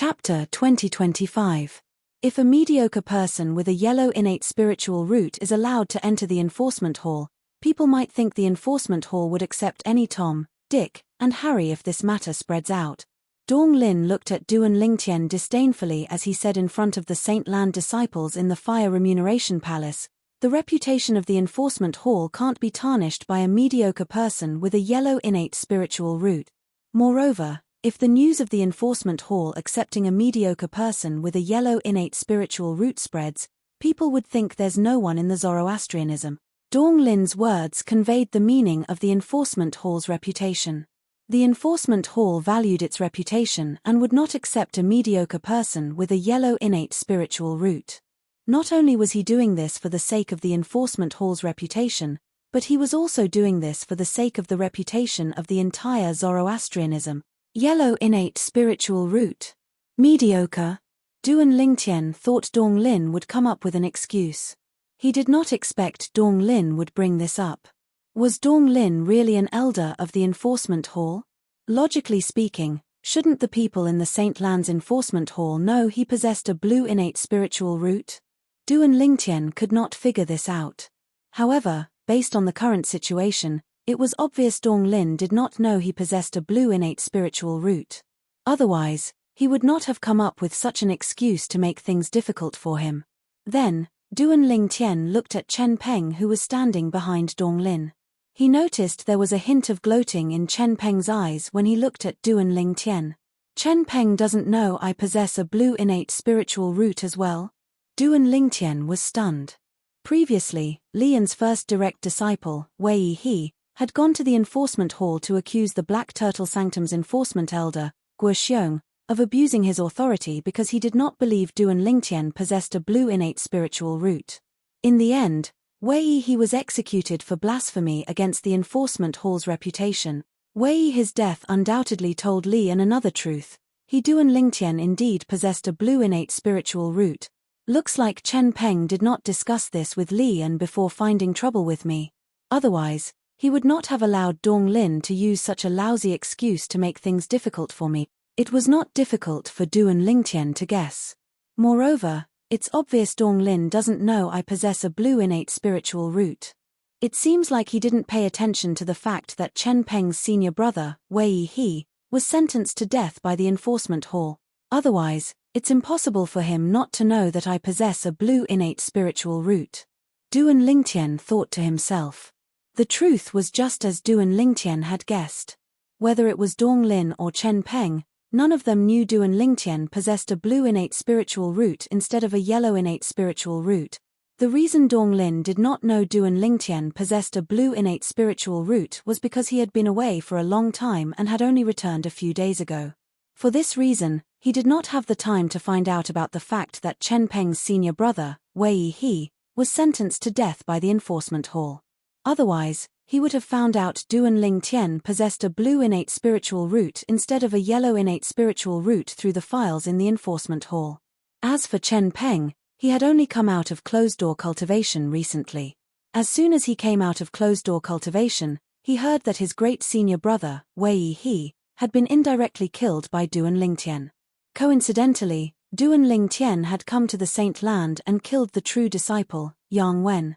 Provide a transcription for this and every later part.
Chapter 2025. If a mediocre person with a yellow innate spiritual root is allowed to enter the enforcement hall, people might think the enforcement hall would accept any Tom, Dick, and Harry if this matter spreads out. Dong Lin looked at Duan Lingtian disdainfully as he said in front of the Saint Land disciples in the Fire Remuneration Palace, "The reputation of the enforcement hall can't be tarnished by a mediocre person with a yellow innate spiritual root. Moreover, if the news of the enforcement hall accepting a mediocre person with a yellow innate spiritual root spreads, people would think there's no one in the Zoroastrianism." Dong Lin's words conveyed the meaning of the enforcement hall's reputation. The enforcement hall valued its reputation and would not accept a mediocre person with a yellow innate spiritual root. Not only was he doing this for the sake of the enforcement hall's reputation, but he was also doing this for the sake of the reputation of the entire Zoroastrianism. Yellow innate spiritual root. Mediocre. Duan Lingtian thought Dong Lin would come up with an excuse. He did not expect Dong Lin would bring this up. Was Dong Lin really an elder of the enforcement hall? Logically speaking, shouldn't the people in the Saint Land's enforcement hall know he possessed a blue innate spiritual root? Duan Lingtian could not figure this out. However, based on the current situation, it was obvious Dong Lin did not know he possessed a blue innate spiritual root. Otherwise, he would not have come up with such an excuse to make things difficult for him. Then, Duan Lingtian looked at Chen Peng who was standing behind Dong Lin. He noticed there was a hint of gloating in Chen Peng's eyes when he looked at Duan Lingtian. "Chen Peng doesn't know I possess a blue innate spiritual root as well?" Duan Lingtian was stunned. Previously, Lian's first direct disciple, Wei He, had gone to the enforcement hall to accuse the Black Turtle Sanctum's enforcement elder, Guo Xiong, of abusing his authority because he did not believe Duan Lingtian possessed a blue innate spiritual root. In the end, Wei He was executed for blasphemy against the enforcement hall's reputation. Wei He's death undoubtedly told Lian another truth. Duan Lingtian indeed possessed a blue innate spiritual root. Looks like Chen Peng did not discuss this with Lian before finding trouble with me. Otherwise, he would not have allowed Dong Lin to use such a lousy excuse to make things difficult for me. It was not difficult for Duan Lingtian to guess. Moreover, it's obvious Dong Lin doesn't know I possess a blue innate spiritual root. It seems like he didn't pay attention to the fact that Chen Peng's senior brother, Wei He, was sentenced to death by the enforcement hall. Otherwise, it's impossible for him not to know that I possess a blue innate spiritual root. Duan Lingtian thought to himself. The truth was just as Duan Lingtian had guessed. Whether it was Dong Lin or Chen Peng, none of them knew Duan Lingtian possessed a blue innate spiritual root instead of a yellow innate spiritual root. The reason Dong Lin did not know Duan Lingtian possessed a blue innate spiritual root was because he had been away for a long time and had only returned a few days ago. For this reason, he did not have the time to find out about the fact that Chen Peng's senior brother, Wei He, was sentenced to death by the enforcement hall. Otherwise, he would have found out Duan Lingtian possessed a blue innate spiritual root instead of a yellow innate spiritual root through the files in the enforcement hall. As for Chen Peng, he had only come out of closed-door cultivation recently. As soon as he came out of closed-door cultivation, he heard that his great senior brother, Wei He, had been indirectly killed by Duan Lingtian. Coincidentally, Duan Lingtian had come to the Saint Land and killed the true disciple, Yang Wen.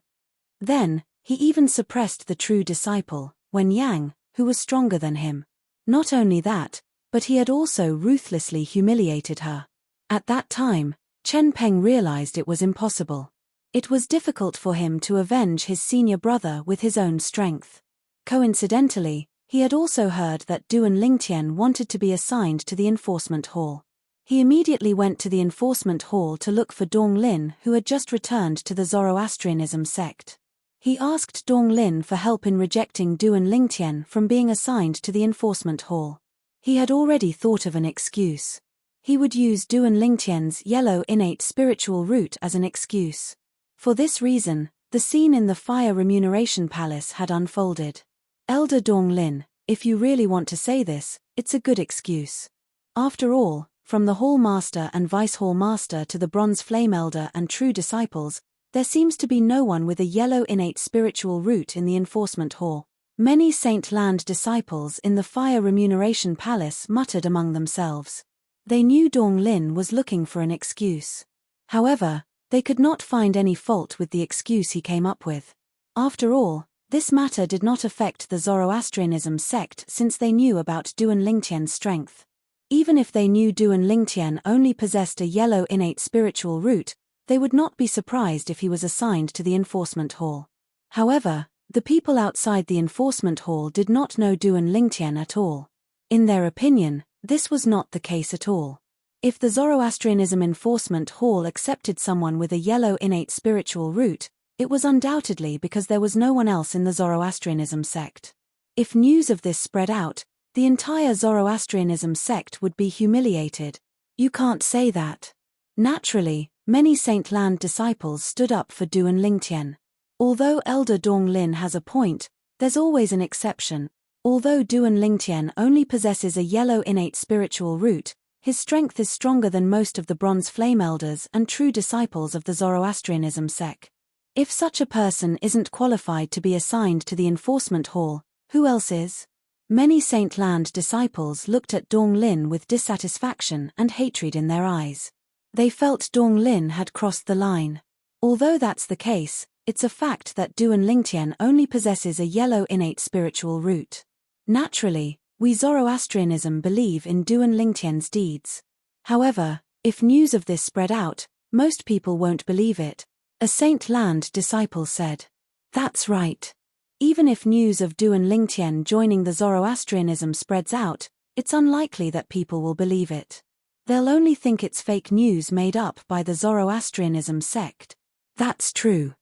Then, he even suppressed the true disciple, Wen Yang, who was stronger than him. Not only that, but he had also ruthlessly humiliated her. At that time, Chen Peng realized it was impossible. It was difficult for him to avenge his senior brother with his own strength. Coincidentally, he had also heard that Duan Lingtian wanted to be assigned to the enforcement hall. He immediately went to the enforcement hall to look for Dong Lin who had just returned to the Zoroastrianism sect. He asked Dong Lin for help in rejecting Duan Lingtian from being assigned to the enforcement hall. He had already thought of an excuse. He would use Duan Lingtian's yellow innate spiritual root as an excuse. For this reason, the scene in the Fire Remuneration Palace had unfolded. Elder Dong Lin, if you really want to say this, it's a good excuse. After all, from the Hall Master and Vice Hall Master to the Bronze Flame Elder and True Disciples, there seems to be no one with a yellow innate spiritual root in the enforcement hall. Many Saint Land disciples in the Fire Remuneration Palace muttered among themselves. They knew Dong Lin was looking for an excuse. However, they could not find any fault with the excuse he came up with. After all, this matter did not affect the Zoroastrianism sect since they knew about Duan Lingtian's strength. Even if they knew Duan Lingtian only possessed a yellow innate spiritual root, they would not be surprised if he was assigned to the enforcement hall. However, the people outside the enforcement hall did not know Duan Lingtian at all. In their opinion, this was not the case at all. If the Zoroastrianism enforcement hall accepted someone with a yellow innate spiritual root, it was undoubtedly because there was no one else in the Zoroastrianism sect. If news of this spread out, the entire Zoroastrianism sect would be humiliated. You can't say that. Naturally, many Saint Land disciples stood up for Duan Lingtian. Although Elder Dong Lin has a point, there's always an exception. Although Duan Lingtian only possesses a yellow innate spiritual root, his strength is stronger than most of the Bronze Flame Elders and true disciples of the Zoroastrianism sect. If such a person isn't qualified to be assigned to the enforcement hall, who else is? Many Saint Land disciples looked at Dong Lin with dissatisfaction and hatred in their eyes. They felt Dong Lin had crossed the line. Although that's the case, it's a fact that Duan Lingtian only possesses a yellow innate spiritual root. Naturally, we Zoroastrianism believe in Duan Lingtian's deeds. However, if news of this spread out, most people won't believe it. A Saint Land disciple said. That's right. Even if news of Duan Lingtian joining the Zoroastrianism spreads out, it's unlikely that people will believe it. They'll only think it's fake news made up by the Zoroastrianism sect. That's true.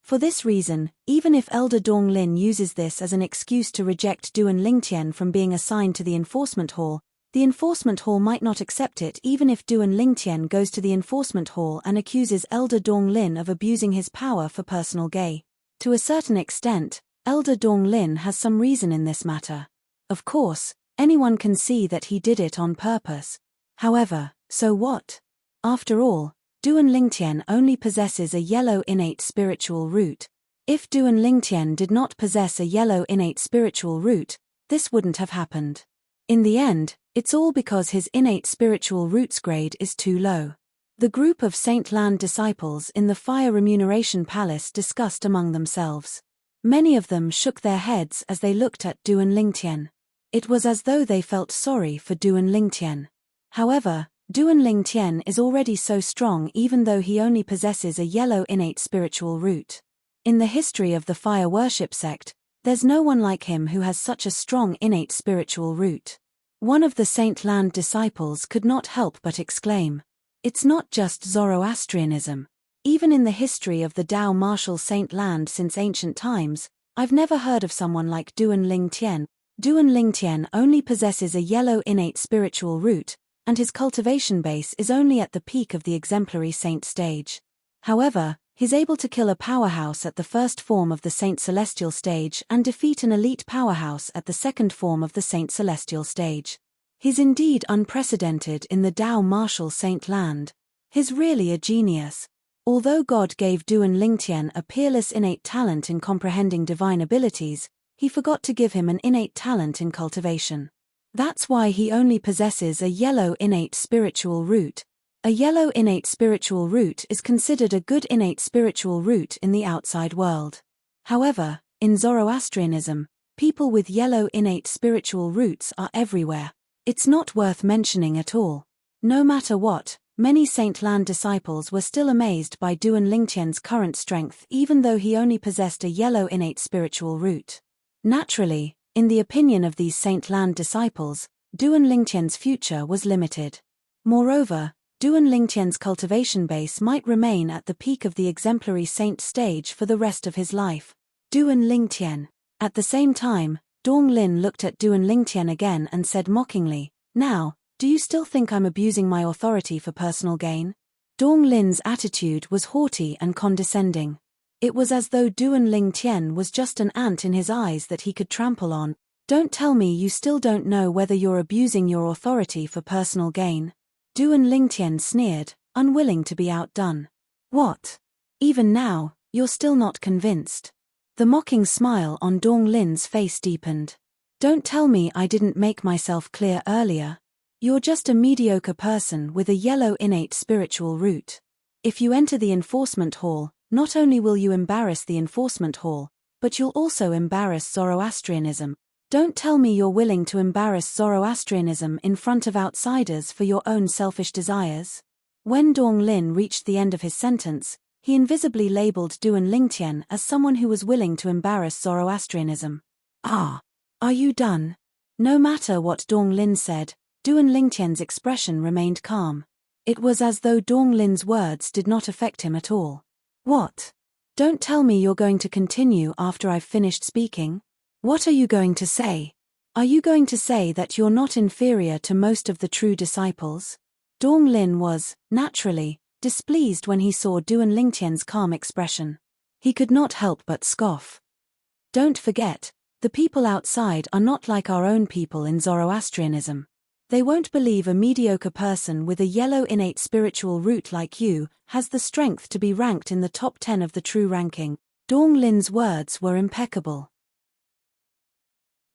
For this reason, even if Elder Dong Lin uses this as an excuse to reject Duan Lingtian from being assigned to the enforcement hall, the enforcement hall might not accept it even if Duan Lingtian goes to the enforcement hall and accuses Elder Dong Lin of abusing his power for personal gain. To a certain extent, Elder Dong Lin has some reason in this matter. Of course, anyone can see that he did it on purpose. However, so what? After all, Duan Lingtian only possesses a yellow innate spiritual root. If Duan Lingtian did not possess a yellow innate spiritual root, this wouldn't have happened. In the end, it's all because his innate spiritual roots grade is too low. The group of Saint Land disciples in the Fire Remuneration Palace discussed among themselves. Many of them shook their heads as they looked at Duan Lingtian. It was as though they felt sorry for Duan Lingtian. However, Duan Lingtian is already so strong even though he only possesses a yellow innate spiritual root. In the history of the Fire Worship sect, there's no one like him who has such a strong innate spiritual root. One of the Saint Land disciples could not help but exclaim, "It's not just Zoroastrianism. Even in the history of the Tao martial Saint Land since ancient times, I've never heard of someone like Duan Lingtian. Duan Lingtian only possesses a yellow innate spiritual root, and his cultivation base is only at the peak of the exemplary saint stage. However, he's able to kill a powerhouse at the first form of the Saint Celestial stage and defeat an elite powerhouse at the second form of the Saint Celestial stage. He's indeed unprecedented in the Tao martial Saint Land. He's really a genius. Although God gave Duan Lingtian a peerless innate talent in comprehending divine abilities, he forgot to give him an innate talent in cultivation. That's why he only possesses a yellow innate spiritual root. A yellow innate spiritual root is considered a good innate spiritual root in the outside world. However, in Zoroastrianism, people with yellow innate spiritual roots are everywhere. It's not worth mentioning at all. No matter what, many Saint Land disciples were still amazed by Duan Lingtian's current strength even though he only possessed a yellow innate spiritual root. Naturally, in the opinion of these Saint Land disciples, Duan Lingtian's future was limited. Moreover, Duan Lingtian's cultivation base might remain at the peak of the exemplary saint stage for the rest of his life. Duan Lingtian. At the same time, Dong Lin looked at Duan Lingtian again and said mockingly, "Now, do you still think I'm abusing my authority for personal gain?" Dong Lin's attitude was haughty and condescending. It was as though Duan Lingtian was just an ant in his eyes that he could trample on. "Don't tell me you still don't know whether you're abusing your authority for personal gain." Duan Lingtian sneered, unwilling to be outdone. "What? Even now, you're still not convinced?" The mocking smile on Dong Lin's face deepened. "Don't tell me I didn't make myself clear earlier. You're just a mediocre person with a yellow innate spiritual root. If you enter the enforcement hall, not only will you embarrass the enforcement hall, but you'll also embarrass Zoroastrianism. Don't tell me you're willing to embarrass Zoroastrianism in front of outsiders for your own selfish desires. When Dong Lin reached the end of his sentence, he invisibly labeled Duan Lingtian as someone who was willing to embarrass Zoroastrianism. Ah, are you done? No matter what Dong Lin said, Duan Lingtian's expression remained calm. It was as though Dong Lin's words did not affect him at all. What? Don't tell me you're going to continue after I've finished speaking. What are you going to say? Are you going to say that you're not inferior to most of the true disciples? Dong Lin was, naturally, displeased when he saw Duan Lingtian's calm expression. He could not help but scoff. Don't forget, the people outside are not like our own people in Zoroastrianism. They won't believe a mediocre person with a yellow innate spiritual root like you has the strength to be ranked in the top 10 of the true ranking. Dong Lin's words were impeccable.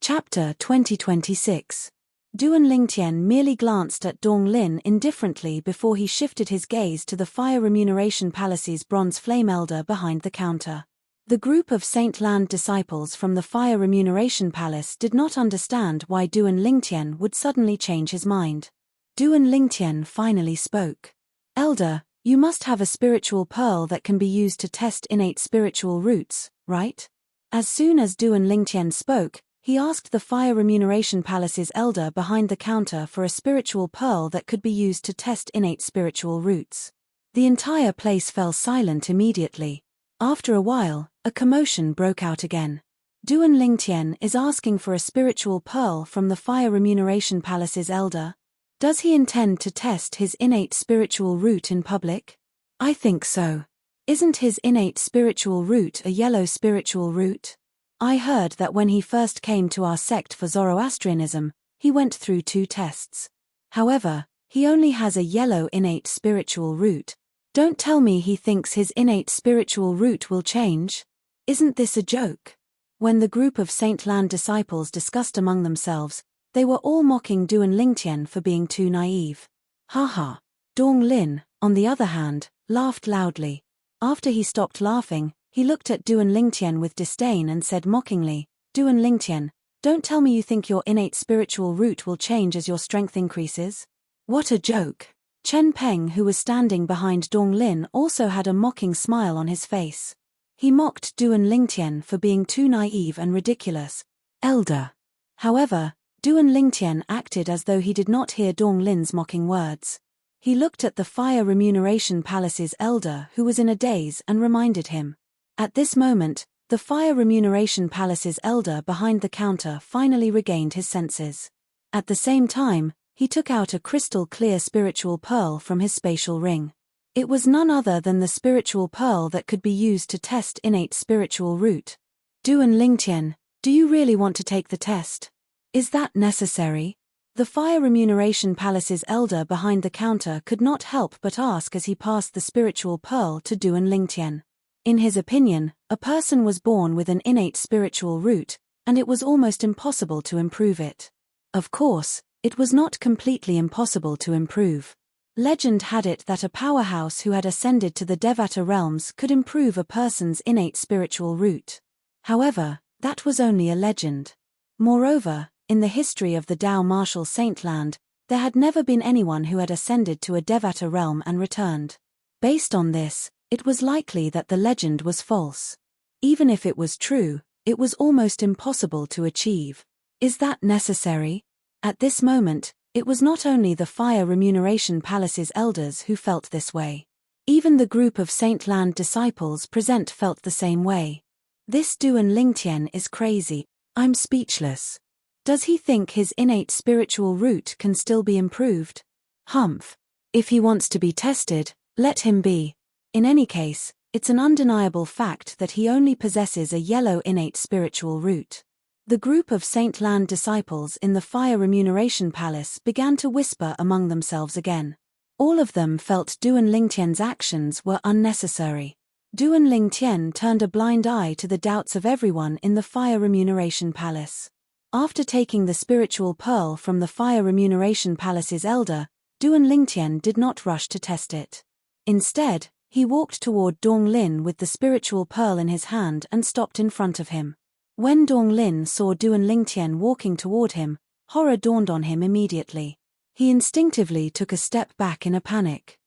Chapter 2026. Duan Lingtian merely glanced at Dong Lin indifferently before he shifted his gaze to the Fire Remuneration Palace's bronze flame elder behind the counter. The group of Saint Land disciples from the Fire Remuneration Palace did not understand why Duan Lingtian would suddenly change his mind. Duan Lingtian finally spoke. Elder, you must have a spiritual pearl that can be used to test innate spiritual roots, right? As soon as Duan Lingtian spoke, he asked the Fire Remuneration Palace's elder behind the counter for a spiritual pearl that could be used to test innate spiritual roots. The entire place fell silent immediately. After a while, a commotion broke out again. Duan Lingtian is asking for a spiritual pearl from the Fire Remuneration Palace's elder. Does he intend to test his innate spiritual root in public? I think so. Isn't his innate spiritual root a yellow spiritual root? I heard that when he first came to our sect for Zoroastrianism, he went through 2 tests. However, he only has a yellow innate spiritual root. Don't tell me he thinks his innate spiritual root will change. Isn't this a joke? When the group of Saint Land disciples discussed among themselves, they were all mocking Duan Lingtian for being too naive. Haha. Dong Lin, on the other hand, laughed loudly. After he stopped laughing, he looked at Duan Lingtian with disdain and said mockingly, Duan Lingtian, don't tell me you think your innate spiritual root will change as your strength increases. What a joke. Chen Peng, who was standing behind Dong Lin, also had a mocking smile on his face. He mocked Duan Lingtian for being too naive and ridiculous. Elder. However, Duan Lingtian acted as though he did not hear Dong Lin's mocking words. He looked at the Fire Remuneration Palace's elder, who was in a daze, and reminded him. At this moment, the Fire Remuneration Palace's elder behind the counter finally regained his senses. At the same time, he took out a crystal-clear spiritual pearl from his spatial ring. It was none other than the spiritual pearl that could be used to test innate spiritual root. Duan Lingtian, do you really want to take the test? Is that necessary? The Fire Remuneration Palace's elder behind the counter could not help but ask as he passed the spiritual pearl to Duan Lingtian. In his opinion, a person was born with an innate spiritual root, and it was almost impossible to improve it. Of course, it was not completely impossible to improve. Legend had it that a powerhouse who had ascended to the Devata realms could improve a person's innate spiritual root. However, that was only a legend. Moreover, in the history of the Tao Martial Saint Land, there had never been anyone who had ascended to a Devata realm and returned. Based on this, it was likely that the legend was false. Even if it was true, it was almost impossible to achieve. Is that necessary? At this moment, it was not only the Fire Remuneration Palace's elders who felt this way. Even the group of Saint Land disciples present felt the same way. This Duan Lingtian is crazy. I'm speechless. Does he think his innate spiritual root can still be improved? Humph. If he wants to be tested, let him be. In any case, it's an undeniable fact that he only possesses a yellow innate spiritual root. The group of Saint Land disciples in the Fire Remuneration Palace began to whisper among themselves again. All of them felt Duan Lingtian's actions were unnecessary. Duan Lingtian turned a blind eye to the doubts of everyone in the Fire Remuneration Palace. After taking the spiritual pearl from the Fire Remuneration Palace's elder, Duan Lingtian did not rush to test it. Instead, he walked toward Dong Lin with the spiritual pearl in his hand and stopped in front of him. When Dong Lin saw Duan Lingtian walking toward him, horror dawned on him immediately. He instinctively took a step back in a panic.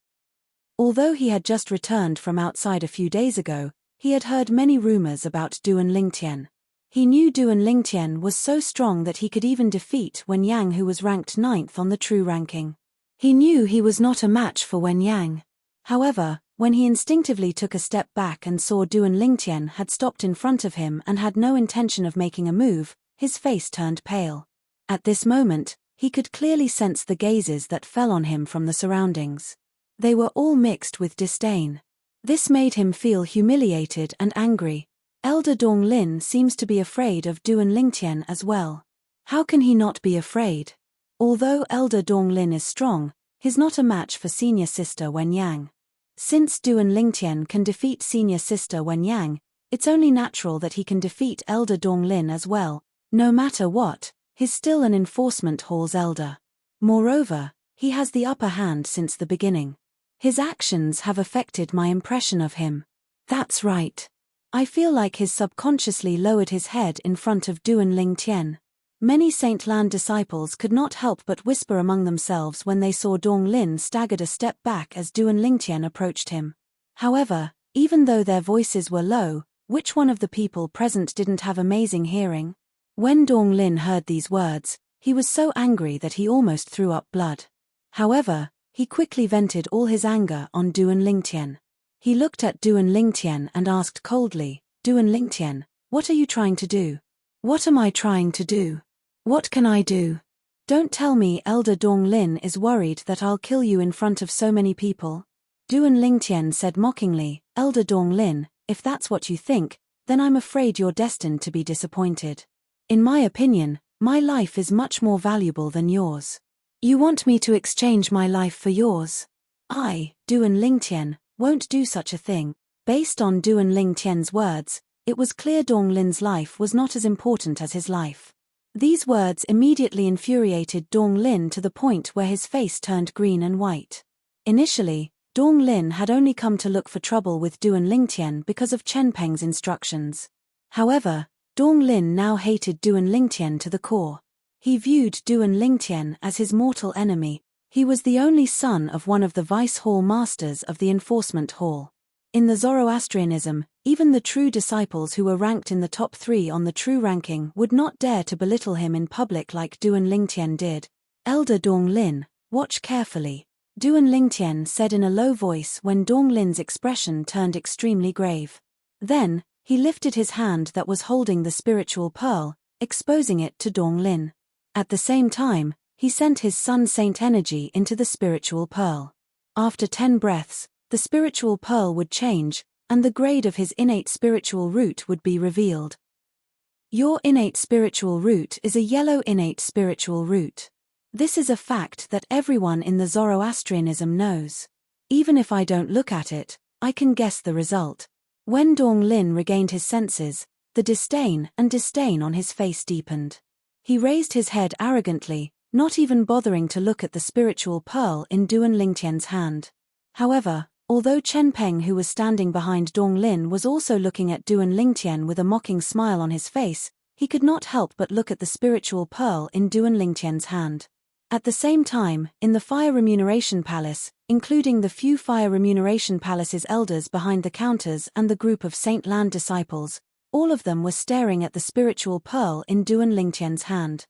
Although he had just returned from outside a few days ago, he had heard many rumors about Duan Lingtian. He knew Duan Lingtian was so strong that he could even defeat Wen Yang, who was ranked 9th on the true ranking. He knew he was not a match for Wen Yang. However, when he instinctively took a step back and saw Duan Lingtian had stopped in front of him and had no intention of making a move, his face turned pale. At this moment, he could clearly sense the gazes that fell on him from the surroundings. They were all mixed with disdain. This made him feel humiliated and angry. Elder Dong Lin seems to be afraid of Duan Lingtian as well. How can he not be afraid? Although Elder Dong Lin is strong, he's not a match for senior sister Wen Yang. Since Duan Lingtian can defeat senior sister Wen Yang, it's only natural that he can defeat Elder Dong Lin as well. No matter what, he's still an enforcement hall's elder. Moreover, he has the upper hand since the beginning. His actions have affected my impression of him. That's right. I feel like he's subconsciously lowered his head in front of Duan Lingtian. Many Saint Lan disciples could not help but whisper among themselves when they saw Dong Lin staggered a step back as Duan Lingtian approached him. However, even though their voices were low, which one of the people present didn't have amazing hearing? When Dong Lin heard these words, he was so angry that he almost threw up blood. However, he quickly vented all his anger on Duan Lingtian. He looked at Duan Lingtian and asked coldly, "Duan Lingtian, what are you trying to do?" "What am I trying to do? What can I do?" "Don't tell me Elder Dong Lin is worried that I'll kill you in front of so many people." Duan Lingtian said mockingly, "Elder Dong Lin, if that's what you think, then I'm afraid you're destined to be disappointed. In my opinion, my life is much more valuable than yours. You want me to exchange my life for yours? I, Duan Lingtian, won't do such a thing." Based on Duan Lingtian's words, it was clear Dong Lin's life was not as important as his life. These words immediately infuriated Dong Lin to the point where his face turned green and white. Initially, Dong Lin had only come to look for trouble with Duan Lingtian because of Chen Peng's instructions. However, Dong Lin now hated Duan Lingtian to the core. He viewed Duan Lingtian as his mortal enemy. He was the only son of one of the vice hall masters of the enforcement hall. In the Zoroastrianism, even the true disciples who were ranked in the top 3 on the true ranking would not dare to belittle him in public like Duan Lingtian did. "Elder Dong Lin, watch carefully," Duan Lingtian said in a low voice when Dong Lin's expression turned extremely grave. Then, he lifted his hand that was holding the spiritual pearl, exposing it to Dong Lin. At the same time, he sent his Sun Saint energy into the spiritual pearl. After 10 breaths, the spiritual pearl would change, and the grade of his innate spiritual root would be revealed. Your innate spiritual root is a yellow innate spiritual root. This is a fact that everyone in the Zoroastrianism knows. Even if I don't look at it, I can guess the result. When Dong Lin regained his senses, the disdain on his face deepened. He raised his head arrogantly, not even bothering to look at the spiritual pearl in Duan Lingtian's hand. However, although Chen Peng, who was standing behind Dong Lin, was also looking at Duan Lingtian with a mocking smile on his face, he could not help but look at the spiritual pearl in Duan Lingtian's hand. At the same time, in the Fire Remuneration Palace, including the few Fire Remuneration Palace's elders behind the counters and the group of Saint Lan disciples, all of them were staring at the spiritual pearl in Duan Lingtian's hand.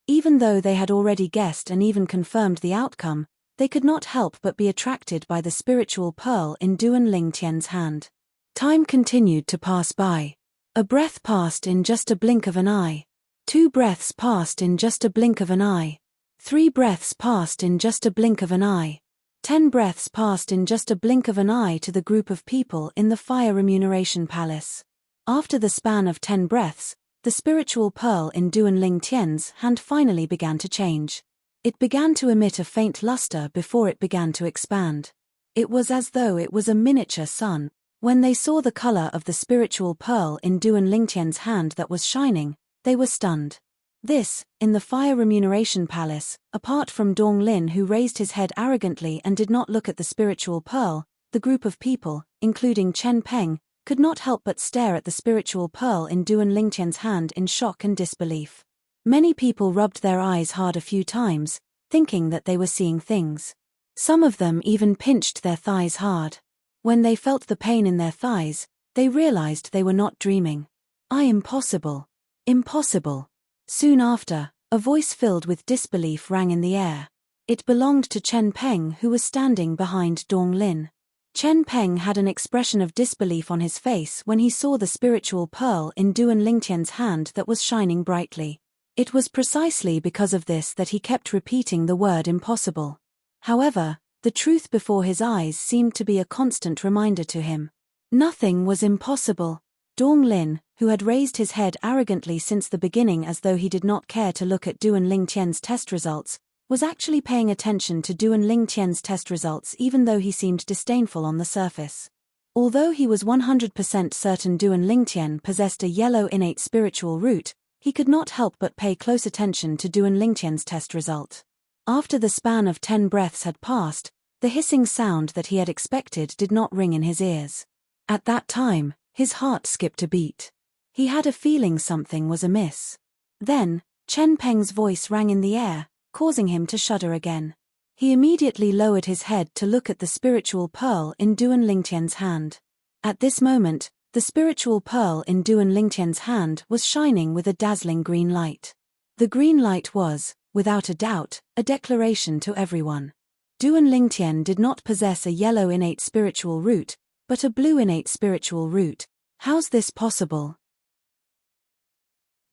Even though they had already guessed and even confirmed the outcome, they could not help but be attracted by the spiritual pearl in Duan Lingtian's hand. Time continued to pass by. A breath passed in just a blink of an eye. 2 breaths passed in just a blink of an eye. 3 breaths passed in just a blink of an eye. 10 breaths passed in just a blink of an eye to the group of people in the Fire Remuneration Palace. After the span of 10 breaths, the spiritual pearl in Duan Lingtian's hand finally began to change. It began to emit a faint luster before it began to expand. It was as though it was a miniature sun. When they saw the color of the spiritual pearl in Duan Lingtian's hand that was shining, they were stunned. This, in the Fire Remuneration Palace, apart from Dong Lin, who raised his head arrogantly and did not look at the spiritual pearl, the group of people, including Chen Peng, could not help but stare at the spiritual pearl in Duan Lingtian's hand in shock and disbelief. Many people rubbed their eyes hard a few times, thinking that they were seeing things. Some of them even pinched their thighs hard. When they felt the pain in their thighs, they realized they were not dreaming. Impossible. Impossible. Soon after, a voice filled with disbelief rang in the air. It belonged to Chen Peng, who was standing behind Dong Lin. Chen Peng had an expression of disbelief on his face when he saw the spiritual pearl in Duan Lingtian's hand that was shining brightly. It was precisely because of this that he kept repeating the word impossible. However, the truth before his eyes seemed to be a constant reminder to him. Nothing was impossible. Dong Lin, who had raised his head arrogantly since the beginning as though he did not care to look at Duan Lingtian's test results, was actually paying attention to Duan Lingtian's test results even though he seemed disdainful on the surface. Although he was 100% certain Duan Lingtian possessed a yellow innate spiritual root, he could not help but pay close attention to Duan Lingtian's test result. After the span of 10 breaths had passed, the hissing sound that he had expected did not ring in his ears. At that time, his heart skipped a beat. He had a feeling something was amiss. Then, Chen Peng's voice rang in the air, causing him to shudder again. He immediately lowered his head to look at the spiritual pearl in Duan Lingtian's hand. At this moment, the spiritual pearl in Duan Lingtian's hand was shining with a dazzling green light. The green light was, without a doubt, a declaration to everyone. Duan Lingtian did not possess a yellow innate spiritual root, but a blue innate spiritual root. How's this possible?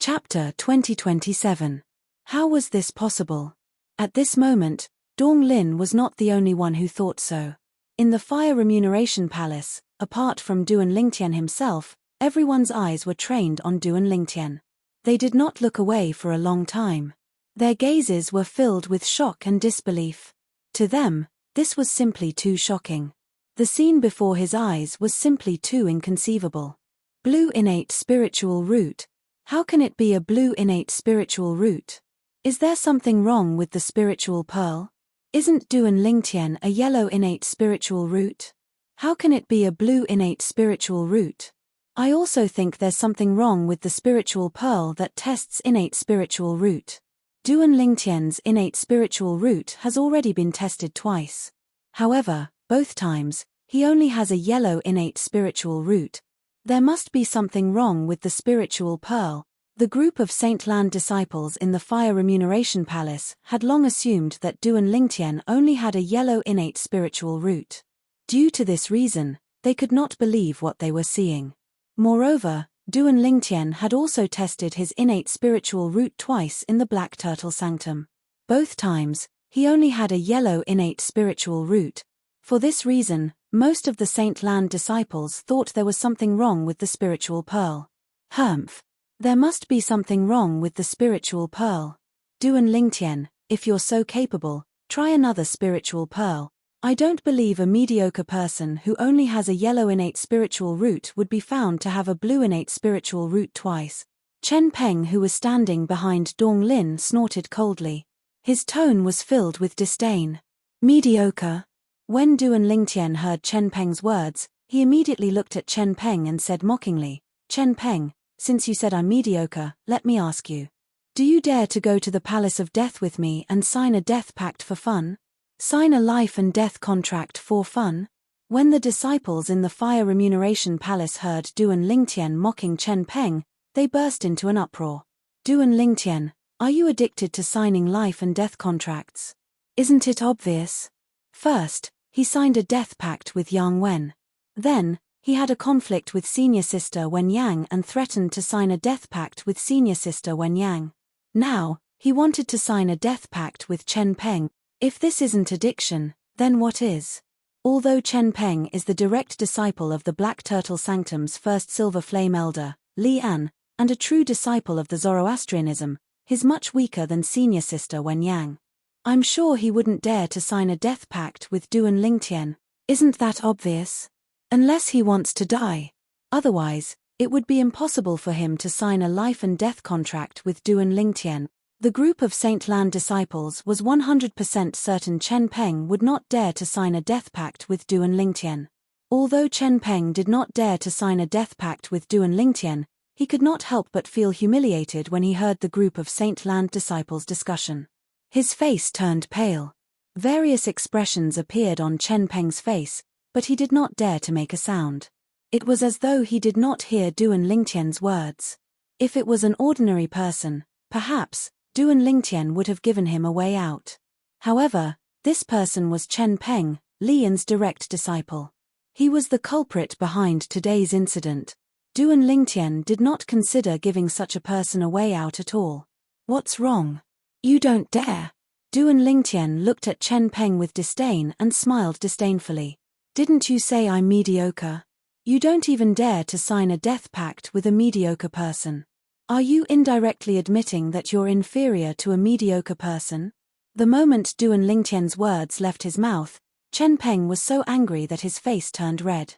Chapter 2027. How was this possible? At this moment, Dong Lin was not the only one who thought so. In the Fire Remuneration Palace, apart from Duan Lingtian himself, everyone's eyes were trained on Duan Lingtian. They did not look away for a long time. Their gazes were filled with shock and disbelief. To them, this was simply too shocking. The scene before his eyes was simply too inconceivable. Blue innate spiritual root. How can it be a blue innate spiritual root? Is there something wrong with the spiritual pearl? Isn't Duan Lingtian a yellow innate spiritual root? How can it be a blue innate spiritual root? I also think there's something wrong with the spiritual pearl that tests innate spiritual root. Duan Lingtian's innate spiritual root has already been tested twice. However, both times, he only has a yellow innate spiritual root. There must be something wrong with the spiritual pearl. The group of Saint Lan disciples in the Fire Remuneration Palace had long assumed that Duan Lingtian only had a yellow innate spiritual root. Due to this reason, they could not believe what they were seeing. Moreover, Duan Lingtian had also tested his innate spiritual root twice in the Black Turtle Sanctum. Both times, he only had a yellow innate spiritual root. For this reason, most of the Saint Lan disciples thought there was something wrong with the spiritual pearl. Humph. There must be something wrong with the spiritual pearl. Duan Lingtian, if you're so capable, try another spiritual pearl. I don't believe a mediocre person who only has a yellow innate spiritual root would be found to have a blue innate spiritual root twice. Chen Peng, who was standing behind Dong Lin, snorted coldly. His tone was filled with disdain. Mediocre. When Duan Lingtian heard Chen Peng's words, he immediately looked at Chen Peng and said mockingly, Chen Peng, since you said I'm mediocre, let me ask you. Do you dare to go to the Palace of Death with me and sign a death pact for fun? Sign a life and death contract for fun? When the disciples in the Fire Remuneration Palace heard Duan Lingtian mocking Chen Peng, they burst into an uproar. Duan Lingtian, are you addicted to signing life and death contracts? Isn't it obvious? First, he signed a death pact with Yang Wen. Then, he had a conflict with senior sister Wen Yang and threatened to sign a death pact with senior sister Wen Yang. Now, he wanted to sign a death pact with Chen Peng. If this isn't addiction, then what is? Although Chen Peng is the direct disciple of the Black Turtle Sanctum's first Silver Flame Elder, Li An, and a true disciple of the Zoroastrianism, he's much weaker than senior sister Wen Yang. I'm sure he wouldn't dare to sign a death pact with Duan Lingtian. Isn't that obvious? Unless he wants to die. Otherwise, It would be impossible for him to sign a life and death contract with Duan Lingtian. The group of Saint Lan disciples was 100% certain Chen Peng would not dare to sign a death pact with Duan Lingtian. Although Chen Peng did not dare to sign a death pact with Duan Lingtian, he could not help but feel humiliated when he heard the group of Saint Lan disciples' discussion. His face turned pale. Various expressions appeared on Chen Peng's face, but he did not dare to make a sound. It was as though he did not hear Duan Lingtian's words. If it was an ordinary person, perhaps, Duan Lingtian would have given him a way out. However, this person was Chen Peng, Lian's direct disciple. He was the culprit behind today's incident. Duan Lingtian did not consider giving such a person a way out at all. What's wrong? You don't dare. Duan Lingtian looked at Chen Peng with disdain and smiled disdainfully. Didn't you say I'm mediocre? You don't even dare to sign a death pact with a mediocre person. Are you indirectly admitting that you're inferior to a mediocre person? The moment Duan Lingtian's words left his mouth, Chen Peng was so angry that his face turned red.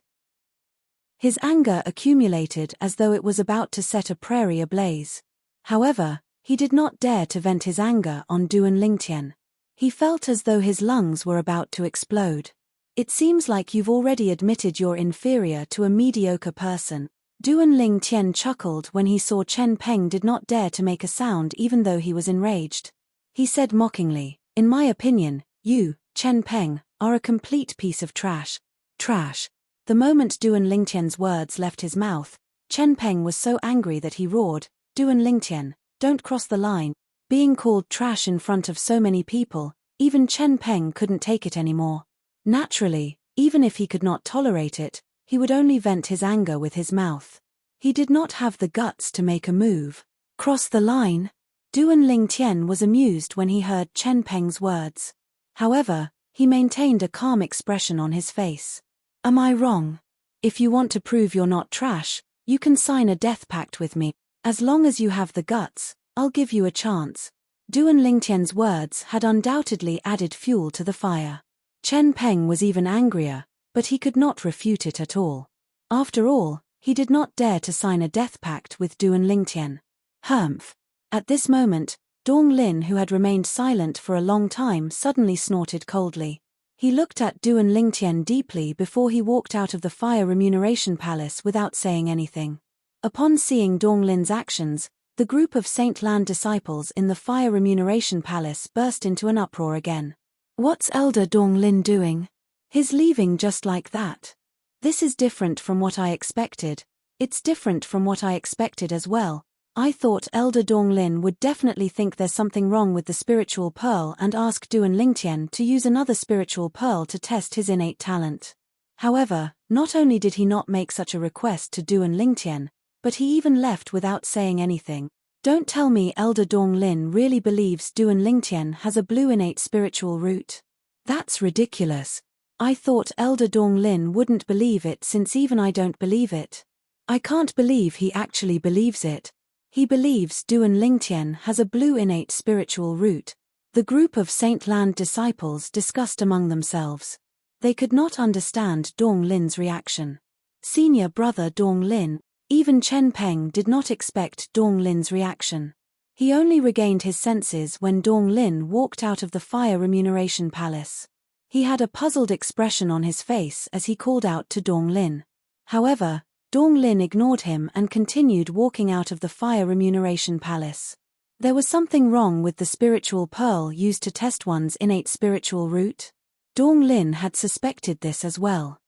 His anger accumulated as though it was about to set a prairie ablaze. However, he did not dare to vent his anger on Duan Lingtian. He felt as though his lungs were about to explode. It seems like you've already admitted you're inferior to a mediocre person. Duan Lingtian chuckled when he saw Chen Peng did not dare to make a sound even though he was enraged. He said mockingly, "In my opinion, you, Chen Peng, are a complete piece of trash." Trash. The moment Duan Lingtian's words left his mouth, Chen Peng was so angry that he roared, "Duan Lingtian, don't cross the line." Being called trash in front of so many people, even Chen Peng couldn't take it anymore. Naturally, even if he could not tolerate it, he would only vent his anger with his mouth. He did not have the guts to make a move. Cross the line? Duan Lingtian was amused when he heard Chen Peng's words. However, he maintained a calm expression on his face. Am I wrong? If you want to prove you're not trash, you can sign a death pact with me. As long as you have the guts, I'll give you a chance. Duan Lingtian's words had undoubtedly added fuel to the fire. Chen Peng was even angrier, but he could not refute it at all. After all, he did not dare to sign a death pact with Duan Lingtian. Humph. At this moment, Dong Lin, who had remained silent for a long time, suddenly snorted coldly. He looked at Duan Lingtian deeply before he walked out of the Fire Remuneration Palace without saying anything. Upon seeing Dong Lin's actions, the group of Saint Lan disciples in the Fire Remuneration Palace burst into an uproar again. What's Elder Dong Lin doing? He's leaving just like that. This is different from what I expected. It's different from what I expected as well. I thought Elder Dong Lin would definitely think there's something wrong with the spiritual pearl and ask Duan Lingtian to use another spiritual pearl to test his innate talent. However, not only did he not make such a request to Duan Lingtian, but he even left without saying anything. Don't tell me Elder Dong Lin really believes Duan Lingtian has a blue innate spiritual root. That's ridiculous. I thought Elder Dong Lin wouldn't believe it since even I don't believe it. I can't believe he actually believes it. He believes Duan Lingtian has a blue innate spiritual root. The group of Saint Lan disciples discussed among themselves. They could not understand Dong Lin's reaction. Senior brother Dong Lin, even Chen Peng did not expect Dong Lin's reaction. He only regained his senses when Dong Lin walked out of the Fire Remuneration Palace. He had a puzzled expression on his face as he called out to Dong Lin. However, Dong Lin ignored him and continued walking out of the Fire Remuneration Palace. There was something wrong with the spiritual pearl used to test one's innate spiritual root. Dong Lin had suspected this as well.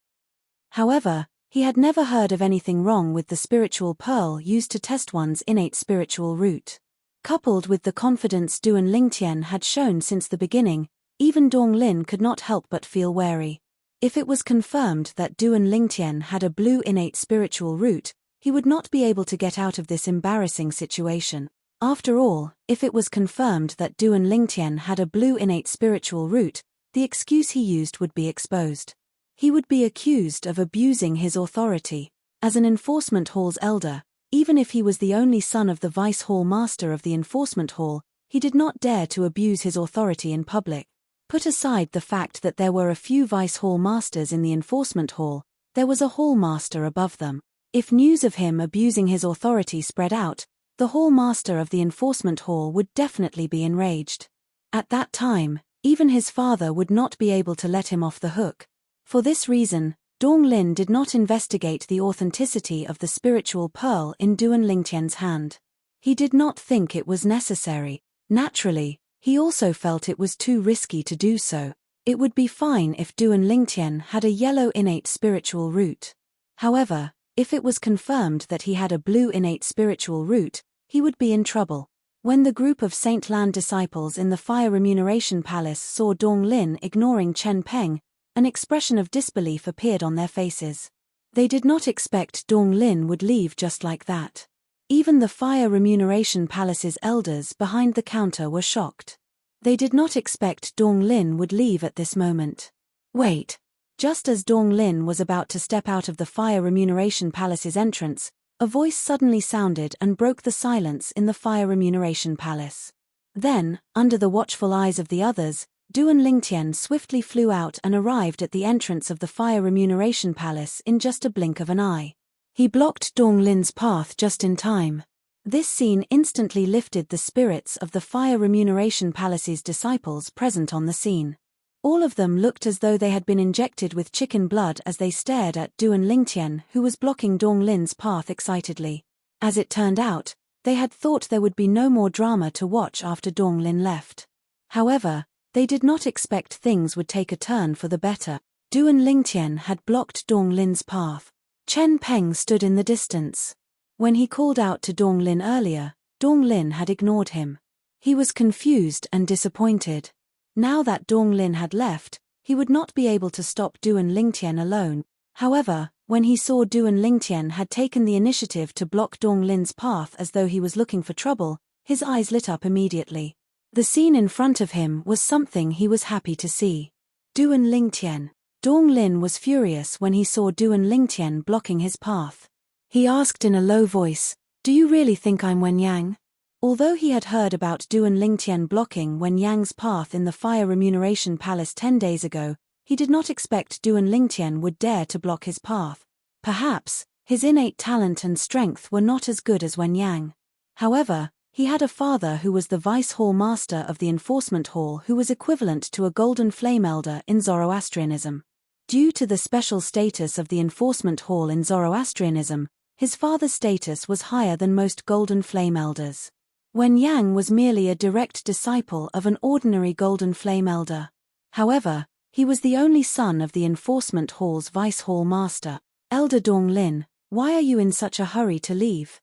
However, he had never heard of anything wrong with the spiritual pearl used to test one's innate spiritual root. Coupled with the confidence Duan Lingtian had shown since the beginning, even Dong Lin could not help but feel wary. If it was confirmed that Duan Lingtian had a blue innate spiritual root, he would not be able to get out of this embarrassing situation. After all, if it was confirmed that Duan Lingtian had a blue innate spiritual root, the excuse he used would be exposed. He would be accused of abusing his authority. As an enforcement hall's elder, even if he was the only son of the vice hall master of the enforcement hall, he did not dare to abuse his authority in public. Put aside the fact that there were a few vice hall masters in the enforcement hall, there was a hall master above them. If news of him abusing his authority spread out, the hall master of the enforcement hall would definitely be enraged. At that time, even his father would not be able to let him off the hook. For this reason, Dong Lin did not investigate the authenticity of the spiritual pearl in Duan Lingtian's hand. He did not think it was necessary. Naturally, he also felt it was too risky to do so. It would be fine if Duan Lingtian had a yellow innate spiritual root. However, if it was confirmed that he had a blue innate spiritual root, he would be in trouble. When the group of Saint Lan disciples in the Fire Remuneration Palace saw Dong Lin ignoring Chen Peng, an expression of disbelief appeared on their faces. They did not expect Dong Lin would leave just like that. Even the Fire Remuneration Palace's elders behind the counter were shocked. They did not expect Dong Lin would leave at this moment. Wait. Just as Dong Lin was about to step out of the Fire Remuneration Palace's entrance, a voice suddenly sounded and broke the silence in the Fire Remuneration Palace. Then, under the watchful eyes of the others, Duan Lingtian swiftly flew out and arrived at the entrance of the Fire Remuneration Palace in just a blink of an eye. He blocked Dong Lin's path just in time. This scene instantly lifted the spirits of the Fire Remuneration Palace's disciples present on the scene. All of them looked as though they had been injected with chicken blood as they stared at Duan Lingtian, who was blocking Dong Lin's path excitedly. As it turned out, they had thought there would be no more drama to watch after Dong Lin left. However, they did not expect things would take a turn for the better. Duan Lingtian had blocked Dong Lin's path. Chen Peng stood in the distance. When he called out to Dong Lin earlier, Dong Lin had ignored him. He was confused and disappointed. Now that Dong Lin had left, he would not be able to stop Duan Lingtian alone. However, when he saw Duan Lingtian had taken the initiative to block Dong Lin's path as though he was looking for trouble, his eyes lit up immediately. The scene in front of him was something he was happy to see. Duan Lingtian. Dong Lin was furious when he saw Duan Lingtian blocking his path. He asked in a low voice, "Do you really think I'm Wen Yang?" Although he had heard about Duan Lingtian blocking Wen Yang's path in the Fire Remuneration Palace 10 days ago, he did not expect Duan Lingtian would dare to block his path. Perhaps, his innate talent and strength were not as good as Wen Yang. However, he had a father who was the vice hall master of the enforcement hall who was equivalent to a golden flame elder in Zoroastrianism. Due to the special status of the enforcement hall in Zoroastrianism, his father's status was higher than most golden flame elders. Wen Yang was merely a direct disciple of an ordinary golden flame elder. However, he was the only son of the enforcement hall's vice hall master. Elder Dong Lin, why are you in such a hurry to leave?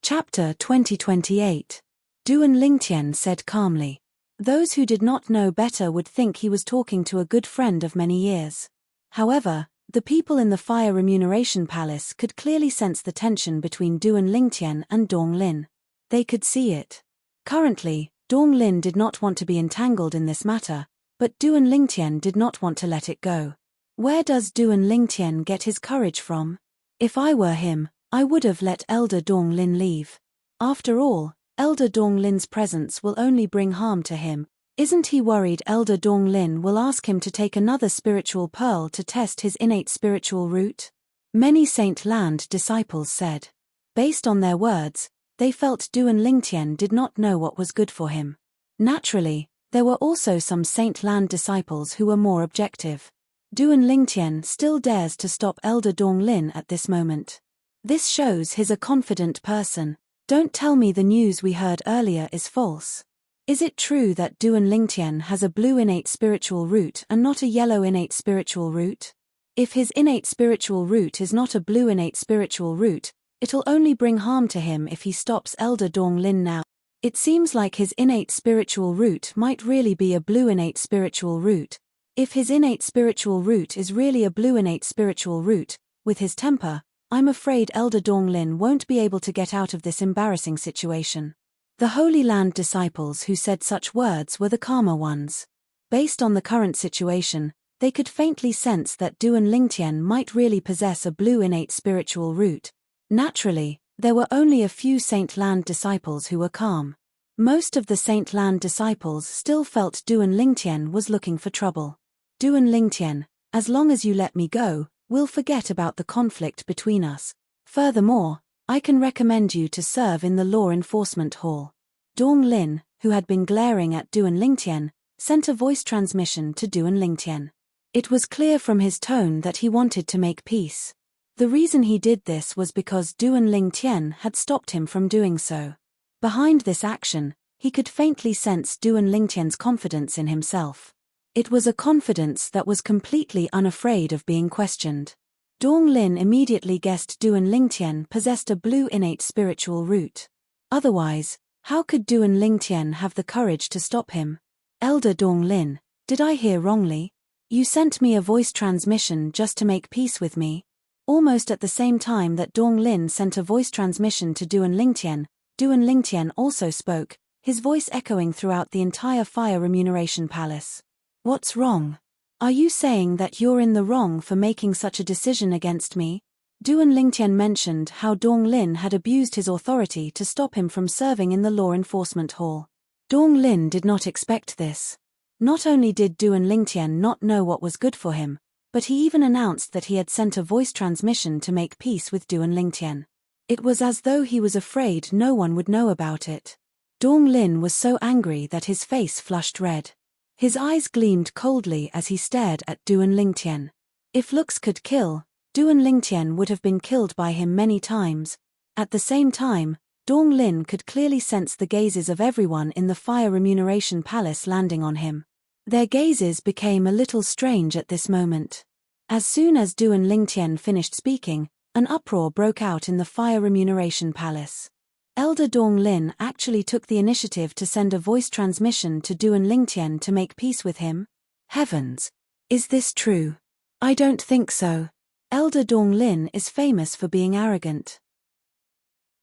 Chapter 2028. Duan Lingtian said calmly. Those who did not know better would think he was talking to a good friend of many years. However, the people in the Fire Remuneration Palace could clearly sense the tension between Duan Lingtian and Dong Lin. They could see it. Currently, Dong Lin did not want to be entangled in this matter, but Duan Lingtian did not want to let it go. Where does Duan Lingtian get his courage from? If I were him, I would have let Elder Dong Lin leave. After all, Elder Dong Lin's presence will only bring harm to him. Isn't he worried Elder Dong Lin will ask him to take another spiritual pearl to test his innate spiritual root? Many Saint Land disciples said. Based on their words, they felt Duan Lingtian did not know what was good for him. Naturally, there were also some Saint Land disciples who were more objective. Duan Lingtian still dares to stop Elder Dong Lin at this moment. This shows he's a confident person. Don't tell me the news we heard earlier is false. Is it true that Duan Lingtian has a blue innate spiritual root and not a yellow innate spiritual root? If his innate spiritual root is not a blue innate spiritual root, it'll only bring harm to him if he stops Elder Dong Lin now. It seems like his innate spiritual root might really be a blue innate spiritual root. If his innate spiritual root is really a blue innate spiritual root, with his temper, I'm afraid Elder Dong Lin won't be able to get out of this embarrassing situation. The Holy Land disciples who said such words were the calmer ones. Based on the current situation, they could faintly sense that Duan Lingtian might really possess a blue innate spiritual root. Naturally, there were only a few Saint Land disciples who were calm. Most of the Saint Land disciples still felt Duan Lingtian was looking for trouble. Duan Lingtian, as long as you let me go, we'll forget about the conflict between us. Furthermore, I can recommend you to serve in the law enforcement hall. Dong Lin, who had been glaring at Duan Lingtian, sent a voice transmission to Duan Lingtian. It was clear from his tone that he wanted to make peace. The reason he did this was because Duan Lingtian had stopped him from doing so. Behind this action, he could faintly sense Duan Lingtian's confidence in himself. It was a confidence that was completely unafraid of being questioned. Dong Lin immediately guessed Duan Lingtian possessed a blue innate spiritual root. Otherwise, how could Duan Lingtian have the courage to stop him? Elder Dong Lin, did I hear wrongly? You sent me a voice transmission just to make peace with me. Almost at the same time that Dong Lin sent a voice transmission to Duan Lingtian also spoke, his voice echoing throughout the entire Fire Remuneration Palace. What's wrong? Are you saying that you're in the wrong for making such a decision against me? Duan Lingtian mentioned how Dong Lin had abused his authority to stop him from serving in the law enforcement hall. Dong Lin did not expect this. Not only did Duan Lingtian not know what was good for him, but he even announced that he had sent a voice transmission to make peace with Duan Lingtian. It was as though he was afraid no one would know about it. Dong Lin was so angry that his face flushed red. His eyes gleamed coldly as he stared at Duan Lingtian. If looks could kill, Duan Lingtian would have been killed by him many times. At the same time, Dong Lin could clearly sense the gazes of everyone in the Fire Remuneration Palace landing on him. Their gazes became a little strange at this moment. As soon as Duan Lingtian finished speaking, an uproar broke out in the Fire Remuneration Palace. Elder Dong Lin actually took the initiative to send a voice transmission to Duan Lingtian to make peace with him. Heavens! Is this true? I don't think so. Elder Dong Lin is famous for being arrogant.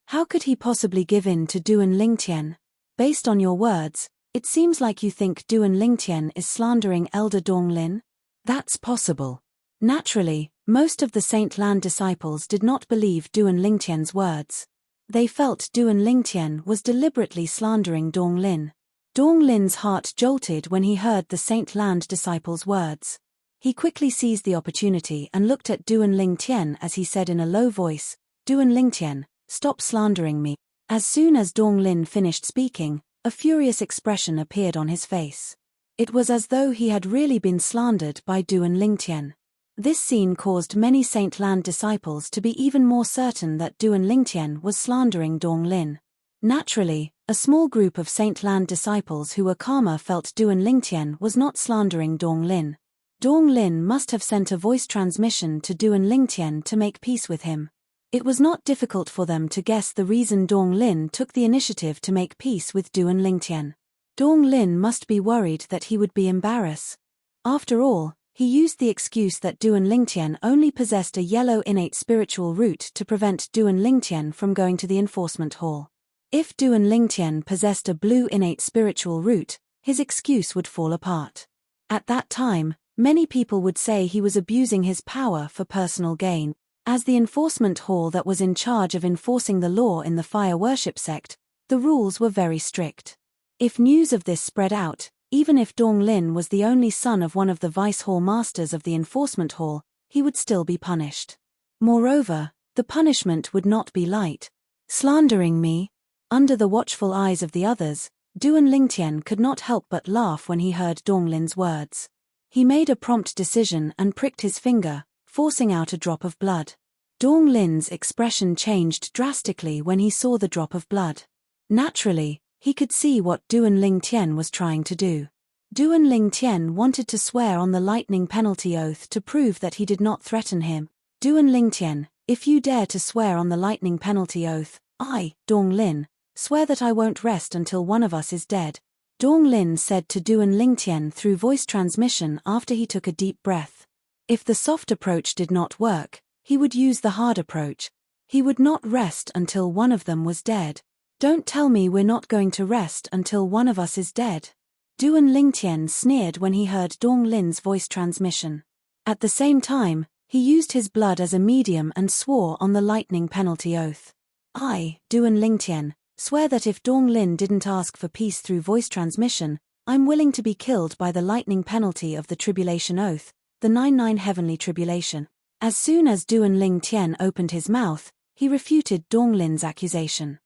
How could he possibly give in to Duan Lingtian? Based on your words, it seems like you think Duan Lingtian is slandering Elder Dong Lin? That's possible. Naturally, most of the Saint Lan disciples did not believe Duan Lingtian's words. They felt Duan Lingtian was deliberately slandering Dong Lin. Dong Lin's heart jolted when he heard the Saint Lan disciples' words. He quickly seized the opportunity and looked at Duan Lingtian as he said in a low voice, Duan Lingtian, stop slandering me. As soon as Dong Lin finished speaking, a furious expression appeared on his face. It was as though he had really been slandered by Duan Lingtian. This scene caused many Saint Lan disciples to be even more certain that Duan Lingtian was slandering Dong Lin. Naturally, a small group of Saint Lan disciples who were calmer felt Duan Lingtian was not slandering Dong Lin. Dong Lin must have sent a voice transmission to Duan Lingtian to make peace with him. It was not difficult for them to guess the reason Dong Lin took the initiative to make peace with Duan Lingtian. Dong Lin must be worried that he would be embarrassed. After all, he used the excuse that Duan Lingtian only possessed a yellow innate spiritual root to prevent Duan Lingtian from going to the enforcement hall. If Duan Lingtian possessed a blue innate spiritual root, his excuse would fall apart. At that time, many people would say he was abusing his power for personal gain. As the enforcement hall that was in charge of enforcing the law in the fire worship sect, the rules were very strict. If news of this spread out, even if Dong Lin was the only son of one of the vice hall masters of the enforcement hall, he would still be punished. Moreover, the punishment would not be light. Slandering me? Under the watchful eyes of the others, Duan Lingtian could not help but laugh when he heard Dong Lin's words. He made a prompt decision and pricked his finger, forcing out a drop of blood. Dong Lin's expression changed drastically when he saw the drop of blood. Naturally, he could see what Duan Lingtian was trying to do. Duan Lingtian wanted to swear on the lightning penalty oath to prove that he did not threaten him. Duan Lingtian, if you dare to swear on the lightning penalty oath, I, Dong Lin, swear that I won't rest until one of us is dead. Dong Lin said to Duan Lingtian through voice transmission after he took a deep breath. If the soft approach did not work, he would use the hard approach. He would not rest until one of them was dead. Don't tell me we're not going to rest until one of us is dead. Duan Lingtian sneered when he heard Dong Lin's voice transmission. At the same time, he used his blood as a medium and swore on the lightning penalty oath. I, Duan Lingtian, swear that if Dong Lin didn't ask for peace through voice transmission, I'm willing to be killed by the lightning penalty of the tribulation oath, the 99 heavenly tribulation. As soon as Duan Lingtian opened his mouth, he refuted Dong Lin's accusation.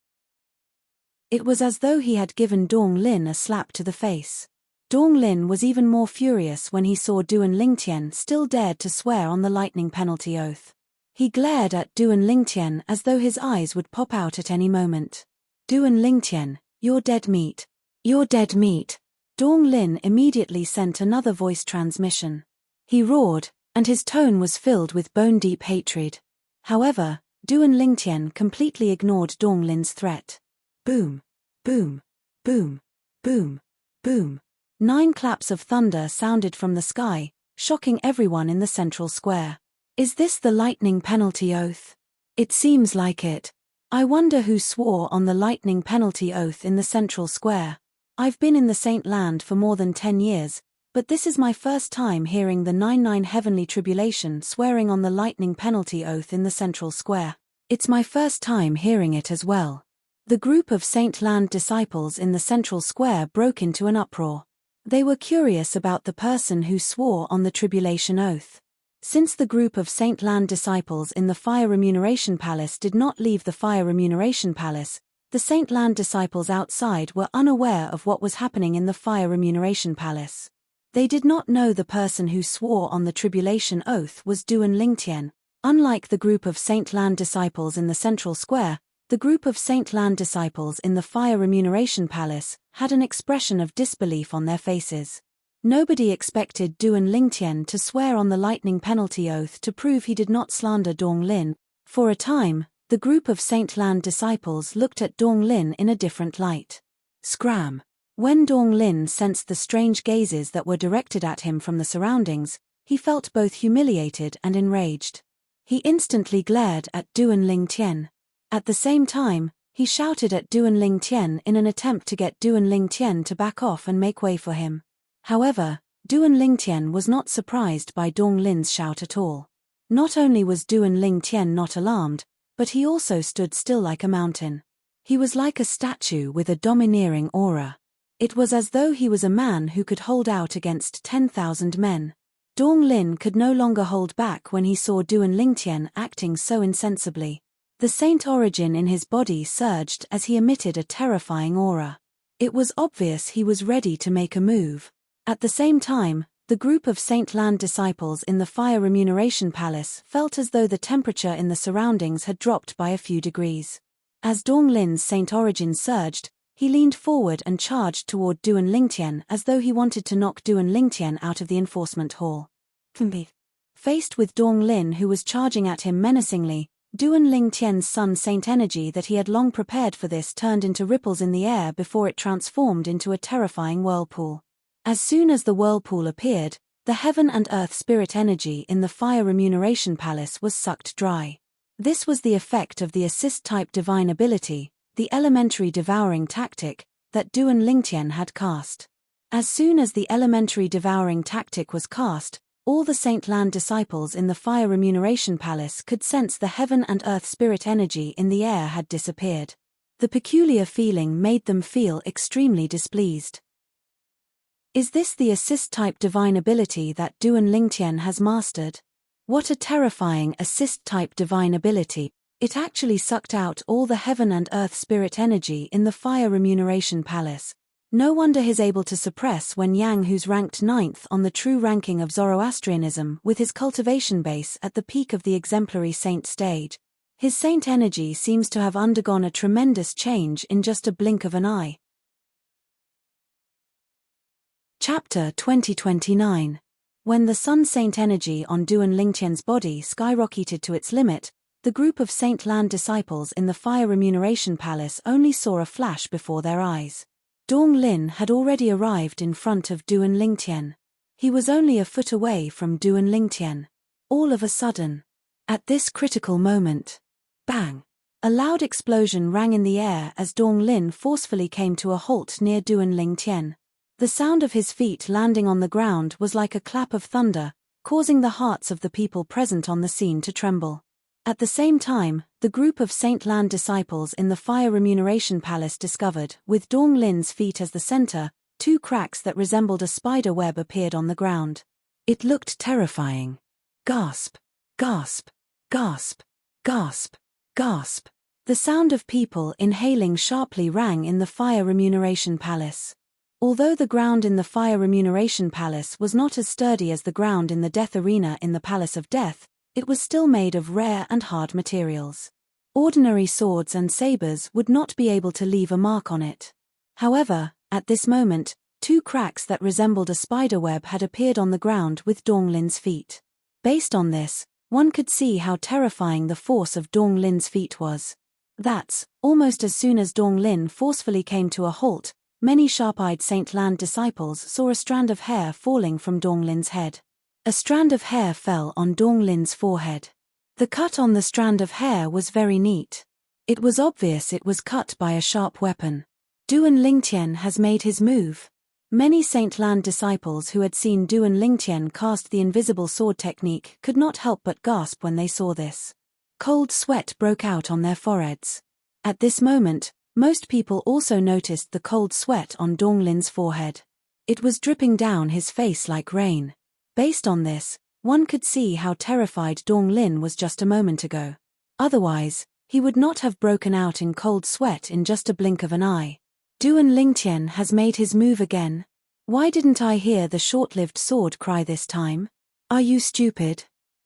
It was as though he had given Dong Lin a slap to the face. Dong Lin was even more furious when he saw Duan Lingtian still dared to swear on the lightning penalty oath. He glared at Duan Lingtian as though his eyes would pop out at any moment. Duan Lingtian, you're dead meat. You're dead meat. Dong Lin immediately sent another voice transmission. He roared, and his tone was filled with bone-deep hatred. However, Duan Lingtian completely ignored Dong Lin's threat. Boom, boom, boom, boom, boom. 9 claps of thunder sounded from the sky, shocking everyone in the central square. Is this the lightning penalty oath? It seems like it. I wonder who swore on the lightning penalty oath in the central square. I've been in the Saint Land for more than 10 years, but this is my first time hearing the 99 heavenly tribulation swearing on the lightning penalty oath in the central square. It's my first time hearing it as well. The group of Saint Land disciples in the central square broke into an uproar. They were curious about the person who swore on the tribulation oath. Since the group of Saint Land disciples in the Fire Remuneration Palace did not leave the Fire Remuneration Palace, the Saint Land disciples outside were unaware of what was happening in the Fire Remuneration Palace. They did not know the person who swore on the tribulation oath was Duan Lingtian. Unlike the group of Saint Land disciples in the central square, the group of Saint Land disciples in the Fire Remuneration Palace had an expression of disbelief on their faces. Nobody expected Duan Lingtian to swear on the lightning penalty oath to prove he did not slander Dong Lin. For a time, the group of Saint Land disciples looked at Dong Lin in a different light. Scram! When Dong Lin sensed the strange gazes that were directed at him from the surroundings, he felt both humiliated and enraged. He instantly glared at Duan Lingtian. At the same time, he shouted at Duan Lingtian in an attempt to get Duan Lingtian to back off and make way for him. However, Duan Lingtian was not surprised by Dong Lin's shout at all. Not only was Duan Lingtian not alarmed, but he also stood still like a mountain. He was like a statue with a domineering aura. It was as though he was a man who could hold out against 10,000 men. Dong Lin could no longer hold back when he saw Duan Lingtian acting so insensibly. The saint origin in his body surged as he emitted a terrifying aura. It was obvious he was ready to make a move. At the same time, the group of Saint Land disciples in the Fire Remuneration Palace felt as though the temperature in the surroundings had dropped by a few degrees. As Dong Lin's saint origin surged, he leaned forward and charged toward Duan Lingtian as though he wanted to knock Duan Lingtian out of the enforcement hall. Faced with Dong Lin who was charging at him menacingly, Duan Lingtian's sun saint energy that he had long prepared for this turned into ripples in the air before it transformed into a terrifying whirlpool. As soon as the whirlpool appeared, the heaven and earth spirit energy in the Fire Remuneration Palace was sucked dry. This was the effect of the assist-type divine ability, the elementary devouring tactic, that Duan Lingtian had cast. As soon as the elementary devouring tactic was cast, all the Saint Land disciples in the Fire Remuneration Palace could sense the heaven and earth spirit energy in the air had disappeared. The peculiar feeling made them feel extremely displeased. Is this the assist-type divine ability that Duan Lingtian has mastered? What a terrifying assist-type divine ability. It actually sucked out all the heaven and earth spirit energy in the Fire Remuneration Palace. No wonder he's able to suppress Wen Yang, who's ranked 9th on the true ranking of Zoroastrianism with his cultivation base at the peak of the exemplary saint stage. His saint energy seems to have undergone a tremendous change in just a blink of an eye. Chapter 2029. When the sun saint energy on Duan Lingtian's body skyrocketed to its limit, the group of Saint Land disciples in the Fire Remuneration Palace only saw a flash before their eyes. Dong Lin had already arrived in front of Duan Lingtian. He was only a foot away from Duan Lingtian. All of a sudden, at this critical moment, bang! A loud explosion rang in the air as Dong Lin forcefully came to a halt near Duan Lingtian. The sound of his feet landing on the ground was like a clap of thunder, causing the hearts of the people present on the scene to tremble. At the same time, the group of Saint Land disciples in the Fire Remuneration Palace discovered, with Dong Lin's feet as the center, 2 cracks that resembled a spider web appeared on the ground. It looked terrifying. Gasp! Gasp! Gasp! Gasp! Gasp! The sound of people inhaling sharply rang in the Fire Remuneration Palace. Although the ground in the Fire Remuneration Palace was not as sturdy as the ground in the Death Arena in the Palace of Death, it was still made of rare and hard materials. Ordinary swords and sabers would not be able to leave a mark on it. However, at this moment, 2 cracks that resembled a spider web had appeared on the ground with Dong Lin's feet. Based on this, one could see how terrifying the force of Dong Lin's feet was. That's, almost as soon as Dong Lin forcefully came to a halt, many sharp-eyed Saint Land disciples saw a strand of hair falling from Dong Lin's head. A strand of hair fell on Dong Lin's forehead. The cut on the strand of hair was very neat. It was obvious it was cut by a sharp weapon. Duan Lingtian has made his move. Many Saint Land disciples who had seen Duan Lingtian cast the invisible sword technique could not help but gasp when they saw this. Cold sweat broke out on their foreheads. At this moment, most people also noticed the cold sweat on Dong Lin's forehead. It was dripping down his face like rain. Based on this, one could see how terrified Dong Lin was just a moment ago. Otherwise, he would not have broken out in cold sweat in just a blink of an eye. Duan Lingtian has made his move again. Why didn't I hear the short-lived sword cry this time? Are you stupid?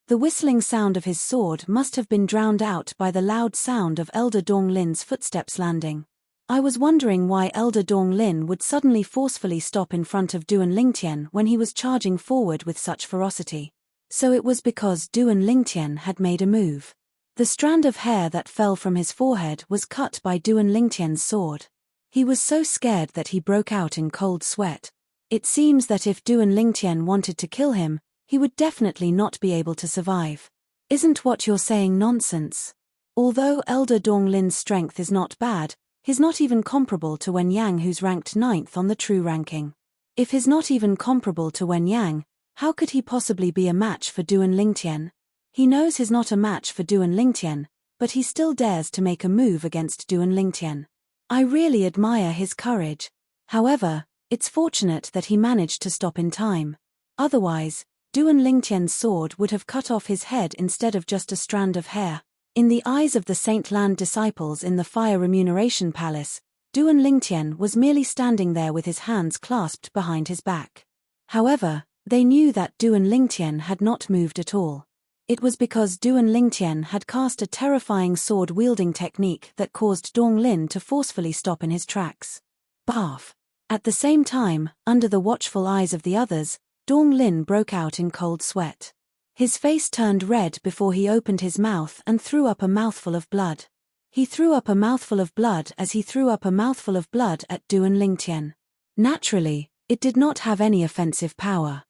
The whistling sound of his sword must have been drowned out by the loud sound of Elder Dong Lin's footsteps landing. I was wondering why Elder Dong Lin would suddenly forcefully stop in front of Duan Lingtian when he was charging forward with such ferocity. So it was because Duan Lingtian had made a move. The strand of hair that fell from his forehead was cut by Duan Lingtian's sword. He was so scared that he broke out in cold sweat. It seems that if Duan Lingtian wanted to kill him, he would definitely not be able to survive. Isn't what you're saying nonsense? Although Elder Dong Lin's strength is not bad, he's not even comparable to Wen Yang, who's ranked 9th on the true ranking. If he's not even comparable to Wen Yang, how could he possibly be a match for Duan Lingtian? He knows he's not a match for Duan Lingtian, but he still dares to make a move against Duan Lingtian. I really admire his courage. However, it's fortunate that he managed to stop in time. Otherwise, Duan Lingtian's sword would have cut off his head instead of just a strand of hair. In the eyes of the Saint Land disciples in the Fire Remuneration Palace, Duan Lingtian was merely standing there with his hands clasped behind his back. However, they knew that Duan Lingtian had not moved at all. It was because Duan Lingtian had cast a terrifying sword-wielding technique that caused Dong Lin to forcefully stop in his tracks. Barf! At the same time, under the watchful eyes of the others, Dong Lin broke out in cold sweat. His face turned red before he opened his mouth and threw up a mouthful of blood. He threw up a mouthful of blood as he threw up a mouthful of blood at Duan Lingtian. Naturally, it did not have any offensive power.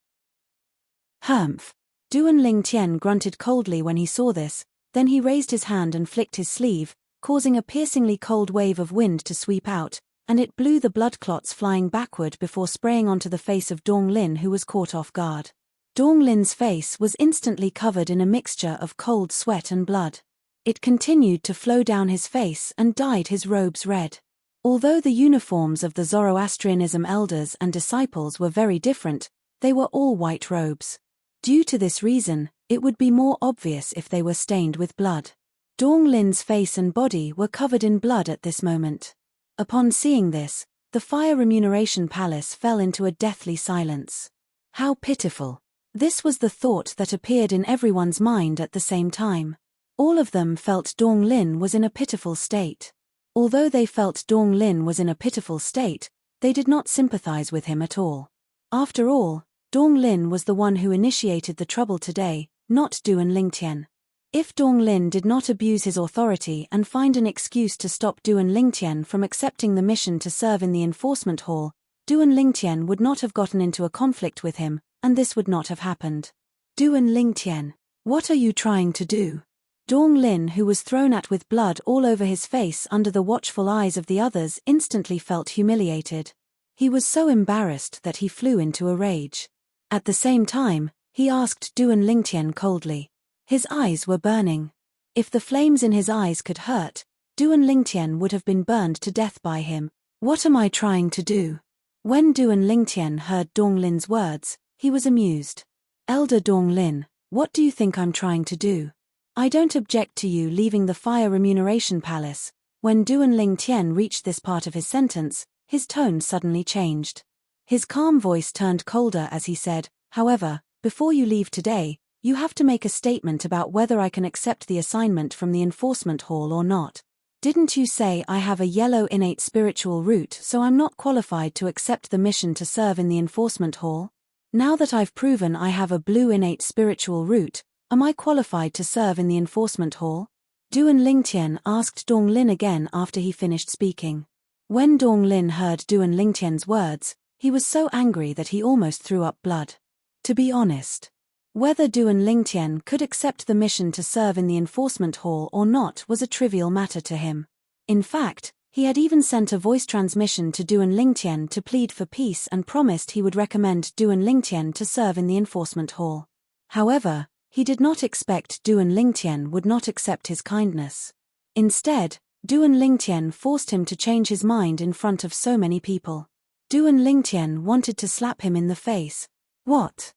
Humph! Duan Lingtian grunted coldly when he saw this, then he raised his hand and flicked his sleeve, causing a piercingly cold wave of wind to sweep out, and it blew the blood clots flying backward before spraying onto the face of Dong Lin, who was caught off guard. Dong Lin's face was instantly covered in a mixture of cold sweat and blood. It continued to flow down his face and dyed his robes red. Although the uniforms of the Zoroastrianism elders and disciples were very different, they were all white robes. Due to this reason, it would be more obvious if they were stained with blood. Dong Lin's face and body were covered in blood at this moment. Upon seeing this, the Fire Remuneration Palace fell into a deathly silence. How pitiful! This was the thought that appeared in everyone's mind at the same time. All of them felt Dong Lin was in a pitiful state. Although they felt Dong Lin was in a pitiful state, they did not sympathize with him at all. After all, Dong Lin was the one who initiated the trouble today, not Duan Lingtian. If Dong Lin did not abuse his authority and find an excuse to stop Duan Lingtian from accepting the mission to serve in the enforcement hall, Duan Lingtian would not have gotten into a conflict with him, and this would not have happened. Duan Lingtian, what are you trying to do? Dong Lin, who was thrown at with blood all over his face under the watchful eyes of the others, instantly felt humiliated. He was so embarrassed that he flew into a rage. At the same time, he asked Duan Lingtian coldly. His eyes were burning. If the flames in his eyes could hurt, Duan Lingtian would have been burned to death by him. What am I trying to do? When Duan Lingtian heard Dong Lin's words, he was amused. Elder Dong Lin, What do you think I'm trying to do? I don't object to you leaving the fire remuneration palace. When Duan Ling Tian reached this part of his sentence, his tone suddenly changed. His calm voice turned colder as he said, however, before you leave today, you have to make a statement about whether I can accept the assignment from the enforcement hall or not. Didn't you say I have a yellow innate spiritual root, so I'm not qualified to accept the mission to serve in the enforcement hall? Now that I've proven I have a blue innate spiritual root, am I qualified to serve in the enforcement hall? Duan Lingtian asked Dong Lin again after he finished speaking. When Dong Lin heard Duan Lingtian's words, he was so angry that he almost threw up blood. To be honest, whether Duan Lingtian could accept the mission to serve in the enforcement hall or not was a trivial matter to him. In fact, he had even sent a voice transmission to Duan Lingtian to plead for peace and promised he would recommend Duan Lingtian to serve in the enforcement hall. However, he did not expect Duan Lingtian would not accept his kindness. Instead, Duan Lingtian forced him to change his mind in front of so many people. Duan Lingtian wanted to slap him in the face. What?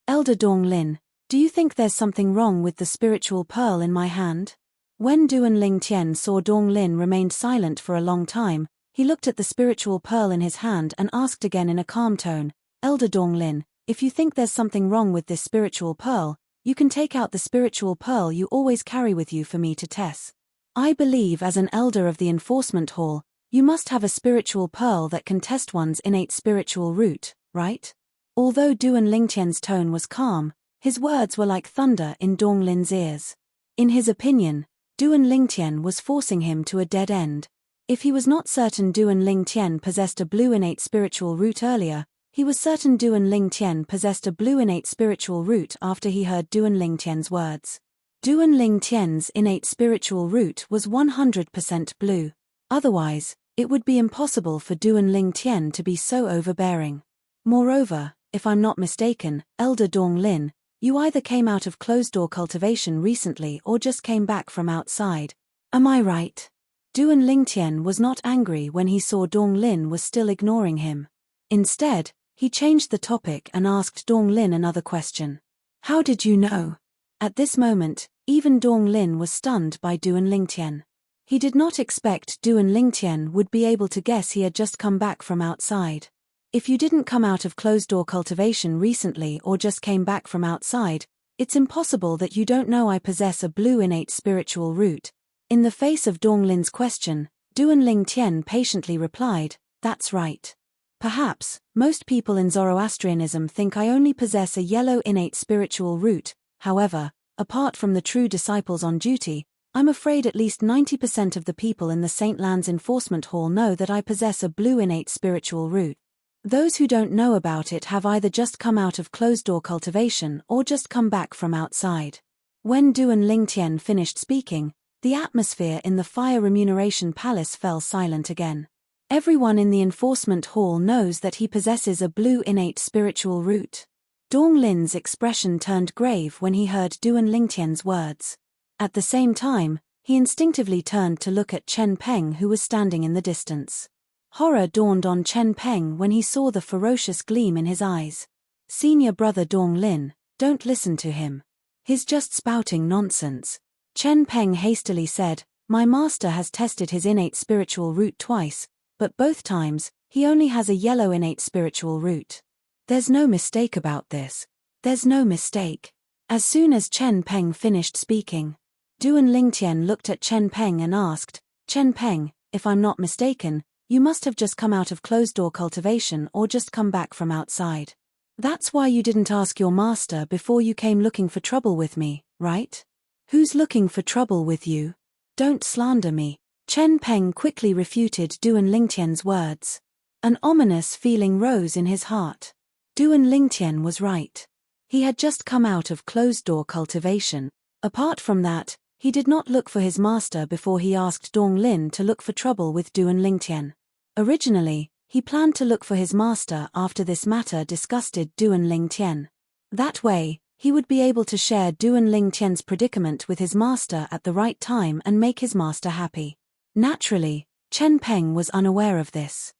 Elder Dong Lin, do you think there's something wrong with the spiritual pearl in my hand? When Duan Lingtian saw Dong Lin remained silent for a long time, he looked at the spiritual pearl in his hand and asked again in a calm tone, Elder Dong Lin, if you think there's something wrong with this spiritual pearl, you can take out the spiritual pearl you always carry with you for me to test. I believe as an elder of the enforcement hall, you must have a spiritual pearl that can test one's innate spiritual root, right? Although Duan Lingtian's tone was calm, his words were like thunder in Dong Lin's ears. In his opinion, Duan Lingtian was forcing him to a dead end. If he was not certain Duan Lingtian possessed a blue innate spiritual root earlier, he was certain Duan Lingtian possessed a blue innate spiritual root after he heard Duan Lingtian's words. Duan Lingtian's innate spiritual root was 100% blue. Otherwise, it would be impossible for Duan Lingtian to be so overbearing. Moreover, if I'm not mistaken, Elder Dong Lin, you either came out of closed-door cultivation recently or just came back from outside. Am I right? Duan Lingtian was not angry when he saw Dong Lin was still ignoring him. Instead, he changed the topic and asked Dong Lin another question. How did you know? At this moment, even Dong Lin was stunned by Duan Lingtian. He did not expect Duan Lingtian would be able to guess he had just come back from outside. If you didn't come out of closed-door cultivation recently or just came back from outside, it's impossible that you don't know I possess a blue innate spiritual root. In the face of Dong Lin's question, Duan Lingtian patiently replied, that's right. Perhaps, most people in Zoroastrianism think I only possess a yellow innate spiritual root, however, apart from the true disciples on duty, I'm afraid at least 90% of the people in the St. Lands Enforcement Hall know that I possess a blue innate spiritual root. Those who don't know about it have either just come out of closed-door cultivation or just come back from outside. When Duan Lingtian finished speaking, the atmosphere in the Fire Remuneration Palace fell silent again. Everyone in the enforcement hall knows that he possesses a blue innate spiritual root. Dong Lin's expression turned grave when he heard Duan Lingtian's words. At the same time, he instinctively turned to look at Chen Peng who was standing in the distance. Horror dawned on Chen Peng when he saw the ferocious gleam in his eyes. Senior brother Dong Lin, don't listen to him. He's just spouting nonsense. Chen Peng hastily said, my master has tested his innate spiritual root twice, but both times, he only has a yellow innate spiritual root. There's no mistake about this. There's no mistake. As soon as Chen Peng finished speaking, Duan Lingtian looked at Chen Peng and asked, Chen Peng, if I'm not mistaken, you must have just come out of closed-door cultivation or just come back from outside. That's why you didn't ask your master before you came looking for trouble with me, right? Who's looking for trouble with you? Don't slander me. Chen Peng quickly refuted Duan Lingtian's words. An ominous feeling rose in his heart. Duan Lingtian was right. He had just come out of closed-door cultivation. Apart from that, he did not look for his master before he asked Dong Lin to look for trouble with Duan Lingtian. Originally, he planned to look for his master after this matter disgusted Duan Lingtian. That way, he would be able to share Duan Lingtian's predicament with his master at the right time and make his master happy. Naturally, Chen Peng was unaware of this.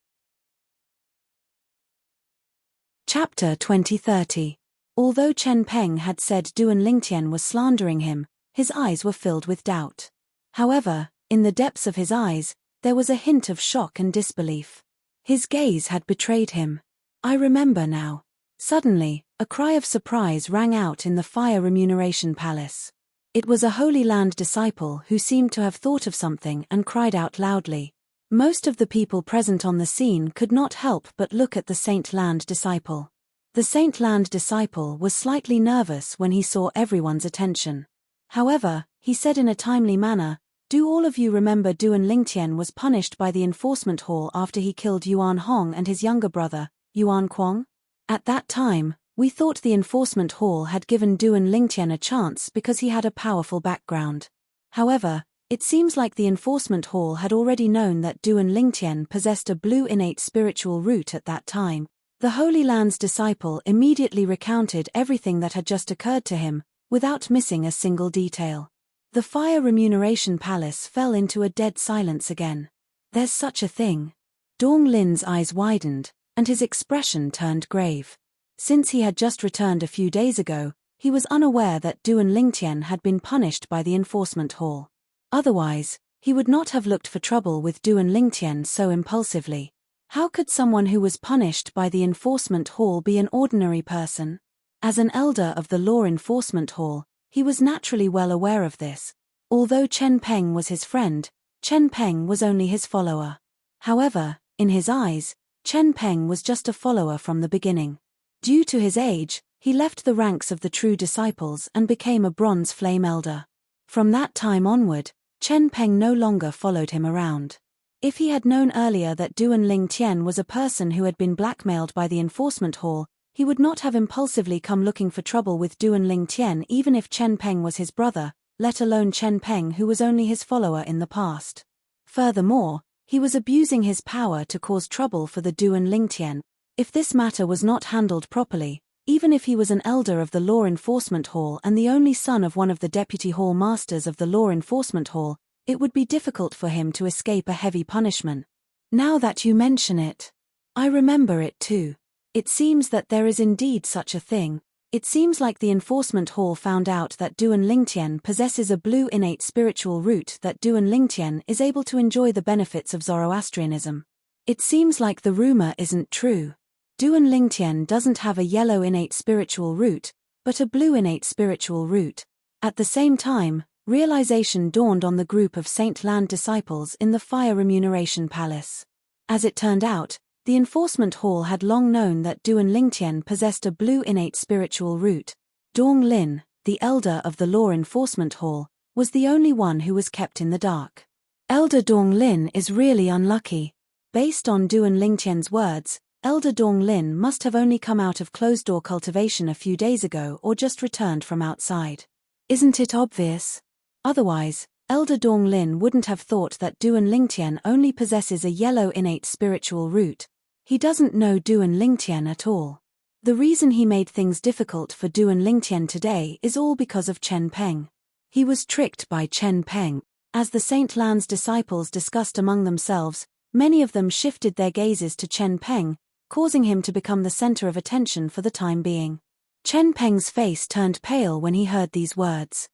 Chapter 2030. Although Chen Peng had said Duan Lingtian was slandering him, his eyes were filled with doubt. However, in the depths of his eyes, there was a hint of shock and disbelief. His gaze had betrayed him. I remember now. Suddenly, a cry of surprise rang out in the Fire Remuneration Palace. It was a Holy Land disciple who seemed to have thought of something and cried out loudly. Most of the people present on the scene could not help but look at the Saint Land disciple. The Saint Land disciple was slightly nervous when he saw everyone's attention. However, he said in a timely manner, "Do all of you remember Duan Lingtian was punished by the enforcement hall after he killed Yuan Hong and his younger brother, Yuan Kuang? At that time, we thought the enforcement hall had given Duan Lingtian a chance because he had a powerful background. However, it seems like the enforcement hall had already known that Duan Lingtian possessed a blue innate spiritual root at that time." The Holy Land's disciple immediately recounted everything that had just occurred to him, without missing a single detail. The Fire Remuneration Palace fell into a dead silence again. There's such a thing. Dong Lin's eyes widened, and his expression turned grave. Since he had just returned a few days ago, he was unaware that Duan Lingtian had been punished by the enforcement hall. Otherwise, he would not have looked for trouble with Duan Lingtian so impulsively. How could someone who was punished by the enforcement hall be an ordinary person? As an elder of the law enforcement hall, he was naturally well aware of this. Although Chen Peng was his friend, Chen Peng was only his follower. However, in his eyes, Chen Peng was just a follower from the beginning. Due to his age, he left the ranks of the true disciples and became a bronze flame elder. From that time onward, Chen Peng no longer followed him around. If he had known earlier that Duan Lingtian was a person who had been blackmailed by the enforcement hall, he would not have impulsively come looking for trouble with Duan Lingtian even if Chen Peng was his brother, let alone Chen Peng who was only his follower in the past. Furthermore, he was abusing his power to cause trouble for the Duan Lingtian. If this matter was not handled properly, even if he was an elder of the law enforcement hall and the only son of one of the deputy hall masters of the law enforcement hall, it would be difficult for him to escape a heavy punishment. Now that you mention it, I remember it too. It seems that there is indeed such a thing. It seems like the enforcement hall found out that Duan Lingtian possesses a blue innate spiritual root, that Duan Lingtian is able to enjoy the benefits of Zoroastrianism. It seems like the rumor isn't true. Duan Lingtian doesn't have a yellow innate spiritual root, but a blue innate spiritual root. At the same time, realization dawned on the group of Saint Land disciples in the Fire Remuneration Palace. As it turned out, the enforcement hall had long known that Duan Lingtian possessed a blue innate spiritual root. Dong Lin, the elder of the law enforcement hall, was the only one who was kept in the dark. Elder Dong Lin is really unlucky. Based on Duan Lingtian's words, Elder Dong Lin must have only come out of closed-door cultivation a few days ago or just returned from outside. Isn't it obvious? Otherwise, Elder Dong Lin wouldn't have thought that Duan Lingtian only possesses a yellow innate spiritual root. He doesn't know Duan Lingtian at all. The reason he made things difficult for Duan Lingtian today is all because of Chen Peng. He was tricked by Chen Peng. As the Saint Land's disciples discussed among themselves, many of them shifted their gazes to Chen Peng, causing him to become the center of attention for the time being. Chen Peng's face turned pale when he heard these words.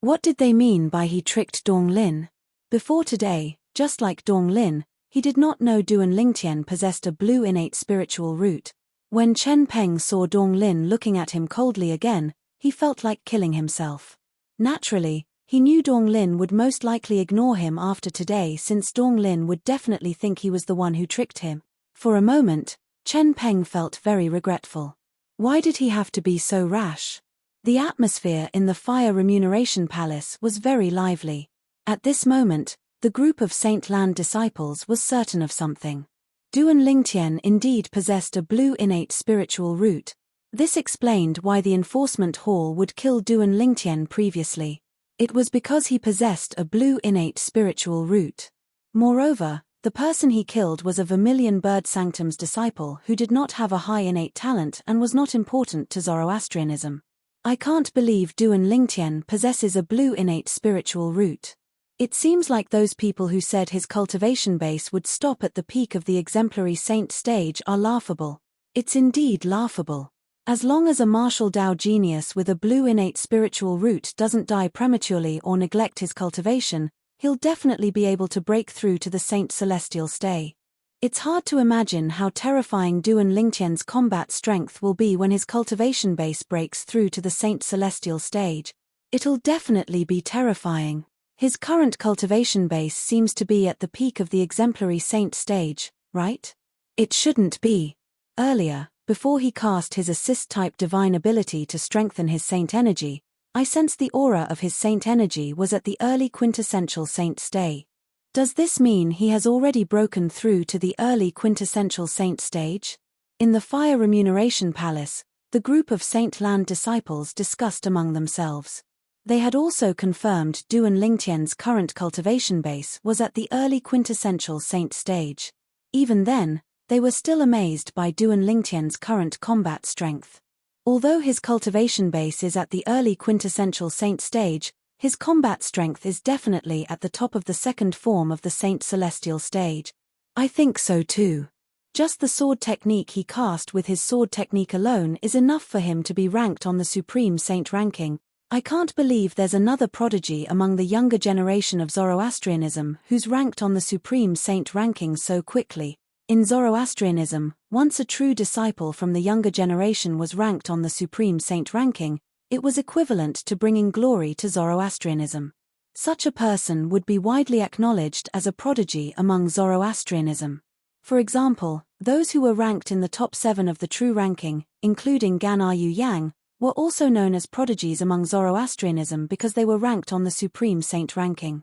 What did they mean by he tricked Dong Lin? Before today, just like Dong Lin, he did not know Duan Lingtian possessed a blue innate spiritual root. When Chen Peng saw Dong Lin looking at him coldly again, he felt like killing himself. Naturally, he knew Dong Lin would most likely ignore him after today, since Dong Lin would definitely think he was the one who tricked him. For a moment, Chen Peng felt very regretful. Why did he have to be so rash? The atmosphere in the Fire Remuneration Palace was very lively. At this moment, the group of Saint Land disciples was certain of something. Duan Lingtian indeed possessed a blue innate spiritual root. This explained why the enforcement hall would kill Duan Lingtian previously. It was because he possessed a blue innate spiritual root. Moreover, the person he killed was a Vermilion Bird Sanctum's disciple who did not have a high innate talent and was not important to Zoroastrianism. I can't believe Duan Lingtian possesses a blue innate spiritual root. It seems like those people who said his cultivation base would stop at the peak of the exemplary saint stage are laughable. It's indeed laughable. As long as a martial Dao genius with a blue innate spiritual root doesn't die prematurely or neglect his cultivation, he'll definitely be able to break through to the Saint Celestial stay. It's hard to imagine how terrifying Duan Lingtian's combat strength will be when his cultivation base breaks through to the Saint Celestial stage. It'll definitely be terrifying. His current cultivation base seems to be at the peak of the exemplary saint stage, right? It shouldn't be. Earlier, before he cast his assist-type divine ability to strengthen his saint energy, I sensed the aura of his saint energy was at the early quintessential saint stay. Does this mean he has already broken through to the early quintessential saint stage? In the Fire Remuneration Palace, the group of Saint Land disciples discussed among themselves. They had also confirmed Duan Lingtian's current cultivation base was at the early quintessential saint stage. Even then, they were still amazed by Duan Lingtian's current combat strength. Although his cultivation base is at the early quintessential saint stage, his combat strength is definitely at the top of the second form of the Saint Celestial stage. I think so too. Just the sword technique he cast with his sword technique alone is enough for him to be ranked on the Supreme Saint ranking. I can't believe there's another prodigy among the younger generation of Zoroastrianism who's ranked on the Supreme Saint ranking so quickly. In Zoroastrianism, once a true disciple from the younger generation was ranked on the Supreme Saint ranking, it was equivalent to bringing glory to Zoroastrianism. Such a person would be widely acknowledged as a prodigy among Zoroastrianism. For example, those who were ranked in the top 7 of the true ranking, including Gan Yu Yang, were also known as prodigies among Zoroastrianism because they were ranked on the Supreme Saint ranking.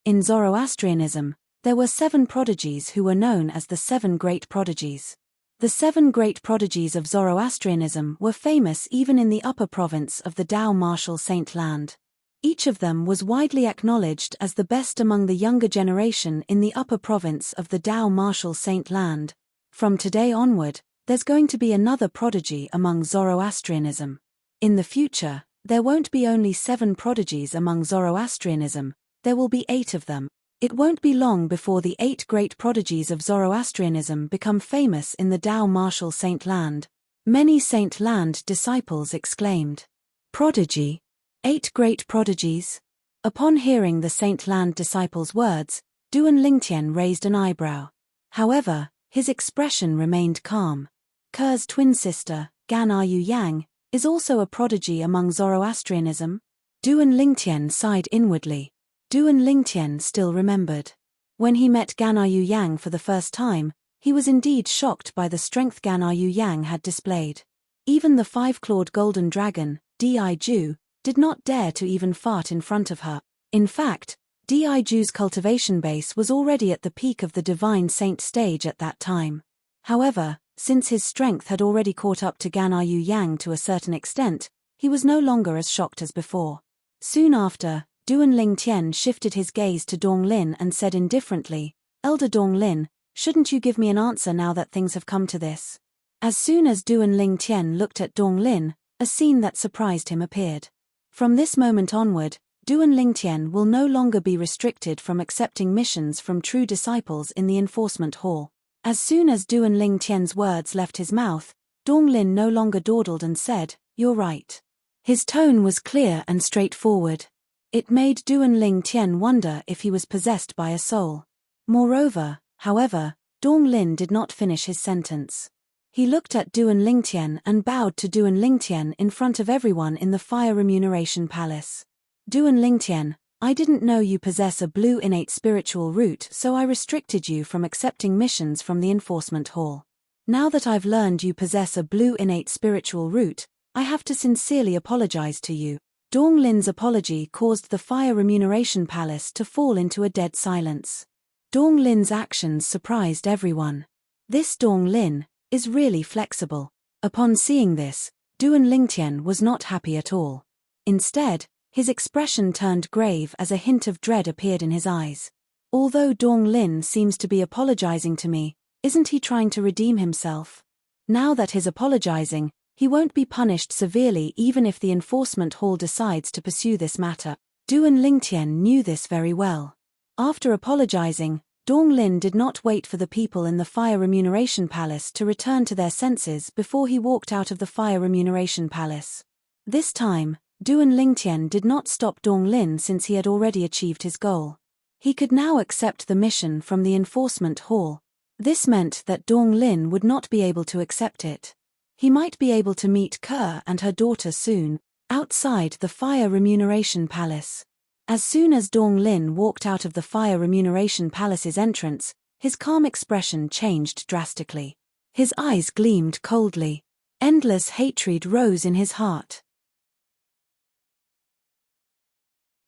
In Zoroastrianism, there were 7 prodigies who were known as the 7 Great Prodigies. The 7 Great Prodigies of Zoroastrianism were famous even in the upper province of the Tao martial Saint Land. Each of them was widely acknowledged as the best among the younger generation in the upper province of the Tao martial Saint Land. From today onward, there's going to be another prodigy among Zoroastrianism. In the future, there won't be only 7 prodigies among Zoroastrianism, there will be 8 of them. It won't be long before the 8 great prodigies of Zoroastrianism become famous in the Tao martial Saint Land. Many Saint Land disciples exclaimed, "Prodigy! 8 great prodigies?" Upon hearing the Saint Land disciples' words, Duan Lingtian raised an eyebrow. However, his expression remained calm. Ker's twin sister, Gan Yu Yang, is also a prodigy among Zoroastrianism. Duan Lingtian sighed inwardly. Duan Lingtian still remembered. When he met Gan Yu Yang for the first time, he was indeed shocked by the strength Gan Yu Yang had displayed. Even the 5-clawed golden dragon, Di-Ju, did not dare to even fart in front of her. In fact, Di-Ju's cultivation base was already at the peak of the divine saint stage at that time. However, since his strength had already caught up to Gan Yu Yang to a certain extent, he was no longer as shocked as before. Soon after, Duan Lingtian shifted his gaze to Dong Lin and said indifferently, "Elder Dong Lin, shouldn't you give me an answer now that things have come to this?" As soon as Duan Lingtian looked at Dong Lin, a scene that surprised him appeared. From this moment onward, Duan Lingtian will no longer be restricted from accepting missions from true disciples in the enforcement hall. As soon as Duan Lingtian's words left his mouth, Dong Lin no longer dawdled and said, "You're right." His tone was clear and straightforward. It made Duan Lingtian wonder if he was possessed by a soul. Moreover, however, Dong Lin did not finish his sentence. He looked at Duan Lingtian and bowed to Duan Lingtian in front of everyone in the Fire Remuneration Palace. "Duan Lingtian, I didn't know you possess a blue innate spiritual root, so I restricted you from accepting missions from the enforcement hall. Now that I've learned you possess a blue innate spiritual root, I have to sincerely apologize to you." Dong Lin's apology caused the Fire Remuneration Palace to fall into a dead silence. Dong Lin's actions surprised everyone. This Dong Lin is really flexible. Upon seeing this, Duan Lingtian was not happy at all. Instead, his expression turned grave as a hint of dread appeared in his eyes. Although Dong Lin seems to be apologizing to me, isn't he trying to redeem himself? Now that he's apologizing, he won't be punished severely even if the enforcement hall decides to pursue this matter. Duan Lingtian knew this very well. After apologizing, Donglin did not wait for the people in the Fire Remuneration Palace to return to their senses before he walked out of the Fire Remuneration Palace. This time, Duan Lingtian did not stop Donglin since he had already achieved his goal. He could now accept the mission from the enforcement hall. This meant that Donglin would not be able to accept it. He might be able to meet Kerr and her daughter soon, outside the Fire Remuneration Palace. As soon as Donglin walked out of the Fire Remuneration Palace's entrance, his calm expression changed drastically. His eyes gleamed coldly. Endless hatred rose in his heart.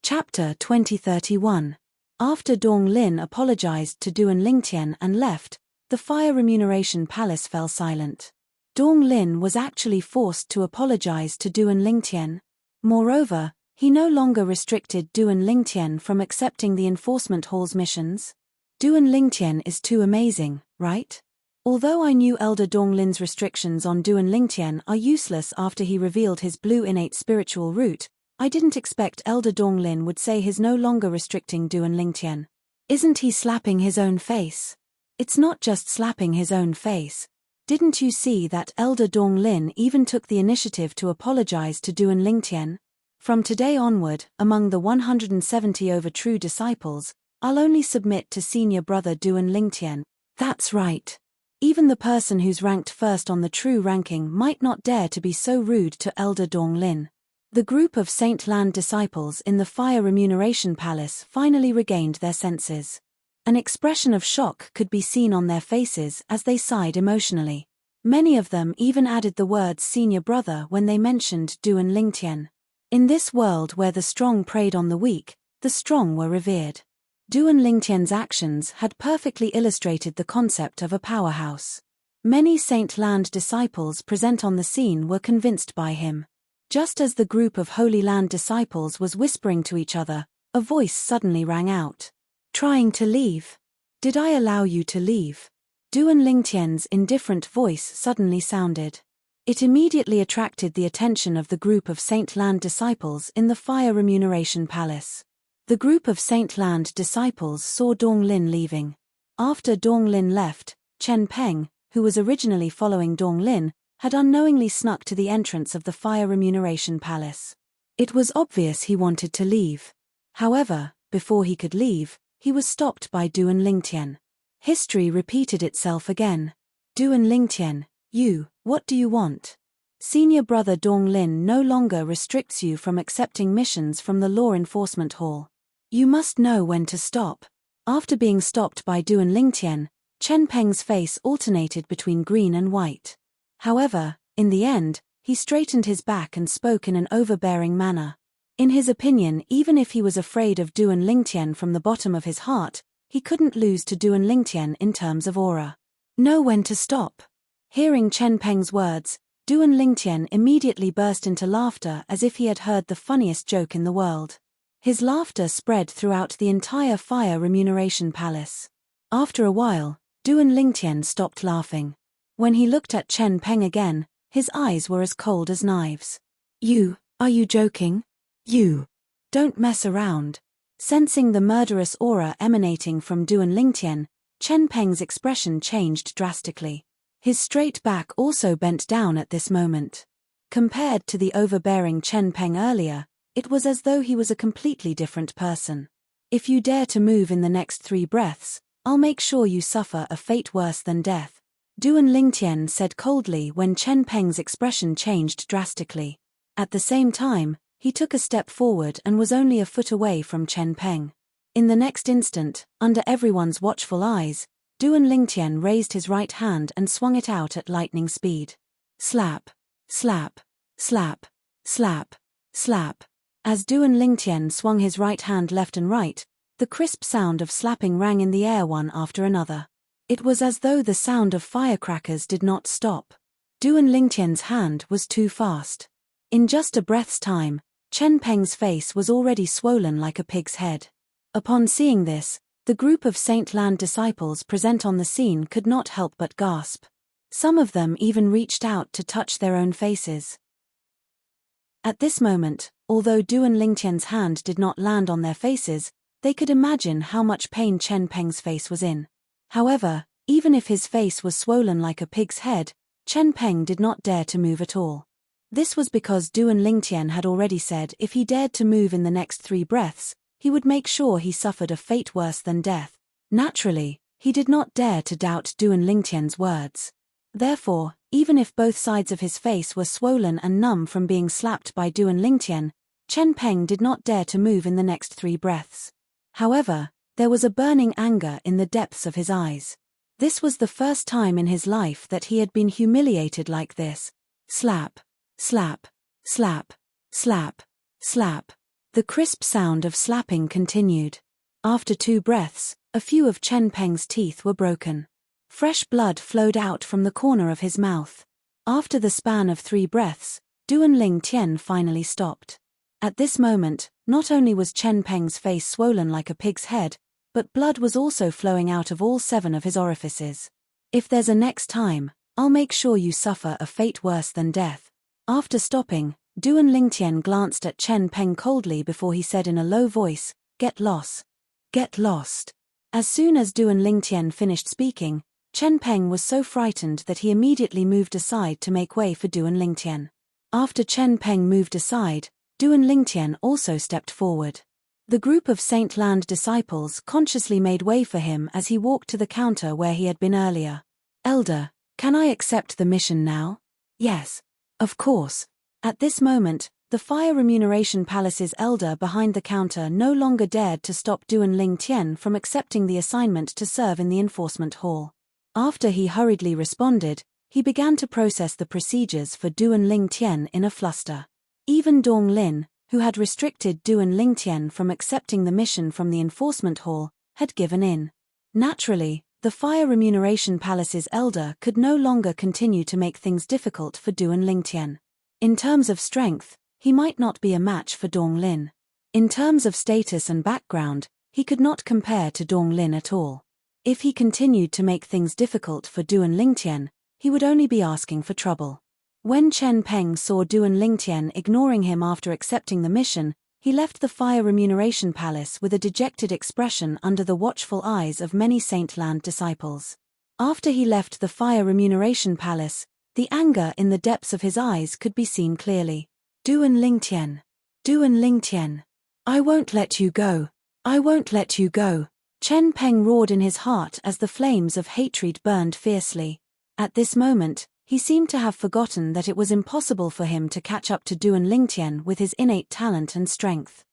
Chapter 2031. After Donglin apologized to Duan Lingtian and left, the Fire Remuneration Palace fell silent. Donglin was actually forced to apologize to Duan Lingtian. Moreover, he no longer restricted Duan Lingtian from accepting the enforcement hall's missions. Duan Lingtian is too amazing, right? Although I knew Elder Donglin's restrictions on Duan Lingtian are useless after he revealed his blue innate spiritual root, I didn't expect Elder Donglin would say he's no longer restricting Duan Lingtian. Isn't he slapping his own face? It's not just slapping his own face. Didn't you see that Elder Donglin even took the initiative to apologize to Duan Lingtian? From today onward, among the 170 over true disciples, I'll only submit to senior brother Duan Lingtian. That's right. Even the person who's ranked first on the true ranking might not dare to be so rude to Elder Donglin. The group of Saint Land disciples in the Fire Remuneration Palace finally regained their senses. An expression of shock could be seen on their faces as they sighed emotionally. Many of them even added the words senior brother when they mentioned Duan Lingtian. In this world where the strong preyed on the weak, the strong were revered. Duan Lingtian's actions had perfectly illustrated the concept of a powerhouse. Many Saint Land disciples present on the scene were convinced by him. Just as the group of Holy Land disciples was whispering to each other, a voice suddenly rang out. Trying to leave? Did I allow you to leave? Duan Lingtian's indifferent voice suddenly sounded. It immediately attracted the attention of the group of Saint Land disciples in the Fire Remuneration Palace. The group of Saint Land disciples saw Donglin leaving. After Donglin left, Chen Peng, who was originally following Donglin, had unknowingly snuck to the entrance of the Fire Remuneration Palace. It was obvious he wanted to leave. However, before he could leave, he was stopped by Duan Lingtian. History repeated itself again. Duan Lingtian, what do you want? Senior brother Donglin no longer restricts you from accepting missions from the Law Enforcement Hall. You must know when to stop. After being stopped by Duan Lingtian, Chen Peng's face alternated between green and white. However, in the end, he straightened his back and spoke in an overbearing manner. In his opinion, even if he was afraid of Duan Lingtian from the bottom of his heart, he couldn't lose to Duan Lingtian in terms of aura. Know when to stop. Hearing Chen Peng's words, Duan Lingtian immediately burst into laughter as if he had heard the funniest joke in the world. His laughter spread throughout the entire Fire Remuneration Palace. After a while, Duan Lingtian stopped laughing. When he looked at Chen Peng again, his eyes were as cold as knives. Are you joking? Don't mess around. Sensing the murderous aura emanating from Duan Lingtian, Chen Peng's expression changed drastically. His straight back also bent down at this moment. Compared to the overbearing Chen Peng earlier, it was as though he was a completely different person. If you dare to move in the next 3 breaths, I'll make sure you suffer a fate worse than death. Duan Lingtian said coldly when Chen Peng's expression changed drastically. At the same time, he took a step forward and was only a foot away from Chen Peng. In the next instant, under everyone's watchful eyes, Duan Lingtian raised his right hand and swung it out at lightning speed. Slap, slap, slap, slap, slap. As Duan Lingtian swung his right hand left and right, the crisp sound of slapping rang in the air one after another. It was as though the sound of firecrackers did not stop. Duan Lingtian's hand was too fast. In just a breath's time, Chen Peng's face was already swollen like a pig's head. Upon seeing this, the group of Saint Land disciples present on the scene could not help but gasp. Some of them even reached out to touch their own faces. At this moment, although Duan Lingtian's hand did not land on their faces, they could imagine how much pain Chen Peng's face was in. However, even if his face was swollen like a pig's head, Chen Peng did not dare to move at all. This was because Duan Lingtian had already said if he dared to move in the next 3 breaths, he would make sure he suffered a fate worse than death. Naturally, he did not dare to doubt Duan Lingtian's words. Therefore, even if both sides of his face were swollen and numb from being slapped by Duan Lingtian, Chen Peng did not dare to move in the next 3 breaths. However, there was a burning anger in the depths of his eyes. This was the first time in his life that he had been humiliated like this. Slap, slap, slap, slap, slap. The crisp sound of slapping continued. After 2 breaths, a few of Chen Peng's teeth were broken. Fresh blood flowed out from the corner of his mouth. After the span of 3 breaths, Duan Lingtian finally stopped. At this moment, not only was Chen Peng's face swollen like a pig's head, but blood was also flowing out of all 7 of his orifices. If there's a next time, I'll make sure you suffer a fate worse than death. After stopping, Duan Lingtian glanced at Chen Peng coldly before he said in a low voice, "Get lost. Get lost." As soon as Duan Lingtian finished speaking, Chen Peng was so frightened that he immediately moved aside to make way for Duan Lingtian. After Chen Peng moved aside, Duan Lingtian also stepped forward. The group of Saint Land disciples consciously made way for him as he walked to the counter where he had been earlier. "Elder, can I accept the mission now?" "Yes. Of course." At this moment, the Fire Remuneration Palace's elder behind the counter no longer dared to stop Duan Lingtian from accepting the assignment to serve in the enforcement hall. After he hurriedly responded, he began to process the procedures for Duan Lingtian in a fluster. Even Dong Lin, who had restricted Duan Lingtian from accepting the mission from the enforcement hall, had given in. Naturally, the Fire Remuneration Palace's elder could no longer continue to make things difficult for Duan Lingtian. In terms of strength, he might not be a match for Dong Lin. In terms of status and background, he could not compare to Dong Lin at all. If he continued to make things difficult for Duan Lingtian, he would only be asking for trouble. When Chen Peng saw Duan Lingtian ignoring him after accepting the mission, he left the Fire Remuneration Palace with a dejected expression under the watchful eyes of many Saint Land disciples. After he left the Fire Remuneration Palace, the anger in the depths of his eyes could be seen clearly. "Duan Lingtian. Duan Lingtian. I won't let you go. I won't let you go." Chen Peng roared in his heart as the flames of hatred burned fiercely. At this moment, he seemed to have forgotten that it was impossible for him to catch up to Duan Lingtian with his innate talent and strength.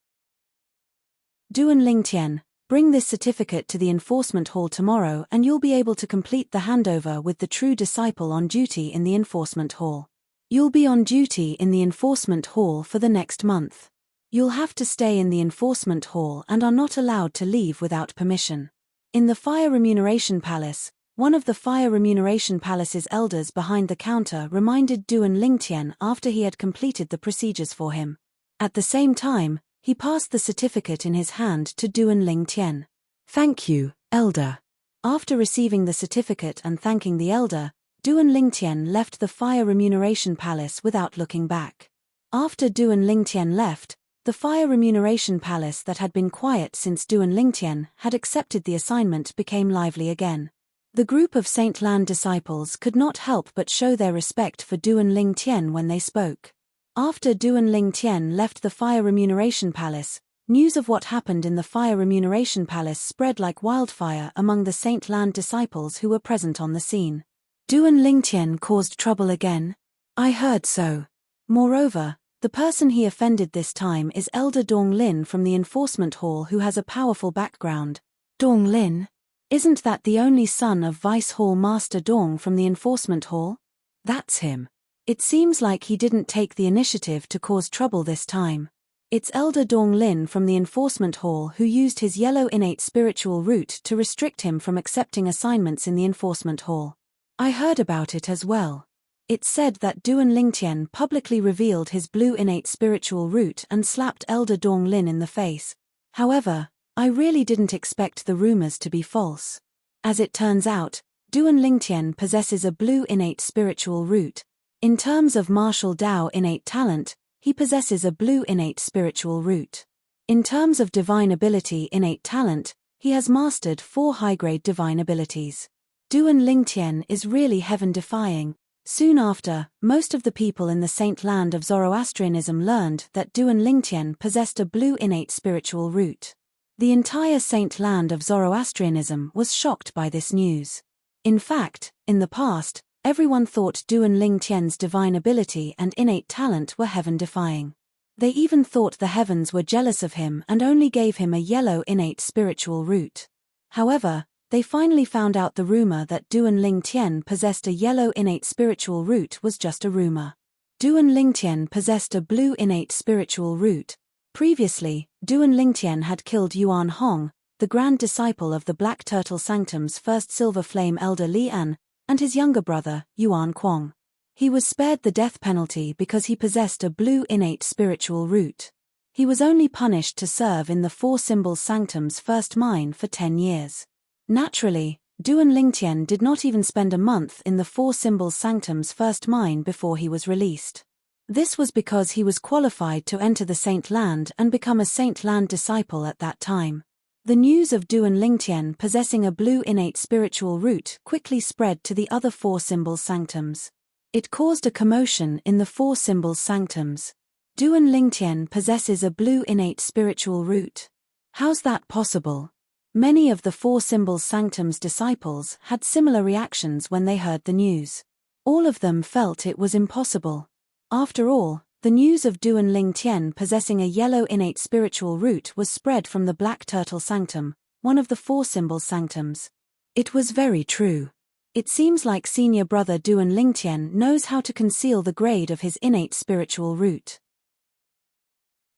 "Duan Lingtian, bring this certificate to the enforcement hall tomorrow and you'll be able to complete the handover with the true disciple on duty in the enforcement hall. You'll be on duty in the enforcement hall for the next month. You'll have to stay in the enforcement hall and are not allowed to leave without permission." In the Fire Remuneration Palace, one of the Fire Remuneration Palace's elders behind the counter reminded Duan Lingtian after he had completed the procedures for him. At the same time, he passed the certificate in his hand to Duan Lingtian. "Thank you, elder." After receiving the certificate and thanking the elder, Duan Lingtian left the Fire Remuneration Palace without looking back. After Duan Lingtian left, the Fire Remuneration Palace that had been quiet since Duan Lingtian had accepted the assignment became lively again. The group of Saint Land disciples could not help but show their respect for Duan Lingtian when they spoke. After Duan Lingtian left the Fire Remuneration Palace, news of what happened in the Fire Remuneration Palace spread like wildfire among the Saint Land disciples who were present on the scene. "Duan Lingtian caused trouble again? I heard so. Moreover, the person he offended this time is Elder Dong Lin from the enforcement hall who has a powerful background." "Dong Lin? Isn't that the only son of Vice Hall Master Dong from the enforcement hall?" "That's him. It seems like he didn't take the initiative to cause trouble this time. It's Elder Dong Lin from the enforcement hall who used his yellow innate spiritual root to restrict him from accepting assignments in the enforcement hall. I heard about it as well. It's said that Duan Lingtian publicly revealed his blue innate spiritual root and slapped Elder Dong Lin in the face. However, I really didn't expect the rumors to be false. As it turns out, Duan Lingtian possesses a blue innate spiritual root. In terms of martial Dao innate talent, he possesses a blue innate spiritual root. In terms of divine ability innate talent, he has mastered 4 high-grade divine abilities. Duan Lingtian is really heaven-defying. Soon after, most of the people in the Saint Land of Zoroastrianism learned that Duan Lingtian possessed a blue innate spiritual root. The entire Saint Land of Zoroastrianism was shocked by this news. In fact, in the past, everyone thought Duan Lingtian's divine ability and innate talent were heaven-defying. They even thought the heavens were jealous of him and only gave him a yellow innate spiritual root. However, they finally found out the rumor that Duan Lingtian possessed a yellow innate spiritual root was just a rumor. Duan Lingtian possessed a blue innate spiritual root. Previously, Duan Lingtian had killed Yuan Hong, the grand disciple of the Black Turtle Sanctum's first Silver Flame elder Li An, and his younger brother, Yuan Kuang. He was spared the death penalty because he possessed a blue innate spiritual root. He was only punished to serve in the 4 Symbols Sanctum's first mine for 10 years. Naturally, Duan Lingtian did not even spend a month in the 4 Symbols Sanctum's first mine before he was released. This was because he was qualified to enter the Saint Land and become a Saint Land disciple at that time. The news of Duan Lingtian possessing a blue innate spiritual root quickly spread to the other 4 Symbols Sanctums. It caused a commotion in the 4 Symbols Sanctums. Duan Lingtian possesses a blue innate spiritual root. How's that possible? Many of the 4 Symbols Sanctum's disciples had similar reactions when they heard the news. All of them felt it was impossible. After all, the news of Duan Lingtian possessing a yellow innate spiritual root was spread from the Black Turtle Sanctum, one of the 4 Symbols Sanctums. It was very true. It seems like senior brother Duan Lingtian knows how to conceal the grade of his innate spiritual root.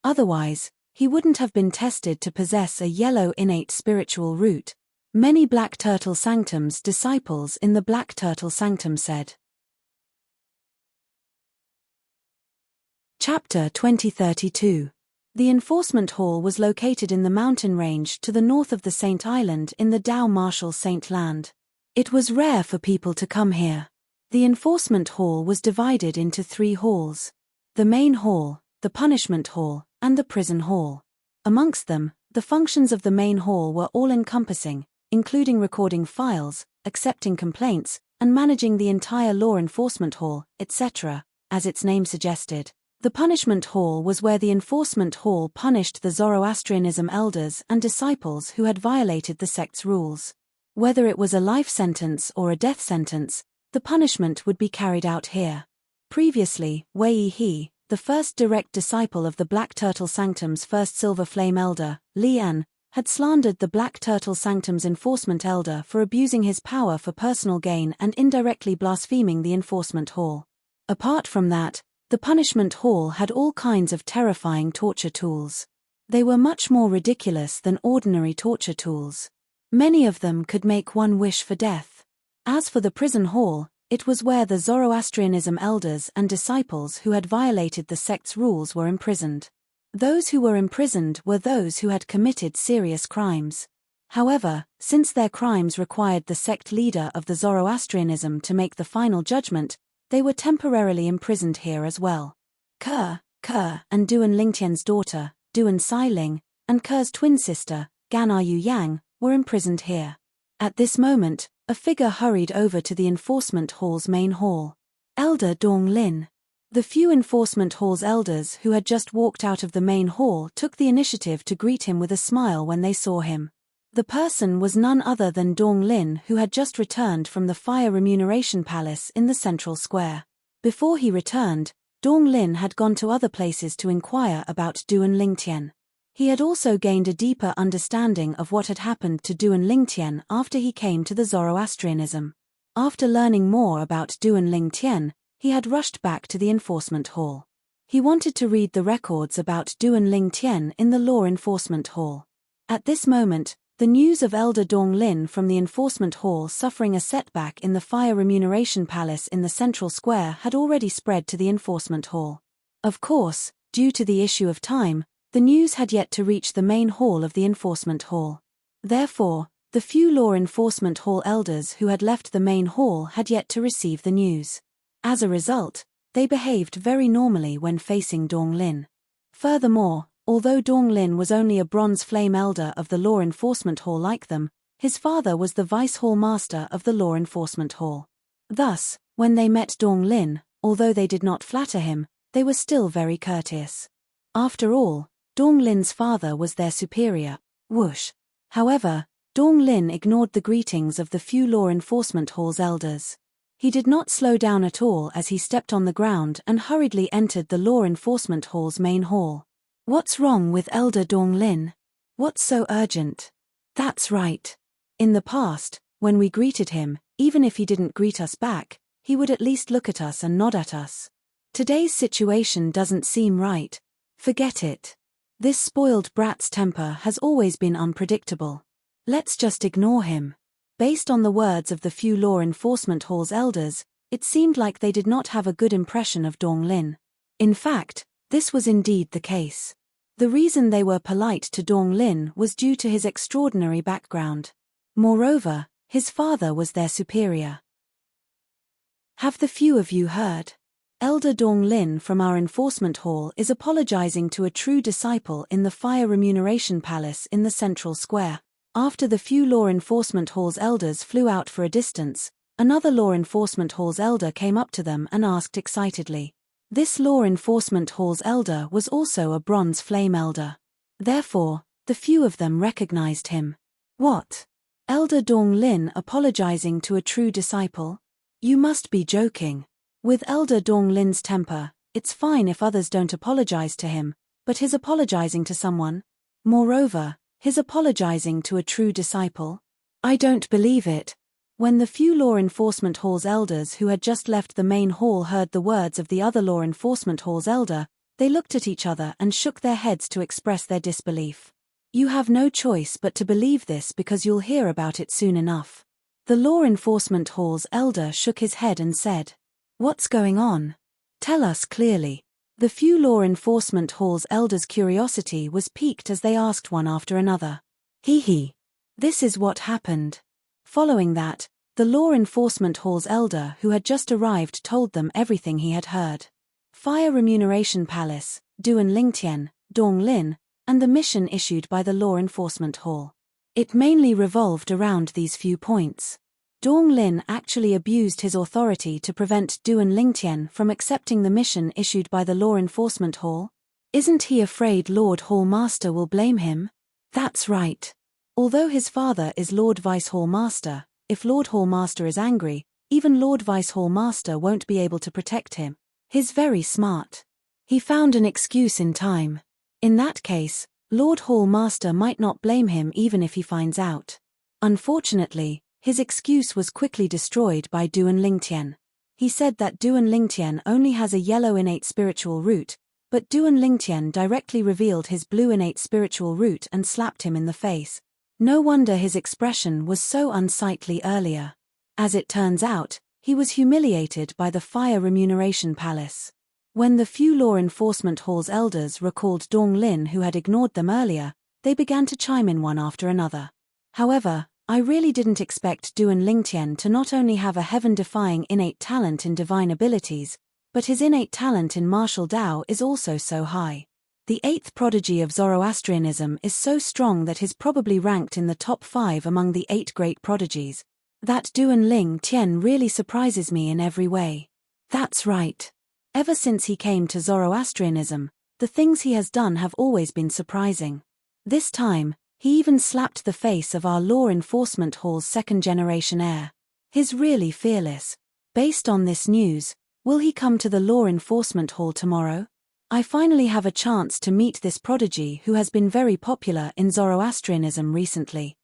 Otherwise, he wouldn't have been tested to possess a yellow innate spiritual root. Many Black Turtle Sanctum's disciples in the Black Turtle Sanctum said. Chapter 2032. The enforcement hall was located in the mountain range to the north of the Saint Island in the Dao Marshall Saint Land. It was rare for people to come here. The enforcement hall was divided into 3 halls. The main hall, the punishment hall, and the prison hall. Amongst them, the functions of the main hall were all-encompassing, including recording files, accepting complaints, and managing the entire law enforcement hall, etc., as its name suggested. The punishment hall was where the enforcement hall punished the Zoroastrianism elders and disciples who had violated the sect's rules. Whether it was a life sentence or a death sentence, the punishment would be carried out here. Previously, Wei He, the first direct disciple of the Black Turtle Sanctum's first Silver Flame elder, Li An, had slandered the Black Turtle Sanctum's enforcement elder for abusing his power for personal gain and indirectly blaspheming the enforcement hall. Apart from that, the punishment hall had all kinds of terrifying torture tools. They were much more ridiculous than ordinary torture tools. Many of them could make one wish for death. As for the prison hall, it was where the Zoroastrianism elders and disciples who had violated the sect's rules were imprisoned. Those who were imprisoned were those who had committed serious crimes. However, since their crimes required the sect leader of the Zoroastrianism to make the final judgment, they were temporarily imprisoned here as well. Ke and Duan Lingtian's daughter, Duan Sailing, and Ke's twin sister, Gan Yu Yang, were imprisoned here. At this moment, a figure hurried over to the enforcement hall's main hall. Elder Dong Lin. The few enforcement hall's elders who had just walked out of the main hall took the initiative to greet him with a smile when they saw him. The person was none other than Dong Lin, who had just returned from the Fire Remuneration Palace in the central square. Before he returned, Dong Lin had gone to other places to inquire about Duan Lingtian. He had also gained a deeper understanding of what had happened to Duan Lingtian after he came to the Zoroastrianism. After learning more about Duan Lingtian, he had rushed back to the enforcement hall. He wanted to read the records about Duan Lingtian in the law enforcement hall. At this moment, the news of Elder Dong Lin from the enforcement hall suffering a setback in the Fire Remuneration Palace in the central square had already spread to the enforcement hall. Of course, due to the issue of time, the news had yet to reach the main hall of the enforcement hall. Therefore, the few law enforcement hall elders who had left the main hall had yet to receive the news. As a result, they behaved very normally when facing Dong Lin. Furthermore, Although Dong Lin was only a bronze flame elder of the law enforcement hall like them, his father was the vice hall master of the law enforcement hall. Thus, when they met Dong Lin, although they did not flatter him, they were still very courteous. After all, Dong Lin's father was their superior. Whoosh. However, Dong Lin ignored the greetings of the few law enforcement hall's elders. He did not slow down at all as he stepped on the ground and hurriedly entered the law enforcement hall's main hall. What's wrong with Elder Dong Lin? What's so urgent? That's right. In the past, when we greeted him, even if he didn't greet us back, he would at least look at us and nod at us. Today's situation doesn't seem right. Forget it. This spoiled brat's temper has always been unpredictable. Let's just ignore him. Based on the words of the few law enforcement hall's elders, it seemed like they did not have a good impression of Dong Lin. In fact, this was indeed the case. The reason they were polite to Dong Lin was due to his extraordinary background. Moreover, his father was their superior. Have the few of you heard? Elder Dong Lin from our enforcement hall is apologizing to a true disciple in the fire remuneration palace in the central square. After the few law enforcement hall's elders flew out for a distance, another law enforcement hall's elder came up to them and asked excitedly. This law enforcement hall's elder was also a bronze flame elder. Therefore, the few of them recognized him. What? Elder Dong Lin apologizing to a true disciple? You must be joking. With Elder Dong Lin's temper, it's fine if others don't apologize to him, but his apologizing to someone? Moreover, his apologizing to a true disciple? I don't believe it. When the few law enforcement hall's elders who had just left the main hall heard the words of the other law enforcement hall's elder, they looked at each other and shook their heads to express their disbelief. You have no choice but to believe this because you'll hear about it soon enough. The law enforcement hall's elder shook his head and said, What's going on? Tell us clearly. The few law enforcement hall's elders' curiosity was piqued as they asked one after another. Hee. This is what happened. Following that, the law enforcement hall's elder who had just arrived told them everything he had heard. Fire Remuneration Palace, Duan Lingtian, Dong Lin, and the mission issued by the law enforcement hall. It mainly revolved around these few points. Dong Lin actually abused his authority to prevent Duan Lingtian from accepting the mission issued by the law enforcement hall. Isn't he afraid Lord Hall Master will blame him? That's right. Although his father is Lord Vice Hall Master, if Lord Hall Master is angry, even Lord Vice Hall Master won't be able to protect him. He's very smart. He found an excuse in time. In that case, Lord Hall Master might not blame him even if he finds out. Unfortunately, his excuse was quickly destroyed by Duan Lingtian. He said that Duan Lingtian only has a yellow innate spiritual root, but Duan Lingtian directly revealed his blue innate spiritual root and slapped him in the face. No wonder his expression was so unsightly earlier. As it turns out, he was humiliated by the Fire Remuneration Palace. When the few law enforcement hall's elders recalled Dong Lin who had ignored them earlier, they began to chime in one after another. However, I really didn't expect Duan Lingtian to not only have a heaven-defying innate talent in divine abilities, but his innate talent in martial Dao is also so high. The eighth prodigy of Zoroastrianism is so strong that he's probably ranked in the top 5 among the 8 great prodigies. That Duan Lingtian really surprises me in every way. That's right. Ever since he came to Zoroastrianism, the things he has done have always been surprising. This time, he even slapped the face of our law enforcement hall's second-generation heir. He's really fearless. Based on this news, will he come to the law enforcement hall tomorrow? I finally have a chance to meet this prodigy who has been very popular in Zoroastrianism recently.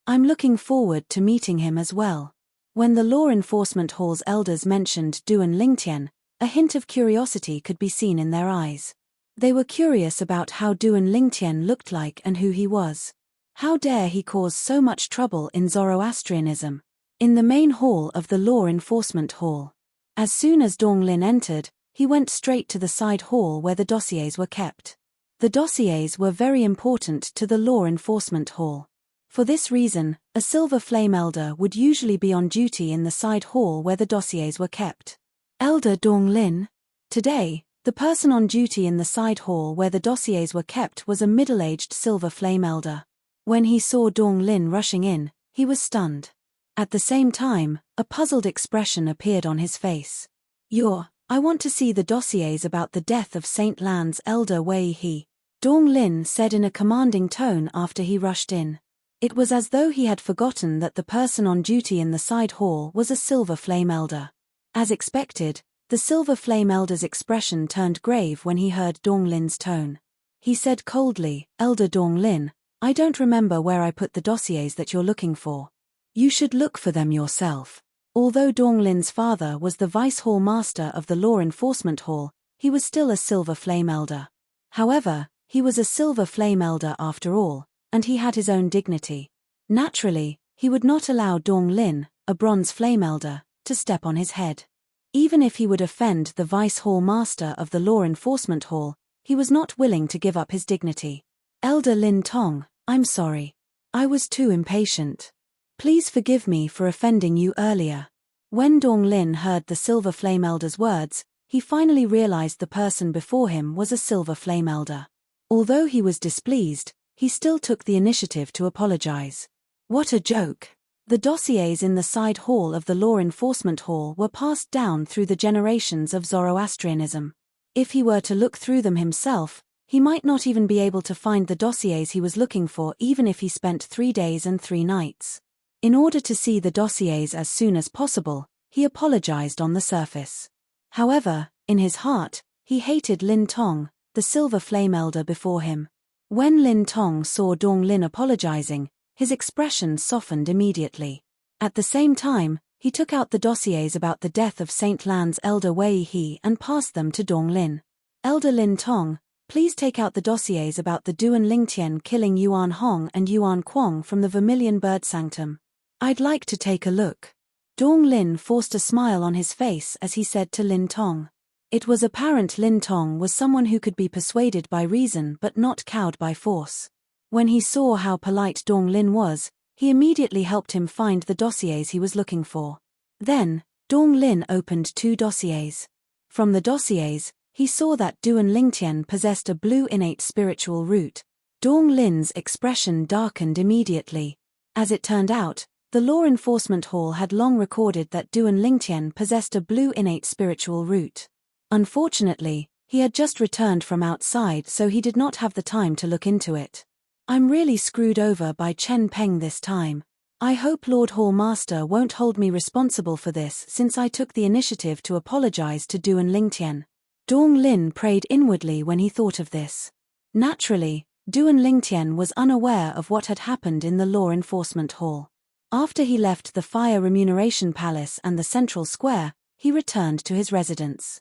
I'm looking forward to meeting him as well. When the law enforcement hall's elders mentioned Duan Lingtian, a hint of curiosity could be seen in their eyes. They were curious about how Duan Lingtian looked like and who he was. How dare he cause so much trouble in Zoroastrianism? In the main hall of the law enforcement hall. As soon as Dong Lin entered, he went straight to the side hall where the dossiers were kept. The dossiers were very important to the law enforcement hall. For this reason, a silver flame elder would usually be on duty in the side hall where the dossiers were kept. Elder Dong Lin. Today, The person on duty in the side hall where the dossiers were kept was a middle-aged silver flame elder. When he saw Dong Lin rushing in, he was stunned. At the same time, a puzzled expression appeared on his face. I want to see the dossiers about the death of Saint Lan's elder Wei He, Dong Lin said in a commanding tone after he rushed in. It was as though he had forgotten that the person on duty in the side hall was a silver flame elder. As expected, the silver flame elder's expression turned grave when he heard Dong Lin's tone. He said coldly, "Elder Dong Lin, I don't remember where I put the dossiers that you're looking for. You should look for them yourself." Although Dong Lin's father was the vice hall master of the law enforcement hall, he was still a silver flame elder. However, he was a silver flame elder after all, and he had his own dignity. Naturally, he would not allow Dong Lin, a bronze flame elder, to step on his head. Even if he would offend the vice hall master of the law enforcement hall, he was not willing to give up his dignity. "Elder Lin Tong, I'm sorry. I was too impatient. Please forgive me for offending you earlier." When Dong Lin heard the silver flame elder's words, he finally realized the person before him was a silver flame elder. Although he was displeased, he still took the initiative to apologize. What a joke! The dossiers in the side hall of the law enforcement hall were passed down through the generations of Zoroastrianism. If he were to look through them himself, he might not even be able to find the dossiers he was looking for even if he spent 3 days and 3 nights. In order to see the dossiers as soon as possible, he apologized on the surface. However, in his heart, he hated Lin Tong, the silver flame elder before him. When Lin Tong saw Dong Lin apologizing, his expression softened immediately. At the same time, he took out the dossiers about the death of Saint Lan's elder Wei He and passed them to Dong Lin. "Elder Lin Tong, please take out the dossiers about the Duan Lingtian killing Yuan Hong and Yuan Kuang from the Vermilion Bird Sanctum. I'd like to take a look." Dong Lin forced a smile on his face as he said to Lin Tong. It was apparent Lin Tong was someone who could be persuaded by reason but not cowed by force. When he saw how polite Dong Lin was, he immediately helped him find the dossiers he was looking for. Then, Dong Lin opened 2 dossiers. From the dossiers, he saw that Duan Lingtian possessed a blue innate spiritual root. Dong Lin's expression darkened immediately. As it turned out, the law enforcement hall had long recorded that Duan Lingtian possessed a blue innate spiritual root. Unfortunately, he had just returned from outside so he did not have the time to look into it. "I'm really screwed over by Chen Peng this time. I hope Lord Hall Master won't hold me responsible for this since I took the initiative to apologize to Duan Lingtian." Dong Lin prayed inwardly when he thought of this. Naturally, Duan Lingtian was unaware of what had happened in the law enforcement hall. After he left the Fire Remuneration Palace and the Central Square, he returned to his residence.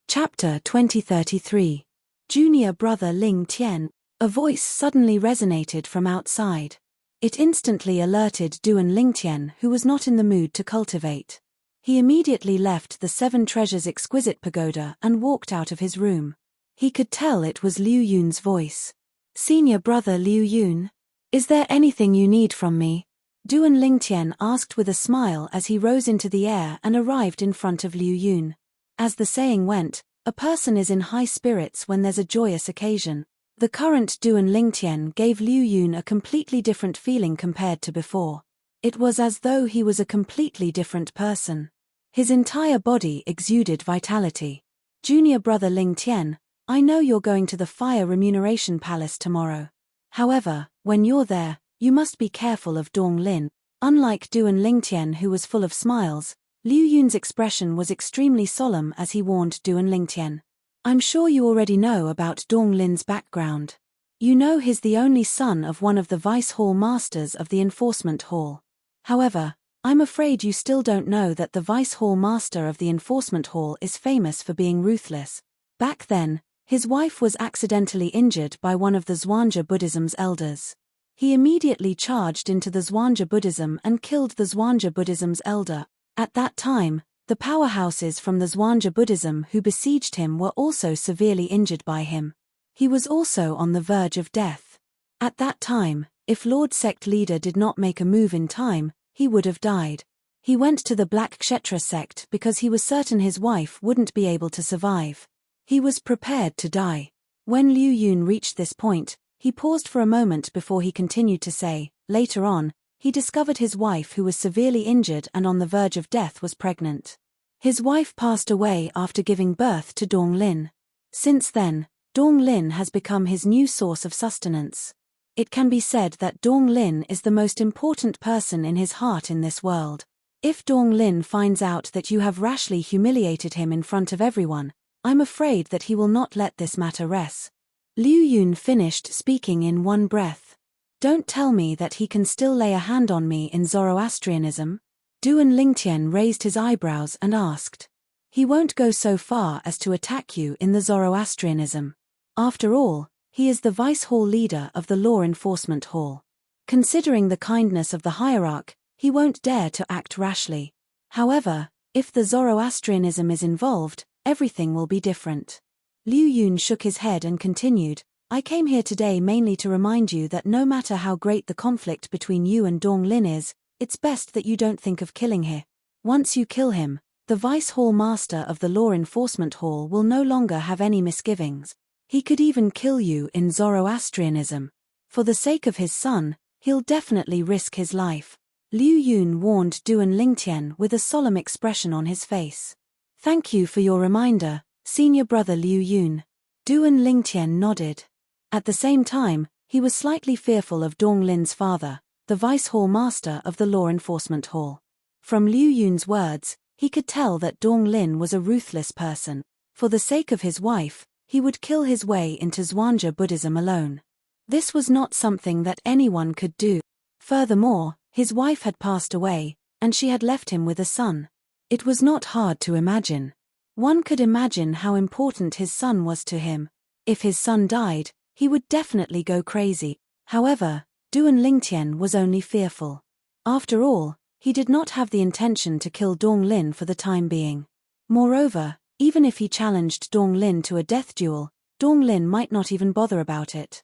Chapter 2033. Junior Brother Ling Tian. A voice suddenly resonated from outside. It instantly alerted Duan Lingtian, who was not in the mood to cultivate. He immediately left the 7 Treasures Exquisite Pagoda and walked out of his room. He could tell it was Liu Yun's voice. "Senior Brother Liu Yun? Is there anything you need from me?" Duan Lingtian asked with a smile as he rose into the air and arrived in front of Liu Yun. As the saying went, a person is in high spirits when there's a joyous occasion. The current Duan Lingtian gave Liu Yun a completely different feeling compared to before. It was as though he was a completely different person. His entire body exuded vitality. "Junior Brother Ling Tian, I know you're going to the Fire Remuneration Palace tomorrow. However, when you're there, you must be careful of Dong Lin." Unlike Duan Lingtian, who was full of smiles, Liu Yun's expression was extremely solemn as he warned Duan Lingtian. "I'm sure you already know about Dong Lin's background. You know he's the only son of one of the vice hall masters of the enforcement hall. However, I'm afraid you still don't know that the vice hall master of the enforcement hall is famous for being ruthless. Back then, his wife was accidentally injured by one of the Zhuangzi Buddhism's elders. He immediately charged into the Zhuangzi Buddhism and killed the Zhuangzi Buddhism's elder. At that time, the powerhouses from the Zhuangzi Buddhism who besieged him were also severely injured by him. He was also on the verge of death. At that time, if Lord Sect Leader did not make a move in time, he would have died. He went to the Black Kshetra sect because he was certain his wife wouldn't be able to survive. He was prepared to die. When Liu Yun reached this point, he paused for a moment before he continued to say, later on, he discovered his wife who was severely injured and on the verge of death was pregnant. His wife passed away after giving birth to Dong Lin. Since then, Dong Lin has become his new source of sustenance. It can be said that Dong Lin is the most important person in his heart in this world. If Dong Lin finds out that you have rashly humiliated him in front of everyone, I'm afraid that he will not let this matter rest. Liu Yun finished speaking in one breath. Don't tell me that he can still lay a hand on me in Zoroastrianism? Duan Lingtian raised his eyebrows and asked. He won't go so far as to attack you in the Zoroastrianism. After all, he is the vice hall leader of the law enforcement hall. Considering the kindness of the hierarch, he won't dare to act rashly. However, if the Zoroastrianism is involved, everything will be different. Liu Yun shook his head and continued, I came here today mainly to remind you that no matter how great the conflict between you and Dong Lin is, it's best that you don't think of killing him. Once you kill him, the Vice Hall Master of the Law Enforcement Hall will no longer have any misgivings. He could even kill you in Zoroastrianism. For the sake of his son, he'll definitely risk his life. Liu Yun warned Duan Lingtian with a solemn expression on his face. Thank you for your reminder, senior brother Liu Yun. Duan Lingtian nodded. At the same time, he was slightly fearful of Dong Lin's father, the Vice Hall Master of the Law Enforcement Hall. From Liu Yun's words, he could tell that Dong Lin was a ruthless person. For the sake of his wife, he would kill his way into Zhuangzi Buddhism alone. This was not something that anyone could do. Furthermore, his wife had passed away, and she had left him with a son. It was not hard to imagine. One could imagine how important his son was to him. If his son died, he would definitely go crazy. However, Duan Lingtian was only fearful. After all, he did not have the intention to kill Dong Lin for the time being. Moreover, even if he challenged Dong Lin to a death duel, Dong Lin might not even bother about it.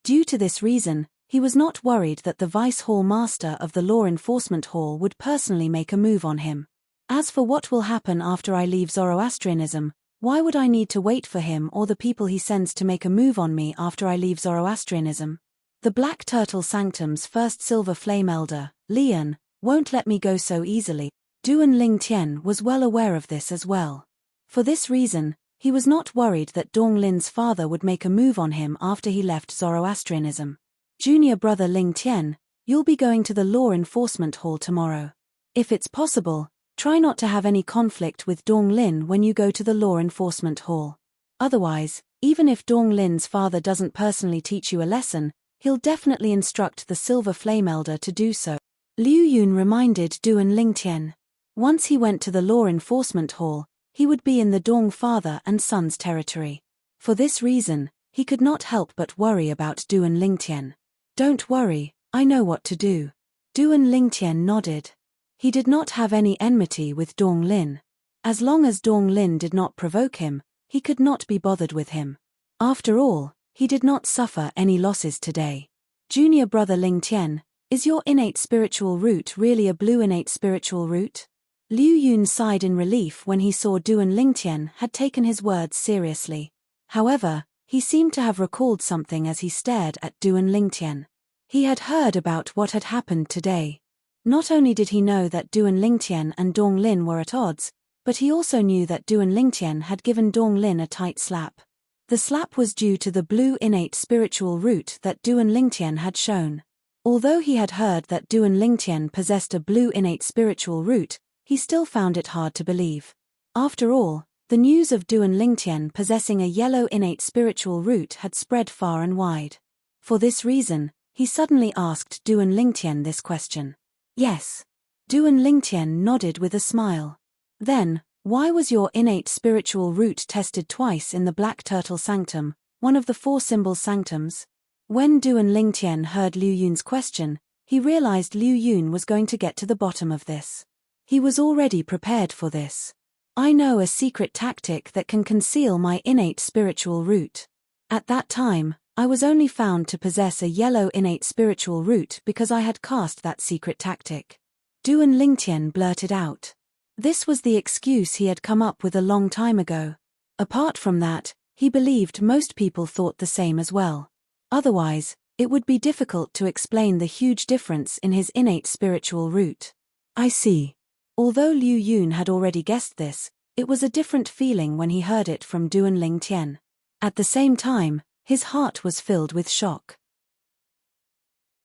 Due to this reason, he was not worried that the Vice Hall Master of the Law Enforcement Hall would personally make a move on him. As for what will happen after I leave Zoroastrianism, why would I need to wait for him or the people he sends to make a move on me after I leave Zoroastrianism? The Black Turtle Sanctum's first Silver Flame Elder, Lian, won't let me go so easily. Duan Lingtian was well aware of this as well. For this reason, he was not worried that Dong Lin's father would make a move on him after he left Zoroastrianism. Junior brother Lingtian, you'll be going to the Law Enforcement Hall tomorrow. If it's possible, try not to have any conflict with Dong Lin when you go to the Law Enforcement Hall. Otherwise, even if Dong Lin's father doesn't personally teach you a lesson, he'll definitely instruct the Silver Flame Elder to do so. Liu Yun reminded Duan Lingtian. Once he went to the Law Enforcement Hall, he would be in the Dong father and son's territory. For this reason, he could not help but worry about Duan Lingtian. Don't worry, I know what to do. Duan Lingtian nodded. He did not have any enmity with Dong Lin. As long as Dong Lin did not provoke him, he could not be bothered with him. After all, he did not suffer any losses today. Junior brother Lingtian, is your innate spiritual root really a blue innate spiritual root? Liu Yun sighed in relief when he saw Duan Lingtian had taken his words seriously. However, he seemed to have recalled something as he stared at Duan Lingtian. He had heard about what had happened today. Not only did he know that Duan Lingtian and Dong Lin were at odds, but he also knew that Duan Lingtian had given Dong Lin a tight slap. The slap was due to the blue innate spiritual root that Duan Lingtian had shown. Although he had heard that Duan Lingtian possessed a blue innate spiritual root, he still found it hard to believe. After all, the news of Duan Lingtian possessing a yellow innate spiritual root had spread far and wide. For this reason, he suddenly asked Duan Lingtian this question. Yes. Duan Lingtian nodded with a smile. Then, why was your innate spiritual root tested twice in the Black Turtle Sanctum, one of the 4 symbol sanctums? When Duan Lingtian heard Liu Yun's question, he realized Liu Yun was going to get to the bottom of this. He was already prepared for this. I know a secret tactic that can conceal my innate spiritual root. At that time, I was only found to possess a yellow innate spiritual root because I had cast that secret tactic. Duan Lingtian blurted out. This was the excuse he had come up with a long time ago. Apart from that, he believed most people thought the same as well. Otherwise, it would be difficult to explain the huge difference in his innate spiritual root. I see. Although Liu Yun had already guessed this, it was a different feeling when he heard it from Duan Lingtian. At the same time, his heart was filled with shock.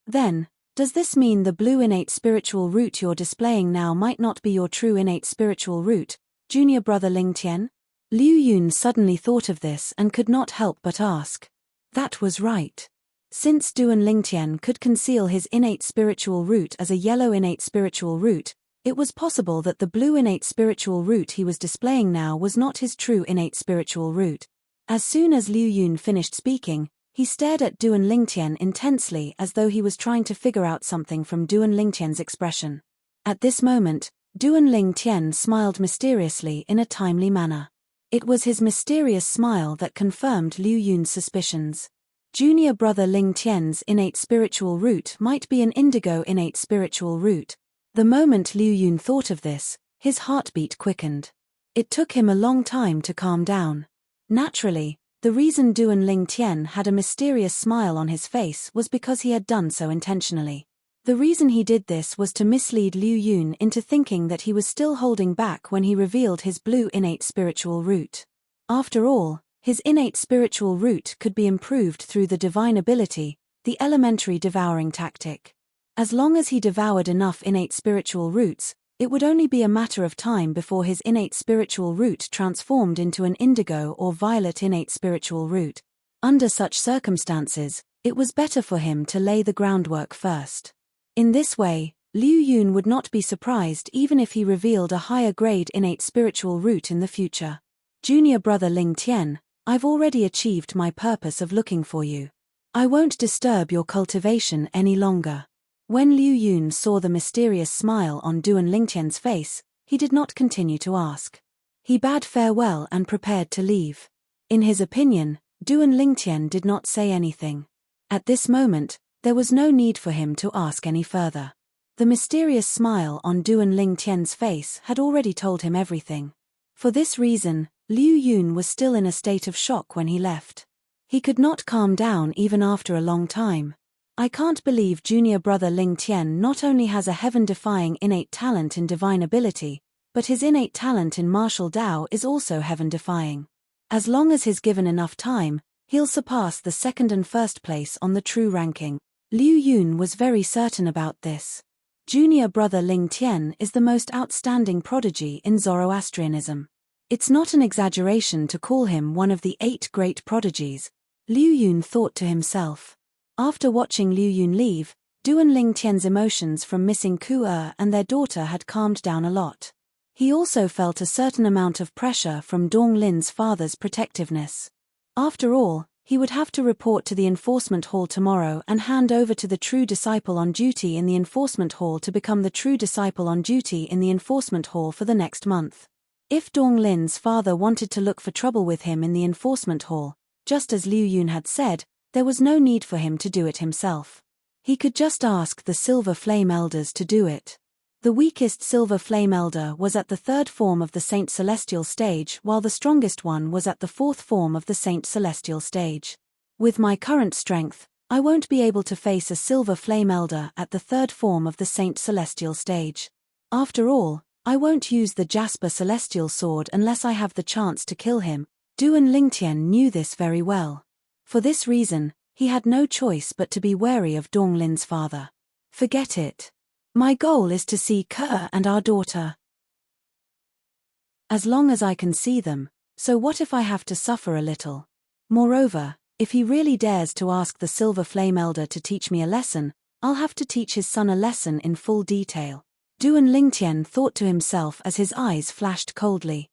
Then, does this mean the blue innate spiritual root you're displaying now might not be your true innate spiritual root, junior brother Lingtian? Liu Yun suddenly thought of this and could not help but ask. That was right. Since Duan Lingtian could conceal his innate spiritual root as a yellow innate spiritual root, it was possible that the blue innate spiritual root he was displaying now was not his true innate spiritual root. As soon as Liu Yun finished speaking, he stared at Duan Lingtian intensely as though he was trying to figure out something from Duan Lingtian's expression. At this moment, Duan Lingtian smiled mysteriously in a timely manner. It was his mysterious smile that confirmed Liu Yun's suspicions. Junior brother Lingtian's innate spiritual root might be an indigo innate spiritual root. The moment Liu Yun thought of this, his heartbeat quickened. It took him a long time to calm down. Naturally, the reason Duan Lingtian had a mysterious smile on his face was because he had done so intentionally. The reason he did this was to mislead Liu Yun into thinking that he was still holding back when he revealed his blue innate spiritual root. After all, his innate spiritual root could be improved through the divine ability, the elementary devouring tactic. As long as he devoured enough innate spiritual roots, it would only be a matter of time before his innate spiritual root transformed into an indigo or violet innate spiritual root. Under such circumstances, it was better for him to lay the groundwork first. In this way, Liu Yun would not be surprised even if he revealed a higher grade innate spiritual root in the future. Junior brother Lingtian, I've already achieved my purpose of looking for you. I won't disturb your cultivation any longer. When Liu Yun saw the mysterious smile on Duan Lingtian's face, he did not continue to ask. He bade farewell and prepared to leave. In his opinion, Duan Lingtian did not say anything. At this moment, there was no need for him to ask any further. The mysterious smile on Duan Lingtian's face had already told him everything. For this reason, Liu Yun was still in a state of shock when he left. He could not calm down even after a long time. I can't believe junior brother Lingtian not only has a heaven-defying innate talent in divine ability, but his innate talent in martial Dao is also heaven-defying. As long as he's given enough time, he'll surpass the second and first place on the true ranking. Liu Yun was very certain about this. Junior brother Lingtian is the most outstanding prodigy in Zoroastrianism. It's not an exaggeration to call him one of the 8 great prodigies, Liu Yun thought to himself. After watching Liu Yun leave, Duan Lingtian's emotions from missing Ku-er and their daughter had calmed down a lot. He also felt a certain amount of pressure from Dong Lin's father's protectiveness. After all, he would have to report to the enforcement hall tomorrow and hand over to the true disciple on duty in the enforcement hall to become the true disciple on duty in the enforcement hall for the next month. If Dong Lin's father wanted to look for trouble with him in the enforcement hall, just as Liu Yun had said, there was no need for him to do it himself. He could just ask the Silver Flame Elders to do it. The weakest Silver Flame Elder was at the 3rd form of the Saint Celestial stage, while the strongest one was at the 4th form of the Saint Celestial stage. With my current strength, I won't be able to face a Silver Flame Elder at the 3rd form of the Saint Celestial stage. After all, I won't use the Jasper Celestial Sword unless I have the chance to kill him. Duan Lingtian knew this very well. For this reason, he had no choice but to be wary of Dong Lin's father. Forget it. My goal is to see Ke and our daughter. As long as I can see them, so what if I have to suffer a little? Moreover, if he really dares to ask the Silver Flame Elder to teach me a lesson, I'll have to teach his son a lesson in full detail. Duan Lingtian thought to himself as his eyes flashed coldly.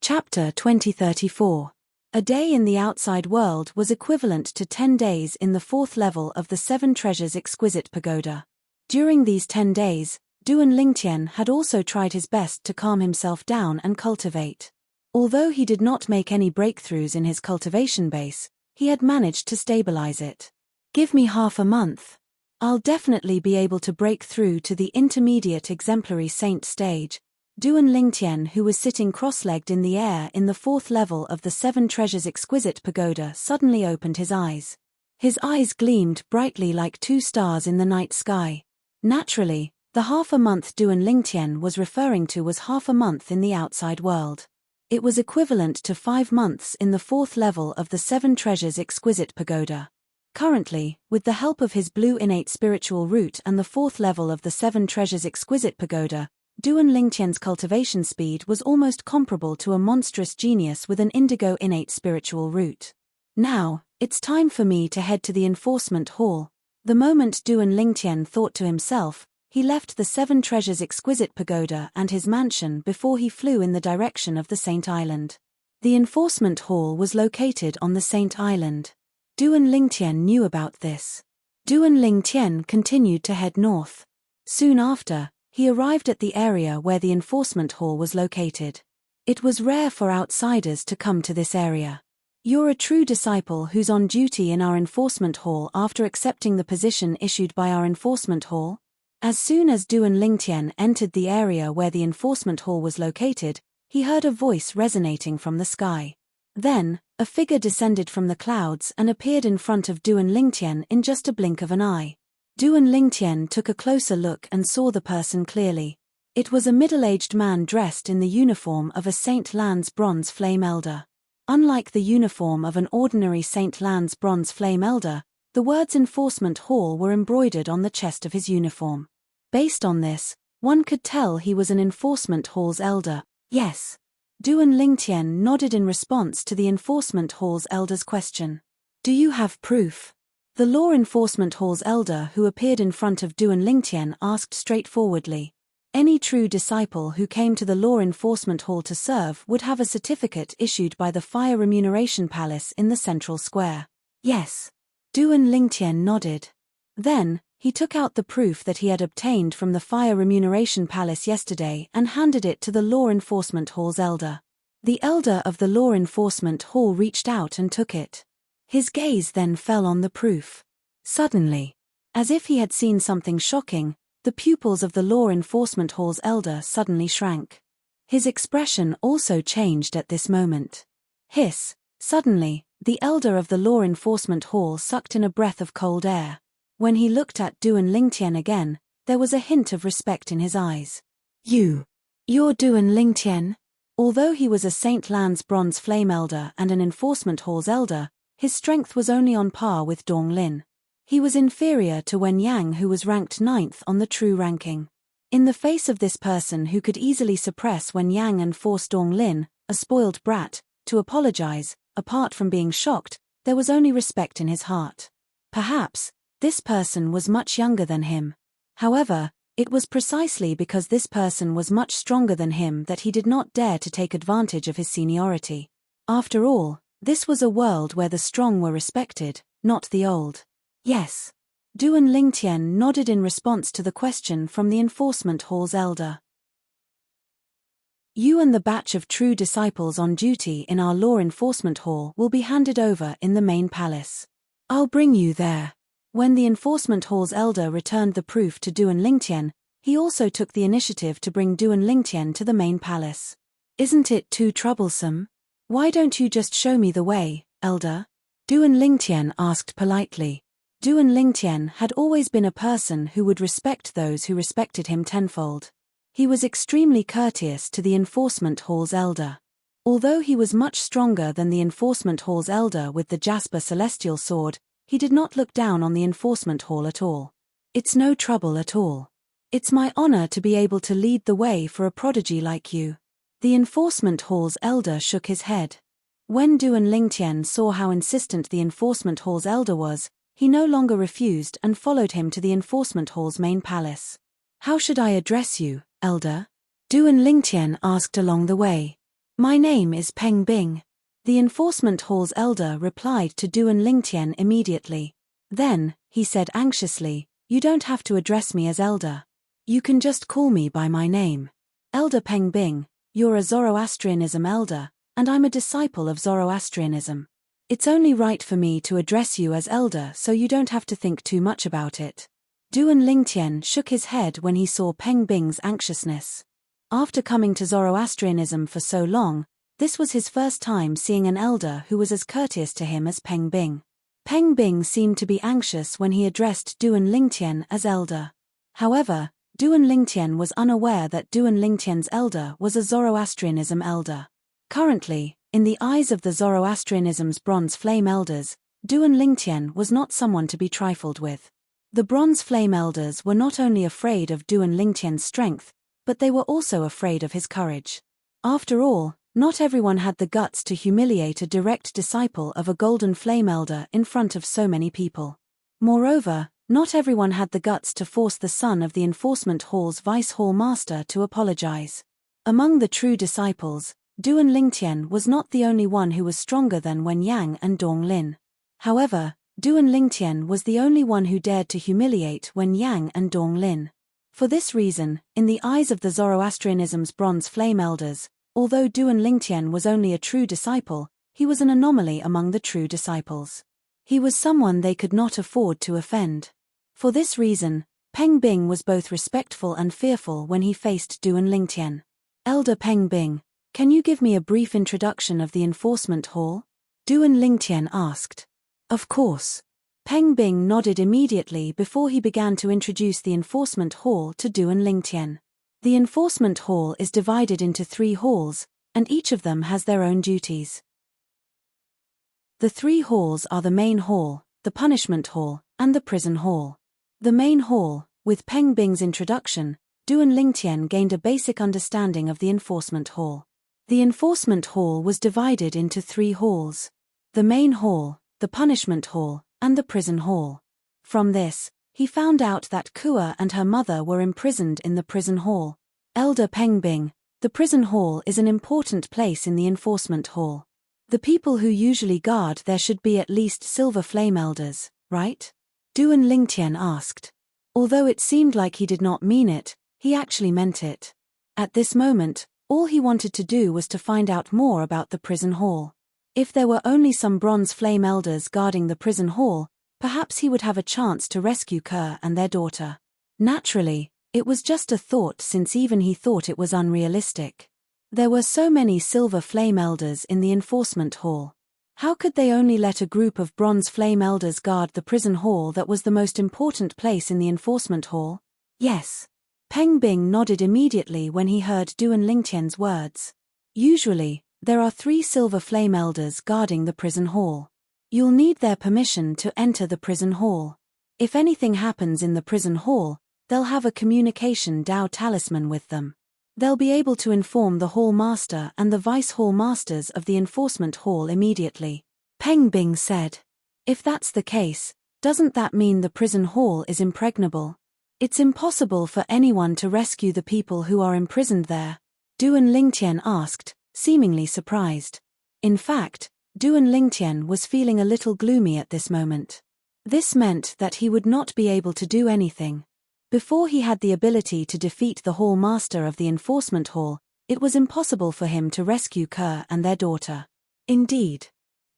Chapter 2034. A day in the outside world was equivalent to 10 days in the 4th level of the 7 Treasures Exquisite Pagoda. During these 10 days, Duan Lingtian had also tried his best to calm himself down and cultivate. Although he did not make any breakthroughs in his cultivation base, he had managed to stabilize it. Give me half a month. I'll definitely be able to break through to the intermediate exemplary saint stage. Duan Lingtian, who was sitting cross-legged in the air in the 4th level of the 7 Treasures Exquisite Pagoda, suddenly opened his eyes. His eyes gleamed brightly like 2 stars in the night sky. Naturally, the half a month Duan Lingtian was referring to was half a month in the outside world. It was equivalent to 5 months in the 4th level of the 7 Treasures Exquisite Pagoda. Currently, with the help of his blue innate spiritual root and the 4th level of the 7 Treasures Exquisite Pagoda, Duan Lingtian's cultivation speed was almost comparable to a monstrous genius with an indigo innate spiritual root. Now, it's time for me to head to the enforcement hall. The moment Duan Lingtian thought to himself, he left the 7 Treasures Exquisite Pagoda and his mansion before he flew in the direction of the Saint Island. The enforcement hall was located on the Saint Island. Duan Lingtian knew about this. Duan Lingtian continued to head north. Soon after, he arrived at the area where the enforcement hall was located. It was rare for outsiders to come to this area. You're a true disciple who's on duty in our enforcement hall after accepting the position issued by our enforcement hall? As soon as Duan Lingtian entered the area where the enforcement hall was located, he heard a voice resonating from the sky. Then, a figure descended from the clouds and appeared in front of Duan Lingtian in just a blink of an eye. Duan Lingtian took a closer look and saw the person clearly. It was a middle-aged man dressed in the uniform of a Saint Lan's Bronze Flame Elder. Unlike the uniform of an ordinary Saint Lan's Bronze Flame Elder, the words Enforcement Hall were embroidered on the chest of his uniform. Based on this, one could tell he was an Enforcement Hall's elder. Yes. Duan Lingtian nodded in response to the Enforcement Hall's elder's question. Do you have proof? The Law Enforcement Hall's elder who appeared in front of Duan Lingtian asked straightforwardly. Any true disciple who came to the Law Enforcement Hall to serve would have a certificate issued by the Fire Remuneration Palace in the central square. Yes. Duan Lingtian nodded. Then, he took out the proof that he had obtained from the Fire Remuneration Palace yesterday and handed it to the Law Enforcement Hall's elder. The elder of the Law Enforcement Hall reached out and took it. His gaze then fell on the proof. Suddenly, as if he had seen something shocking, the pupils of the Law Enforcement Hall's elder suddenly shrank. His expression also changed at this moment. Hiss! Suddenly, the elder of the Law Enforcement Hall sucked in a breath of cold air. When he looked at Duan Lingtian again, there was a hint of respect in his eyes. You're Duan Lingtian? Although he was a Saint Lan's Bronze Flame Elder and an Enforcement Hall's elder, his strength was only on par with Dong Lin. He was inferior to Wen Yang, who was ranked 9th on the true ranking. In the face of this person who could easily suppress Wen Yang and force Dong Lin, a spoiled brat, to apologize, apart from being shocked, there was only respect in his heart. Perhaps, this person was much younger than him. However, it was precisely because this person was much stronger than him that he did not dare to take advantage of his seniority. After all, this was a world where the strong were respected, not the old. Yes. Duan Lingtian nodded in response to the question from the Enforcement Hall's elder. You and the batch of true disciples on duty in our Law Enforcement Hall will be handed over in the main palace. I'll bring you there. When the Enforcement Hall's elder returned the proof to Duan Lingtian, he also took the initiative to bring Duan Lingtian to the main palace. Isn't it too troublesome? Why don't you just show me the way, elder? Duan Lingtian asked politely. Duan Lingtian had always been a person who would respect those who respected him tenfold. He was extremely courteous to the Enforcement Hall's elder. Although he was much stronger than the Enforcement Hall's elder with the Jasper Celestial Sword, he did not look down on the Enforcement Hall at all. It's no trouble at all. It's my honor to be able to lead the way for a prodigy like you. The Enforcement Hall's elder shook his head. When Duan Lingtian saw how insistent the Enforcement Hall's elder was, he no longer refused and followed him to the Enforcement Hall's main palace. How should I address you, elder? Duan Lingtian asked along the way. My name is Peng Bing. The Enforcement Hall's elder replied to Duan Lingtian immediately. Then, he said anxiously, you don't have to address me as elder. You can just call me by my name. Elder Peng Bing, you're a Zoroastrianism elder, and I'm a disciple of Zoroastrianism. It's only right for me to address you as elder so you don't have to think too much about it. Duan Lingtian shook his head when he saw Peng Bing's anxiousness. After coming to Zoroastrianism for so long, this was his first time seeing an elder who was as courteous to him as Peng Bing. Peng Bing seemed to be anxious when he addressed Duan Lingtian as elder. However, Duan Lingtian was unaware that Duan Lingtian's elder was a Zoroastrianism elder. Currently, in the eyes of the Zoroastrianism's bronze flame elders, Duan Lingtian was not someone to be trifled with. The bronze flame elders were not only afraid of Duan Lingtian's strength, but they were also afraid of his courage. After all, not everyone had the guts to humiliate a direct disciple of a golden flame elder in front of so many people. Moreover, not everyone had the guts to force the son of the enforcement hall's vice hall master to apologize. Among the true disciples, Duan Lingtian was not the only one who was stronger than Wen Yang and Dong Lin. However, Duan Lingtian was the only one who dared to humiliate Wen Yang and Dong Lin. For this reason, in the eyes of the Zoroastrianism's bronze flame elders, although Duan Lingtian was only a true disciple, he was an anomaly among the true disciples. He was someone they could not afford to offend. For this reason, Peng Bing was both respectful and fearful when he faced Duan Lingtian. Elder Peng Bing, can you give me a brief introduction of the enforcement hall? Duan Lingtian asked. Of course. Peng Bing nodded immediately before he began to introduce the enforcement hall to Duan Lingtian. The enforcement hall is divided into 3 halls, and each of them has their own duties. The 3 halls are the main hall, the punishment hall, and the prison hall. The main hall, with Peng Bing's introduction, Duan Lingtian gained a basic understanding of the enforcement hall. The enforcement hall was divided into 3 halls. The main hall, the punishment hall, and the prison hall. From this, he found out that Kua and her mother were imprisoned in the prison hall. Elder Peng Bing, the prison hall is an important place in the enforcement hall. The people who usually guard there should be at least silver flame elders, right? Duan Lingtian asked. Although it seemed like he did not mean it, he actually meant it. At this moment, all he wanted to do was to find out more about the prison hall. If there were only some bronze flame elders guarding the prison hall, perhaps he would have a chance to rescue Kerr and their daughter. Naturally, it was just a thought since even he thought it was unrealistic. There were so many silver flame elders in the enforcement hall. How could they only let a group of bronze flame elders guard the prison hall that was the most important place in the enforcement hall? Yes. Peng Bing nodded immediately when he heard Duan Lingtian's words. Usually, there are 3 silver flame elders guarding the prison hall. You'll need their permission to enter the prison hall. If anything happens in the prison hall, they'll have a communication Dao talisman with them. They'll be able to inform the hall master and the vice hall masters of the enforcement hall immediately. Peng Bing said. If that's the case, doesn't that mean the prison hall is impregnable? It's impossible for anyone to rescue the people who are imprisoned there. Duan Lingtian asked, seemingly surprised. In fact, Duan Lingtian was feeling a little gloomy at this moment. This meant that he would not be able to do anything. Before he had the ability to defeat the hall master of the enforcement hall, it was impossible for him to rescue Kerr and their daughter. Indeed.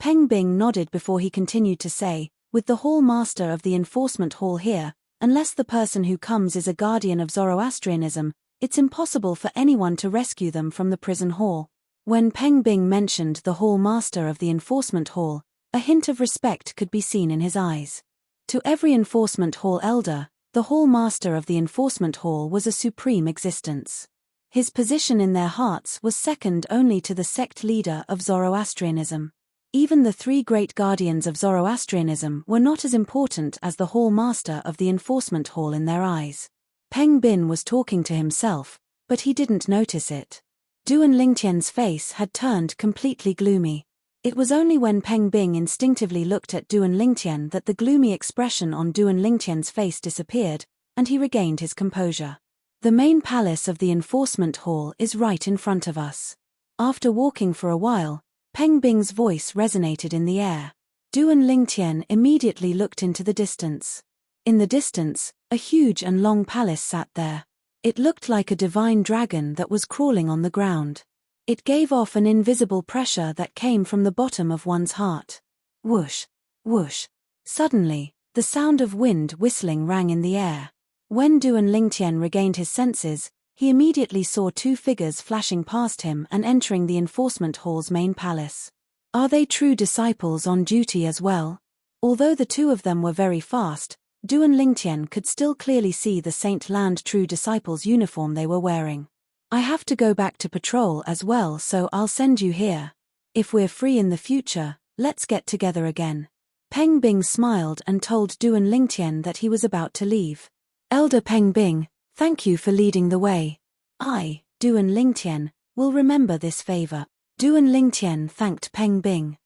Peng Bing nodded before he continued to say, with the hall master of the enforcement hall here, unless the person who comes is a guardian of Zoroastrianism, it's impossible for anyone to rescue them from the prison hall. When Peng Bing mentioned the hall master of the enforcement hall, a hint of respect could be seen in his eyes. To every enforcement hall elder, the hall master of the enforcement hall was a supreme existence. His position in their hearts was second only to the sect leader of Zoroastrianism. Even the 3 great guardians of Zoroastrianism were not as important as the hall master of the enforcement hall in their eyes. Peng Bin was talking to himself, but he didn't notice it. Duan Lingtian's face had turned completely gloomy. It was only when Peng Bing instinctively looked at Duan Lingtian that the gloomy expression on Duan Lingtian's face disappeared, and he regained his composure. The main palace of the enforcement hall is right in front of us. After walking for a while, Peng Bing's voice resonated in the air. Duan Lingtian immediately looked into the distance. In the distance, a huge and long palace sat there. It looked like a divine dragon that was crawling on the ground. It gave off an invisible pressure that came from the bottom of one's heart. Whoosh! Whoosh! Suddenly, The sound of wind whistling rang in the air. When Duan Lingtian regained his senses, he immediately saw two figures flashing past him and entering the enforcement hall's main palace. Are they true disciples on duty as well? Although the two of them were very fast, Duan Lingtian could still clearly see the Saint Land True Disciples uniform they were wearing. I have to go back to patrol as well, so I'll send you here. If we're free in the future, let's get together again. Peng Bing smiled and told Duan Lingtian that he was about to leave. Elder Peng Bing, thank you for leading the way. I, Duan Lingtian, will remember this favor. Duan Lingtian thanked Peng Bing.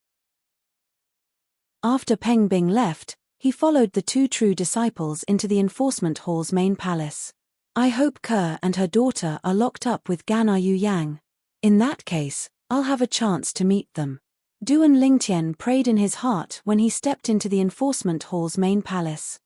After Peng Bing left, he followed the two true disciples into the enforcement hall's main palace. I hope Ke and her daughter are locked up with Gana Yu Yang. In that case, I'll have a chance to meet them. Duan Lingtian prayed in his heart when he stepped into the enforcement hall's main palace.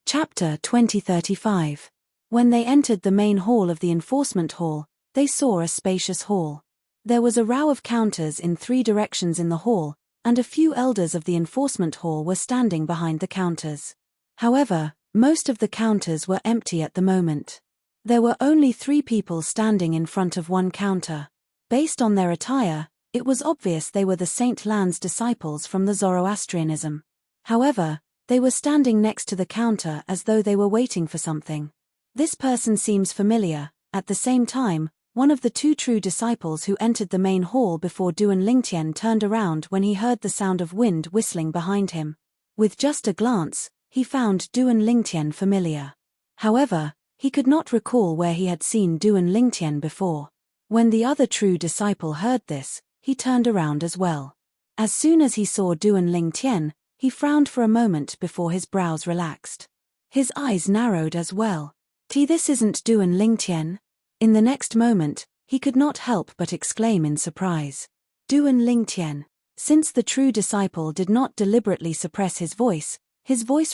Chapter 2035. When they entered the main hall of the enforcement hall, they saw a spacious hall. There was a row of counters in 3 directions in the hall, and a few elders of the enforcement hall were standing behind the counters. However, most of the counters were empty at the moment. There were only 3 people standing in front of one counter. Based on their attire, it was obvious they were the Saint Land's disciples from the Zoroastrianism. However, they were standing next to the counter as though they were waiting for something. This person seems familiar. At the same time, one of the 2 true disciples who entered the main hall before Duan Lingtian turned around when he heard the sound of wind whistling behind him. With just a glance, he found Duan Lingtian familiar. However, he could not recall where he had seen Duan Lingtian before. When the other true disciple heard this, he turned around as well. As soon as he saw Duan Lingtian, he frowned for a moment before his brows relaxed. His eyes narrowed as well. This isn't Duan Lingtian. In the next moment, he could not help but exclaim in surprise. Duan Lingtian. Since the true disciple did not deliberately suppress his voice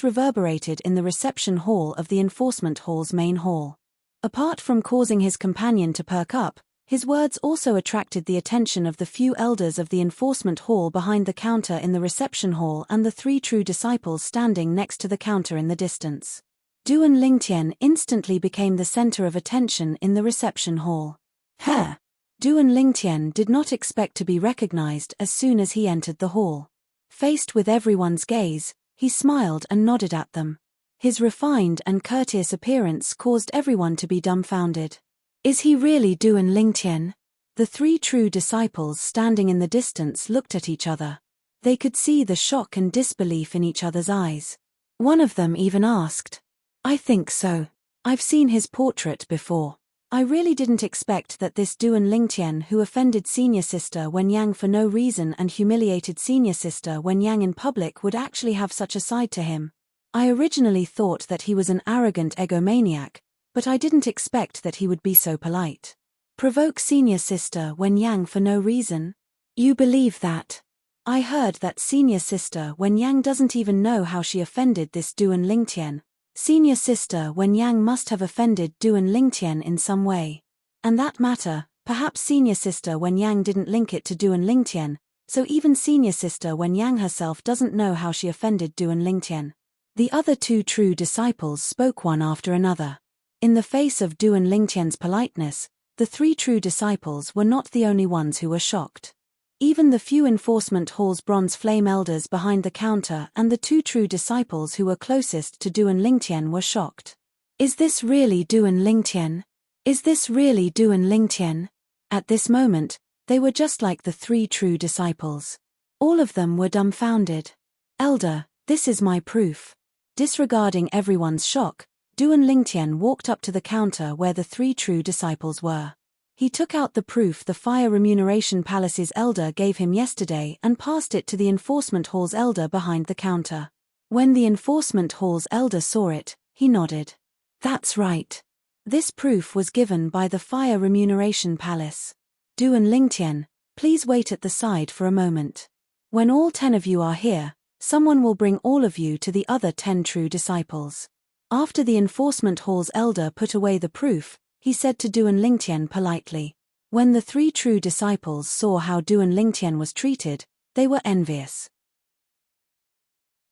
reverberated in the reception hall of the enforcement hall's main hall. Apart from causing his companion to perk up, his words also attracted the attention of the few elders of the enforcement hall behind the counter in the reception hall and the 3 true disciples standing next to the counter in the distance. Duan Lingtian instantly became the center of attention in the reception hall. Duan Lingtian did not expect to be recognized as soon as he entered the hall. Faced with everyone's gaze, he smiled and nodded at them. His refined and courteous appearance caused everyone to be dumbfounded. Is he really Duan Lingtian? The 3 true disciples standing in the distance looked at each other. They could see the shock and disbelief in each other's eyes. One of them even asked, I think so. I've seen his portrait before. I really didn't expect that this Duan Lingtian who offended senior sister Wen Yang for no reason and humiliated senior sister Wen Yang in public would actually have such a side to him. I originally thought that he was an arrogant egomaniac, but I didn't expect that he would be so polite. Provoke senior sister Wen Yang for no reason? You believe that? I heard that senior sister Wen Yang doesn't even know how she offended this Duan Lingtian. Senior sister Wen Yang must have offended Duan Lingtian in some way. And that matter, perhaps senior sister Wen Yang didn't link it to Duan Lingtian, so even senior sister Wen Yang herself doesn't know how she offended Duan Lingtian. The other 2 true disciples spoke one after another. In the face of Duan Lingtian's politeness, the 3 true disciples were not the only ones who were shocked. Even the few enforcement hall's bronze flame elders behind the counter and the 2 true disciples who were closest to Duan Lingtian were shocked. Is this really Duan Lingtian? Is this really Duan Lingtian? At this moment, they were just like the 3 true disciples. All of them were dumbfounded. Elder, this is my proof. Disregarding everyone's shock, Duan Lingtian walked up to the counter where the 3 true disciples were. He took out the proof the Fire Remuneration Palace's elder gave him yesterday and passed it to the enforcement hall's elder behind the counter. When the enforcement hall's elder saw it, he nodded. That's right. This proof was given by the Fire Remuneration Palace. Duan Lingtian, please wait at the side for a moment. When all 10 of you are here, someone will bring all of you to the other 10 true disciples. After the enforcement hall's elder put away the proof, he said to Duan Lingtian politely. When the 3 true disciples saw how Duan Lingtian was treated, they were envious.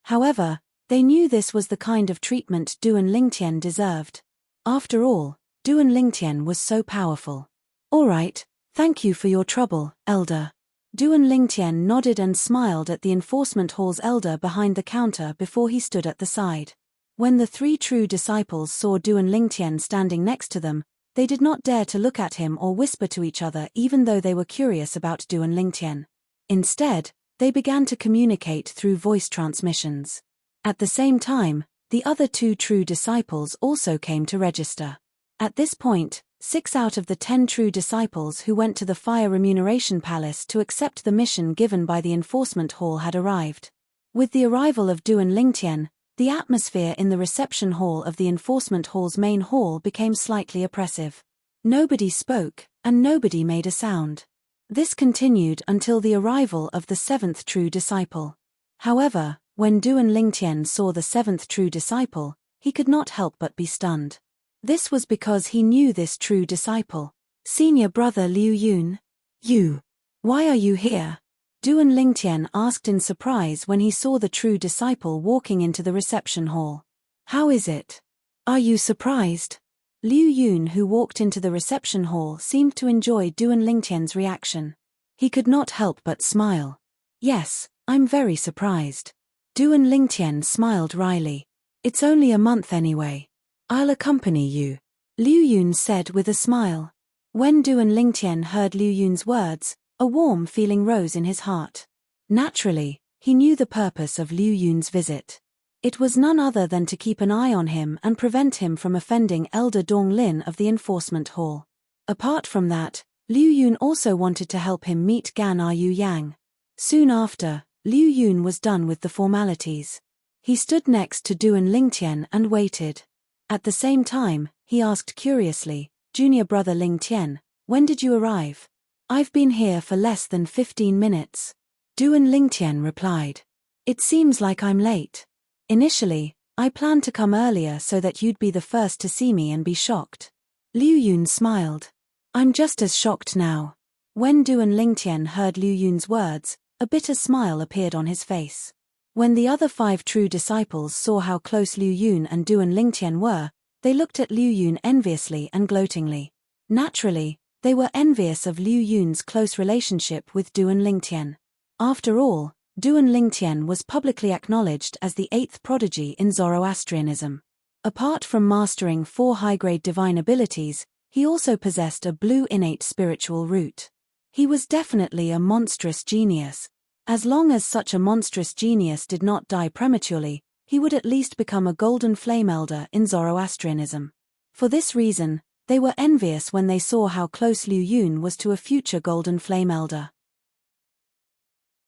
However, they knew this was the kind of treatment Duan Lingtian deserved. After all, Duan Lingtian was so powerful. "All right, thank you for your trouble, Elder." Duan Lingtian nodded and smiled at the enforcement hall's elder behind the counter before he stood at the side. When the 3 true disciples saw Duan Lingtian standing next to them, they did not dare to look at him or whisper to each other even though they were curious about Duan Lingtian. Instead, they began to communicate through voice transmissions. At the same time, the other 2 true disciples also came to register. At this point, 6 out of the 10 true disciples who went to the Fire Remuneration Palace to accept the mission given by the enforcement hall had arrived. With the arrival of Duan Lingtian, the atmosphere in the reception hall of the enforcement hall's main hall became slightly oppressive. Nobody spoke, and nobody made a sound. This continued until the arrival of the 7th true disciple. However, when Duan Lingtian saw the 7th true disciple, he could not help but be stunned. This was because he knew this true disciple. "Senior brother Liu Yun? You? Why are you here?" Duan Lingtian asked in surprise when he saw the true disciple walking into the reception hall. "How is it? Are you surprised?" Liu Yun, who walked into the reception hall, seemed to enjoy Duan Lingtian's reaction. He could not help but smile. "Yes, I'm very surprised." Duan Lingtian smiled wryly. "It's only a month anyway. I'll accompany you," Liu Yun said with a smile. When Duan Lingtian heard Liu Yun's words, a warm feeling rose in his heart. Naturally, he knew the purpose of Liu Yun's visit. It was none other than to keep an eye on him and prevent him from offending Elder Donglin of the enforcement hall. Apart from that, Liu Yun also wanted to help him meet Gan Yu Yang. Soon after, Liu Yun was done with the formalities. He stood next to Duan Lingtian and waited. At the same time, he asked curiously, "Junior brother Lingtian, when did you arrive?" "I've been here for less than 15 minutes. Duan Lingtian replied. "It seems like I'm late. Initially, I planned to come earlier so that you'd be the first to see me and be shocked." Liu Yun smiled. "I'm just as shocked now." When Duan Lingtian heard Liu Yun's words, a bitter smile appeared on his face. When the other 5 true disciples saw how close Liu Yun and Duan Lingtian were, they looked at Liu Yun enviously and gloatingly. Naturally, they were envious of Liu Yun's close relationship with Duan Lingtian. After all, Duan Lingtian was publicly acknowledged as the 8th prodigy in Zoroastrianism. Apart from mastering 4 high-grade divine abilities, he also possessed a blue innate spiritual root. He was definitely a monstrous genius. As long as such a monstrous genius did not die prematurely, he would at least become a golden flame elder in Zoroastrianism. For this reason, they were envious when they saw how close Liu Yun was to a future golden flame elder.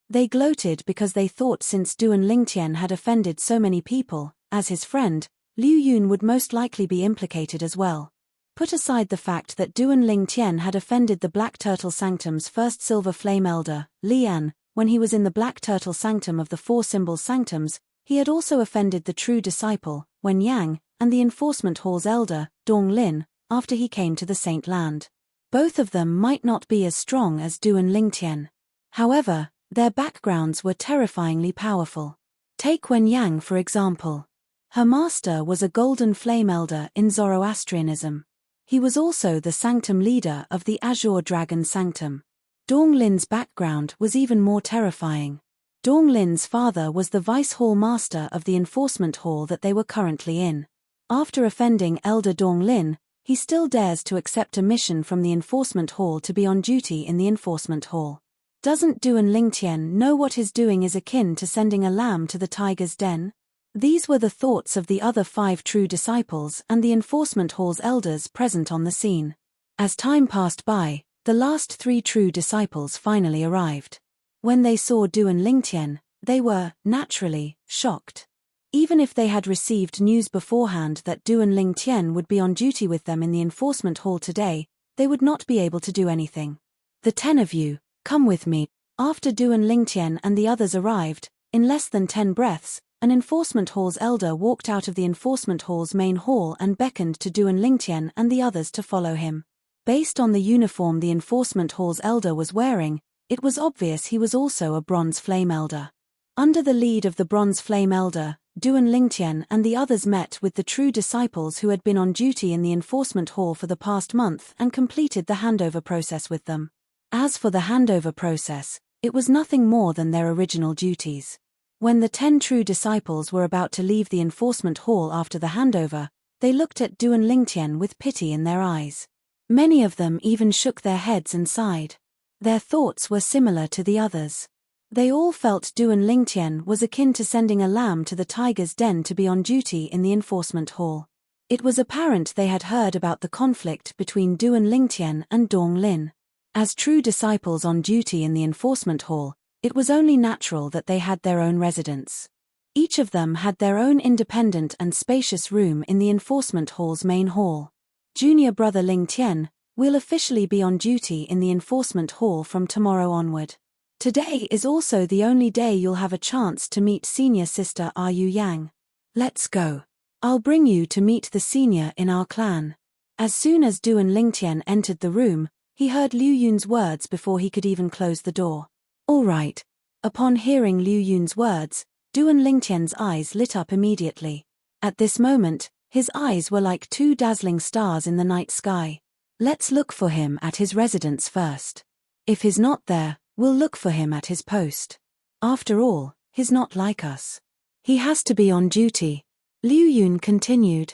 They gloated because they thought since Duan Lingtian had offended so many people, as his friend, Liu Yun would most likely be implicated as well. Put aside the fact that Duan Lingtian had offended the Black Turtle Sanctum's first silver flame elder, Lian, when he was in the Black Turtle Sanctum of the 4 Symbol Sanctums, he had also offended the true disciple, Wen Yang, and the enforcement hall's elder, Dong Lin, after he came to the Saint Land. Both of them might not be as strong as Duan Lingtian. However, their backgrounds were terrifyingly powerful. Take Wen Yang for example. Her master was a golden flame elder in Zoroastrianism. He was also the sanctum leader of the Azure Dragon Sanctum. Dong Lin's background was even more terrifying. Dong Lin's father was the vice hall master of the enforcement hall that they were currently in. After offending Elder Dong Lin, he still dares to accept a mission from the enforcement hall to be on duty in the enforcement hall. Doesn't Duan Lingtian know what his doing is akin to sending a lamb to the tiger's den? These were the thoughts of the other 5 true disciples and the enforcement hall's elders present on the scene. As time passed by, the last 3 true disciples finally arrived. When they saw Duan Lingtian, they were, naturally, shocked. Even if they had received news beforehand that Duan Lingtian would be on duty with them in the enforcement hall today, they would not be able to do anything. "The 10 of you, come with me." After Duan Lingtian and the others arrived, in less than 10 breaths, an enforcement hall's elder walked out of the enforcement hall's main hall and beckoned to Duan Lingtian and the others to follow him. Based on the uniform the enforcement hall's elder was wearing, It was obvious he was also a Bronze Flame Elder. Under the lead of the Bronze Flame Elder, Duan Lingtian and the others met with the true disciples who had been on duty in the enforcement hall for the past month and completed the handover process with them. As for the handover process, it was nothing more than their original duties. When the 10 true disciples were about to leave the enforcement hall after the handover, they looked at Duan Lingtian with pity in their eyes. Many of them even shook their heads and sighed. Their thoughts were similar to the others. They all felt Duan Lingtian was akin to sending a lamb to the tiger's den to be on duty in the enforcement hall. It was apparent they had heard about the conflict between Duan Lingtian and Dong Lin. As true disciples on duty in the enforcement hall, it was only natural that they had their own residence. Each of them had their own independent and spacious room in the enforcement hall's main hall. Junior brother Lingtian will officially be on duty in the enforcement hall from tomorrow onward. Today is also the only day you'll have a chance to meet senior sister Yu Yang. Let's go. I'll bring you to meet the senior in our clan. As soon as Duan Lingtian entered the room, he heard Liu Yun's words before he could even close the door. All right. Upon hearing Liu Yun's words, Duan Lingtian's eyes lit up immediately. At this moment, his eyes were like 2 dazzling stars in the night sky. Let's look for him at his residence first. If he's not there, we'll look for him at his post. After all, he's not like us. He has to be on duty. Liu Yun continued.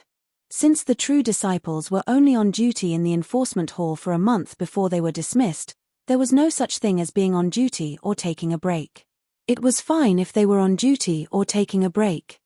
Since the true disciples were only on duty in the enforcement hall for a month before they were dismissed, there was no such thing as being on duty or taking a break. It was fine if they were on duty or taking a break.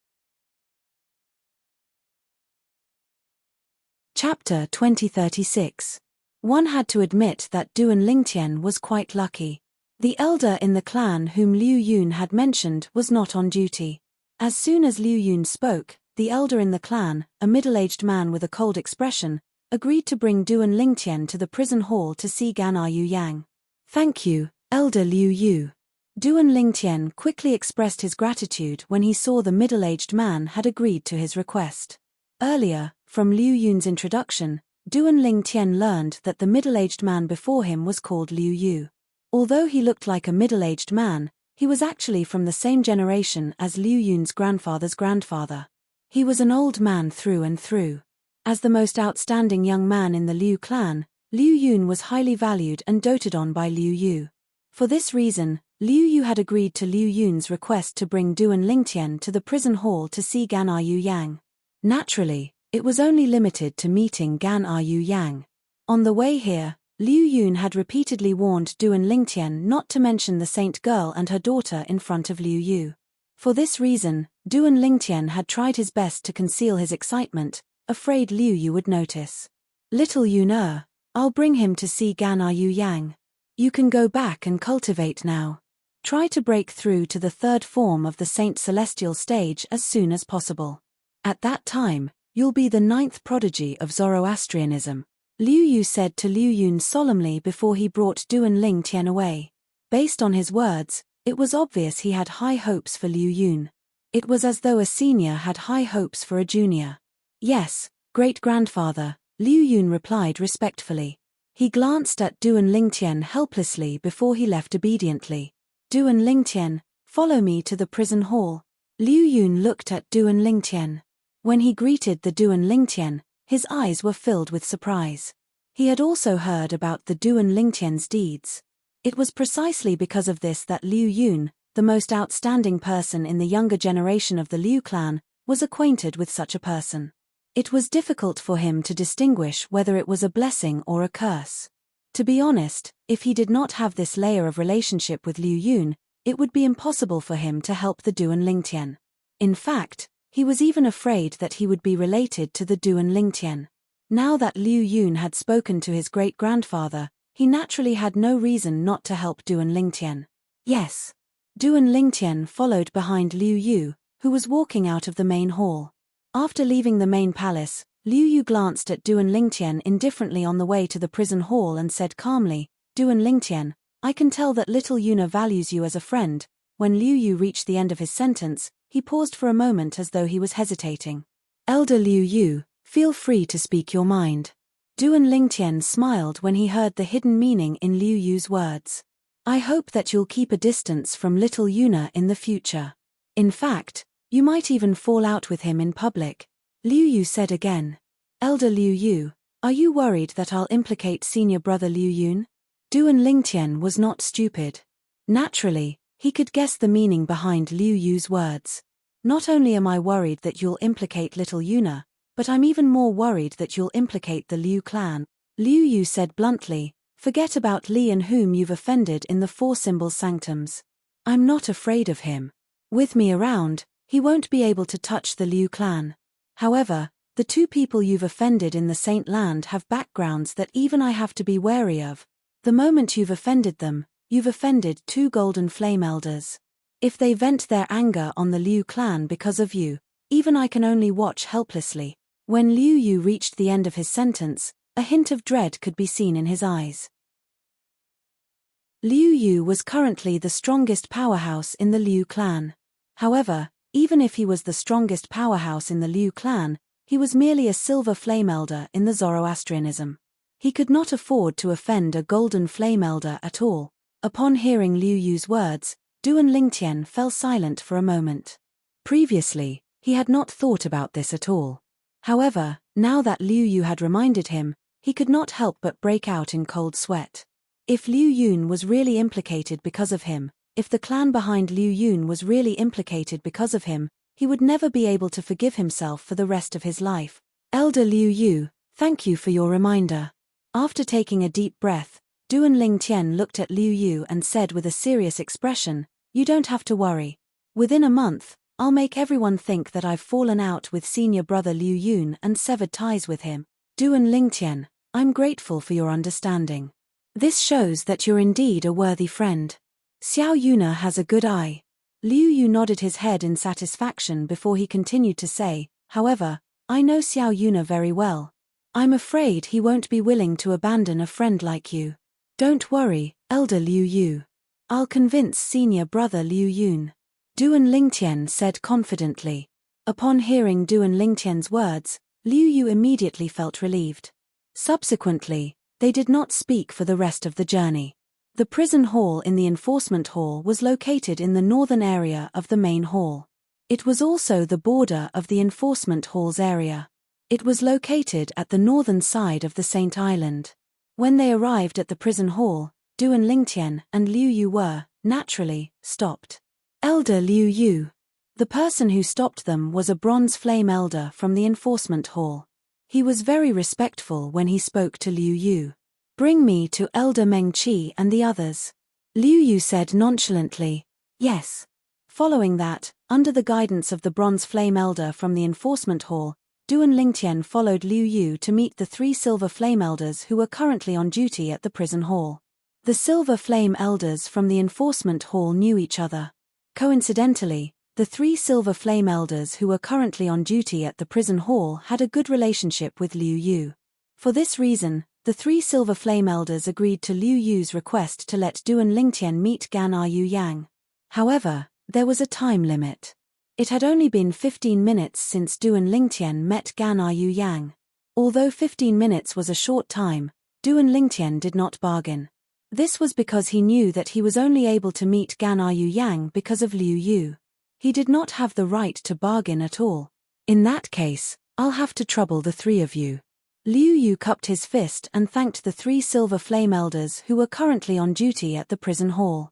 Chapter 2036. One had to admit that Duan Lingtian was quite lucky. The elder in the clan whom Liu Yun had mentioned was not on duty. As soon as Liu Yun spoke, the elder in the clan, a middle-aged man with a cold expression, agreed to bring Duan Lingtian to the prison hall to see Gan Yu Yang. Thank you, Elder Liu Yu. Duan Lingtian quickly expressed his gratitude when he saw the middle-aged man had agreed to his request. Earlier, from Liu Yun's introduction, Duan Lingtian learned that the middle-aged man before him was called Liu Yu. Although he looked like a middle-aged man, he was actually from the same generation as Liu Yun's grandfather's grandfather. He was an old man through and through. As the most outstanding young man in the Liu clan, Liu Yun was highly valued and doted on by Liu Yu. For this reason, Liu Yu had agreed to Liu Yun's request to bring Duan Lingtian to the prison hall to see Gan Yu Yang. Naturally, it was only limited to meeting Gan Yu Yang. On the way here, Liu Yun had repeatedly warned Duan Lingtian not to mention the saint girl and her daughter in front of Liu Yu. For this reason, Duan Lingtian had tried his best to conceal his excitement, afraid Liu Yu would notice. Little Yun, I'll bring him to see Gan Yu Yang. You can go back and cultivate now. Try to break through to the 3rd form of the Saint Celestial stage as soon as possible. At that time, you'll be the 9th prodigy of Zoroastrianism, Liu Yu said to Liu Yun solemnly before he brought Duan Lingtian away. Based on his words, it was obvious he had high hopes for Liu Yun. It was as though a senior had high hopes for a junior. Yes, great-grandfather, Liu Yun replied respectfully. He glanced at Duan Lingtian helplessly before he left obediently. Duan Lingtian, follow me to the prison hall. Liu Yun looked at Duan Lingtian. When he greeted the Duan Lingtian, his eyes were filled with surprise. He had also heard about the Duan Lingtian's deeds. It was precisely because of this that Liu Yun, the most outstanding person in the younger generation of the Liu clan, was acquainted with such a person. It was difficult for him to distinguish whether it was a blessing or a curse. To be honest, if he did not have this layer of relationship with Liu Yun, it would be impossible for him to help the Duan Lingtian. In fact, he was even afraid that he would be related to the Duan Lingtian. Now that Liu Yun had spoken to his great-grandfather, he naturally had no reason not to help Duan Lingtian. Yes. Duan Lingtian followed behind Liu Yu, who was walking out of the main hall. After leaving the main palace, Liu Yu glanced at Duan Lingtian indifferently on the way to the prison hall and said calmly, Duan Lingtian, I can tell that little Yuna values you as a friend. When Liu Yu reached the end of his sentence, he paused for a moment as though he was hesitating. Elder Liu Yu, feel free to speak your mind. Duan Lingtian smiled when he heard the hidden meaning in Liu Yu's words. I hope that you'll keep a distance from little Yuna in the future. In fact, you might even fall out with him in public. Liu Yu said again. Elder Liu Yu, are you worried that I'll implicate senior brother Liu Yun? Duan Lingtian was not stupid. Naturally, he could guess the meaning behind Liu Yu's words. Not only am I worried that you'll implicate little Yuna, but I'm even more worried that you'll implicate the Liu clan. Liu Yu said bluntly, forget about Li and whom you've offended in the Four Symbols Sanctums. I'm not afraid of him. With me around, he won't be able to touch the Liu clan. However, the two people you've offended in the Saint Land have backgrounds that even I have to be wary of. The moment you've offended them, you've offended two Golden Flame Elders. If they vent their anger on the Liu clan because of you, even I can only watch helplessly. When Liu Yu reached the end of his sentence, a hint of dread could be seen in his eyes. Liu Yu was currently the strongest powerhouse in the Liu clan. However, even if he was the strongest powerhouse in the Liu clan, he was merely a silver flame elder in the Zoroastrianism. He could not afford to offend a golden flame elder at all. Upon hearing Liu Yu's words, Duan Lingtian fell silent for a moment. Previously, he had not thought about this at all. However, now that Liu Yu had reminded him, he could not help but break out in cold sweat. If Liu Yun was really implicated because of him, if the clan behind Liu Yun was really implicated because of him, he would never be able to forgive himself for the rest of his life. Elder Liu Yu, thank you for your reminder. After taking a deep breath, Duan Lingtian looked at Liu Yu and said with a serious expression, you don't have to worry. Within a month, I'll make everyone think that I've fallen out with senior brother Liu Yun and severed ties with him. Duan Lingtian, I'm grateful for your understanding. This shows that you're indeed a worthy friend. Xiao Yuna has a good eye. Liu Yu nodded his head in satisfaction before he continued to say, however, I know Xiao Yuna very well. I'm afraid he won't be willing to abandon a friend like you. Don't worry, Elder Liu Yu. I'll convince senior brother Liu Yun. Duan Lingtian said confidently. Upon hearing Duan Lingtian's words, Liu Yu immediately felt relieved. Subsequently, they did not speak for the rest of the journey. The prison hall in the enforcement hall was located in the northern area of the main hall. It was also the border of the enforcement hall's area. It was located at the northern side of the Saint Island. When they arrived at the prison hall, Duan Lingtian and Liu Yu were, naturally, stopped. Elder Liu Yu. The person who stopped them was a bronze flame elder from the enforcement hall. He was very respectful when he spoke to Liu Yu. Bring me to Elder Meng Qi and the others. Liu Yu said nonchalantly, yes. Following that, under the guidance of the bronze flame elder from the enforcement hall, Duan Lingtian followed Liu Yu to meet the three silver flame elders who were currently on duty at the prison hall. The silver flame elders from the enforcement hall knew each other. Coincidentally, the three silver flame elders who were currently on duty at the prison hall had a good relationship with Liu Yu. For this reason, the three silver flame elders agreed to Liu Yu's request to let Duan Lingtian meet Gan Yu Yang. However, there was a time limit. It had only been 15 minutes since Duan Lingtian met Gan Yu Yang. Although 15 minutes was a short time, Duan Lingtian did not bargain. This was because he knew that he was only able to meet Gan Yu Yang because of Liu Yu. He did not have the right to bargain at all. In that case, I'll have to trouble the three of you. Liu Yu cupped his fist and thanked the three silver flame elders who were currently on duty at the prison hall.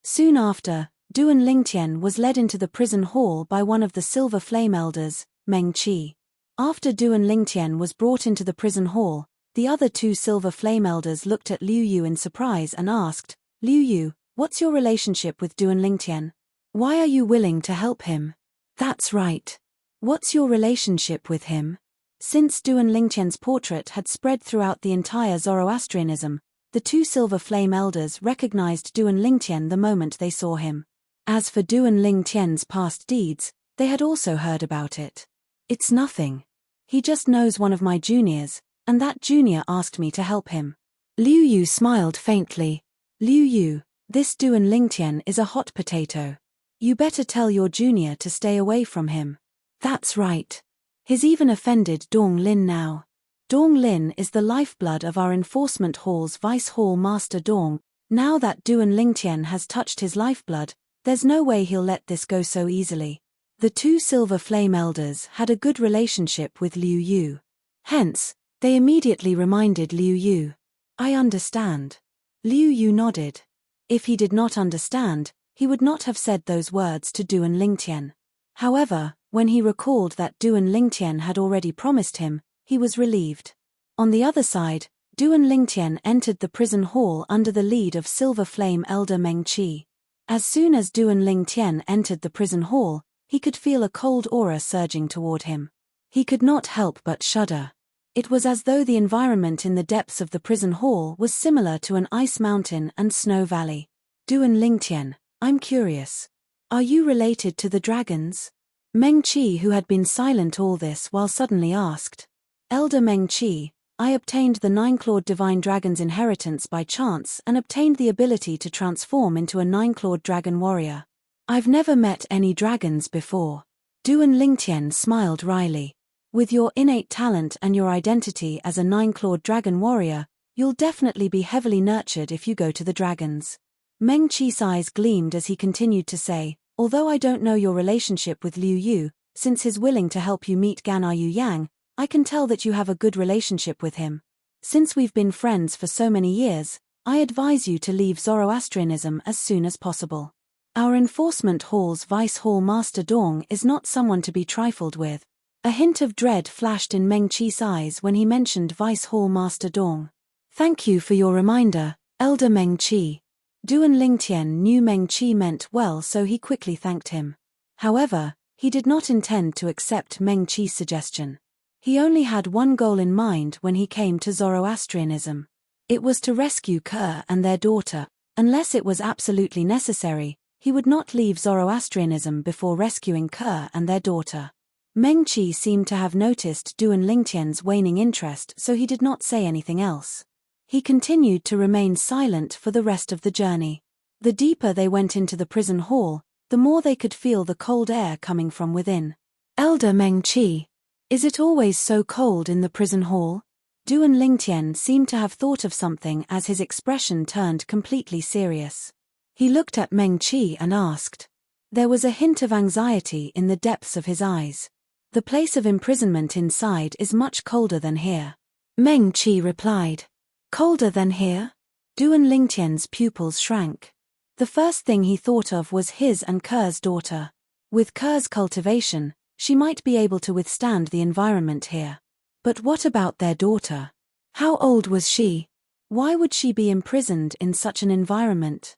Soon after, Duan Lingtian was led into the prison hall by one of the silver flame elders, Meng Qi. After Duan Lingtian was brought into the prison hall, the other two silver flame elders looked at Liu Yu in surprise and asked, Liu Yu, what's your relationship with Duan Lingtian? Why are you willing to help him? That's right. What's your relationship with him? Since Duan Lingtian's portrait had spread throughout the entire Zoroastrianism, the two silver flame elders recognized Duan Lingtian the moment they saw him. As for Duan Lingtian's past deeds, they had also heard about it. It's nothing. He just knows one of my juniors, and that junior asked me to help him. Liu Yu smiled faintly. Liu Yu, this Duan Lingtian is a hot potato. You better tell your junior to stay away from him. That's right. He's even offended Dong Lin now. Dong Lin is the lifeblood of our enforcement hall's Vice Hall Master Dong. Now that Duan Lingtian has touched his lifeblood, there's no way he'll let this go so easily. The two Silver Flame Elders had a good relationship with Liu Yu. Hence, they immediately reminded Liu Yu. I understand. Liu Yu nodded. If he did not understand, he would not have said those words to Duan Lingtian. However, when he recalled that Duan Lingtian had already promised him, he was relieved. On the other side, Duan Lingtian entered the prison hall under the lead of Silver Flame Elder Meng Qi. As soon as Duan Lingtian entered the prison hall, he could feel a cold aura surging toward him. He could not help but shudder. It was as though the environment in the depths of the prison hall was similar to an ice mountain and snow valley. Duan Lingtian, I'm curious. Are you related to the dragons? Meng Qi, who had been silent all this while, suddenly asked. Elder Meng Qi, I obtained the 9-clawed divine dragon's inheritance by chance and obtained the ability to transform into a 9-clawed dragon warrior. I've never met any dragons before. Duan Lingtian smiled wryly. With your innate talent and your identity as a 9-clawed dragon warrior, you'll definitely be heavily nurtured if you go to the dragons. Meng Qi's eyes gleamed as he continued to say, although I don't know your relationship with Liu Yu, since he's willing to help you meet Ganar Yu Yang, I can tell that you have a good relationship with him. Since we've been friends for so many years, I advise you to leave Zoroastrianism as soon as possible. Our enforcement hall's Vice Hall Master Dong is not someone to be trifled with. A hint of dread flashed in Meng Qi's eyes when he mentioned Vice Hall Master Dong. Thank you for your reminder, Elder Meng Qi. Duan Lingtian knew Meng Qi meant well, so he quickly thanked him. However, he did not intend to accept Meng Qi's suggestion. He only had one goal in mind when he came to Zoroastrianism. It was to rescue Kerr and their daughter. Unless it was absolutely necessary, he would not leave Zoroastrianism before rescuing Kerr and their daughter. Meng Qi seemed to have noticed Duan Lingtian's waning interest, so he did not say anything else. He continued to remain silent for the rest of the journey. The deeper they went into the prison hall, the more they could feel the cold air coming from within. Elder Meng Qi, is it always so cold in the prison hall? Duan Lingtian seemed to have thought of something as his expression turned completely serious. He looked at Meng Qi and asked. There was a hint of anxiety in the depths of his eyes. The place of imprisonment inside is much colder than here. Meng Qi replied. Colder than here? Duan Lingtian's pupils shrank. The first thing he thought of was his and Kerr's daughter. With Kerr's cultivation, she might be able to withstand the environment here. But what about their daughter? How old was she? Why would she be imprisoned in such an environment?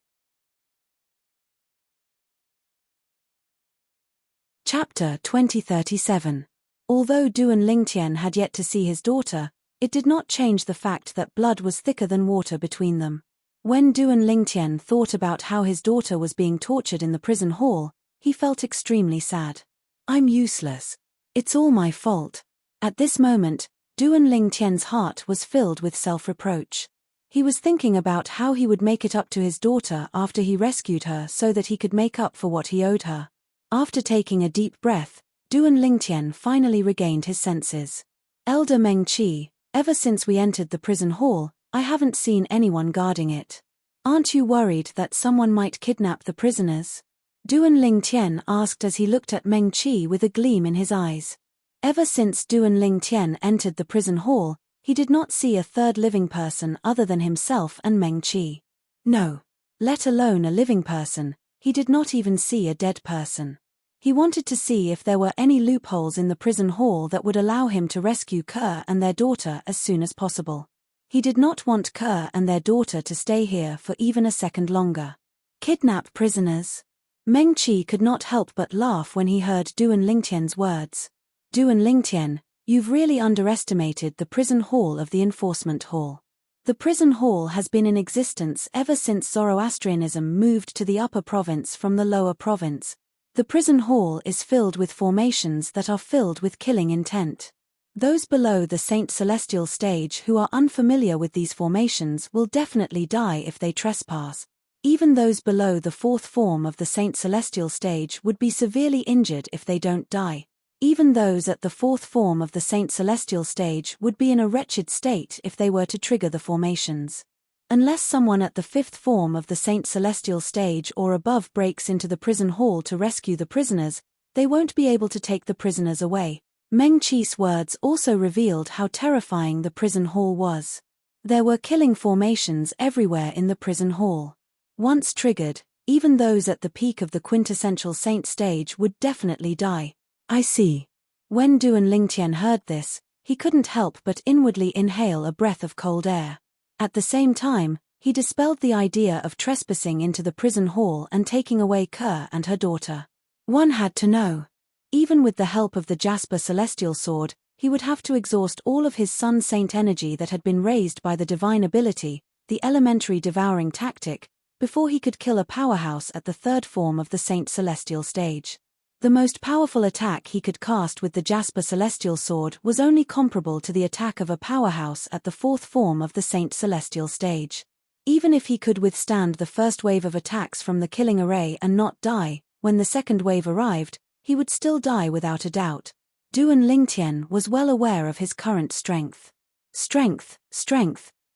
Chapter 2037. Although Duan Lingtian had yet to see his daughter, it did not change the fact that blood was thicker than water between them. When Duan Lingtian thought about how his daughter was being tortured in the prison hall, he felt extremely sad. I'm useless. It's all my fault. At this moment, Duan Lingtian's heart was filled with self-reproach. He was thinking about how he would make it up to his daughter after he rescued her so that he could make up for what he owed her. After taking a deep breath, Duan Lingtian finally regained his senses. Elder Meng Qi, ever since we entered the prison hall, I haven't seen anyone guarding it. Aren't you worried that someone might kidnap the prisoners? Duan Lingtian asked as he looked at Meng Qi with a gleam in his eyes. Ever since Duan Lingtian entered the prison hall, he did not see a third living person other than himself and Meng Qi. No. Let alone a living person, he did not even see a dead person. He wanted to see if there were any loopholes in the prison hall that would allow him to rescue Kerr and their daughter as soon as possible. He did not want Kerr and their daughter to stay here for even a second longer. Kidnap prisoners? Meng Qi could not help but laugh when he heard Duan Lingtian's words. Duan Lingtian, you've really underestimated the prison hall of the enforcement hall. The prison hall has been in existence ever since Zoroastrianism moved to the upper province from the lower province. The prison hall is filled with formations that are filled with killing intent. Those below the Saint Celestial stage who are unfamiliar with these formations will definitely die if they trespass. Even those below the fourth form of the Saint Celestial stage would be severely injured if they don't die. Even those at the fourth form of the Saint Celestial stage would be in a wretched state if they were to trigger the formations. Unless someone at the fifth form of the Saint Celestial stage or above breaks into the prison hall to rescue the prisoners, they won't be able to take the prisoners away. Meng Qi's words also revealed how terrifying the prison hall was. There were killing formations everywhere in the prison hall. Once triggered, even those at the peak of the quintessential saint stage would definitely die. I see. When Duan Lingtian heard this, he couldn't help but inwardly inhale a breath of cold air. At the same time, he dispelled the idea of trespassing into the prison hall and taking away Ke and her daughter. One had to know. Even with the help of the Jasper Celestial Sword, he would have to exhaust all of his Sun Saint energy that had been raised by the divine ability, the elementary devouring tactic, before he could kill a powerhouse at the third form of the Saint Celestial stage. The most powerful attack he could cast with the Jasper Celestial Sword was only comparable to the attack of a powerhouse at the fourth form of the Saint Celestial stage. Even if he could withstand the first wave of attacks from the killing array and not die, when the second wave arrived, he would still die without a doubt. Duan Lingtian was well aware of his current strength. Strength,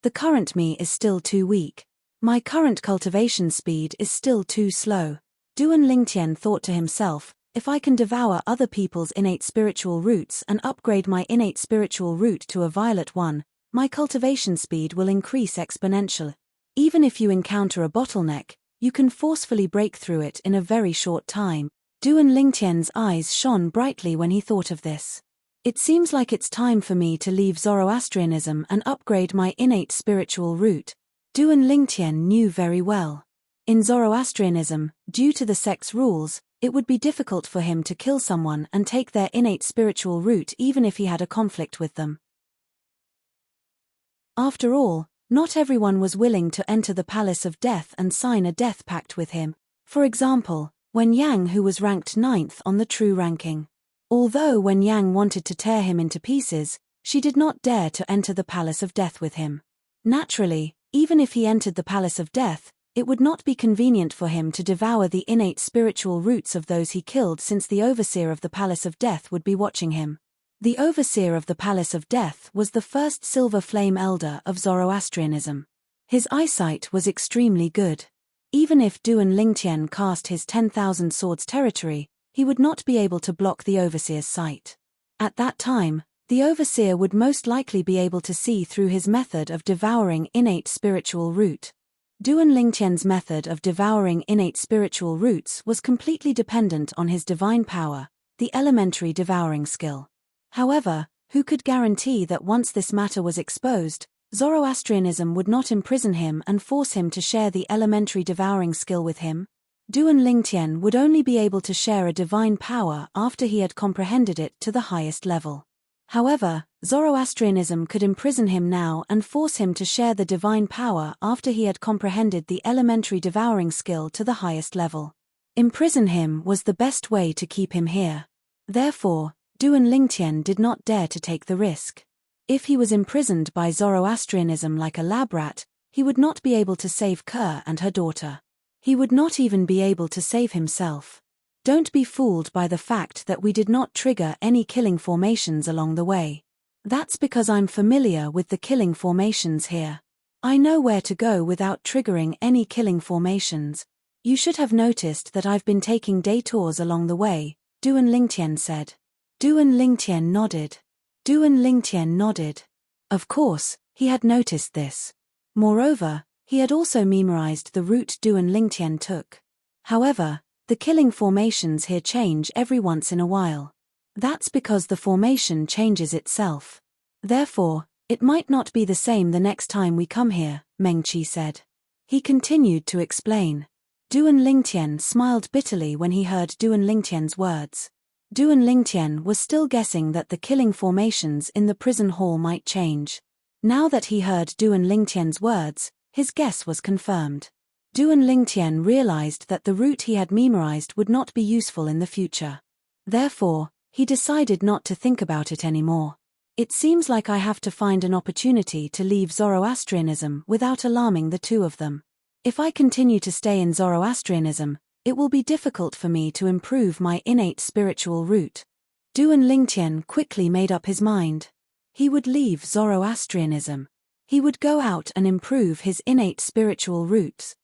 the current me is still too weak. My current cultivation speed is still too slow. Duan Lingtian thought to himself, if I can devour other people's innate spiritual roots and upgrade my innate spiritual root to a violet one, my cultivation speed will increase exponentially. Even if you encounter a bottleneck, you can forcefully break through it in a very short time. Duan Lingtian's eyes shone brightly when he thought of this. It seems like it's time for me to leave Zoroastrianism and upgrade my innate spiritual root. Duan Lingtian knew very well. In Zoroastrianism, due to the sect's rules, it would be difficult for him to kill someone and take their innate spiritual root even if he had a conflict with them. After all, not everyone was willing to enter the Palace of Death and sign a death pact with him. For example, Wen Yang, who was ranked 9th on the true ranking. Although Wen Yang wanted to tear him into pieces, she did not dare to enter the Palace of Death with him. Naturally, even if he entered the Palace of Death, it would not be convenient for him to devour the innate spiritual roots of those he killed, since the overseer of the Palace of Death would be watching him. The overseer of the Palace of Death was the first Silver Flame Elder of Zoroastrianism. His eyesight was extremely good. Even if Duan Lingtian cast his 10,000 swords territory, he would not be able to block the overseer's sight. At that time, the overseer would most likely be able to see through his method of devouring innate spiritual root. Duan Lingtian's method of devouring innate spiritual roots was completely dependent on his divine power, the elementary devouring skill. However, who could guarantee that once this matter was exposed, Zoroastrianism would not imprison him and force him to share the elementary devouring skill with him? Duan Lingtian would only be able to share a divine power after he had comprehended it to the highest level. However, Zoroastrianism could imprison him now and force him to share the divine power after he had comprehended the elementary devouring skill to the highest level. Imprison him was the best way to keep him here. Therefore, Duan Lingtian did not dare to take the risk. If he was imprisoned by Zoroastrianism like a lab rat, he would not be able to save Ke and her daughter. He would not even be able to save himself. Don't be fooled by the fact that we did not trigger any killing formations along the way. That's because I'm familiar with the killing formations here. I know where to go without triggering any killing formations. You should have noticed that I've been taking detours along the way, Duan Lingtian said. Duan Lingtian nodded. Of course, he had noticed this. Moreover, he had also memorized the route Duan Lingtian took. However, the killing formations here change every once in a while. That's because the formation changes itself. Therefore, it might not be the same the next time we come here, Meng Qi said. He continued to explain. Duan Lingtian smiled bitterly when he heard Duan Lingtian's words. Duan Lingtian was still guessing that the killing formations in the prison hall might change. Now that he heard Duan Lingtian's words, his guess was confirmed. Duan Lingtian realized that the route he had memorized would not be useful in the future. Therefore, he decided not to think about it anymore. It seems like I have to find an opportunity to leave Zoroastrianism without alarming the two of them. If I continue to stay in Zoroastrianism, it will be difficult for me to improve my innate spiritual root. Duan Lingtian quickly made up his mind. He would leave Zoroastrianism. He would go out and improve his innate spiritual roots.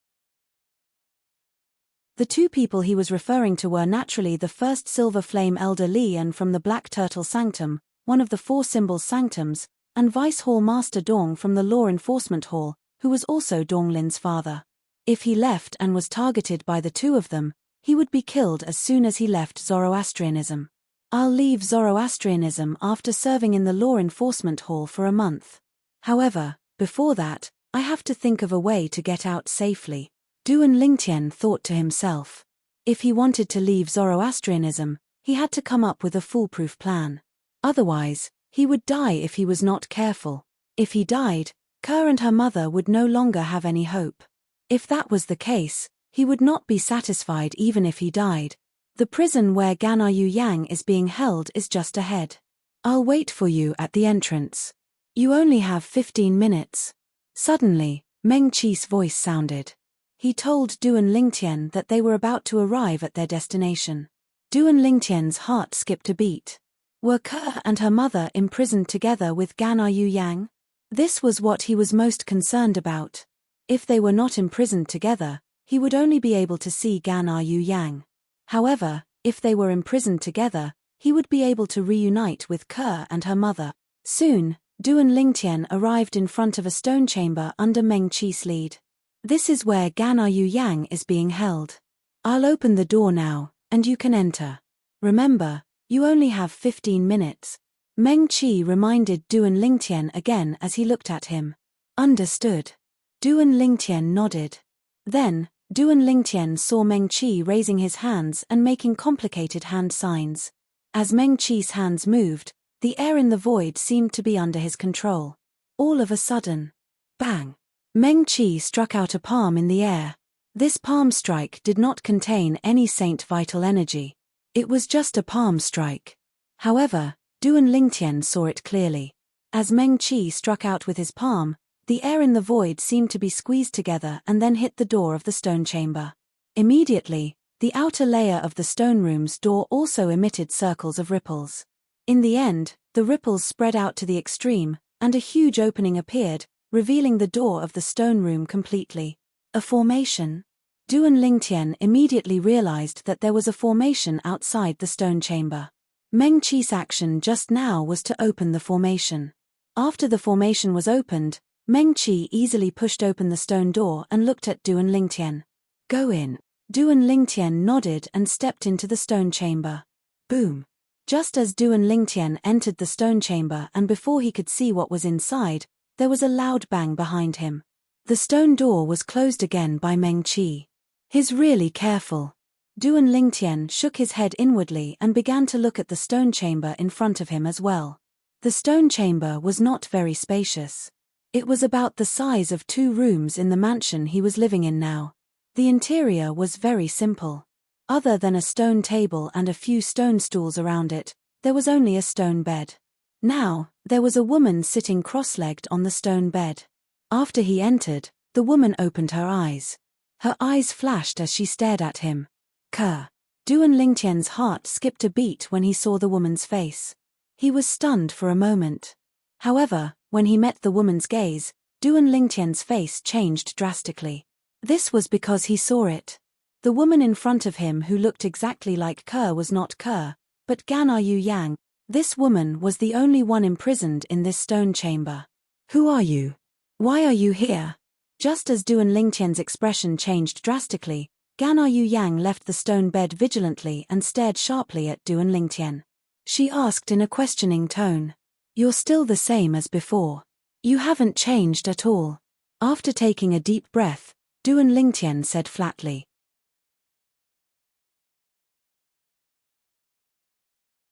The two people he was referring to were naturally the first Silver Flame Elder Li and from the Black Turtle Sanctum, one of the four symbols sanctums, and Vice Hall Master Dong from the Law Enforcement Hall, who was also Dong Lin's father. If he left and was targeted by the two of them, he would be killed as soon as he left Zoroastrianism. I'll leave Zoroastrianism after serving in the Law Enforcement Hall for a month. However, before that, I have to think of a way to get out safely. Duan Lingtian thought to himself. If he wanted to leave Zoroastrianism, he had to come up with a foolproof plan. Otherwise, he would die if he was not careful. If he died, Kerr and her mother would no longer have any hope. If that was the case, he would not be satisfied even if he died. The prison where Gana Yu Yang is being held is just ahead. I'll wait for you at the entrance. You only have 15 minutes. Suddenly, Meng Qi's voice sounded. He told Duan Lingtian that they were about to arrive at their destination. Duan Lingtian's heart skipped a beat. Were Kerr and her mother imprisoned together with Gana Yu Yang? This was what he was most concerned about. If they were not imprisoned together, he would only be able to see Gana Yu Yang. However, if they were imprisoned together, he would be able to reunite with Kerr and her mother. Soon, Duan Lingtian arrived in front of a stone chamber under Meng Qi's lead. This is where Gana Yu Yang is being held. I'll open the door now, and you can enter. Remember, you only have 15 minutes. Meng Qi reminded Duan Lingtian again as he looked at him. Understood. Duan Lingtian nodded. Then, Duan Lingtian saw Meng Qi raising his hands and making complicated hand signs. As Meng Qi's hands moved, the air in the void seemed to be under his control. All of a sudden, bang! Meng Qi struck out a palm in the air. This palm strike did not contain any saint vital energy. It was just a palm strike. However, Duan Lingtian saw it clearly. As Meng Qi struck out with his palm, the air in the void seemed to be squeezed together and then hit the door of the stone chamber. Immediately, the outer layer of the stone room's door also emitted circles of ripples. In the end, the ripples spread out to the extreme, and a huge opening appeared, revealing the door of the stone room completely. A formation? Duan Lingtian immediately realized that there was a formation outside the stone chamber. Meng Qi's action just now was to open the formation. After the formation was opened, Meng Qi easily pushed open the stone door and looked at Duan Lingtian. Go in. Duan Lingtian nodded and stepped into the stone chamber. Boom. Just as Duan Lingtian entered the stone chamber and before he could see what was inside, there was a loud bang behind him. The stone door was closed again by Meng Qi. He's really careful. Duan Lingtian shook his head inwardly and began to look at the stone chamber in front of him as well. The stone chamber was not very spacious. It was about the size of 2 rooms in the mansion he was living in now. The interior was very simple. Other than a stone table and a few stone stools around it, there was only a stone bed. Now, there was a woman sitting cross-legged on the stone bed. After he entered, the woman opened her eyes. Her eyes flashed as she stared at him. Kerr. Duan Lingtian's heart skipped a beat when he saw the woman's face. He was stunned for a moment. However, when he met the woman's gaze, Duan Lingtian's face changed drastically. This was because he saw it. The woman in front of him who looked exactly like Kerr was not Kerr, but Gana Yu Yang. This woman was the only one imprisoned in this stone chamber. Who are you? Why are you here? Just as Duan Lingtian's expression changed drastically, Gana Yu Yang left the stone bed vigilantly and stared sharply at Duan Lingtian. She asked in a questioning tone. You're still the same as before. You haven't changed at all. After taking a deep breath, Duan Lingtian said flatly.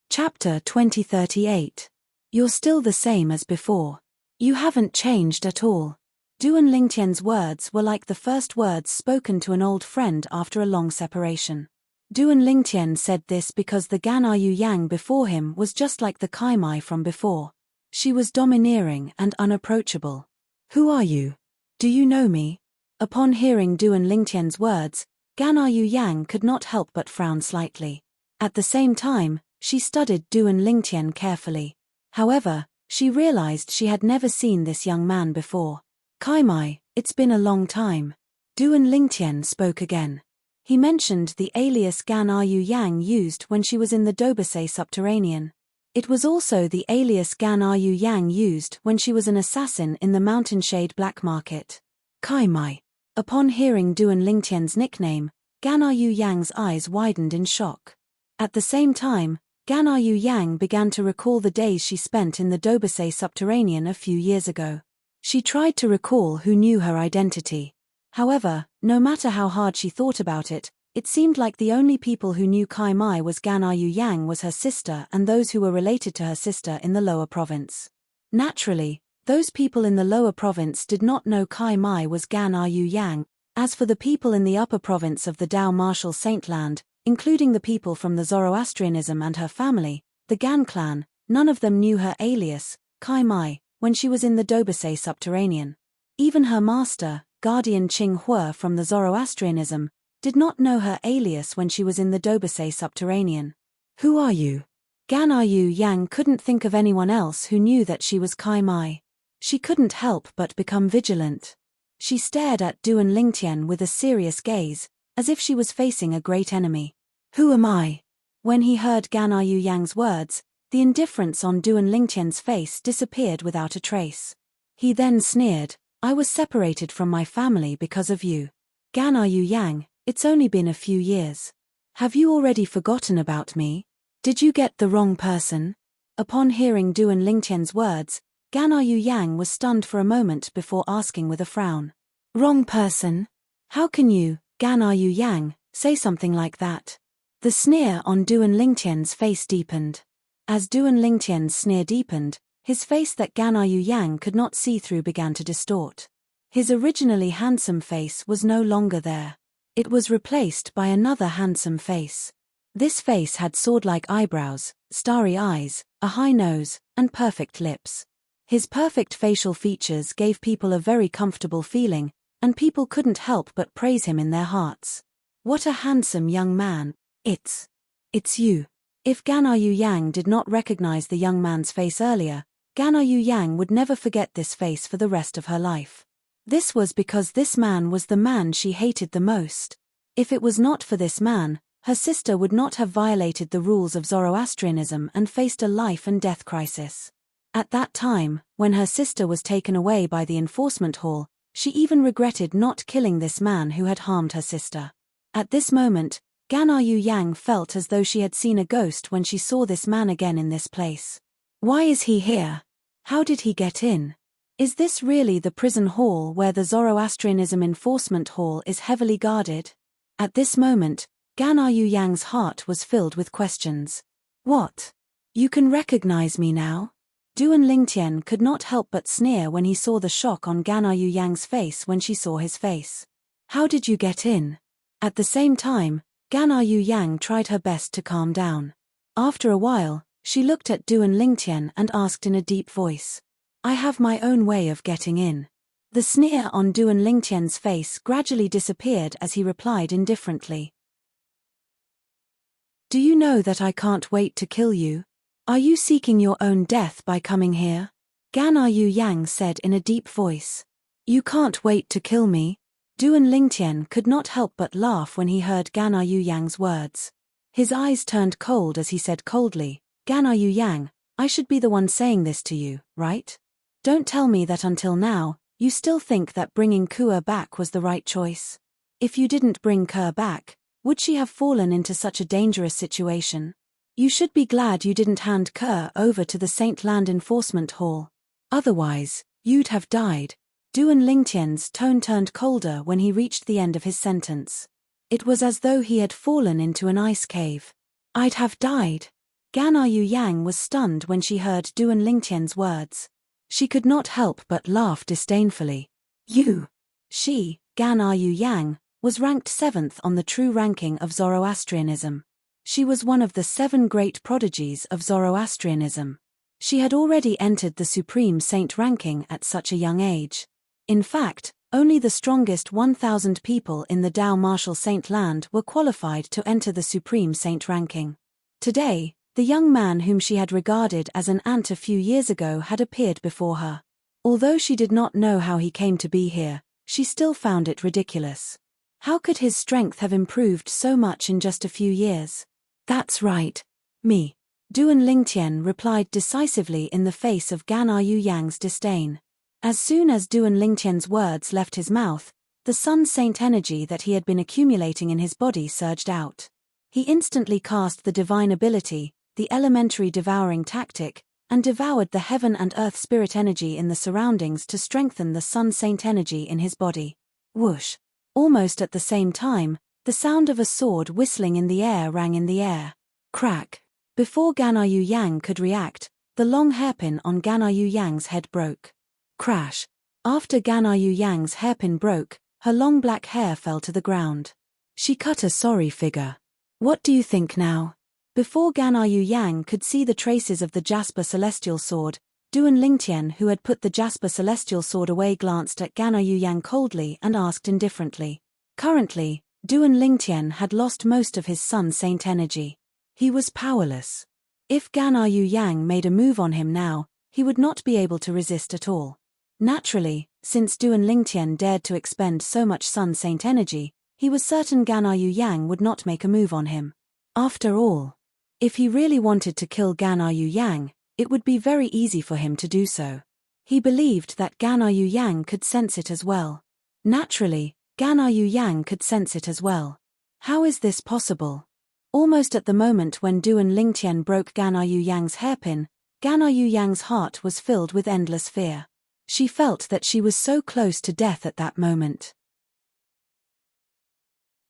Chapter 2038. You're still the same as before. You haven't changed at all. Duan Lingtian's words were like the first words spoken to an old friend after a long separation. Duan Lingtian said this because the Gana Yu Yang before him was just like the Kaimai from before. She was domineering and unapproachable. Who are you? Do you know me? Upon hearing Duan Lingtian's words, Gana Yu Yang could not help but frown slightly. At the same time, She studied Duan Lingtian carefully. However, she realized she had never seen this young man before. Kai Mai, it's been a long time. Duan Lingtian spoke again. He mentioned the alias Gan Ru Yang used when she was in the Dobase subterranean. It was also the alias Gan Ru Yang used when she was an assassin in the Mountainshade black market. Kai Mai. Upon hearing Duan Lingtian's nickname, Gan Ru Yang's eyes widened in shock. At the same time, Gan Ru Yang began to recall the days she spent in the Dobase subterranean a few years ago. She tried to recall who knew her identity. However, no matter how hard she thought about it, it seemed like the only people who knew Kai Mai was Gan Ru Yang was her sister and those who were related to her sister in the lower province. Naturally, those people in the lower province did not know Kai Mai was Gan Ru Yang. As for the people in the upper province of the Dao Martial Saintland, including the people from the Zoroastrianism and her family, the Gan clan, none of them knew her alias, Kai Mai, when she was in the Dobase subterranean. Even her master, Guardian Qing Hua from the Zoroastrianism, did not know her alias when she was in the Dobase subterranean. Who are you? Gan Ru Yang couldn't think of anyone else who knew that she was Kai Mai. She couldn't help but become vigilant. She stared at Duan Lingtian with a serious gaze, as if she was facing a great enemy. Who am I? When he heard Gan Ru Yang's words, the indifference on Duan Lingtian's face disappeared without a trace. He then sneered, I was separated from my family because of you. Gan Ru Yang, it's only been a few years. Have you already forgotten about me? Did you get the wrong person? Upon hearing Duan Lingtian's words, Gan Ru Yang was stunned for a moment before asking with a frown. Wrong person? How can you, Gan Ru Yang, say something like that? The sneer on Duan Lingtian's face deepened. As Duan Lingtian's sneer deepened, his face that Gan Ru Yang could not see through began to distort. His originally handsome face was no longer there. It was replaced by another handsome face. This face had sword-like eyebrows, starry eyes, a high nose, and perfect lips. His perfect facial features gave people a very comfortable feeling, and people couldn't help but praise him in their hearts. What a handsome young man. It's you. If Gan Ru Yang did not recognize the young man's face earlier, Gan Ru Yang would never forget this face for the rest of her life. This was because this man was the man she hated the most. If it was not for this man, her sister would not have violated the rules of Zoroastrianism and faced a life and death crisis. At that time, when her sister was taken away by the enforcement hall, she even regretted not killing this man who had harmed her sister. At this moment, Gan Ru Yang felt as though she had seen a ghost when she saw this man again in this place. Why is he here? How did he get in? Is this really the prison hall where the Zoroastrianism enforcement hall is heavily guarded? At this moment, Gan Ru Yang's heart was filled with questions. What? You can recognize me now? Duan Lingtian could not help but sneer when he saw the shock on Gan Ru Yang's face when she saw his face. How did you get in? At the same time, Gan Ru Yang tried her best to calm down. After a while, she looked at Duan Lingtian and asked in a deep voice. I have my own way of getting in. The sneer on Duan Lingtian's face gradually disappeared as he replied indifferently. Do you know that I can't wait to kill you? Are you seeking your own death by coming here? Gan Ru Yang said in a deep voice. You can't wait to kill me? Duan Lingtian could not help but laugh when he heard Gan Ru Yang's words. His eyes turned cold as he said coldly, Gan Ru Yang, I should be the one saying this to you, right? Don't tell me that until now, you still think that bringing Kua back was the right choice. If you didn't bring Kua back, would she have fallen into such a dangerous situation? You should be glad you didn't hand Kua over to the Saint Land Enforcement Hall. Otherwise, you'd have died. Duan Lingtian's tone turned colder when he reached the end of his sentence. It was as though he had fallen into an ice cave. I'd have died. Gan Ru Yang was stunned when she heard Duan Lingtian's words. She could not help but laugh disdainfully. She, Gan Ru Yang, was ranked 7th on the true ranking of Zoroastrianism. She was one of the 7 great prodigies of Zoroastrianism. She had already entered the Supreme Saint ranking at such a young age. In fact, only the strongest 1,000 people in the Dao Martial Saint Land were qualified to enter the Supreme Saint ranking. Today, The young man whom she had regarded as an ant a few years ago had appeared before her. Although she did not know how he came to be here, she still found it ridiculous. How could his strength have improved so much in just a few years? That's right. Me. Duan Lingtian replied decisively in the face of Gan Yu Yang's disdain. As soon as Duan Lingtian's words left his mouth, the Sun Saint energy that he had been accumulating in his body surged out. He instantly cast the divine ability, the elementary devouring tactic, and devoured the heaven and earth spirit energy in the surroundings to strengthen the Sun Saint energy in his body. Whoosh! Almost at the same time, the sound of a sword whistling in the air rang in the air. Crack! Before Gan Yu Yang could react, the long hairpin on Gan Yu Yang's head broke. Crash! After Gan Yu Yang's hairpin broke, her long black hair fell to the ground. She cut a sorry figure. What do you think now? Before Gan Yu Yang could see the traces of the Jasper Celestial Sword, Duan Lingtian, who had put the Jasper Celestial Sword away, glanced at Gan Yu Yang coldly and asked indifferently. Currently, Duan Lingtian had lost most of his Sun Saint energy. He was powerless. If Gan Yu Yang made a move on him now, he would not be able to resist at all. Naturally, since Duan Lingtian dared to expend so much Sun Saint energy, he was certain Gan Yu Yang would not make a move on him. After all, if he really wanted to kill Gan Yu Yang, it would be very easy for him to do so. He believed that Gan Yu Yang could sense it as well. Naturally, Gan Yu Yang could sense it as well. How is this possible? Almost at the moment when Duan Lingtian broke Gan Yu Yang's hairpin, Gan Yu Yang's heart was filled with endless fear. She felt that she was so close to death at that moment.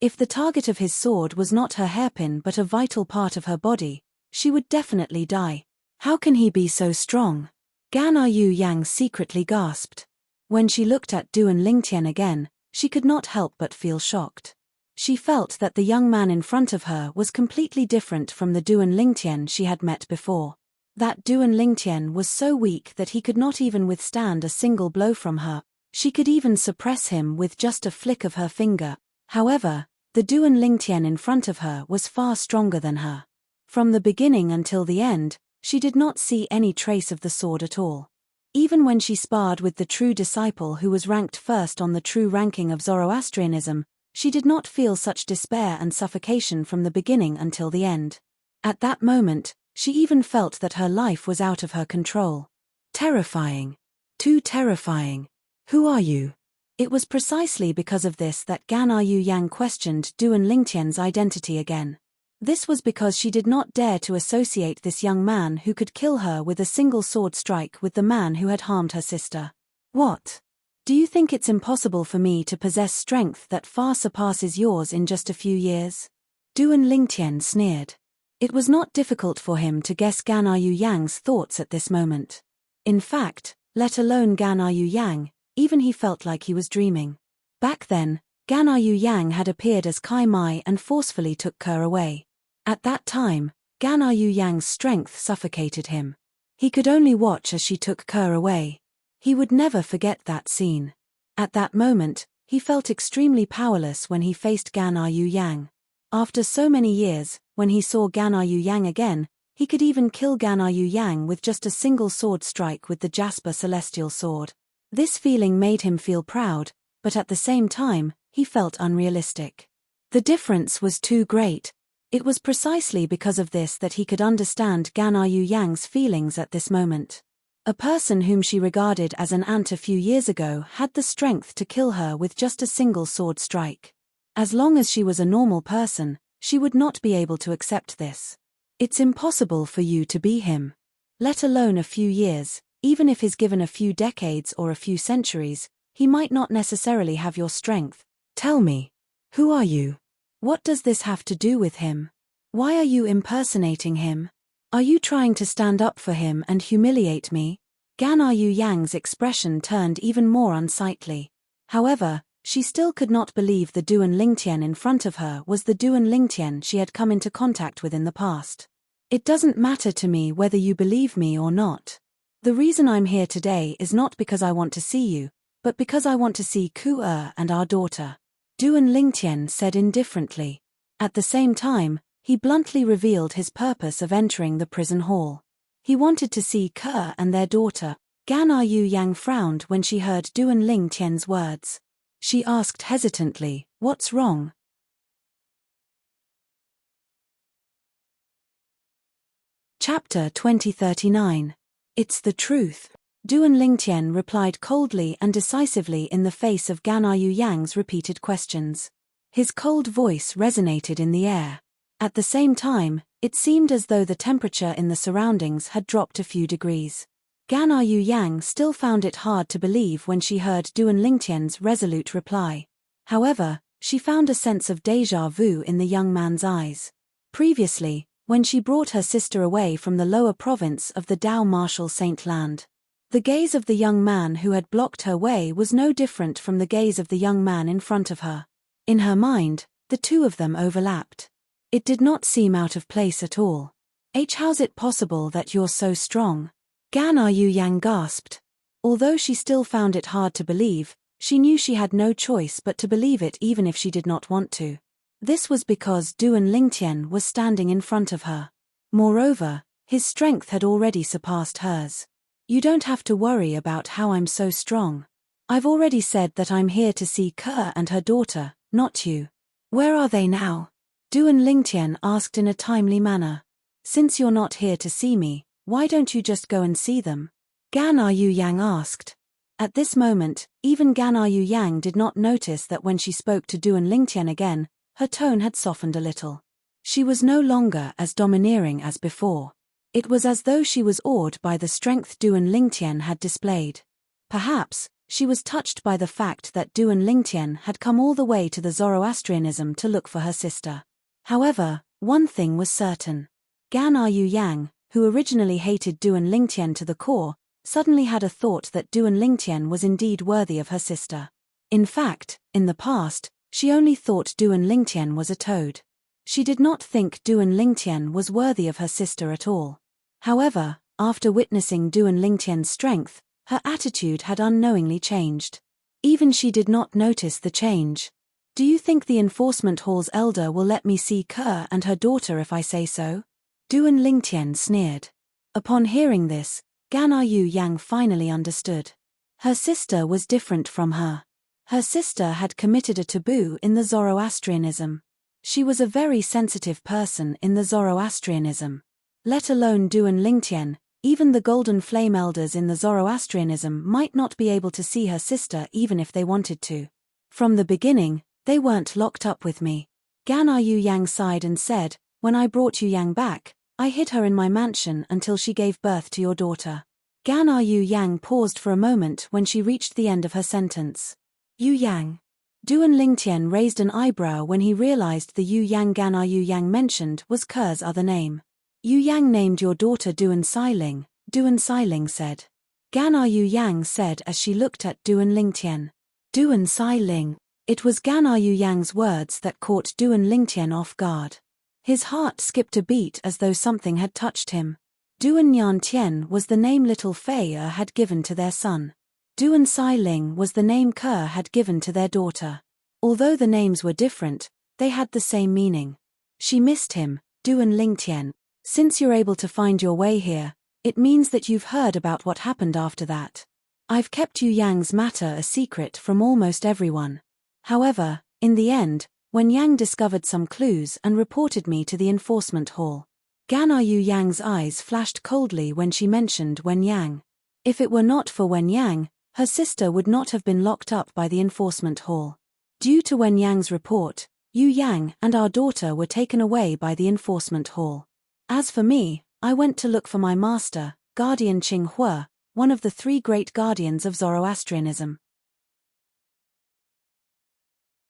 If the target of his sword was not her hairpin but a vital part of her body, she would definitely die. How can he be so strong? Gan Yu Yang secretly gasped. When she looked at Duan Lingtian again, she could not help but feel shocked. She felt that the young man in front of her was completely different from the Duan Lingtian she had met before. That Duan Lingtian was so weak that he could not even withstand a single blow from her. She could even suppress him with just a flick of her finger. However, the Duan Lingtian in front of her was far stronger than her. From the beginning until the end, she did not see any trace of the sword at all. Even when she sparred with the true disciple who was ranked first on the true ranking of Zoroastrianism, she did not feel such despair and suffocation from the beginning until the end. At that moment, she even felt that her life was out of her control. Terrifying. Too terrifying. Who are you? It was precisely because of this that Gan Yu Yang questioned Duan Lingtian's identity again. This was because she did not dare to associate this young man who could kill her with a single sword strike with the man who had harmed her sister. What? Do you think it's impossible for me to possess strength that far surpasses yours in just a few years? Duan Lingtian sneered. It was not difficult for him to guess Gan Yu Yang's thoughts at this moment. In fact, let alone Gan Yu Yang, even he felt like he was dreaming. Back then, Gan Yu Yang had appeared as Kai Mai and forcefully took Kerr away. At that time, Gan Yu Yang's strength suffocated him. He could only watch as she took Kerr away. He would never forget that scene. At that moment, he felt extremely powerless when he faced Gan Yu Yang. After so many years, when he saw Gan Yu Yang again, he could even kill Gan Yu Yang with just a single sword strike with the Jasper Celestial Sword. This feeling made him feel proud, but at the same time, he felt unrealistic. The difference was too great. It was precisely because of this that he could understand Gan Yu Yang's feelings at this moment. A person whom she regarded as an ant a few years ago had the strength to kill her with just a single sword strike. As long as she was a normal person, she would not be able to accept this. It's impossible for you to be him. Let alone a few years, even if he's given a few decades or a few centuries, he might not necessarily have your strength. Tell me, who are you? What does this have to do with him? Why are you impersonating him? Are you trying to stand up for him and humiliate me? Gan Yu Yang's expression turned even more unsightly. However, she still could not believe the Duan Lingtian in front of her was the Duan Lingtian she had come into contact with in the past. It doesn't matter to me whether you believe me or not. The reason I'm here today is not because I want to see you, but because I want to see Ku-er and our daughter. Duan Lingtian said indifferently. At the same time, He bluntly revealed his purpose of entering the prison hall. He wanted to see Ke and their daughter. Gan Yu Yang frowned when she heard Duan Ling Tian's words. She asked hesitantly, "What's wrong?" Chapter 2039. It's the truth. Duan Lingtian replied coldly and decisively in the face of Gan Yu Yang's repeated questions. His cold voice resonated in the air. At the same time, it seemed as though the temperature in the surroundings had dropped a few degrees. Gan Yu Yang still found it hard to believe when she heard Duan Lingtian's resolute reply. However, she found a sense of déjà vu in the young man's eyes. Previously, when she brought her sister away from the lower province of the Dao Martial Saint Land, the gaze of the young man who had blocked her way was no different from the gaze of the young man in front of her. In her mind, the two of them overlapped. It did not seem out of place at all. "How's it possible that you're so strong?" Gan Yu Yang gasped. Although she still found it hard to believe, she knew she had no choice but to believe it even if she did not want to. This was because Duan Lingtian was standing in front of her. Moreover, his strength had already surpassed hers. "You don't have to worry about how I'm so strong. I've already said that I'm here to see Ke and her daughter, not you." "Where are they now?" Duan Lingtian asked in a timely manner. "Since you're not here to see me, why don't you just go and see them?" Gan Yu Yang asked. At this moment, even Gan Yu Yang did not notice that when she spoke to Duan Lingtian again, her tone had softened a little. She was no longer as domineering as before. It was as though she was awed by the strength Duan Lingtian had displayed. Perhaps, she was touched by the fact that Duan Lingtian had come all the way to the Zoroastrianism to look for her sister. However, one thing was certain. Gan Yu Yang, who originally hated Duan Lingtian to the core, suddenly had a thought that Duan Lingtian was indeed worthy of her sister. In fact, in the past, she only thought Duan Lingtian was a toad. She did not think Duan Lingtian was worthy of her sister at all. However, after witnessing Duan Lingtian's strength, her attitude had unknowingly changed. Even she did not notice the change. "Do you think the enforcement hall's elder will let me see Ke and her daughter if I say so?" Duan Lingtian sneered. Upon hearing this, Gan Yu Yang finally understood. Her sister was different from her. Her sister had committed a taboo in the Zoroastrianism. She was a very sensitive person in the Zoroastrianism. Let alone Duan Lingtian, even the Golden Flame elders in the Zoroastrianism might not be able to see her sister even if they wanted to. "From the beginning, they weren't locked up with me." Gan Yu Yang sighed and said, "When I brought Yu Yang back, I hid her in my mansion until she gave birth to your daughter." Gan Yu Yang paused for a moment when she reached the end of her sentence. "Yu Yang." Duan Lingtian raised an eyebrow when he realized the Yu Yang Gan Yu Yang mentioned was Ke's other name. "Yu Yang named your daughter Duan Xiling," Duan Xiling said. Gan Yu Yang said as she looked at Duan Lingtian. "Duan Xiling." It was Gan Yu Yang's words that caught Duan Lingtian off guard. His heart skipped a beat as though something had touched him. Duan Yantian was the name little Fei had given to their son. Duan Xiling was the name Ke had given to their daughter. Although the names were different, they had the same meaning. She missed him, Duan Lingtian. "Since you're able to find your way here, it means that you've heard about what happened after that. I've kept Yu Yang's matter a secret from almost everyone. However, in the end, Wen Yang discovered some clues and reported me to the enforcement hall." Gan Yu Yang's eyes flashed coldly when she mentioned Wen Yang. If it were not for Wen Yang, her sister would not have been locked up by the enforcement hall. Due to Wen Yang's report, Yu Yang and our daughter were taken away by the enforcement hall. As for me, I went to look for my master, Guardian Qing Hua, one of the three great guardians of Zoroastrianism.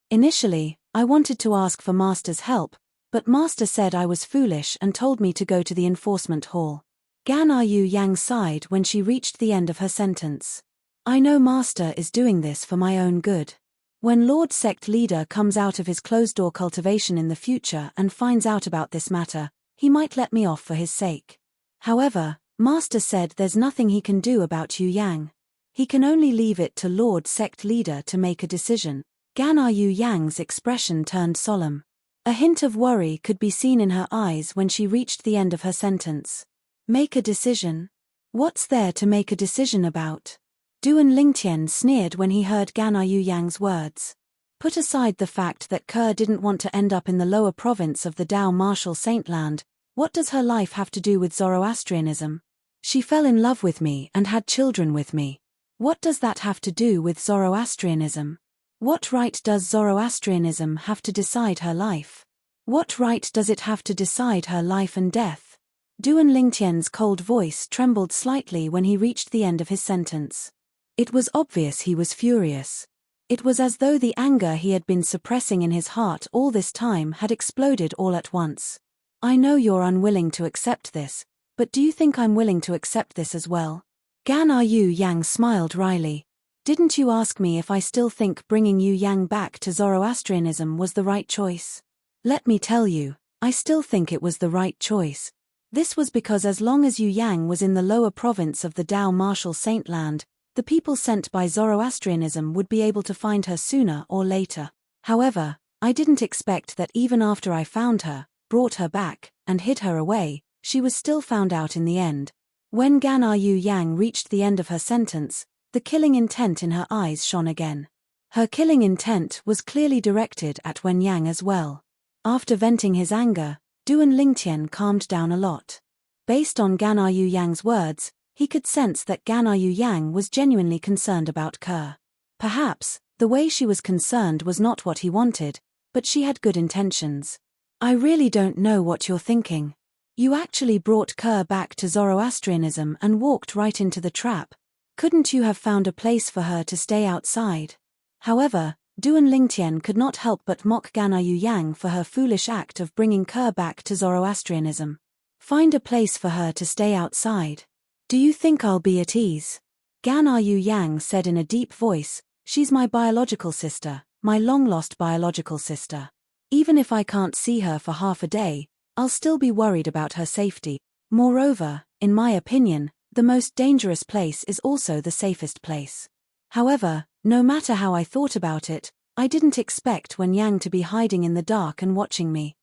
Initially, I wanted to ask for Master's help, but Master said I was foolish and told me to go to the enforcement hall. Gan Yu Yang sighed when she reached the end of her sentence. "I know Master is doing this for my own good. When Lord Sect Leader comes out of his closed-door cultivation in the future and finds out about this matter, he might let me off for his sake. However, Master said there's nothing he can do about Yu Yang. He can only leave it to Lord Sect Leader to make a decision." Gan Yu Yang's expression turned solemn. A hint of worry could be seen in her eyes when she reached the end of her sentence. Make a decision? What's there to make a decision about? Duan Lingtian sneered when he heard Gan Yu Yang's words. Put aside the fact that Ke didn't want to end up in the lower province of the Dao Martial Saintland, what does her life have to do with Zoroastrianism? She fell in love with me and had children with me. What does that have to do with Zoroastrianism? What right does Zoroastrianism have to decide her life? What right does it have to decide her life and death? Duan Lingtian's cold voice trembled slightly when he reached the end of his sentence. It was obvious he was furious. It was as though the anger he had been suppressing in his heart all this time had exploded all at once. I know you're unwilling to accept this, but do you think I'm willing to accept this as well? Gan Yu Yang smiled wryly. Didn't you ask me if I still think bringing Yu Yang back to Zoroastrianism was the right choice? Let me tell you, I still think it was the right choice. This was because as long as Yu Yang was in the lower province of the Dao Martial Saintland, the people sent by Zoroastrianism would be able to find her sooner or later. However, I didn't expect that even after I found her, brought her back, and hid her away, she was still found out in the end. When Gan Yu Yang reached the end of her sentence, the killing intent in her eyes shone again. Her killing intent was clearly directed at Wen Yang as well. After venting his anger, Duan Lingtian calmed down a lot. Based on Gan Yu Yang's words, he could sense that Gan Yu Yang was genuinely concerned about Ke. Perhaps, the way she was concerned was not what he wanted, but she had good intentions. I really don't know what you're thinking. You actually brought Ke back to Zoroastrianism and walked right into the trap. Couldn't you have found a place for her to stay outside? However, Duan Lingtian could not help but mock Gan Yu Yang for her foolish act of bringing Ke back to Zoroastrianism. Find a place for her to stay outside. Do you think I'll be at ease? Gan Yu Yang said in a deep voice, she's my biological sister, my long-lost biological sister. Even if I can't see her for half a day, I'll still be worried about her safety. Moreover, in my opinion, the most dangerous place is also the safest place. However, no matter how I thought about it, I didn't expect Wen Yang to be hiding in the dark and watching me.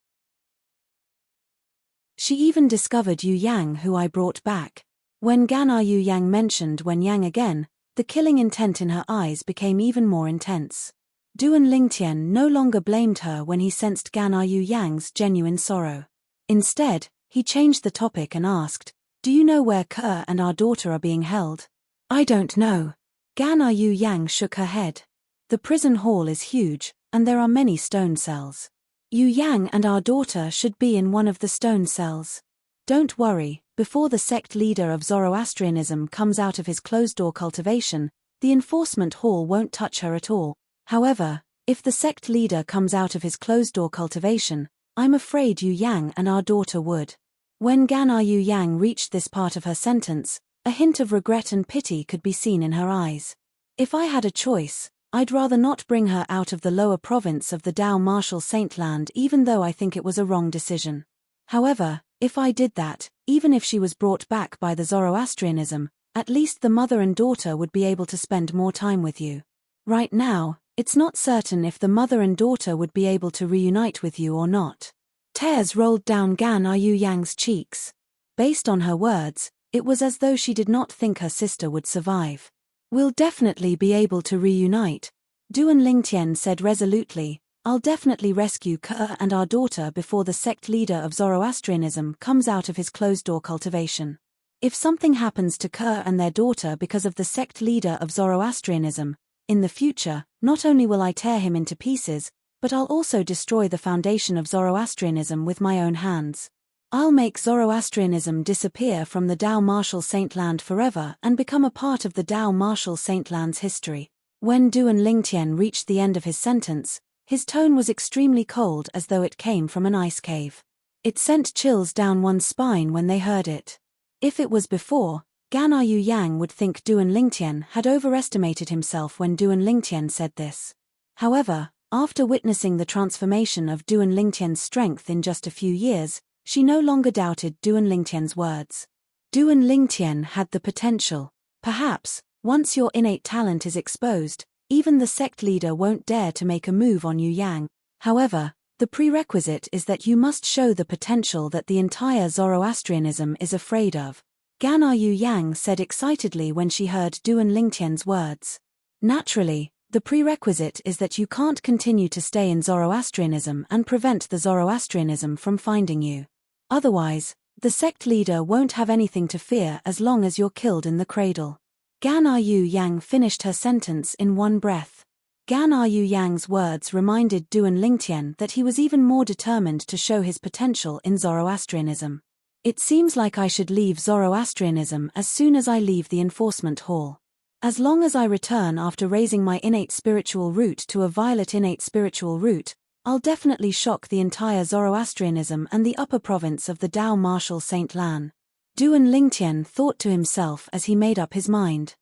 She even discovered Yu Yang, who I brought back. When Gan Yu Yang mentioned Wen Yang again, the killing intent in her eyes became even more intense. Duan Lingtian no longer blamed her when he sensed Gan Yu Yang's genuine sorrow. Instead, he changed the topic and asked, do you know where Ke and our daughter are being held? I don't know. Gan Yu Yang shook her head. The prison hall is huge, and there are many stone cells. Yu Yang and our daughter should be in one of the stone cells. Don't worry, before the sect leader of Zoroastrianism comes out of his closed-door cultivation, the enforcement hall won't touch her at all. However, if the sect leader comes out of his closed-door cultivation, I'm afraid Yu Yang and our daughter would. When Gan Yu Yang reached this part of her sentence, a hint of regret and pity could be seen in her eyes. If I had a choice, I'd rather not bring her out of the lower province of the Dao Martial Saintland, even though I think it was a wrong decision. However, if I did that, even if she was brought back by the Zoroastrianism, at least the mother and daughter would be able to spend more time with you. Right now, it's not certain if the mother and daughter would be able to reunite with you or not. Tears rolled down Gan Yu Yang's cheeks. Based on her words, it was as though she did not think her sister would survive. We'll definitely be able to reunite, Duan Lingtian said resolutely. I'll definitely rescue Ke and our daughter before the sect leader of Zoroastrianism comes out of his closed-door cultivation. If something happens to Ke and their daughter because of the sect leader of Zoroastrianism, in the future, not only will I tear him into pieces, but I'll also destroy the foundation of Zoroastrianism with my own hands. I'll make Zoroastrianism disappear from the Dao Martial Saintland forever and become a part of the Dao Martial Saintland's history. When Duan Lingtian reached the end of his sentence, his tone was extremely cold, as though it came from an ice cave. It sent chills down one's spine when they heard it. If it was before, Gan Yu Yang would think Duan Lingtian had overestimated himself when Duan Lingtian said this. However, after witnessing the transformation of Duan Lingtian's strength in just a few years, she no longer doubted Duan Lingtian's words. Duan Lingtian had the potential. Perhaps, once your innate talent is exposed, even the sect leader won't dare to make a move on Yu Yang. However, The prerequisite is that you must show the potential that the entire Zoroastrianism is afraid of. Ganar Yu Yang said excitedly when she heard Duan Lingtian's words. Naturally, the prerequisite is that you can't continue to stay in Zoroastrianism and prevent the Zoroastrianism from finding you. Otherwise, the sect leader won't have anything to fear as long as you're killed in the cradle. Ganar Yu Yang finished her sentence in one breath. Ganar Yu Yang's words reminded Duan Lingtian that he was even more determined to show his potential in Zoroastrianism. It seems like I should leave Zoroastrianism as soon as I leave the enforcement hall. As long as I return after raising my innate spiritual root to a violet innate spiritual root, I'll definitely shock the entire Zoroastrianism and the upper province of the Tao Martial Saint Lan. Duan Lingtian thought to himself as he made up his mind.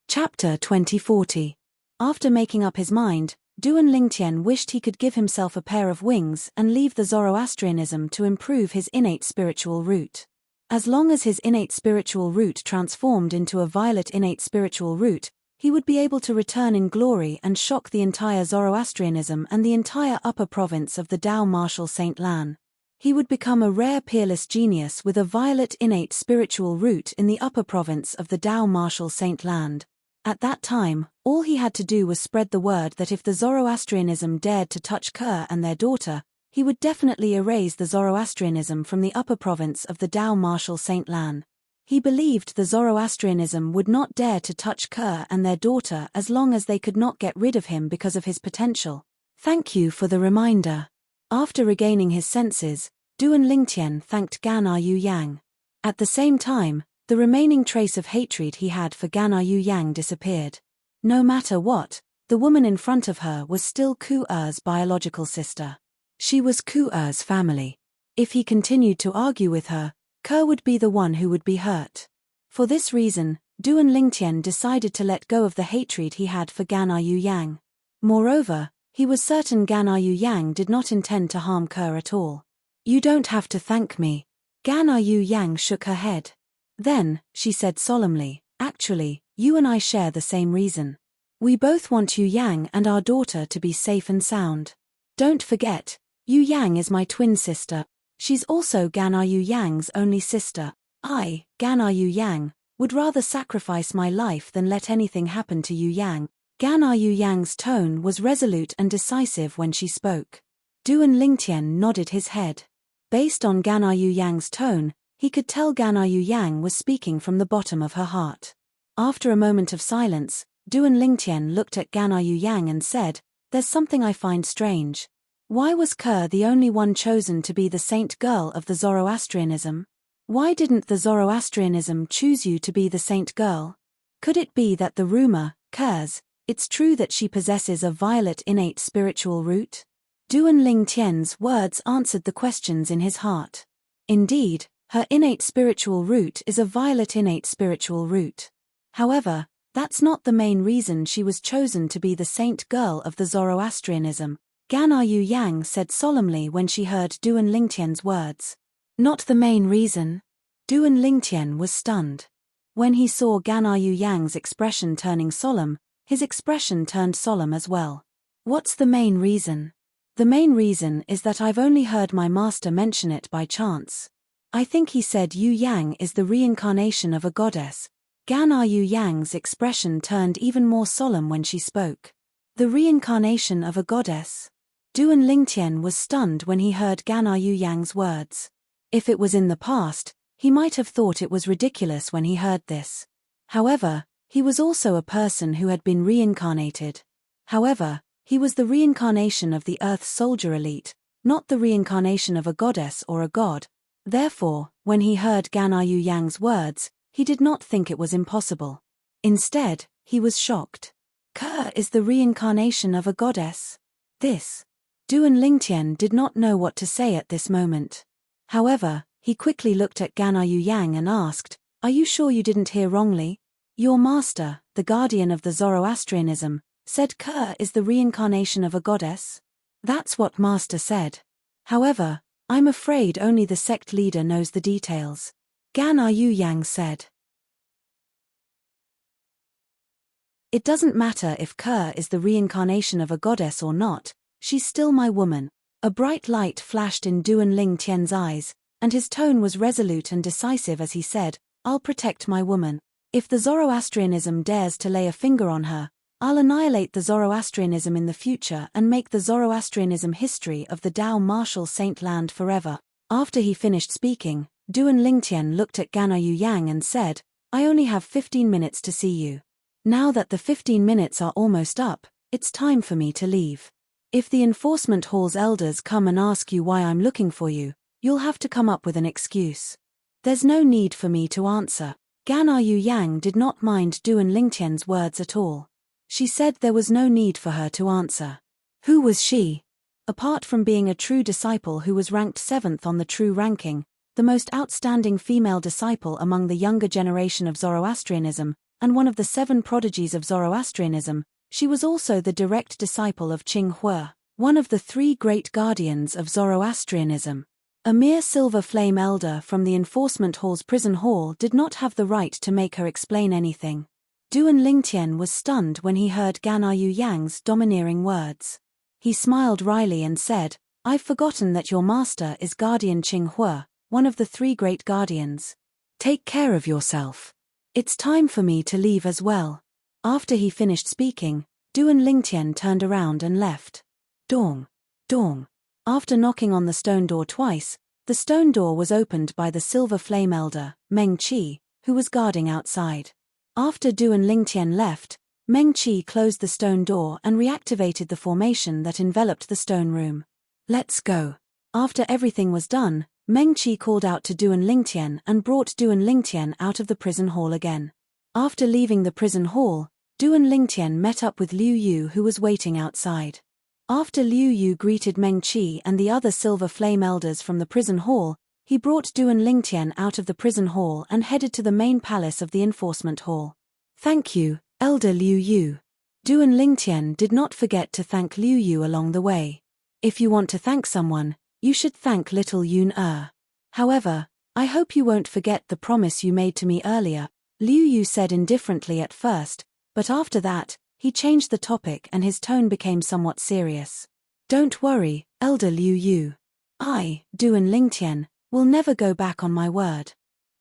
Chapter 2040. After making up his mind, Duan Lingtian wished he could give himself a pair of wings and leave the Zoroastrianism to improve his innate spiritual root. As long as his innate spiritual root transformed into a violet innate spiritual root, he would be able to return in glory and shock the entire Zoroastrianism and the entire upper province of the Tao Martial Saint Lan. He would become a rare peerless genius with a violet innate spiritual root in the upper province of the Tao Martial Saint Lan. At that time, all he had to do was spread the word that if the Zoroastrianism dared to touch Kerr and their daughter, he would definitely erase the Zoroastrianism from the upper province of the Tao Martial Saint Lan. He believed the Zoroastrianism would not dare to touch Kerr and their daughter as long as they could not get rid of him because of his potential. Thank you for the reminder. After regaining his senses, Duan Lingtian thanked Ganar Yu Yang. At the same time, the remaining trace of hatred he had for Ganar Yu Yang disappeared. No matter what, the woman in front of her was still Ku Er's biological sister. She was Ku Er's family. If he continued to argue with her, Kerr would be the one who would be hurt. For this reason, Duan Lingtian decided to let go of the hatred he had for Ganar Yu Yang. Moreover, he was certain Ganar Yu Yang did not intend to harm Kerr at all. You don't have to thank me. Ganar Yu Yang shook her head. Then, she said solemnly, actually, you and I share the same reason. We both want Yu Yang and our daughter to be safe and sound. Don't forget, Yu Yang is my twin sister. She's also Ganar Yu Yang's only sister. I, Ganar Yu Yang, would rather sacrifice my life than let anything happen to Yu Yang. Ganar Yu Yang's tone was resolute and decisive when she spoke. Duan Lingtian nodded his head. Based on Ganar Yu Yang's tone, he could tell Ganar Yu Yang was speaking from the bottom of her heart. After a moment of silence, Duan Lingtian looked at Ganar Yu Yang and said, "There's something I find strange. Why was Kerr the only one chosen to be the saint girl of the Zoroastrianism? Why didn't the Zoroastrianism choose you to be the saint girl? Could it be that the rumor, Kerr's, it's true that she possesses a violet innate spiritual root?" Duan Lingtian's words answered the questions in his heart. Indeed, her innate spiritual root is a violet innate spiritual root. However, that's not the main reason she was chosen to be the saint girl of the Zoroastrianism, Ganar Yu Yang said solemnly when she heard Duan Lingtian's words. Not the main reason? Duan Lingtian was stunned. When he saw Ganar Yu Yang's expression turning solemn, his expression turned solemn as well. What's the main reason? The main reason is that I've only heard my master mention it by chance. I think he said Yu Yang is the reincarnation of a goddess. Ganar Yu Yang's expression turned even more solemn when she spoke. The reincarnation of a goddess? Duan Lingtian was stunned when he heard Ganar Yu Yang's words. If it was in the past, he might have thought it was ridiculous when he heard this. However, he was also a person who had been reincarnated. However, he was the reincarnation of the Earth's soldier elite, not the reincarnation of a goddess or a god. Therefore, when he heard Ganar Yu Yang's words, he did not think it was impossible. Instead, he was shocked. Kerr is the reincarnation of a goddess? This. Duan Lingtian did not know what to say at this moment. However, he quickly looked at Ganar Yu Yang and asked, "Are you sure you didn't hear wrongly? Your master, the guardian of the Zoroastrianism, said Kerr is the reincarnation of a goddess?" "That's what master said. However, I'm afraid only the sect leader knows the details," Ganar Yu Yang said. It doesn't matter if Kerr is the reincarnation of a goddess or not, she's still my woman. A bright light flashed in Duan Ling Tian's eyes, and his tone was resolute and decisive as he said, I'll protect my woman. If the Zoroastrianism dares to lay a finger on her, I'll annihilate the Zoroastrianism in the future and make the Zoroastrianism history of the Tao martial saint land forever. After he finished speaking, Duan Lingtian looked at Ganayu Yang and said, I only have 15 minutes to see you. Now that the 15 minutes are almost up, it's time for me to leave. If the enforcement hall's elders come and ask you why I'm looking for you, you'll have to come up with an excuse. There's no need for me to answer. Ganayu Yang did not mind Duan Lingtian's words at all. She said there was no need for her to answer. Who was she? Apart from being a true disciple who was ranked 7th on the true ranking, the most outstanding female disciple among the younger generation of Zoroastrianism, and one of the 7 prodigies of Zoroastrianism, she was also the direct disciple of Qing Hua, one of the 3 great guardians of Zoroastrianism. A mere silver flame elder from the enforcement hall's prison hall did not have the right to make her explain anything. Duan Lingtian was stunned when he heard Ganayu Yang's domineering words. He smiled wryly and said, I've forgotten that your master is Guardian Qing Hua, one of the 3 great guardians. Take care of yourself. It's time for me to leave as well. After he finished speaking, Duan Lingtian turned around and left. Dong. Dong. After knocking on the stone door twice, the stone door was opened by the silver flame elder, Meng Qi, who was guarding outside. After Duan Lingtian left, Meng Qi closed the stone door and reactivated the formation that enveloped the stone room. Let's go. After everything was done, Meng Qi called out to Duan Lingtian and brought Duan Lingtian out of the prison hall again. After leaving the prison hall, Duan Lingtian met up with Liu Yu who was waiting outside. After Liu Yu greeted Meng Qi and the other silver flame elders from the prison hall, he brought Duan Lingtian out of the prison hall and headed to the main palace of the enforcement hall. Thank you, Elder Liu Yu. Duan Lingtian did not forget to thank Liu Yu along the way. If you want to thank someone, you should thank little Yun Er. However, I hope you won't forget the promise you made to me earlier, Liu Yu said indifferently at first, but after that, he changed the topic and his tone became somewhat serious. Don't worry, Elder Liu Yu. I, Duan Lingtian, will never go back on my word.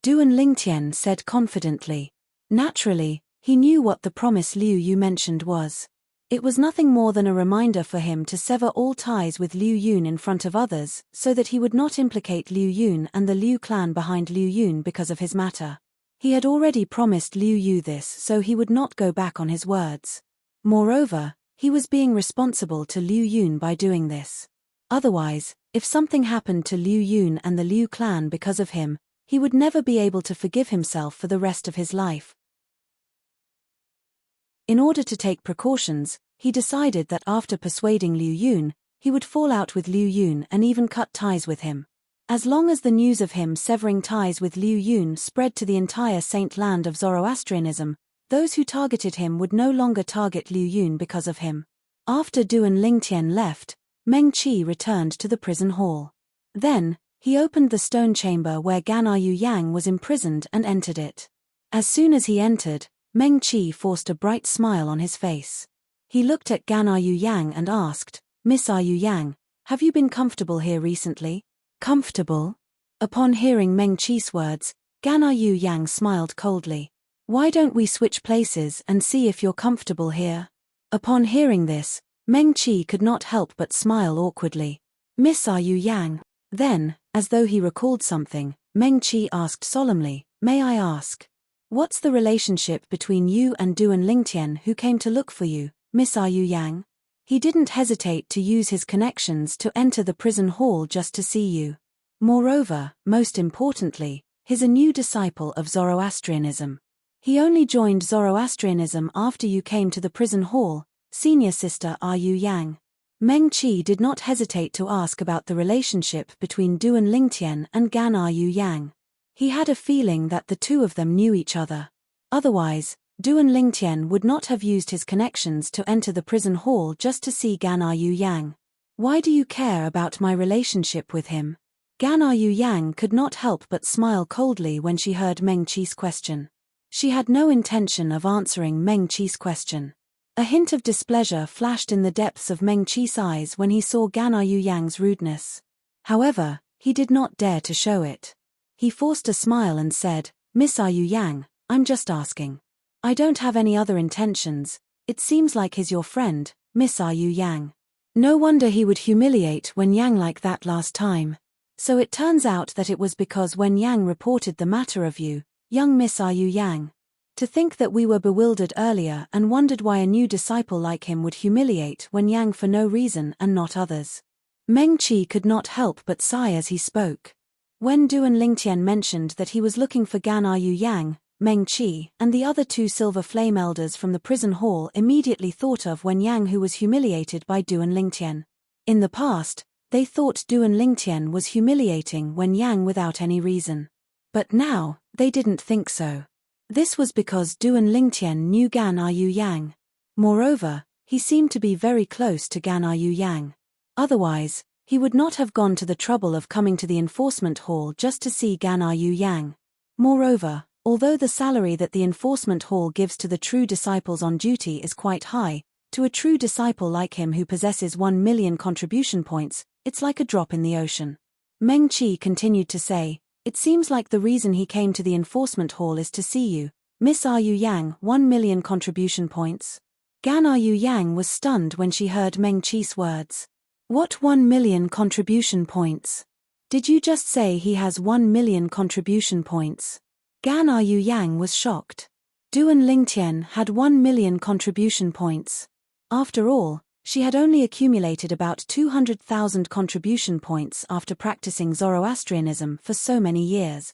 Duan Lingtian said confidently. Naturally, he knew what the promise Liu Yu mentioned was. It was nothing more than a reminder for him to sever all ties with Liu Yun in front of others, so that he would not implicate Liu Yun and the Liu clan behind Liu Yun because of his matter. He had already promised Liu Yu this, so he would not go back on his words. Moreover, he was being responsible to Liu Yun by doing this. Otherwise, if something happened to Liu Yun and the Liu clan because of him, he would never be able to forgive himself for the rest of his life. In order to take precautions, he decided that after persuading Liu Yun, he would fall out with Liu Yun and even cut ties with him. As long as the news of him severing ties with Liu Yun spread to the entire saint land of Zoroastrianism, those who targeted him would no longer target Liu Yun because of him. After Duan Lingtian left, Meng Qi returned to the prison hall. Then, he opened the stone chamber where Ganayu Yang was imprisoned and entered it. As soon as he entered, Meng Qi forced a bright smile on his face. He looked at Ganayu Yang and asked, Miss Yu Yang, have you been comfortable here recently? Comfortable? Upon hearing Meng Qi's words, Ganayu Yang smiled coldly. Why don't we switch places and see if you're comfortable here? Upon hearing this, Meng Qi could not help but smile awkwardly. Miss Yu Yang. Then, as though he recalled something, Meng Qi asked solemnly, May I ask? What's the relationship between you and Duan Lingtian who came to look for you, Miss Yu Yang? He didn't hesitate to use his connections to enter the prison hall just to see you. Moreover, most importantly, he's a new disciple of Zoroastrianism. He only joined Zoroastrianism after you came to the prison hall, senior sister Yu Yang. Meng Qi did not hesitate to ask about the relationship between Duan Lingtian and Ganayu Yang. He had a feeling that the two of them knew each other. Otherwise, Duan Lingtian would not have used his connections to enter the prison hall just to see Ganayu Yang. Why do you care about my relationship with him? Ganayu Yang could not help but smile coldly when she heard Meng Qi's question. She had no intention of answering Meng Qi's question. A hint of displeasure flashed in the depths of Meng Qi's eyes when he saw Gan Yuyang's rudeness. However, he did not dare to show it. He forced a smile and said, "Miss Yuyang, I'm just asking. I don't have any other intentions. It seems like he's your friend, Miss Yuyang. No wonder he would humiliate Wen Yang like that last time. So it turns out that it was because Wen Yang reported the matter of you, young Miss Yuyang. To think that we were bewildered earlier and wondered why a new disciple like him would humiliate Wen Yang for no reason and not others." Meng Qi could not help but sigh as he spoke. When Duan Lingtian mentioned that he was looking for Gan Yuyang, Meng Qi and the other two silver flame elders from the prison hall immediately thought of Wen Yang, who was humiliated by Duan Lingtian. In the past, they thought Duan Lingtian was humiliating Wen Yang without any reason. But now, they didn't think so. This was because Duan Lingtian knew Gan Yuyang. Moreover, he seemed to be very close to Gan Yuyang. Otherwise, he would not have gone to the trouble of coming to the enforcement hall just to see Gan Yuyang. Moreover, although the salary that the enforcement hall gives to the true disciples on duty is quite high, to a true disciple like him who possesses 1 million contribution points, it's like a drop in the ocean. Meng Qi continued to say, "It seems like the reason he came to the enforcement hall is to see you, Miss Yuyang. 1 million contribution points." Gan Yuyang was stunned when she heard Meng Qi's words. "What 1 million contribution points? Did you just say he has 1 million contribution points?" Gan Yuyang was shocked. Duan Lingtian had 1 million contribution points. After all, she had only accumulated about 200,000 contribution points after practicing Zoroastrianism for so many years.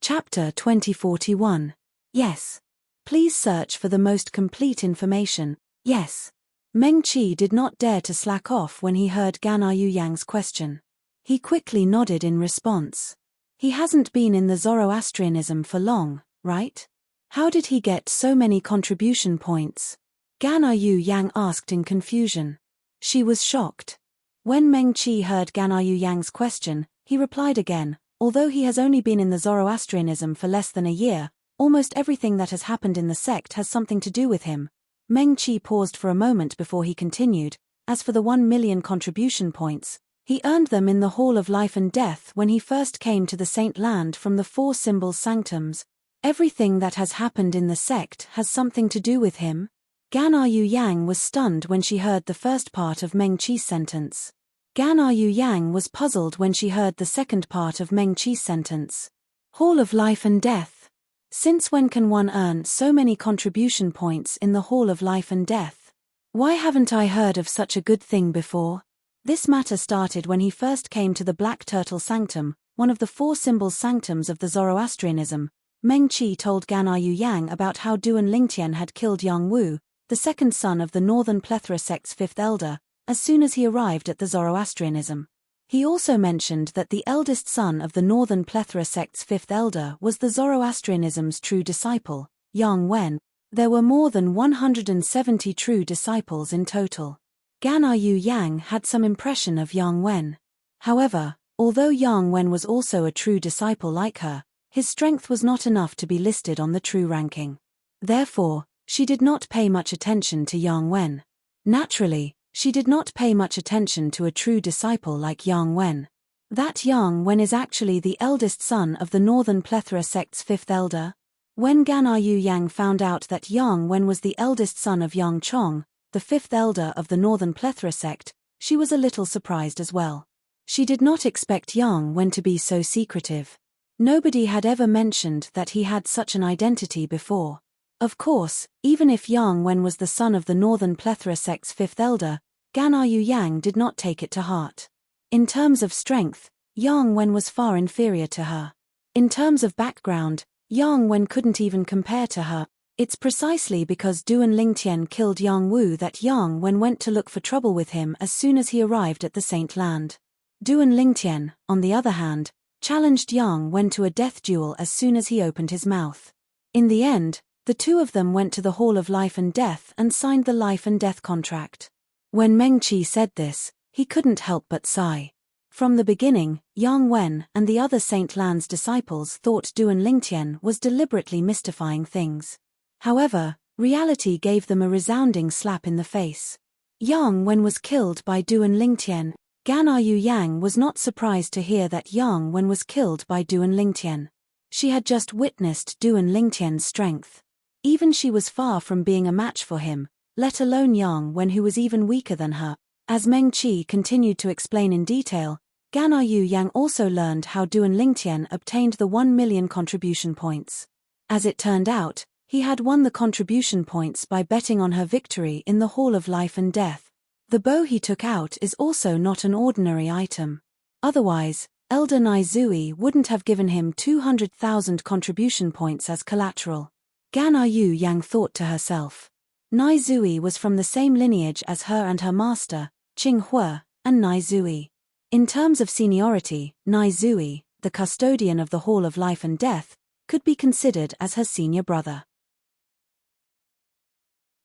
Chapter 2041. Yes. Please search for the most complete information. Yes. Meng Qi did not dare to slack off when he heard Gan Yuyang's question. He quickly nodded in response. He hasn't been in the Zoroastrianism for long, right? How did he get so many contribution points? Gan Yuyang asked in confusion. She was shocked. When Meng Qi heard Gan Yuyang's question, he replied again, "Although he has only been in the Zoroastrianism for less than a year, almost everything that has happened in the sect has something to do with him." Meng Qi paused for a moment before he continued, "As for the 1 million contribution points, he earned them in the Hall of Life and Death when he first came to the Saint Land from the 4 Symbols Sanctums. Everything that has happened in the sect has something to do with him." Gan Yuyang was stunned when she heard the first part of Meng Qi's sentence. Gan Yuyang was puzzled when she heard the second part of Meng Qi's sentence. Hall of Life and Death. Since when can one earn so many contribution points in the Hall of Life and Death? Why haven't I heard of such a good thing before? This matter started when he first came to the Black Turtle Sanctum, one of the 4 Symbols Sanctums of the Zoroastrianism. Meng Qi told Gan Yuyang about how Duan Lingtian had killed Yang Wu, the second son of the Northern Plethora sect's 5th elder, as soon as he arrived at the Zoroastrianism. He also mentioned that the eldest son of the Northern Plethora sect's 5th elder was the Zoroastrianism's true disciple, Yang Wen. There were more than 170 true disciples in total. Gan Yuyang had some impression of Yang Wen. However, although Yang Wen was also a true disciple like her, his strength was not enough to be listed on the true ranking. Therefore, she did not pay much attention to Yang Wen. Naturally, she did not pay much attention to a true disciple like Yang Wen. That Yang Wen is actually the eldest son of the Northern Plethora sect's 5th elder. When Gan Yuyang found out that Yang Wen was the eldest son of Yang Chong, the 5th elder of the Northern Plethora sect, she was a little surprised as well. She did not expect Yang Wen to be so secretive. Nobody had ever mentioned that he had such an identity before. Of course, even if Yang Wen was the son of the Northern Plethora sect's 5th elder, Gan Yuyang did not take it to heart. In terms of strength, Yang Wen was far inferior to her. In terms of background, Yang Wen couldn't even compare to her. It's precisely because Duan Lingtian killed Yang Wu that Yang Wen went to look for trouble with him as soon as he arrived at the Saint Land. Duan Lingtian, on the other hand, challenged Yang Wen to a death duel as soon as he opened his mouth. In the end, the two of them went to the Hall of Life and Death and signed the life and death contract. When Meng Qi said this, he couldn't help but sigh. From the beginning, Yang Wen and the other Saint Lan's disciples thought Duan Lingtian was deliberately mystifying things. However, reality gave them a resounding slap in the face. Yang Wen was killed by Duan Lingtian. Gan Yu Yang was not surprised to hear that Yang Wen was killed by Duan Lingtian. She had just witnessed Duan Lingtian's strength. Even she was far from being a match for him, let alone Yang Wen, who was even weaker than her. As Meng Qi continued to explain in detail, Gan Yu Yang also learned how Duan Lingtian obtained the 1 million contribution points. As it turned out, he had won the contribution points by betting on her victory in the Hall of Life and Death. The bow he took out is also not an ordinary item. Otherwise, Elder Nai Zui wouldn't have given him 200,000 contribution points as collateral. Gan Yu Yang thought to herself. Nai Zui was from the same lineage as her and her master, Qing Hua, and Nai Zui. In terms of seniority, Nai Zui, the custodian of the Hall of Life and Death, could be considered as her senior brother.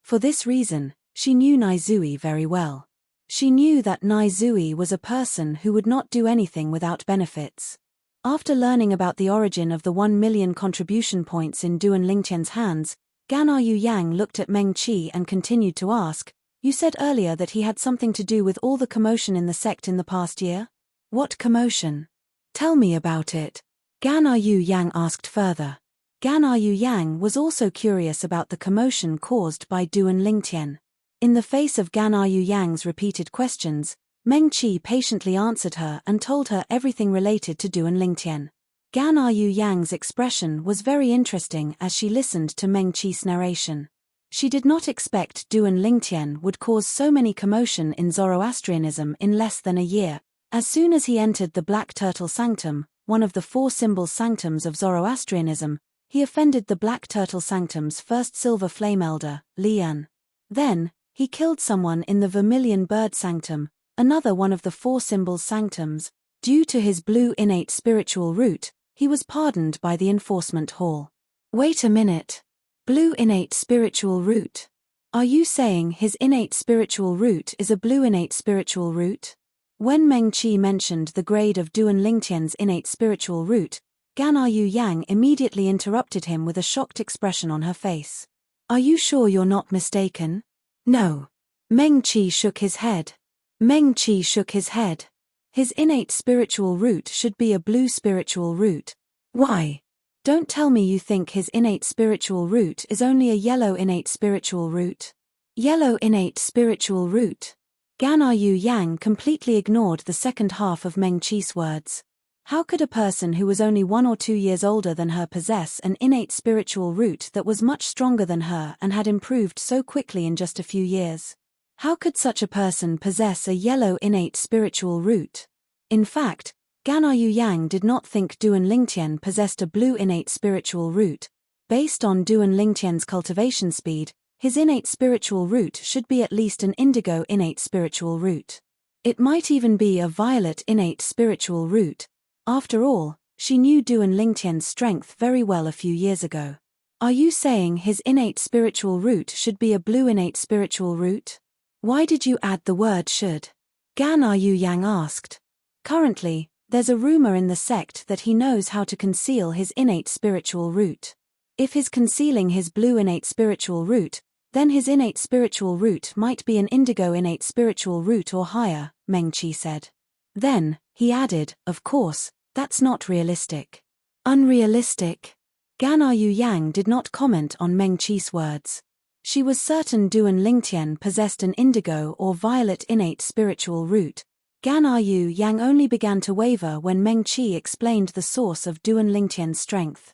For this reason, she knew Nai Zui very well. She knew that Nai Zui was a person who would not do anything without benefits. After learning about the origin of the 1 million contribution points in Duan Lingtian's hands, Gan Yu Yang looked at Meng Qi and continued to ask, "You said earlier that he had something to do with all the commotion in the sect in the past year? What commotion? Tell me about it." Gan Yu Yang asked further. Gan Yu Yang was also curious about the commotion caused by Duan Lingtian. In the face of Gan Yu Yang's repeated questions, Meng Qi patiently answered her and told her everything related to Duan Lingtian. Gan Yu Yang's expression was very interesting as she listened to Meng Qi's narration. She did not expect Duan Lingtian would cause so many commotion in Zoroastrianism in less than a year. As soon as he entered the Black Turtle Sanctum, one of the 4 symbol sanctums of Zoroastrianism, he offended the Black Turtle Sanctum's first silver flame elder, Lian. Then, he killed someone in the Vermilion Bird Sanctum, another one of the 4 symbols sanctums. Due to his blue innate spiritual root, he was pardoned by the Enforcement Hall. Wait a minute. Blue innate spiritual root. Are you saying his innate spiritual root is a blue innate spiritual root? When Meng Qi mentioned the grade of Duan Lingtian's innate spiritual root, Gan Yu Yang immediately interrupted him with a shocked expression on her face. Are you sure you're not mistaken? No. Meng Qi shook his head. Meng Qi shook his head. His innate spiritual root should be a blue spiritual root. Why? Don't tell me you think his innate spiritual root is only a yellow innate spiritual root. Yellow innate spiritual root. Gan Yu Yang completely ignored the second half of Meng Qi's words. How could a person who was only 1 or 2 years older than her possess an innate spiritual root that was much stronger than her and had improved so quickly in just a few years? How could such a person possess a yellow innate spiritual root? In fact, Gan Yu Yang did not think Duan Lingtian possessed a blue innate spiritual root. Based on Duan Lingtian's cultivation speed, his innate spiritual root should be at least an indigo innate spiritual root. It might even be a violet innate spiritual root. After all, she knew Duan Lingtian's strength very well a few years ago. Are you saying his innate spiritual root should be a blue innate spiritual root? Why did you add the word should? Gan Yu Yang asked. Currently, there's a rumor in the sect that he knows how to conceal his innate spiritual root. If he's concealing his blue innate spiritual root, then his innate spiritual root might be an indigo innate spiritual root or higher, Meng Qi said. Then, he added, of course, that's not realistic. Unrealistic? Gan Yu Yang did not comment on Meng Qi's words. She was certain Duan Lingtian possessed an indigo or violet innate spiritual root. Gan Yu Yang only began to waver when Meng Qi explained the source of Duan Lingtian's strength.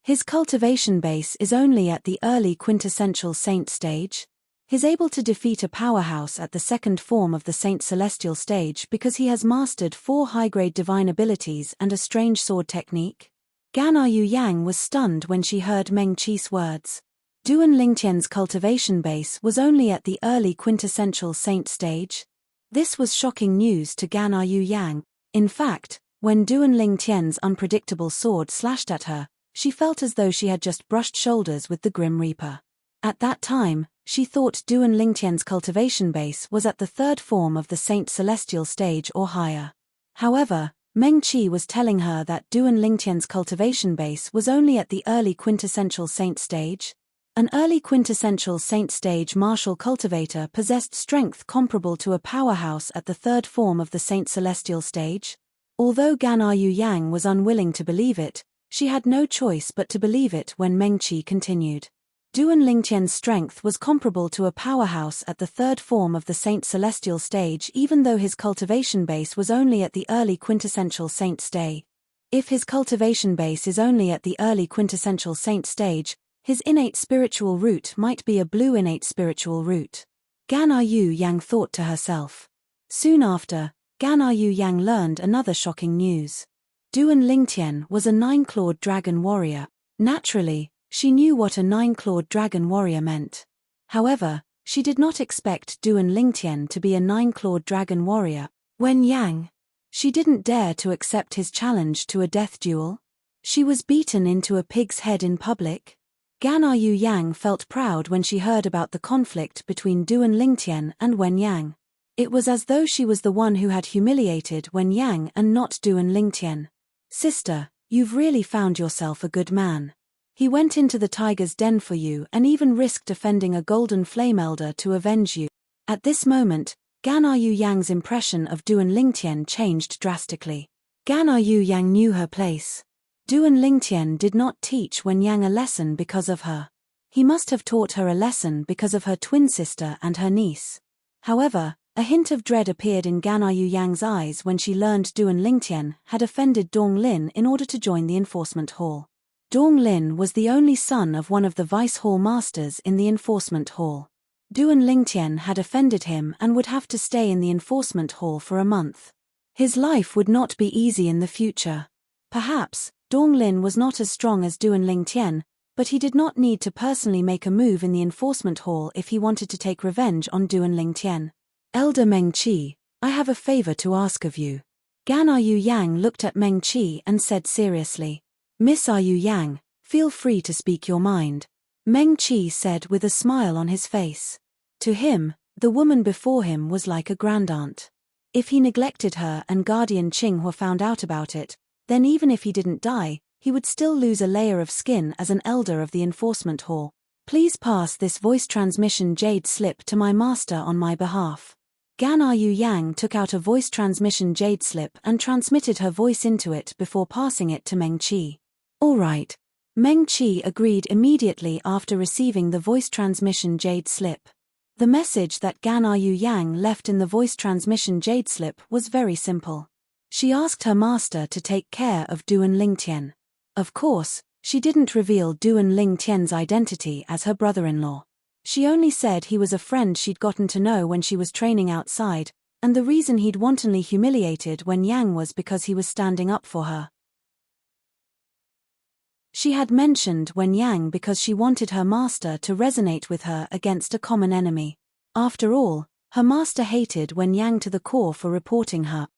His cultivation base is only at the early quintessential saint stage. He's able to defeat a powerhouse at the second form of the Saint Celestial stage because he has mastered 4 high-grade divine abilities and a strange sword technique. Gan Yu Yang was stunned when she heard Meng Qi's words. Duan Lingtian's cultivation base was only at the early quintessential saint stage. This was shocking news to Gan Yu Yang. In fact, when Duan Lingtian's unpredictable sword slashed at her, she felt as though she had just brushed shoulders with the Grim Reaper. At that time, she thought Duan Lingtian's cultivation base was at the third form of the Saint Celestial stage or higher. However, Meng Qi was telling her that Duan Lingtian's cultivation base was only at the early quintessential saint stage. An early quintessential saint stage martial cultivator possessed strength comparable to a powerhouse at the third form of the Saint Celestial stage. Although Gan Yu Yang was unwilling to believe it, she had no choice but to believe it when Meng Qi continued. Duan Lingtian's strength was comparable to a powerhouse at the third form of the Saint Celestial stage even though his cultivation base was only at the early quintessential saint stage. If his cultivation base is only at the early quintessential saint stage, his innate spiritual root might be a blue innate spiritual root. Gan Yu Yang thought to herself. Soon after, Gan Yu Yang learned another shocking news. Duan Lingtian was a 9-clawed dragon warrior. Naturally, she knew what a 9-clawed dragon warrior meant. However, she did not expect Duan Lingtian to be a 9-clawed dragon warrior. Wen Yang. She didn't dare to accept his challenge to a death duel. She was beaten into a pig's head in public. Gan Yu Yang felt proud when she heard about the conflict between Duan Lingtian and Wen Yang. It was as though she was the one who had humiliated Wen Yang and not Duan Lingtian. Sister, you've really found yourself a good man. He went into the tiger's den for you and even risked offending a golden flame elder to avenge you. At this moment, Gan Yu Yang's impression of Duan Lingtian changed drastically. Gan Yu Yang knew her place. Duan Lingtian did not teach Wen Yang a lesson because of her. He must have taught her a lesson because of her twin sister and her niece. However, a hint of dread appeared in Gan Yu Yang's eyes when she learned Duan Lingtian had offended Dong Lin in order to join the enforcement hall. Dong Lin was the only son of one of the vice hall masters in the enforcement hall. Duan Lingtian had offended him and would have to stay in the enforcement hall for a month. His life would not be easy in the future. Perhaps, Dong Lin was not as strong as Duan Lingtian, but he did not need to personally make a move in the enforcement hall if he wanted to take revenge on Duan Lingtian. Elder Meng Qi, I have a favor to ask of you. Gan Yu Yang looked at Meng Qi and said seriously. Miss Yu Yang, feel free to speak your mind. Meng Qi said with a smile on his face. To him, the woman before him was like a grandaunt. If he neglected her and Guardian Qinghua found out about it, then even if he didn't die, he would still lose a layer of skin as an elder of the enforcement hall. Please pass this voice transmission jade slip to my master on my behalf. Gan Yu Yang took out a voice transmission jade slip and transmitted her voice into it before passing it to Meng Qi. All right. Meng Qi agreed immediately after receiving the voice transmission jade slip. The message that Gan Yu Yang left in the voice transmission jade slip was very simple. She asked her master to take care of Duan Lingtian. Of course, she didn't reveal Duan Lingtian's identity as her brother-in-law. She only said he was a friend she'd gotten to know when she was training outside, and the reason he'd wantonly humiliated Wen Yang was because he was standing up for her. She had mentioned Wen Yang because she wanted her master to resonate with her against a common enemy. After all, her master hated Wen Yang to the core for reporting her.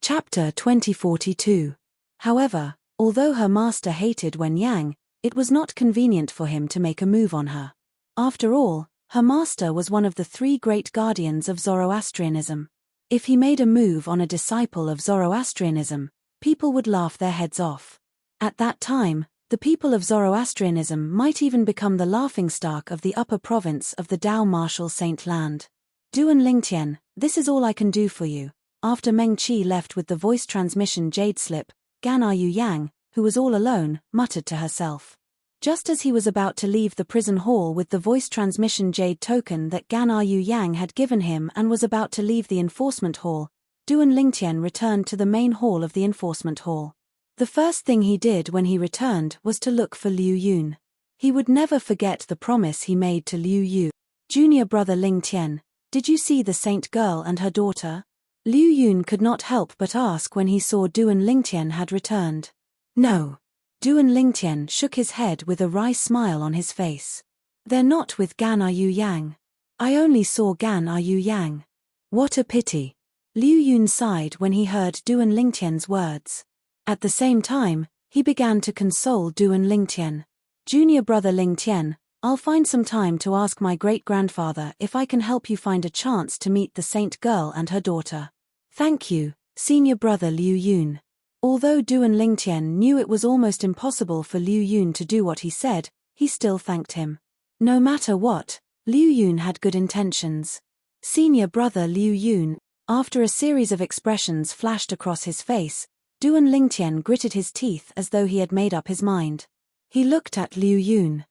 Chapter 2042. However, although her master hated Wen Yang, it was not convenient for him to make a move on her. After all, her master was one of the 3 great guardians of Zoroastrianism. If he made a move on a disciple of Zoroastrianism, people would laugh their heads off. At that time, the people of Zoroastrianism might even become the laughingstock of the upper province of the Dao martial saint land. Duan Lingtian, this is all I can do for you. After Meng Qi left with the voice transmission jade slip, Gan Yu Yang, who was all alone, muttered to herself. Just as he was about to leave the prison hall with the voice transmission jade token that Gan Yu Yang had given him and was about to leave the enforcement hall, Duan Lingtian returned to the main hall of the enforcement hall. The first thing he did when he returned was to look for Liu Yun. He would never forget the promise he made to Liu Yu. Junior brother Lingtian, did you see the saint girl and her daughter? Liu Yun could not help but ask when he saw Duan Lingtian had returned. No. Duan Lingtian shook his head with a wry smile on his face. They're not with Gan Yu Yang. I only saw Gan Yu Yang. What a pity. Liu Yun sighed when he heard Duan Lingtian's words. At the same time, He began to console Duan Lingtian. Junior brother Lingtian, I'll find some time to ask my great-grandfather if I can help you find a chance to meet the saint girl and her daughter. Thank you, senior brother Liu Yun. Although Duan Lingtian knew it was almost impossible for Liu Yun to do what he said, he still thanked him. No matter what, Liu Yun had good intentions. Senior brother Liu Yun, after a series of expressions flashed across his face, Duan Lingtian gritted his teeth as though he had made up his mind. He looked at Liu Yun.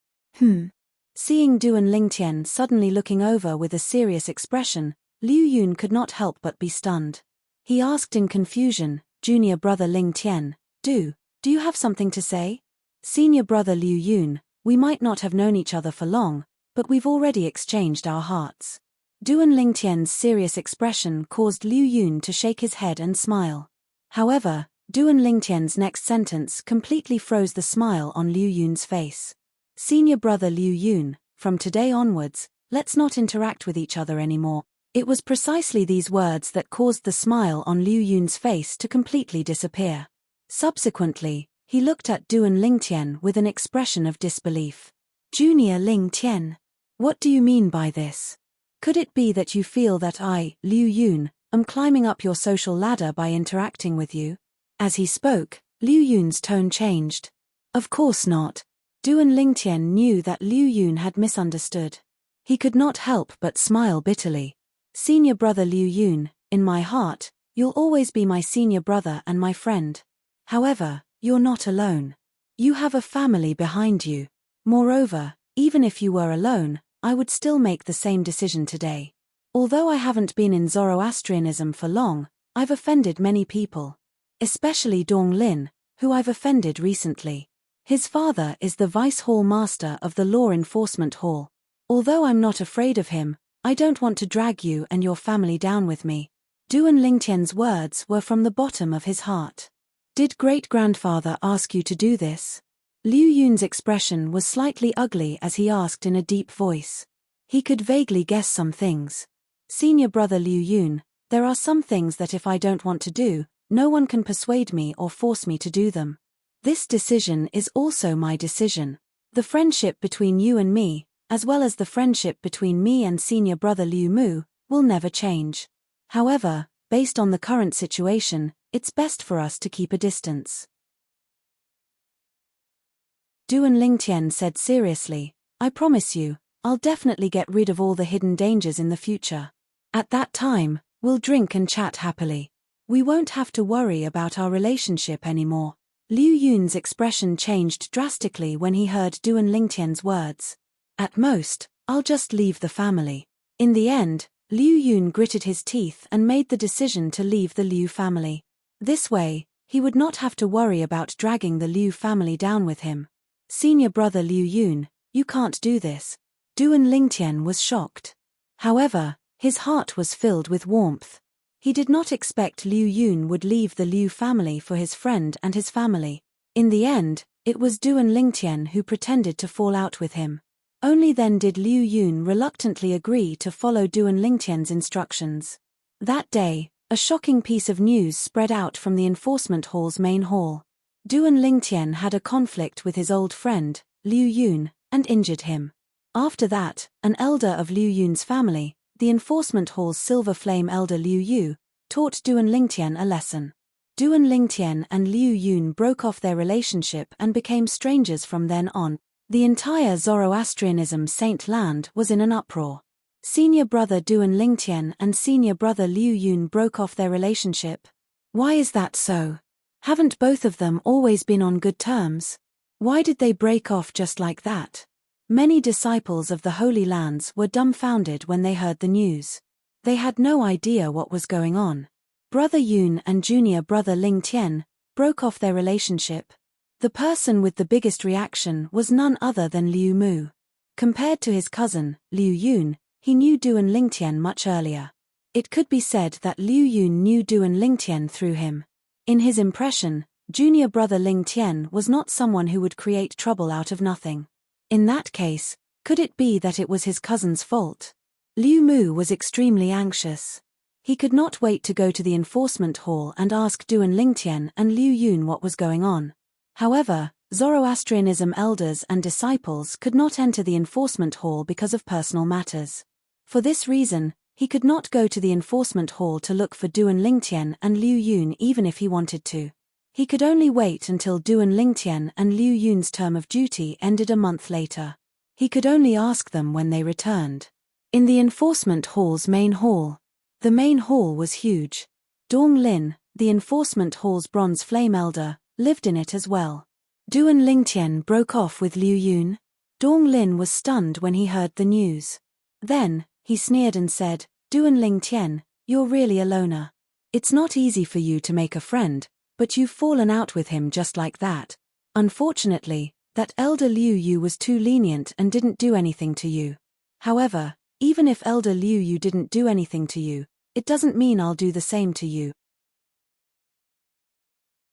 Seeing Duan Lingtian suddenly looking over with a serious expression, Liu Yun could not help but be stunned. He asked in confusion, Junior brother Lingtian, do you have something to say? Senior brother Liu Yun, we might not have known each other for long, but we've already exchanged our hearts. Duan Lingtian's serious expression caused Liu Yun to shake his head and smile. However, Duan Lingtian's next sentence completely froze the smile on Liu Yun's face. Senior brother Liu Yun, from today onwards, let's not interact with each other anymore. It was precisely these words that caused the smile on Liu Yun's face to completely disappear. Subsequently, he looked at Duan Lingtian with an expression of disbelief. Junior Lingtian, what do you mean by this? Could it be that you feel that I, Liu Yun, am climbing up your social ladder by interacting with you? As he spoke, Liu Yun's tone changed. Of course not. Duan Lingtian knew that Liu Yun had misunderstood. He could not help but smile bitterly. Senior brother Liu Yun, in my heart, you'll always be my senior brother and my friend. However, you're not alone. You have a family behind you. Moreover, even if you were alone, I would still make the same decision today. Although I haven't been in Zoroastrianism for long, I've offended many people. Especially Dong Lin, who I've offended recently. His father is the Vice Hall Master of the Law Enforcement Hall. Although I'm not afraid of him, I don't want to drag you and your family down with me. Duan Lingtian's words were from the bottom of his heart. Did great-grandfather ask you to do this? Liu Yun's expression was slightly ugly as he asked in a deep voice. He could vaguely guess some things. Senior brother Liu Yun, there are some things that if I don't want to do, no one can persuade me or force me to do them. This decision is also my decision. The friendship between you and me, as well as the friendship between me and senior brother Liu Mu, will never change. However, based on the current situation, it's best for us to keep a distance. Duan Lingtian said seriously, I promise you, I'll definitely get rid of all the hidden dangers in the future. At that time, we'll drink and chat happily. We won't have to worry about our relationship anymore. Liu Yun's expression changed drastically when he heard Duan Lingtian's words. At most, I'll just leave the family. In the end, Liu Yun gritted his teeth and made the decision to leave the Liu family. This way, he would not have to worry about dragging the Liu family down with him. Senior brother Liu Yun, you can't do this. Duan Lingtian was shocked. However, his heart was filled with warmth. He did not expect Liu Yun would leave the Liu family for his friend and his family. In the end, it was Duan Lingtian who pretended to fall out with him. Only then did Liu Yun reluctantly agree to follow Duan Lingtian's instructions. That day, a shocking piece of news spread out from the enforcement hall's main hall. Duan Lingtian had a conflict with his old friend, Liu Yun, and injured him. After that, an elder of Liu Yun's family, the enforcement hall's silver flame elder Liu Yu, taught Duan Lingtian a lesson. Duan Lingtian and Liu Yun broke off their relationship and became strangers from then on. The entire Zoroastrianism saint land was in an uproar. Senior brother Duan Lingtian and senior brother Liu Yun broke off their relationship. Why is that so? Haven't both of them always been on good terms? Why did they break off just like that? Many disciples of the Holy Lands were dumbfounded when they heard the news. They had no idea what was going on. Brother Yun and junior brother Lingtian broke off their relationship. The person with the biggest reaction was none other than Liu Mu. Compared to his cousin, Liu Yun, he knew Duan Lingtian much earlier. It could be said that Liu Yun knew Duan Lingtian through him. In his impression, junior brother Lingtian was not someone who would create trouble out of nothing. In that case, could it be that it was his cousin's fault? Liu Mu was extremely anxious. He could not wait to go to the enforcement hall and ask Duan Lingtian and Liu Yun what was going on. However, Zoroastrianism elders and disciples could not enter the enforcement hall because of personal matters. For this reason, he could not go to the enforcement hall to look for Duan Lingtian and Liu Yun even if he wanted to. He could only wait until Duan Lingtian and Liu Yun's term of duty ended a month later. He could only ask them when they returned. In the enforcement hall's main hall. The main hall was huge. Dong Lin, the enforcement hall's bronze flame elder, lived in it as well. Duan Lingtian broke off with Liu Yun. Dong Lin was stunned when he heard the news. Then, he sneered and said, Duan Lingtian, you're really a loner. It's not easy for you to make a friend, but you've fallen out with him just like that. Unfortunately, that elder Liu Yu was too lenient and didn't do anything to you. However, even if elder Liu Yu didn't do anything to you, it doesn't mean I'll do the same to you.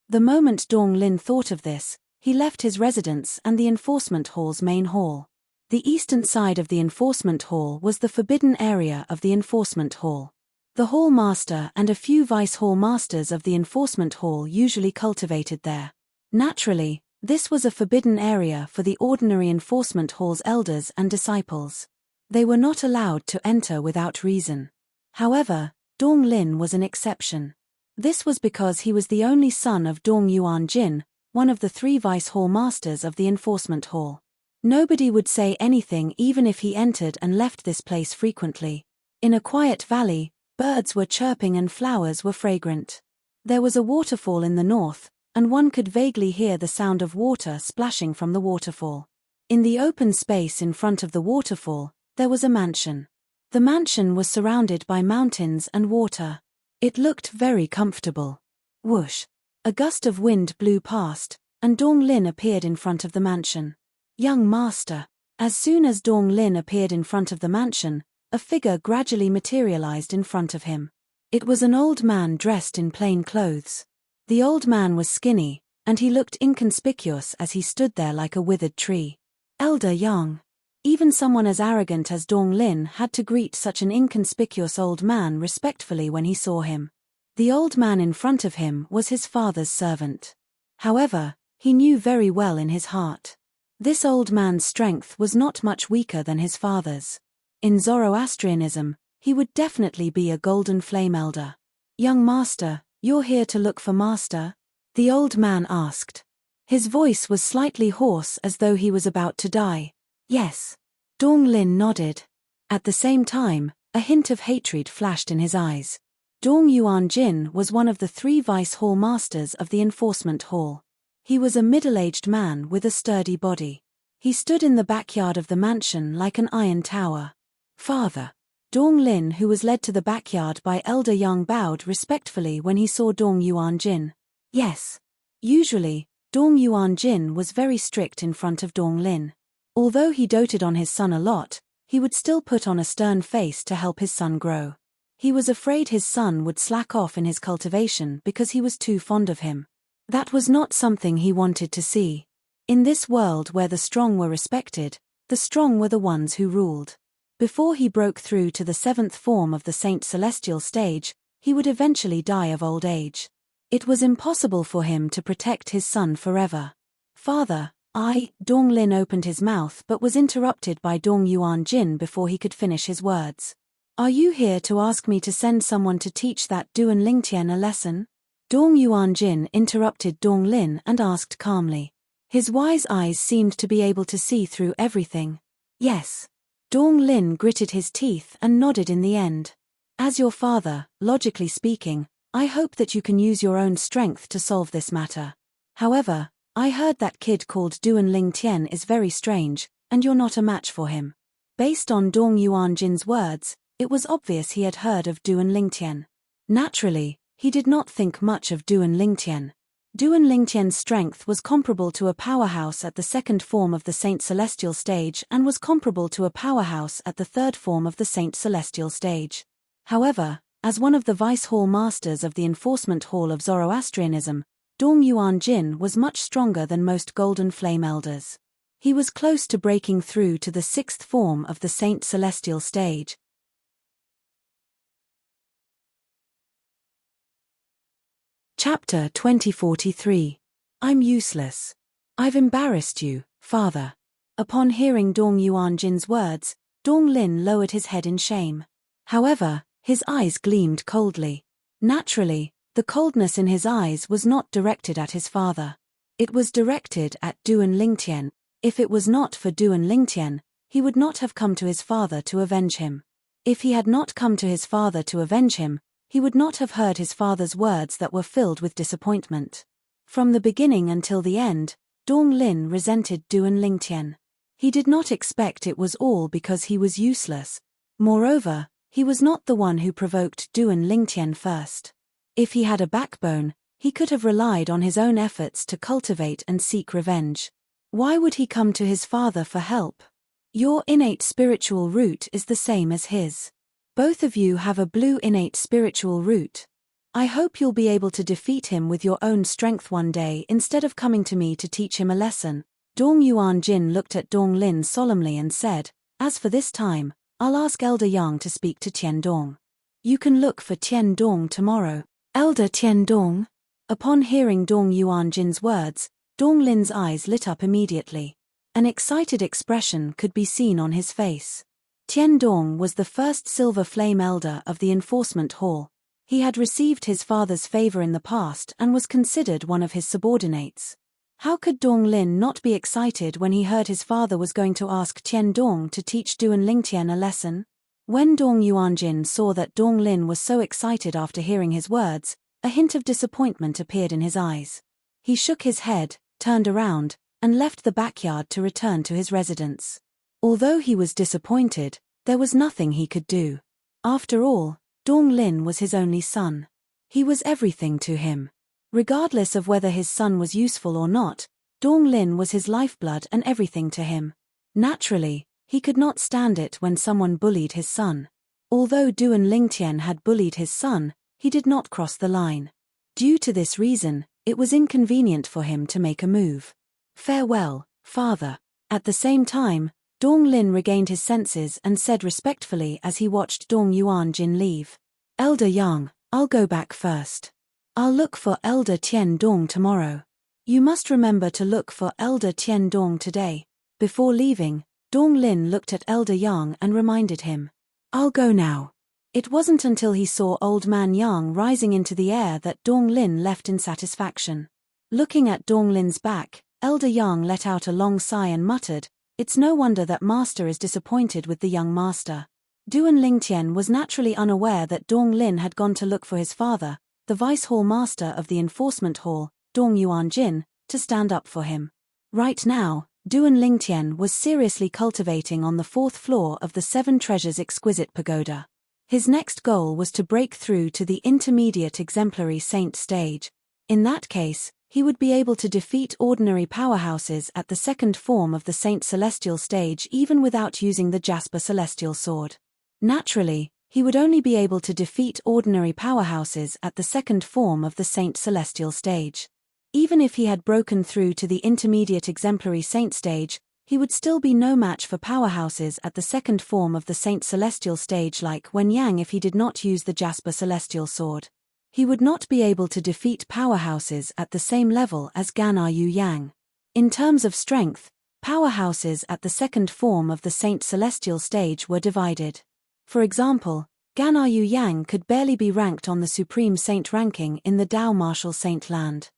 The moment Dong Lin thought of this, he left his residence and the enforcement hall's main hall. The eastern side of the enforcement hall was the forbidden area of the enforcement hall. The hall master and a few vice hall masters of the enforcement hall usually cultivated there. Naturally, this was a forbidden area for the ordinary enforcement hall's elders and disciples. They were not allowed to enter without reason. However, Dong Lin was an exception. This was because he was the only son of Dong Yuanjin, one of the 3 vice hall masters of the enforcement hall. Nobody would say anything even if he entered and left this place frequently. In a quiet valley, birds were chirping and flowers were fragrant. There was a waterfall in the north, and one could vaguely hear the sound of water splashing from the waterfall. In the open space in front of the waterfall, there was a mansion. The mansion was surrounded by mountains and water. It looked very comfortable. Whoosh! A gust of wind blew past, and Dong Lin appeared in front of the mansion. Young master. As soon as Dong Lin appeared in front of the mansion, a figure gradually materialized in front of him. It was an old man dressed in plain clothes. The old man was skinny, and he looked inconspicuous as he stood there like a withered tree. Elder Yang. Even someone as arrogant as Dong Lin had to greet such an inconspicuous old man respectfully when he saw him. The old man in front of him was his father's servant. However, he knew very well in his heart. This old man's strength was not much weaker than his father's. In Zoroastrianism, he would definitely be a golden flame elder. Young master, you're here to look for master? The old man asked. His voice was slightly hoarse as though he was about to die. Yes. Dong Lin nodded. At the same time, a hint of hatred flashed in his eyes. Dong Yuanjin was one of the 3 vice hall masters of the enforcement hall. He was a middle-aged man with a sturdy body. He stood in the backyard of the mansion like an iron tower. Father. Dong Lin, who was led to the backyard by Elder Yang, bowed respectfully when he saw Dong Yuanjin. Yes. Usually, Dong Yuanjin was very strict in front of Dong Lin. Although he doted on his son a lot, he would still put on a stern face to help his son grow. He was afraid his son would slack off in his cultivation because he was too fond of him. That was not something he wanted to see. In this world where the strong were respected, the strong were the ones who ruled. Before he broke through to the 7th form of the Saint Celestial stage, he would eventually die of old age. It was impossible for him to protect his son forever. Father, Dong Lin opened his mouth but was interrupted by Dong Yuanjin before he could finish his words. Are you here to ask me to send someone to teach that Duan Lingtian a lesson? Dong Yuanjin interrupted Dong Lin and asked calmly. His wise eyes seemed to be able to see through everything. Yes. Dong Lin gritted his teeth and nodded in the end. As your father, logically speaking, I hope that you can use your own strength to solve this matter. However, I heard that kid called Duan Lingtian is very strange, and you're not a match for him. Based on Dong Yuanjin's words, it was obvious he had heard of Duan Lingtian. Naturally, he did not think much of Duan Lingtian. Duan Lingtian's strength was comparable to a powerhouse at the 2nd form of the Saint Celestial stage and was comparable to a powerhouse at the 3rd form of the Saint Celestial stage. However, as one of the vice hall masters of the enforcement hall of Zoroastrianism, Dong Yuanjin was much stronger than most golden flame elders. He was close to breaking through to the 6th form of the Saint Celestial stage. Chapter 2043. I'm useless. I've embarrassed you, father. Upon hearing Dong Yuanjin's words, Dong Lin lowered his head in shame. However, his eyes gleamed coldly. Naturally, the coldness in his eyes was not directed at his father. It was directed at Duan Lingtian. If it was not for Duan Lingtian, he would not have come to his father to avenge him. If he had not come to his father to avenge him, he would not have heard his father's words that were filled with disappointment. From the beginning until the end, Dong Lin resented Duan Lingtian. He did not expect it was all because he was useless. Moreover, he was not the one who provoked Duan Lingtian first. If he had a backbone, he could have relied on his own efforts to cultivate and seek revenge. Why would he come to his father for help? Your innate spiritual root is the same as his. Both of you have a blue innate spiritual root. I hope you'll be able to defeat him with your own strength one day instead of coming to me to teach him a lesson. Dong Yuanjin looked at Dong Lin solemnly and said, as for this time, I'll ask Elder Yang to speak to Tian Dong. You can look for Tian Dong tomorrow. Elder Tian Dong? Upon hearing Dong Yuanjin's words, Dong Lin's eyes lit up immediately. An excited expression could be seen on his face. Tian Dong was the first Silver Flame Elder of the Enforcement Hall. He had received his father's favor in the past and was considered one of his subordinates. How could Dong Lin not be excited when he heard his father was going to ask Tian Dong to teach Duan Lingtian a lesson? When Dong Yuanjin saw that Dong Lin was so excited after hearing his words, a hint of disappointment appeared in his eyes. He shook his head, turned around, and left the backyard to return to his residence. Although he was disappointed, there was nothing he could do. After all, Dong Lin was his only son. He was everything to him. Regardless of whether his son was useful or not, Dong Lin was his lifeblood and everything to him. Naturally, he could not stand it when someone bullied his son. Although Duan Lingtian had bullied his son, he did not cross the line. Due to this reason, it was inconvenient for him to make a move. Farewell, father. At the same time, Dong Lin regained his senses and said respectfully as he watched Dong Yuanjin leave. Elder Yang, I'll go back first. I'll look for Elder Tian Dong tomorrow. You must remember to look for Elder Tian Dong today. Before leaving, Dong Lin looked at Elder Yang and reminded him. I'll go now. It wasn't until he saw Old Man Yang rising into the air that Dong Lin left in satisfaction. Looking at Dong Lin's back, Elder Yang let out a long sigh and muttered, "It's no wonder that Master is disappointed with the young master." Duan Lingtian was naturally unaware that Dong Lin had gone to look for his father, the Vice Hall Master of the Enforcement Hall, Dong Yuanjin, to stand up for him. Right now, Duan Lingtian was seriously cultivating on the 4th floor of the Seven Treasures Exquisite Pagoda. His next goal was to break through to the intermediate exemplary saint stage. In that case, he would be able to defeat ordinary powerhouses at the 2nd form of the Saint Celestial stage even without using the Jasper Celestial Sword. Naturally, he would only be able to defeat ordinary powerhouses at the 2nd form of the Saint Celestial stage. Even if he had broken through to the intermediate exemplary saint stage, he would still be no match for powerhouses at the 2nd form of the Saint Celestial stage like Wen Yang if he did not use the Jasper Celestial Sword. He would not be able to defeat powerhouses at the same level as Gan Yu Yang. In terms of strength, powerhouses at the 2nd form of the Saint Celestial stage were divided. For example, Gan Yu Yang could barely be ranked on the Supreme Saint ranking in the Dao Martial Saint land.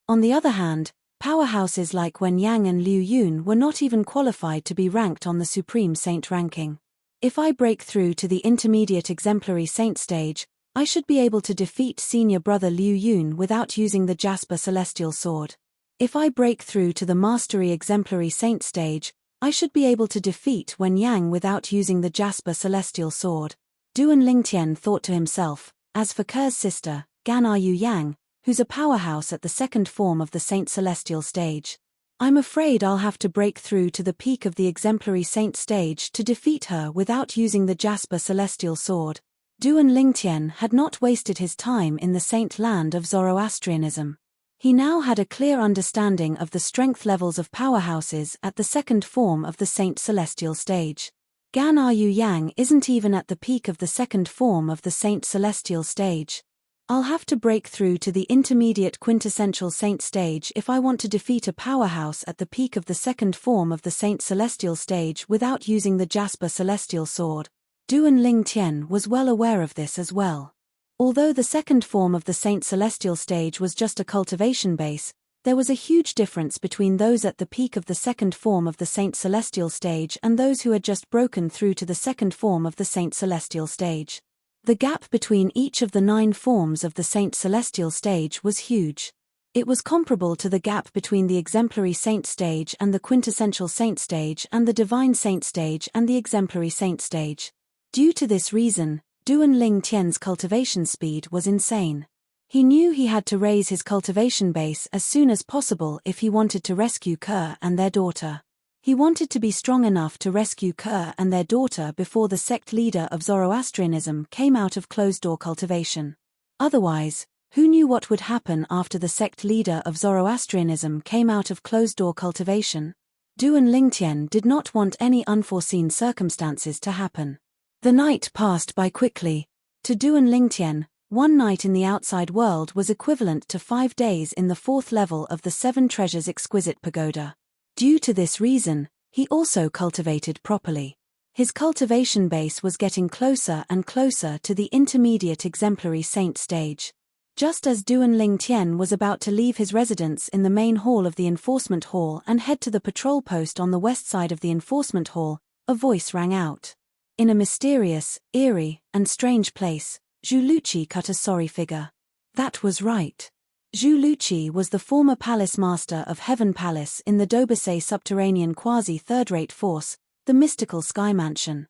On the other hand, powerhouses like Wen Yang and Liu Yun were not even qualified to be ranked on the Supreme Saint ranking. If I break through to the intermediate exemplary saint stage, I should be able to defeat senior brother Liu Yun without using the Jasper Celestial Sword. If I break through to the mastery exemplary saint stage, I should be able to defeat Wen Yang without using the Jasper Celestial Sword. Duan Lingtian thought to himself, as for Ker's sister, Gan Yu Yang, who's a powerhouse at the 2nd form of the Saint Celestial stage. I'm afraid I'll have to break through to the peak of the exemplary saint stage to defeat her without using the Jasper Celestial Sword. Duan Lingtian had not wasted his time in the saint land of Zoroastrianism. He now had a clear understanding of the strength levels of powerhouses at the 2nd form of the Saint Celestial stage. Gan Yu Yang isn't even at the peak of the 2nd form of the Saint Celestial stage. I'll have to break through to the intermediate quintessential saint stage if I want to defeat a powerhouse at the peak of the second form of the saint celestial stage without using the Jasper celestial sword. Duan Lingtian was well aware of this as well. Although the second form of the saint celestial stage was just a cultivation base, there was a huge difference between those at the peak of the second form of the saint celestial stage and those who had just broken through to the second form of the saint celestial stage. The gap between each of the 9 forms of the saint celestial stage was huge. It was comparable to the gap between the exemplary saint stage and the quintessential saint stage and the divine saint stage and the exemplary saint stage. Due to this reason, Duan Lingtian's cultivation speed was insane. He knew he had to raise his cultivation base as soon as possible if he wanted to rescue Kerr and their daughter. He wanted to be strong enough to rescue Kerr and their daughter before the sect leader of Zoroastrianism came out of closed-door cultivation. Otherwise, who knew what would happen after the sect leader of Zoroastrianism came out of closed-door cultivation? Duan Lingtian did not want any unforeseen circumstances to happen. The night passed by quickly. To Duan Lingtian, one night in the outside world was equivalent to 5 days in the 4th level of the 7 Treasures Exquisite Pagoda. Due to this reason, he also cultivated properly. His cultivation base was getting closer and closer to the intermediate exemplary saint stage. Just as Duan Lingtian was about to leave his residence in the main hall of the enforcement hall and head to the patrol post on the west side of the enforcement hall, a voice rang out. In a mysterious, eerie, and strange place, Zhu Luqi cut a sorry figure. That was right. Zhu Luqi was the former palace master of Heaven Palace in the Dobasay subterranean quasi-third-rate force, the mystical Sky Mansion.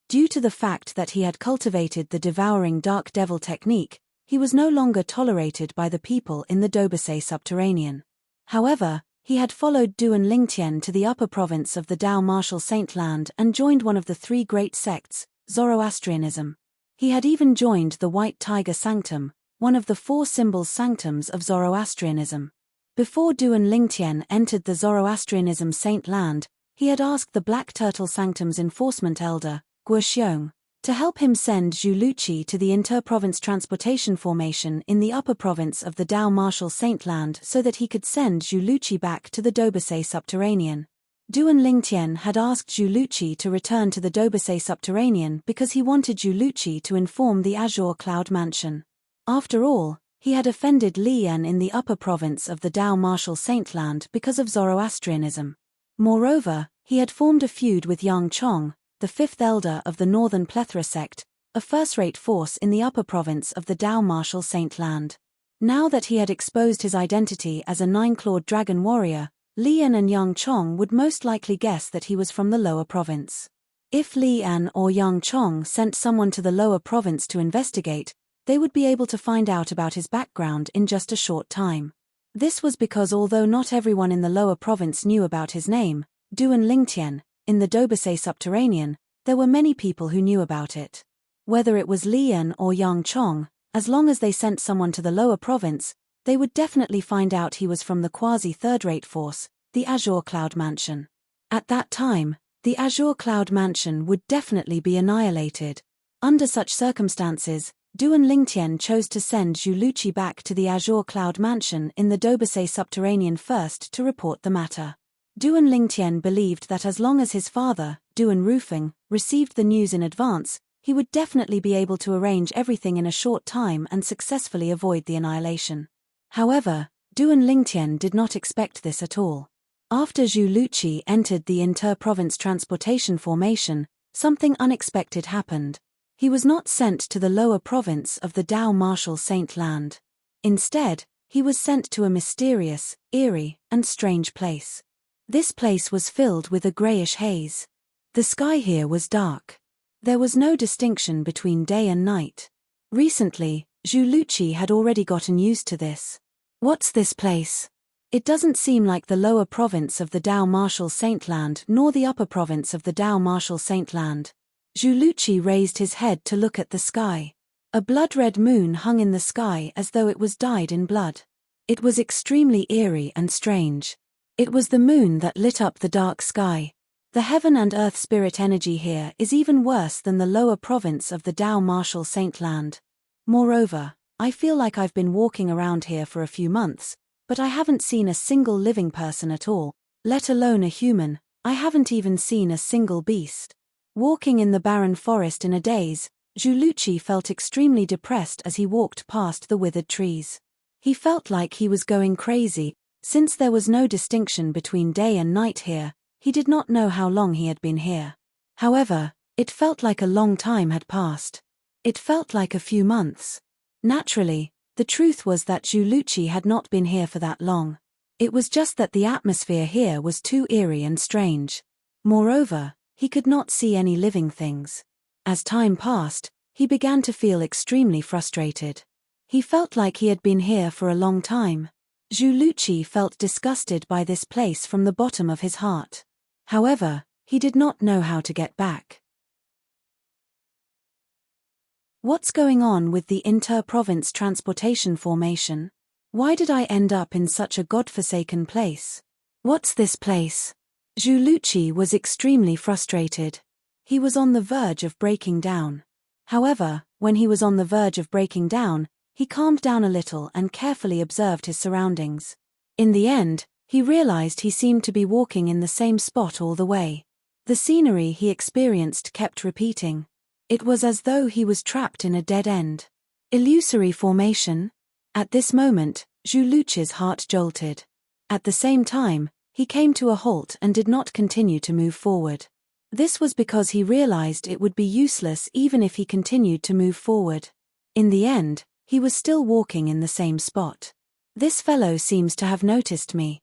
Due to the fact that he had cultivated the devouring dark devil technique, he was no longer tolerated by the people in the Dobasay subterranean. However, he had followed Duan Lingtian to the upper province of the Dao Martial Saint Land and joined one of the 3 great sects, Zoroastrianism. He had even joined the White Tiger Sanctum, one of the 4 symbols sanctums of Zoroastrianism. Before Duan Lingtian entered the Zoroastrianism Saint Land, he had asked the Black Turtle Sanctum's enforcement elder, Guoxiong, to help him send Zhu Luqi to the inter-province transportation formation in the upper province of the Dao Martial Saint Land so that he could send Zhu Luqi back to the Dobasay subterranean. Duan Lingtian had asked Zhu Luqi to return to the Dobasay subterranean because he wanted Zhu Luqi to inform the Azure Cloud Mansion. After all, he had offended Lian in the upper province of the Dao Martial Saint Land because of Zoroastrianism. Moreover, he had formed a feud with Yang Chong, the 5th elder of the Northern Plethora sect, a first-rate force in the upper province of the Dao Martial Saint Land. Now that he had exposed his identity as a 9-clawed dragon warrior, Lian and Yang Chong would most likely guess that he was from the lower province. If Lian or Yang Chong sent someone to the lower province to investigate, they would be able to find out about his background in just a short time. This was because although not everyone in the lower province knew about his name, Duan Lingtian, in the Dobasay subterranean, there were many people who knew about it. Whether it was Lian or Yang Chong, as long as they sent someone to the lower province, they would definitely find out he was from the quasi-third-rate force, the Azure Cloud Mansion. At that time, the Azure Cloud Mansion would definitely be annihilated. Under such circumstances, Duan Lingtian chose to send Zhu Luqi back to the Azure Cloud Mansion in the Dobasay subterranean first to report the matter. Duan Lingtian believed that as long as his father, Duan Rufeng, received the news in advance, he would definitely be able to arrange everything in a short time and successfully avoid the annihilation. However, Duan Lingtian did not expect this at all. After Zhu Luqi entered the inter-province transportation formation, something unexpected happened. He was not sent to the lower province of the Dao Martial Saint Land. Instead, he was sent to a mysterious, eerie, and strange place. This place was filled with a greyish haze. The sky here was dark. There was no distinction between day and night. Recently, Zhu Luqi had already gotten used to this. What's this place? It doesn't seem like the lower province of the Dao Martial Saint Land nor the upper province of the Dao Martial Saint Land. Zhu Luqi raised his head to look at the sky. A blood-red moon hung in the sky as though it was dyed in blood. It was extremely eerie and strange. It was the moon that lit up the dark sky. The heaven and earth spirit energy here is even worse than the lower province of the Dao Martial Saint Land. Moreover, I feel like I've been walking around here for a few months, but I haven't seen a single living person at all, let alone a human. I haven't even seen a single beast. Walking in the barren forest in a daze, Zhuluchi felt extremely depressed as he walked past the withered trees. He felt like he was going crazy. Since there was no distinction between day and night here, he did not know how long he had been here. However, it felt like a long time had passed. It felt like a few months. Naturally, the truth was that Zhuluchi had not been here for that long. It was just that the atmosphere here was too eerie and strange. Moreover, he could not see any living things. As time passed, he began to feel extremely frustrated. He felt like he had been here for a long time. Zhuluchi felt disgusted by this place from the bottom of his heart. However, he did not know how to get back. What's going on with the inter-province transportation formation? Why did I end up in such a godforsaken place? What's this place? Zhuluchi was extremely frustrated. He was on the verge of breaking down. However, when he was on the verge of breaking down, he calmed down a little and carefully observed his surroundings. In the end, he realized he seemed to be walking in the same spot all the way. The scenery he experienced kept repeating. It was as though he was trapped in a dead end. Illusory formation? At this moment, Zhuluchi's heart jolted. At the same time, he came to a halt and did not continue to move forward. This was because he realized it would be useless even if he continued to move forward. In the end, he was still walking in the same spot. This fellow seems to have noticed me.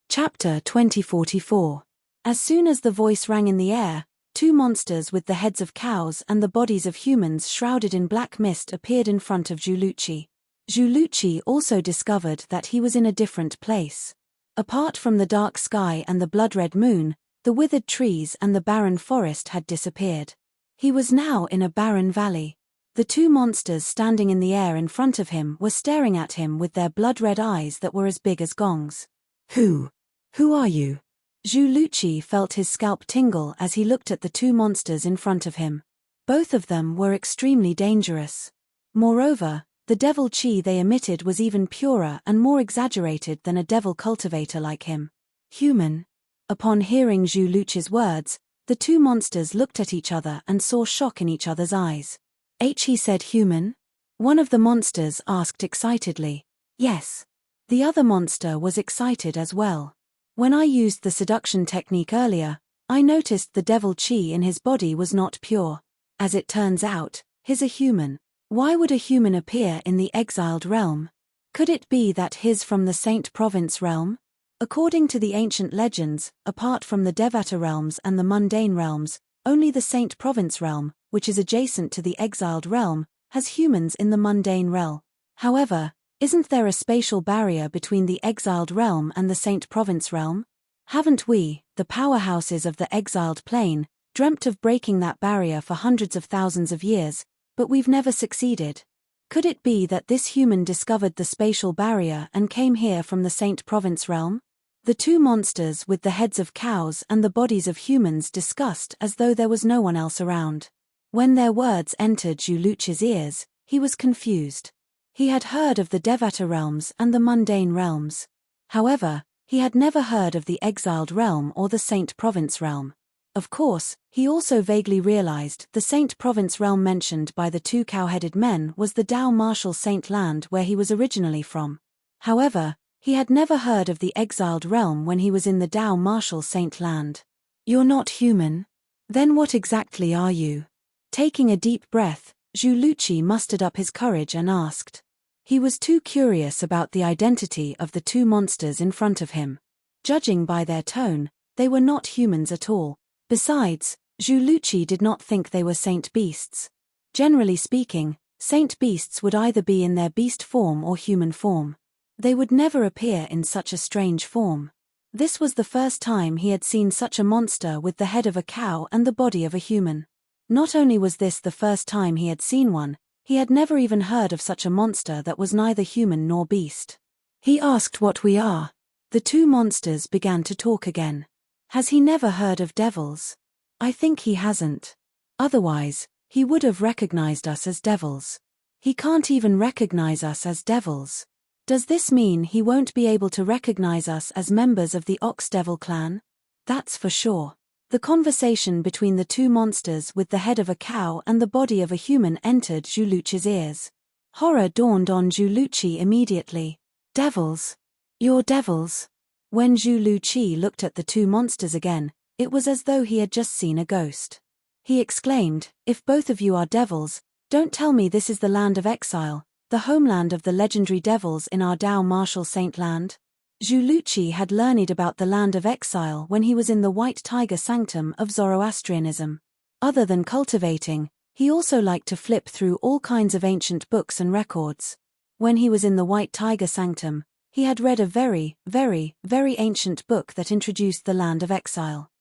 Chapter 2044. As soon as the voice rang in the air, two monsters with the heads of cows and the bodies of humans shrouded in black mist appeared in front of Zhuluchi. Zhuluchi also discovered that he was in a different place. Apart from the dark sky and the blood-red moon, the withered trees and the barren forest had disappeared. He was now in a barren valley. The two monsters standing in the air in front of him were staring at him with their blood-red eyes that were as big as gongs. Who are you? Zhuluchi felt his scalp tingle as he looked at the two monsters in front of him. Both of them were extremely dangerous. Moreover, the devil chi they emitted was even purer and more exaggerated than a devil cultivator like him. Human. Upon hearing Zhuluchi's words, the two monsters looked at each other and saw shock in each other's eyes. He said human? One of the monsters asked excitedly. Yes. The other monster was excited as well. When I used the seduction technique earlier, I noticed the devil chi in his body was not pure. As it turns out, he's a human. Why would a human appear in the exiled realm? Could it be that he's from the Saint Province realm? According to the ancient legends, apart from the Devata realms and the mundane realms, only the Saint Province realm, which is adjacent to the exiled realm, has humans in the mundane realm. However, isn't there a spatial barrier between the exiled realm and the Saint Province realm? Haven't we, the powerhouses of the exiled plane, dreamt of breaking that barrier for hundreds of thousands of years, but we've never succeeded? Could it be that this human discovered the spatial barrier and came here from the Saint Province realm? The two monsters with the heads of cows and the bodies of humans discussed as though there was no one else around. When their words entered Zhuluchi's ears, he was confused. He had heard of the Devata realms and the mundane realms. However, he had never heard of the exiled realm or the Saint Province realm. Of course, he also vaguely realized the Saint Province realm mentioned by the two cow-headed men was the Dao Martial Saint Land where he was originally from. However, he had never heard of the exiled realm when he was in the Dao Martial Saint Land. You're not human? Then what exactly are you? Taking a deep breath, Zhuluchi mustered up his courage and asked. He was too curious about the identity of the two monsters in front of him. Judging by their tone, they were not humans at all. Besides, Zhuluchi did not think they were saint beasts. Generally speaking, saint beasts would either be in their beast form or human form. They would never appear in such a strange form. This was the first time he had seen such a monster with the head of a cow and the body of a human. Not only was this the first time he had seen one, he had never even heard of such a monster that was neither human nor beast. He asked what we are. The two monsters began to talk again. Has he never heard of devils? I think he hasn't. Otherwise, he would have recognized us as devils. He can't even recognize us as devils. Does this mean he won't be able to recognize us as members of the Ox Devil clan? That's for sure. The conversation between the two monsters with the head of a cow and the body of a human entered Juluchi's ears. Horror dawned on Juluchi immediately. Devils. You're devils. When Juluchi looked at the two monsters again, it was as though he had just seen a ghost. He exclaimed, if both of you are devils, don't tell me this is the land of exile, the homeland of the legendary devils in our Dao Martial Saint land. Juluchi had learned about the land of exile when he was in the White Tiger Sanctum of Zoroastrianism. Other than cultivating, he also liked to flip through all kinds of ancient books and records. When he was in the White Tiger Sanctum, he had read a very, very, very ancient book that introduced the land of exile.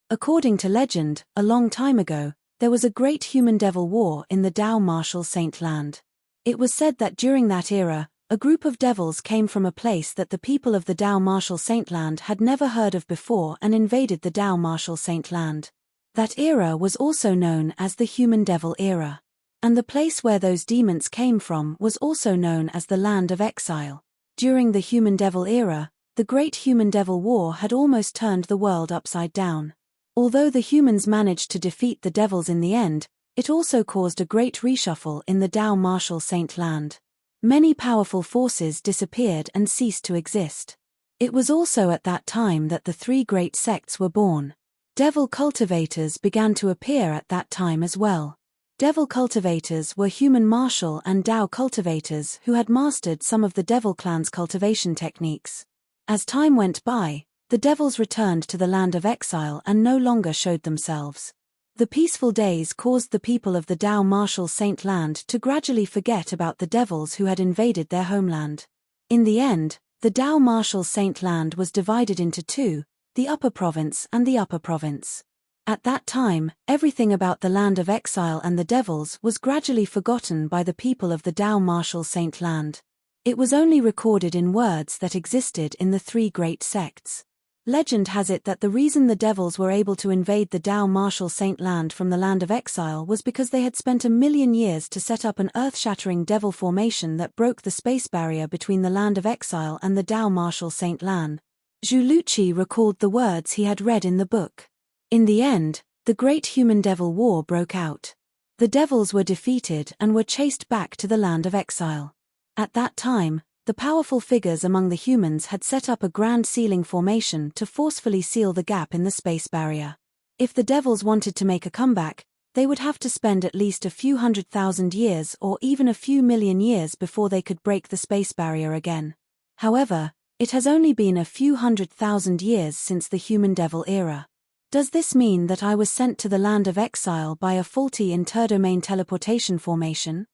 According to legend, a long time ago, there was a great human-devil war in the Dao Martial Saint land. It was said that during that era, a group of devils came from a place that the people of the Dao Martial Saint land had never heard of before and invaded the Dao Martial Saint land. That era was also known as the human-devil era. And the place where those demons came from was also known as the land of exile. During the human-devil era, the great human-devil war had almost turned the world upside down. Although the humans managed to defeat the devils in the end, it also caused a great reshuffle in the Dao Martial Saint land. Many powerful forces disappeared and ceased to exist. It was also at that time that the three great sects were born. Devil cultivators began to appear at that time as well. Devil cultivators were human martial and Dao cultivators who had mastered some of the devil clan's cultivation techniques. As time went by, the devils returned to the land of exile and no longer showed themselves. The peaceful days caused the people of the Dao Martial Saint land to gradually forget about the devils who had invaded their homeland. In the end, the Dao Martial Saint land was divided into two, the Upper Province and the Upper Province. At that time, everything about the land of exile and the devils was gradually forgotten by the people of the Dao Martial Saint land. It was only recorded in words that existed in the three great sects. Legend has it that the reason the devils were able to invade the Dao Martial Saint land from the land of exile was because they had spent 1,000,000 years to set up an earth-shattering devil formation that broke the space barrier between the land of exile and the Dao Martial Saint land. Juluchi recalled the words he had read in the book. In the end, the great human-devil war broke out. The devils were defeated and were chased back to the land of exile. At that time, the powerful figures among the humans had set up a grand sealing formation to forcefully seal the gap in the space barrier. If the devils wanted to make a comeback, they would have to spend at least a few 100,000 years or even a few million years before they could break the space barrier again. However, it has only been a few 100,000 years since the human-devil era. Does this mean that I was sent to the land of exile by a faulty interdomain teleportation formation?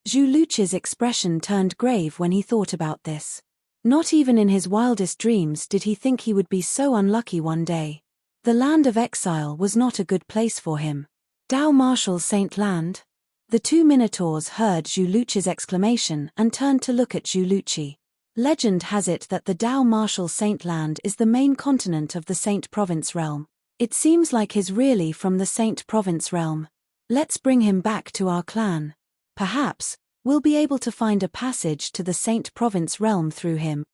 Juluchi's expression turned grave when he thought about this. Not even in his wildest dreams did he think he would be so unlucky one day. The land of exile was not a good place for him. Dao Martial Saint land? The two minotaurs heard Juluchi's exclamation and turned to look at Juluchi. Legend has it that the Dao Martial Saint land is the main continent of the Saint Province realm. It seems like he's really from the Saint Province realm. Let's bring him back to our clan. Perhaps, we'll be able to find a passage to the Saint Province realm through him.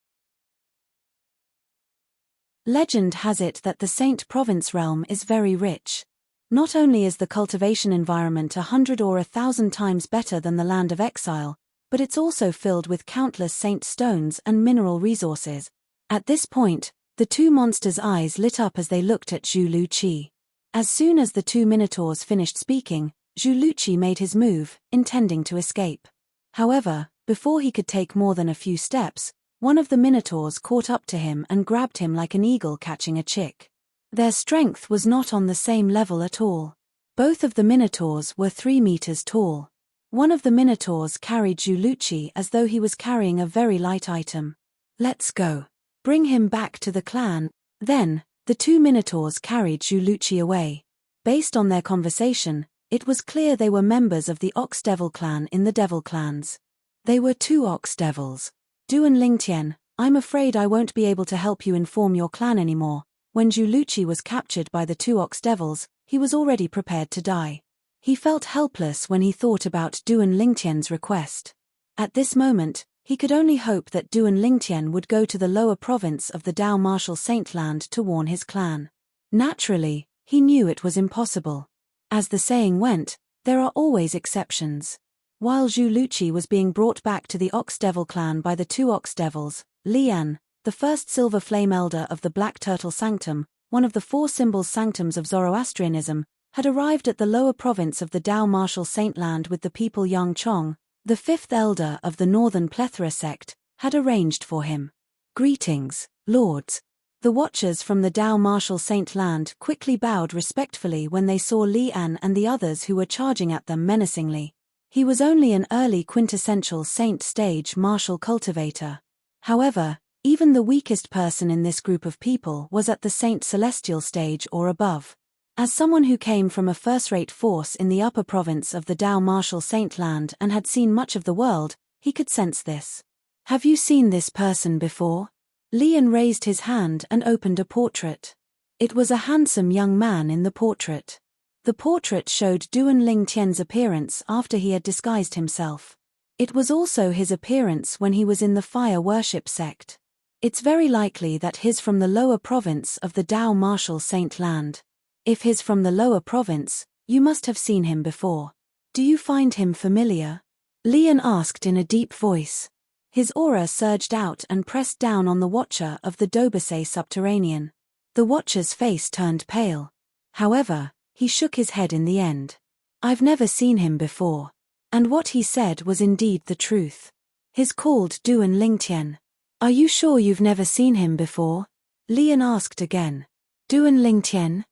Legend has it that the Saint Province realm is very rich. Not only is the cultivation environment 100 or 1,000 times better than the land of exile, but it's also filled with countless saint stones and mineral resources. At this point, the two monsters' eyes lit up as they looked at Juluchi. As soon as the two minotaurs finished speaking, Juluchi made his move, intending to escape. However, before he could take more than a few steps, one of the minotaurs caught up to him and grabbed him like an eagle catching a chick. Their strength was not on the same level at all. Both of the minotaurs were 3 meters tall. One of the minotaurs carried Juluchi as though he was carrying a very light item. Let's go. Bring him back to the clan. Then, the two minotaurs carried Juluchi away. Based on their conversation, it was clear they were members of the Ox Devil clan in the Devil clans. They were 2 ox devils. Duan Lingtian, I'm afraid I won't be able to help you inform your clan anymore. When Zhu Luqi was captured by the 2 ox devils, he was already prepared to die. He felt helpless when he thought about Duan Lingtian's request. At this moment, he could only hope that Duan Lingtian would go to the lower province of the Dao Martial Saintland to warn his clan. Naturally, he knew it was impossible. As the saying went, there are always exceptions. While Zhu Luqi was being brought back to the Ox Devil clan by the 2 ox devils, Lian, the first silver flame elder of the Black Turtle Sanctum, one of the 4 symbols sanctums of Zoroastrianism, had arrived at the lower province of the Dao Martial Saintland with the people Yang Chong, the 5th elder of the Northern Plethora sect, had arranged for him. Greetings, lords. The watchers from the Dao Martial Saintland quickly bowed respectfully when they saw Lian and the others who were charging at them menacingly. He was only an early quintessential saint stage martial cultivator. However, even the weakest person in this group of people was at the saint celestial stage or above. As someone who came from a first-rate force in the upper province of the Dao Martial Saintland and had seen much of the world, he could sense this. Have you seen this person before? Lian raised his hand and opened a portrait. It was a handsome young man in the portrait. The portrait showed Duan Lingtian's appearance after he had disguised himself. It was also his appearance when he was in the fire worship sect. It's very likely that he's from the lower province of the Dao Martial Saintland. If he's from the lower province, you must have seen him before. Do you find him familiar? Lian asked in a deep voice. His aura surged out and pressed down on the watcher of the Dobasay subterranean. The watcher's face turned pale. However, he shook his head in the end. I've never seen him before. And what he said was indeed the truth. He's called Duan Lingtian. Are you sure you've never seen him before? Lian asked again. Duan Lingtian?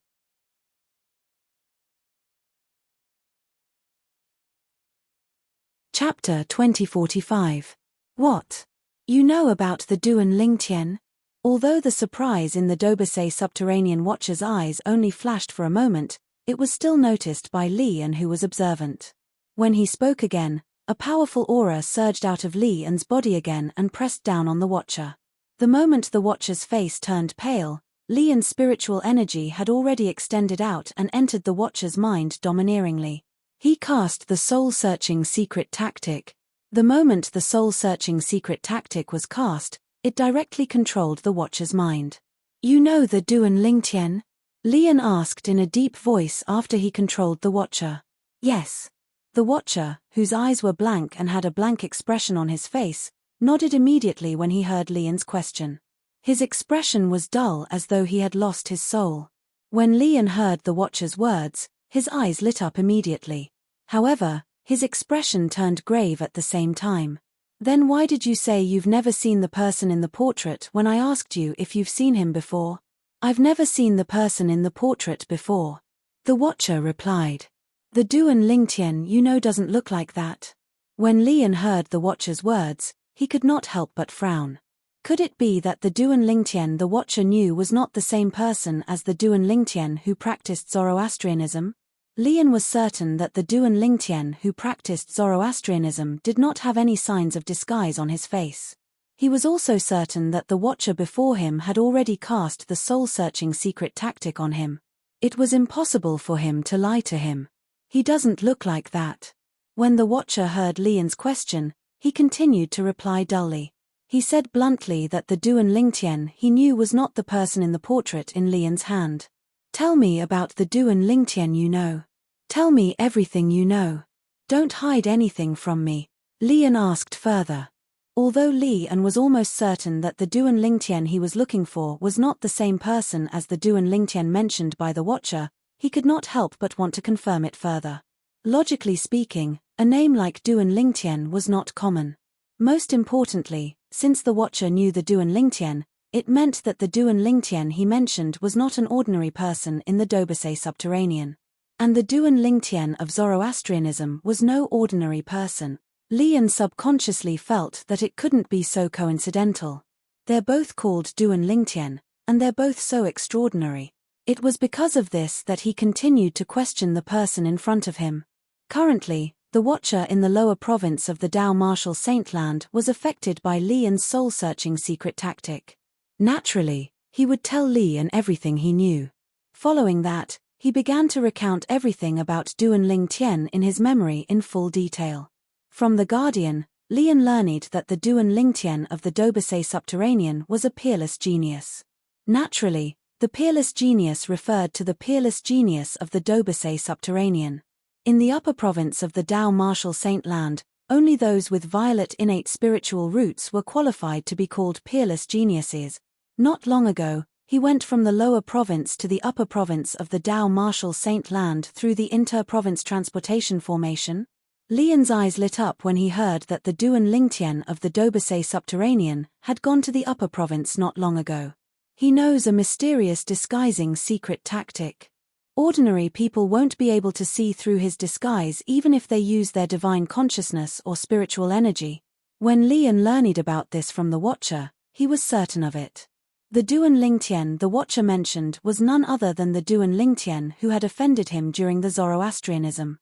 Chapter 2045. What? You know about the Duan Lingtian? Although the surprise in the Dobasay subterranean watcher's eyes only flashed for a moment, it was still noticed by Lian, who was observant. When he spoke again, a powerful aura surged out of Lian's body again and pressed down on the watcher. The moment the watcher's face turned pale, Lian's spiritual energy had already extended out and entered the watcher's mind domineeringly. He cast the soul-searching secret tactic. The moment the soul-searching secret tactic was cast, it directly controlled the watcher's mind. You know the Duan Lingtian? Lian asked in a deep voice after he controlled the watcher. Yes. The watcher, whose eyes were blank and had a blank expression on his face, nodded immediately when he heard Lian's question. His expression was dull as though he had lost his soul. When Lian heard the watcher's words, his eyes lit up immediately. However, his expression turned grave at the same time. Then why did you say you've never seen the person in the portrait when I asked you if you've seen him before? I've never seen the person in the portrait before. The watcher replied. The Duan Lingtian you know doesn't look like that. When Lian heard the watcher's words, he could not help but frown. Could it be that the Duan Lingtian the watcher knew was not the same person as the Duan Lingtian who practiced Zoroastrianism? Lian was certain that the Duan Lingtian who practiced Zoroastrianism did not have any signs of disguise on his face. He was also certain that the watcher before him had already cast the soul-searching secret tactic on him. It was impossible for him to lie to him. He doesn't look like that. When the watcher heard Lian's question, he continued to reply dully. He said bluntly that the Duan Lingtian he knew was not the person in the portrait in Lian's hand. Tell me about the Duan Lingtian you know. Tell me everything you know. Don't hide anything from me, Lian asked further. Although Lian was almost certain that the Duan Lingtian he was looking for was not the same person as the Duan Lingtian mentioned by the watcher, he could not help but want to confirm it further. Logically speaking, a name like Duan Lingtian was not common. Most importantly, since the watcher knew the Duan Lingtian, it meant that the Duan Lingtian he mentioned was not an ordinary person in the Dobasay subterranean. And the Duan Lingtian of Zoroastrianism was no ordinary person. Lian subconsciously felt that it couldn't be so coincidental. They're both called Duan Lingtian, and they're both so extraordinary. It was because of this that he continued to question the person in front of him. Currently, The Watcher in the lower province of the Dao Martial Saintland was affected by Li Yan's soul-searching secret tactic. Naturally, he would tell Li Yan everything he knew. Following that, he began to recount everything about Duan Lingtian in his memory in full detail. From the Guardian, Li Yan learned that the Duan Lingtian of the Dobasay Subterranean was a peerless genius. Naturally, the peerless genius referred to the peerless genius of the Dobasay Subterranean. In the upper province of the Dao Martial Saintland, only those with violet innate spiritual roots were qualified to be called peerless geniuses. Not long ago, he went from the lower province to the upper province of the Dao Martial Saintland through the inter-province transportation formation. Li Yan's eyes lit up when he heard that the Duan Lingtian of the Dobasay Subterranean had gone to the upper province not long ago. He knows a mysterious disguising secret tactic. Ordinary people won't be able to see through his disguise even if they use their divine consciousness or spiritual energy. When Li Yan learned about this from the Watcher, he was certain of it. The Duan Lingtian the Watcher mentioned was none other than the Duan Lingtian who had offended him during the Zoroastrianism.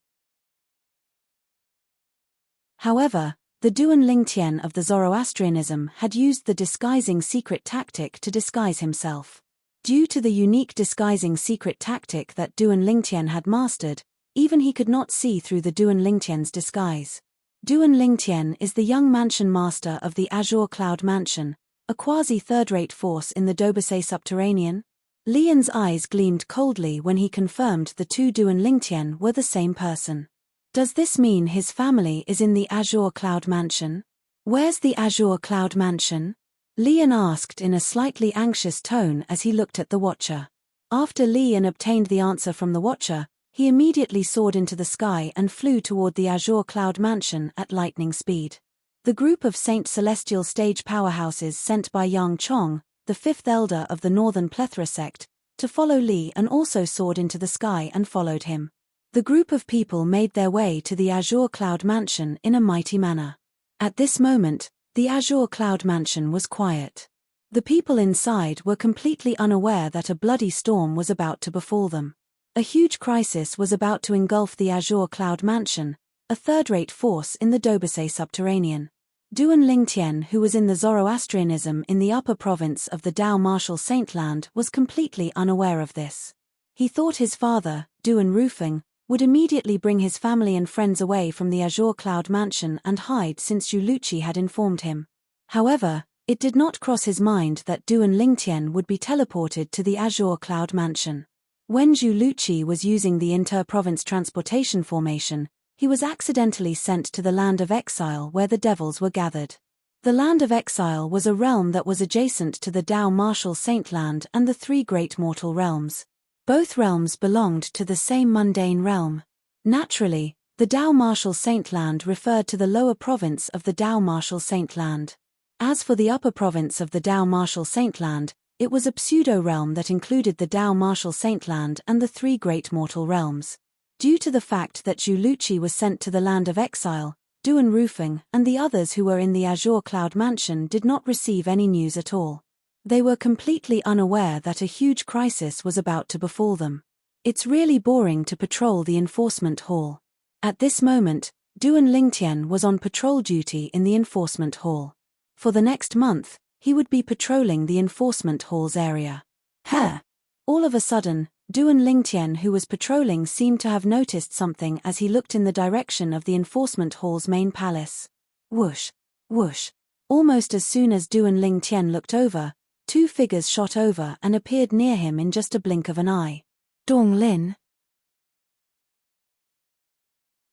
However, the Duan Lingtian of the Zoroastrianism had used the disguising secret tactic to disguise himself. Due to the unique disguising secret tactic that Duan Lingtian had mastered, even he could not see through the Duan Lingtian's disguise. Duan Lingtian is the young mansion master of the Azure Cloud Mansion, a quasi-third-rate force in the Dobasay Subterranean. Li Yan's eyes gleamed coldly when he confirmed the two Duan Lingtian were the same person. Does this mean his family is in the Azure Cloud Mansion? Where's the Azure Cloud Mansion? Li Yan asked in a slightly anxious tone as he looked at the Watcher. After Li Yan obtained the answer from the Watcher, he immediately soared into the sky and flew toward the Azure Cloud Mansion at lightning speed. The group of Saint Celestial stage powerhouses sent by Yang Chong, the fifth elder of the Northern Plethora sect, to follow Li Yan also soared into the sky and followed him. The group of people made their way to the Azure Cloud Mansion in a mighty manner. At this moment, the Azure Cloud Mansion was quiet. The people inside were completely unaware that a bloody storm was about to befall them. A huge crisis was about to engulf the Azure Cloud Mansion, a third-rate force in the Dobasay Subterranean. Duan Lingtian, who was in the Zoroastrianism in the upper province of the Dao Martial Saintland, was completely unaware of this. He thought his father, Duan Rufeng, would immediately bring his family and friends away from the Azure Cloud Mansion and hide since Yuluchi had informed him. However, it did not cross his mind that Duan Lingtian would be teleported to the Azure Cloud Mansion. When Yuluchi was using the inter-province transportation formation, he was accidentally sent to the Land of Exile where the devils were gathered. The Land of Exile was a realm that was adjacent to the Dao Martial Saintland and the three great mortal realms. Both realms belonged to the same mundane realm. Naturally, the Dao Martial Saintland referred to the lower province of the Dao Martial Saintland. As for the upper province of the Dao Martial Saintland, it was a pseudo-realm that included the Dao Martial Saintland and the three great mortal realms. Due to the fact that Yuluchi was sent to the Land of Exile, Duan Rufeng and the others who were in the Azure Cloud Mansion did not receive any news at all. They were completely unaware that a huge crisis was about to befall them. It's really boring to patrol the enforcement hall. At this moment, Duan Lingtian was on patrol duty in the enforcement hall. For the next month, he would be patrolling the enforcement hall's area. All of a sudden, Duan Lingtian, who was patrolling, seemed to have noticed something as he looked in the direction of the enforcement hall's main palace. Whoosh, whoosh. Almost as soon as Duan Lingtian looked over, two figures shot over and appeared near him in just a blink of an eye. Dong Lin.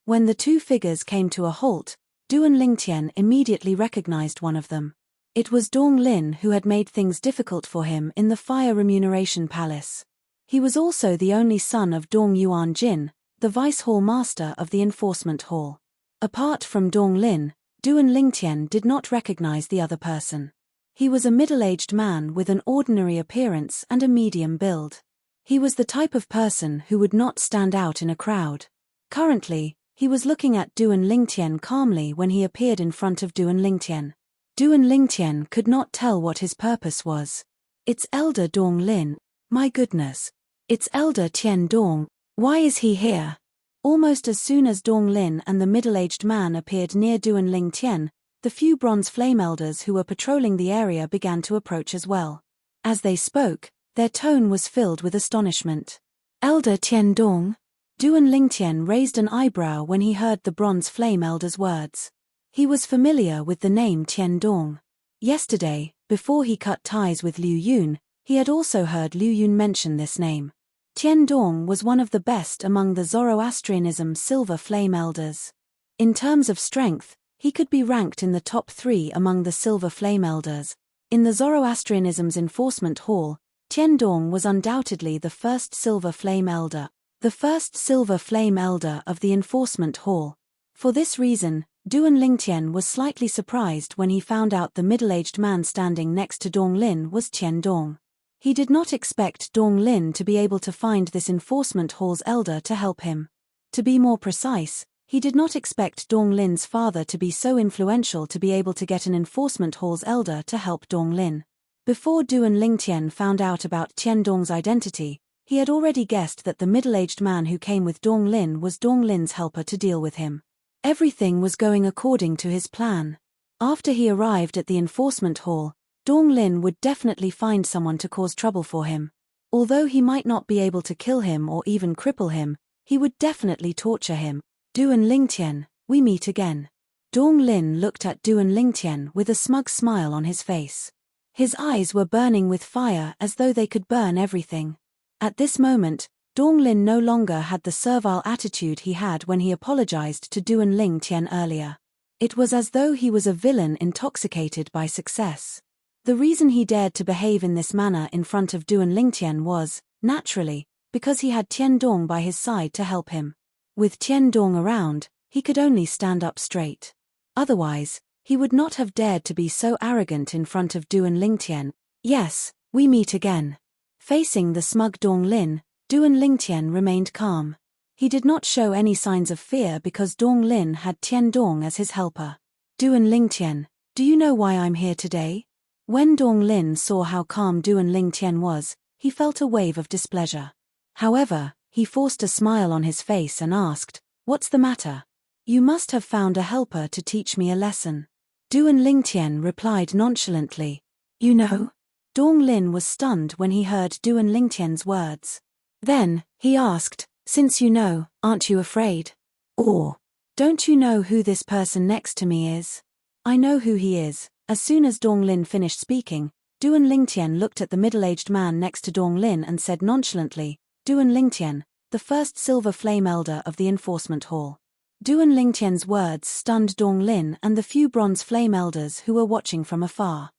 When the two figures came to a halt, Duan Lingtian immediately recognized one of them. It was Dong Lin who had made things difficult for him in the Fire Remuneration Palace. He was also the only son of Dong Yuan Jin, the Vice Hall Master of the Enforcement Hall. Apart from Dong Lin, Duan Lingtian did not recognize the other person. He was a middle-aged man with an ordinary appearance and a medium build. He was the type of person who would not stand out in a crowd. Currently, he was looking at Duan Lingtian calmly when he appeared in front of Duan Lingtian. Duan Lingtian could not tell what his purpose was. It's Elder Dong Lin. My goodness. It's Elder Tian Dong. Why is he here? Almost as soon as Dong Lin and the middle-aged man appeared near Duan Ling Tian, the few bronze flame elders who were patrolling the area began to approach as well. As they spoke, their tone was filled with astonishment. Elder Tian Dong? Duan Ling Tian raised an eyebrow when he heard the bronze flame elder's words. He was familiar with the name Tian Dong. Yesterday, before he cut ties with Liu Yun, he had also heard Liu Yun mention this name. Tian Dong was one of the best among the Zoroastrianism silver flame elders. In terms of strength, he could be ranked in the top 3 among the silver flame elders. In the Zoroastrianism's enforcement hall, Tian Dong was undoubtedly the first silver flame elder. The first silver flame elder of the enforcement hall. For this reason, Duan Ling Tian was slightly surprised when he found out the middle-aged man standing next to Dong Lin was Tian Dong. He did not expect Dong Lin to be able to find this enforcement hall's elder to help him. To be more precise, he did not expect Dong Lin's father to be so influential to be able to get an enforcement hall's elder to help Dong Lin. Before Duan Ling Tian found out about Tian Dong's identity, he had already guessed that the middle-aged man who came with Dong Lin was Dong Lin's helper to deal with him. Everything was going according to his plan. After he arrived at the enforcement hall, Dong Lin would definitely find someone to cause trouble for him. Although he might not be able to kill him or even cripple him, he would definitely torture him. Duan Ling Tian, we meet again. Dong Lin looked at Duan Ling Tian with a smug smile on his face. His eyes were burning with fire as though they could burn everything. At this moment, Dong Lin no longer had the servile attitude he had when he apologized to Duan Ling Tian earlier. It was as though he was a villain intoxicated by success. The reason he dared to behave in this manner in front of Duan Ling Tian was, naturally, because he had Tian Dong by his side to help him. With Tian Dong around, he could only stand up straight. Otherwise, he would not have dared to be so arrogant in front of Duan Ling Tian. Yes, we meet again. Facing the smug Dong Lin, Duan Ling Tian remained calm. He did not show any signs of fear because Dong Lin had Tian Dong as his helper. Duan Ling Tian, do you know why I'm here today? When Dong Lin saw how calm Duan Ling Tian was, he felt a wave of displeasure. However, he forced a smile on his face and asked, "What's the matter? You must have found a helper to teach me a lesson." Duan Ling Tian replied nonchalantly, "You know?" Dong Lin was stunned when he heard Duan Ling Tian's words. Then, he asked, "Since you know, aren't you afraid? Or, don't you know who this person next to me is?" "I know who he is." As soon as Dong Lin finished speaking, Duan Ling Tian looked at the middle-aged man next to Dong Lin and said nonchalantly, "Duan Ling Tian, the first silver flame elder of the enforcement hall." Duan Ling Tian's words stunned Dong Lin and the few bronze flame elders who were watching from afar.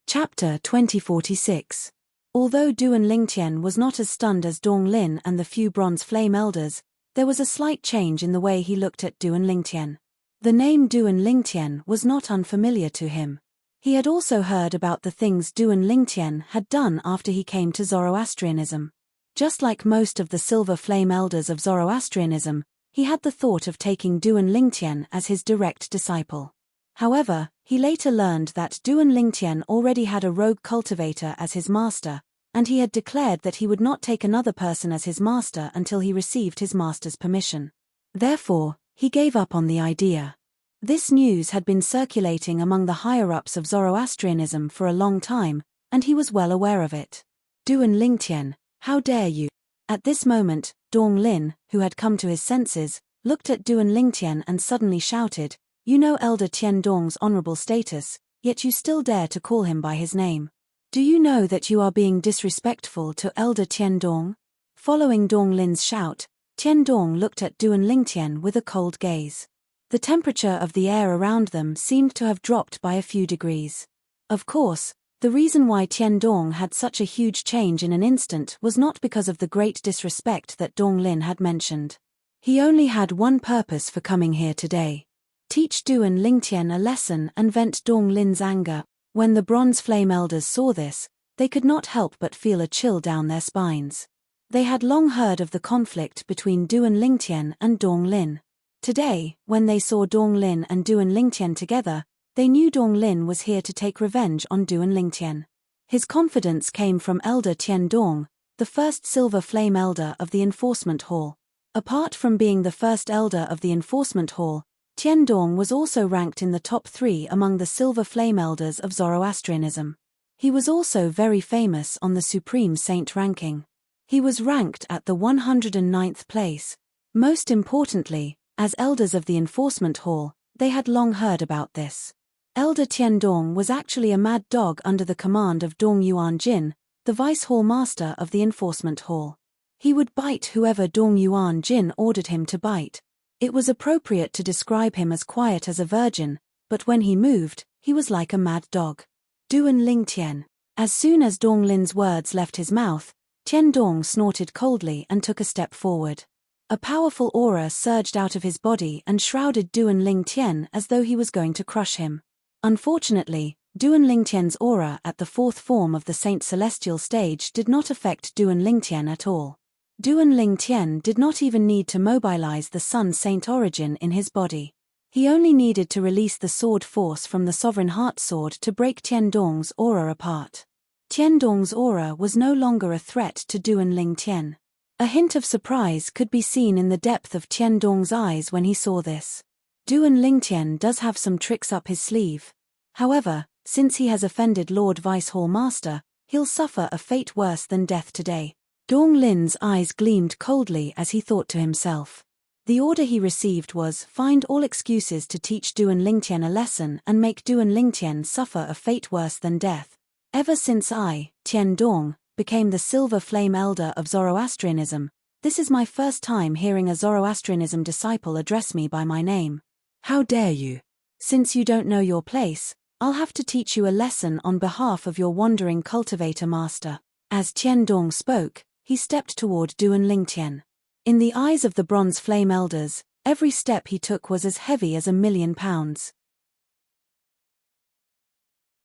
Chapter 2046. Although Duan Ling Tian was not as stunned as Dong Lin and the few bronze flame elders, there was a slight change in the way he looked at Duan Ling Tian. The name Duan Ling Tian was not unfamiliar to him. He had also heard about the things Duan Ling Tian had done after he came to Zoroastrianism. Just like most of the silver flame elders of Zoroastrianism, he had the thought of taking Duan Ling Tian as his direct disciple. However, he later learned that Duan Ling Tian already had a rogue cultivator as his master, and he had declared that he would not take another person as his master until he received his master's permission. Therefore, he gave up on the idea. This news had been circulating among the higher-ups of Zoroastrianism for a long time, and he was well aware of it. "Duan Ling Tian, how dare you?" At this moment, Dong Lin, who had come to his senses, looked at Duan Ling Tian and suddenly shouted, "You know Elder Tian Dong's honorable status, yet you still dare to call him by his name. Do you know that you are being disrespectful to Elder Tian Dong?" Following Dong Lin's shout, Tian Dong looked at Duan Ling Tian with a cold gaze. The temperature of the air around them seemed to have dropped by a few degrees. Of course, the reason why Tian Dong had such a huge change in an instant was not because of the great disrespect that Dong Lin had mentioned. He only had one purpose for coming here today: teach Duan Ling Tian a lesson and vent Dong Lin's anger. When the bronze flame elders saw this, they could not help but feel a chill down their spines. They had long heard of the conflict between Duan Ling Tian and Dong Lin. Today, when they saw Dong Lin and Duan Ling Tian together, they knew Dong Lin was here to take revenge on Duan Ling Tian. His confidence came from Elder Tiandong, the first Silver Flame Elder of the Enforcement Hall. Apart from being the first Elder of the Enforcement Hall, Tiandong was also ranked in the top 3 among the Silver Flame Elders of Zoroastrianism. He was also very famous on the Supreme Saint ranking. He was ranked at the 109th place. Most importantly, as Elders of the Enforcement Hall, they had long heard about this. Elder Tiandong was actually a mad dog under the command of Dong Yuan Jin, the Vice Hall Master of the Enforcement Hall. He would bite whoever Dong Yuan Jin ordered him to bite. It was appropriate to describe him as quiet as a virgin, but when he moved, he was like a mad dog. Duan Lingtian. As soon as Dong Lin's words left his mouth, Tiandong snorted coldly and took a step forward. A powerful aura surged out of his body and shrouded Duan Lingtian as though he was going to crush him. Unfortunately, Duan Lingtian's aura at the 4th form of the Saint Celestial stage did not affect Duan Lingtian at all. Duan Lingtian did not even need to mobilize the Sun Saint origin in his body. He only needed to release the sword force from the Sovereign Heart Sword to break Tiandong's aura apart. Tiandong's aura was no longer a threat to Duan Lingtian. A hint of surprise could be seen in the depth of Tiandong's eyes when he saw this. Duan Lingtian does have some tricks up his sleeve. However, since he has offended Lord Vice Hall Master, he'll suffer a fate worse than death today. Dong Lin's eyes gleamed coldly as he thought to himself. The order he received was, find all excuses to teach Duan Lingtian a lesson and make Duan Lingtian suffer a fate worse than death. Ever since I, Tiandong, became the Silver Flame Elder of Zoroastrianism, this is my first time hearing a Zoroastrianism disciple address me by my name. How dare you? Since you don't know your place, I'll have to teach you a lesson on behalf of your wandering cultivator master. As Tiandong spoke, he stepped toward Duan Lingtian. In the eyes of the Bronze Flame Elders, every step he took was as heavy as 1,000,000 pounds.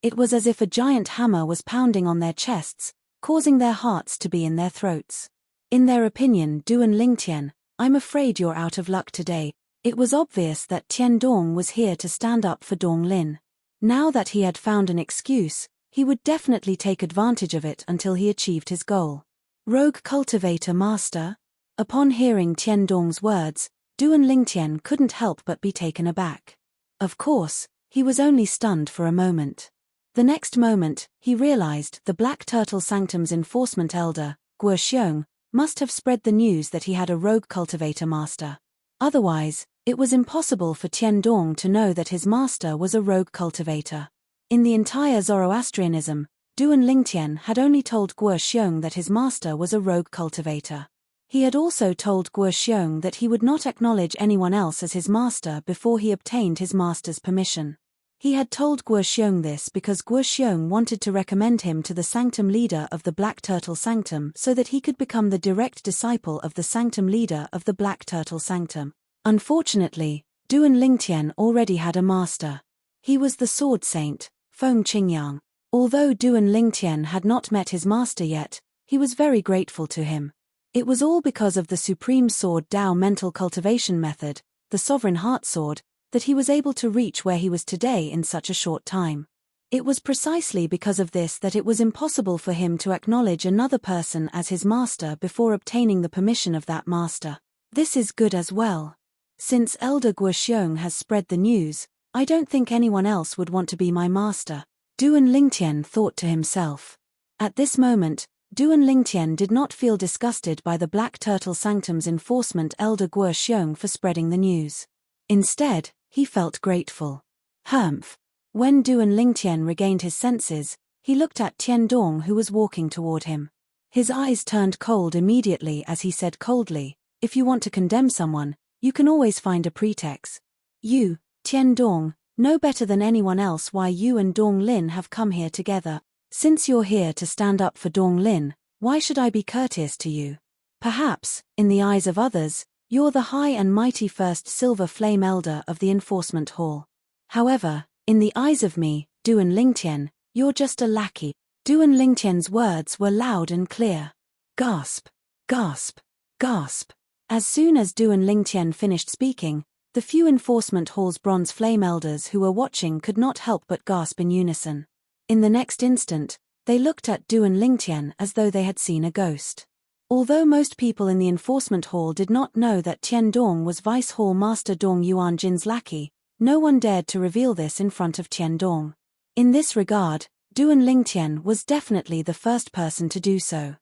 It was as if a giant hammer was pounding on their chests, causing their hearts to be in their throats. In their opinion, Duan Lingtian, I'm afraid you're out of luck today. It was obvious that Tiandong was here to stand up for Dong Lin. Now that he had found an excuse, he would definitely take advantage of it until he achieved his goal. Rogue Cultivator Master? Upon hearing Tiandong's words, Duan Lingtian couldn't help but be taken aback. Of course, he was only stunned for a moment. The next moment, he realized the Black Turtle Sanctum's enforcement elder, Guo Xiong, must have spread the news that he had a rogue cultivator master. Otherwise, it was impossible for Tiandong to know that his master was a rogue cultivator. In the entire Zoroastrianism, Duan Lingtian had only told Guo Xiong that his master was a rogue cultivator. He had also told Guo Xiong that he would not acknowledge anyone else as his master before he obtained his master's permission. He had told Guo Xiong this because Guo Xiong wanted to recommend him to the Sanctum leader of the Black Turtle Sanctum so that he could become the direct disciple of the Sanctum leader of the Black Turtle Sanctum. Unfortunately, Duan Lingtian already had a master. He was the Sword Saint, Feng Qingyang. Although Duan Lingtian had not met his master yet, he was very grateful to him. It was all because of the Supreme Sword Dao mental cultivation method, the Sovereign Heart Sword, that he was able to reach where he was today in such a short time. It was precisely because of this that it was impossible for him to acknowledge another person as his master before obtaining the permission of that master. This is good as well. Since Elder Guo Xiong has spread the news, I don't think anyone else would want to be my master, Duan Lingtian thought to himself. At this moment, Duan Lingtian did not feel disgusted by the Black Turtle Sanctum's enforcement Elder Guo Xiong for spreading the news. Instead, he felt grateful. Humph. When Duan Lingtian regained his senses, he looked at Tiandong who was walking toward him. His eyes turned cold immediately as he said coldly, if you want to condemn someone, you can always find a pretext. You, Tiandong, know better than anyone else why you and Dong Lin have come here together. Since you're here to stand up for Dong Lin, why should I be courteous to you? Perhaps, in the eyes of others, you're the high and mighty first Silver Flame Elder of the Enforcement Hall. However, in the eyes of me, Duan Lingtian, you're just a lackey. Duan Lingtian's words were loud and clear. Gasp, gasp, gasp. As soon as Duan Lingtian finished speaking, the few Enforcement Hall's Bronze Flame Elders who were watching could not help but gasp in unison. In the next instant, They looked at Du and Lingtian as though they had seen a ghost. Although most people in the enforcement hall did not know that Tian Dong was Vice Hall Master Dong Yuanjin's lackey, no one dared to reveal this in front of Tian Dong. In this regard, Du and Lingtian was definitely the first person to do so.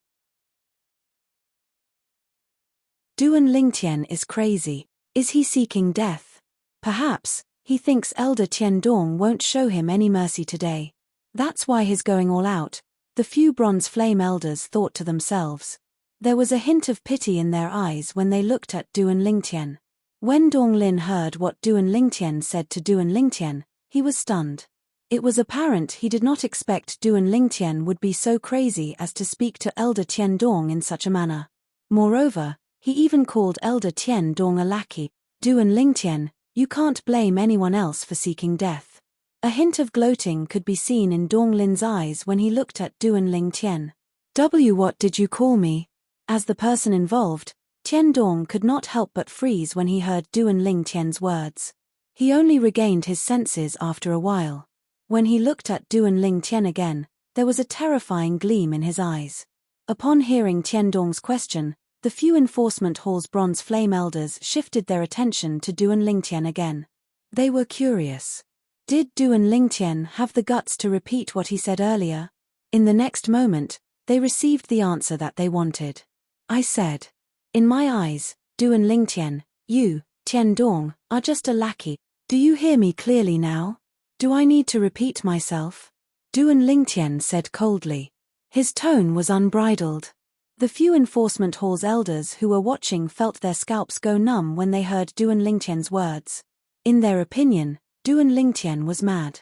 Du and Lingtian is crazy. Is he seeking death? Perhaps he thinks Elder Tian Dong won't show him any mercy today. That's why he's going all out, the few bronze flame elders thought to themselves. There was a hint of pity in their eyes when they looked at Du and Lingtian. When Dong Lin heard what Du and Lingtian said to Du and Lingtian, he was stunned. It was apparent he did not expect Du and Lingtian would be so crazy as to speak to Elder Tian Dong in such a manner. Moreover, he even called Elder Tian Dong a lackey. Du and Lingtian, you can't blame anyone else for seeking death. A hint of gloating could be seen in Dong Lin's eyes when he looked at Du and Lingtian. What did you call me? As the person involved, Tian Dong could not help but freeze when he heard Du and Lingtian's words. He only regained his senses after a while. When he looked at Du and Lingtian again, there was a terrifying gleam in his eyes. Upon hearing Tian Dong's question, the few enforcement hall's bronze flame elders shifted their attention to Du and Lingtian again. They were curious. Did Du and Lingtian have the guts to repeat what he said earlier? In the next moment, they received the answer that they wanted. I said. In my eyes, Du and Lingtian, you, Tian Dong, are just a lackey. Do you hear me clearly now? Do I need to repeat myself? Du and Lingtian said coldly. His tone was unbridled. The few enforcement hall's elders who were watching felt their scalps go numb when they heard Du and Lingtian's words. In their opinion, Du and Lingtian was mad.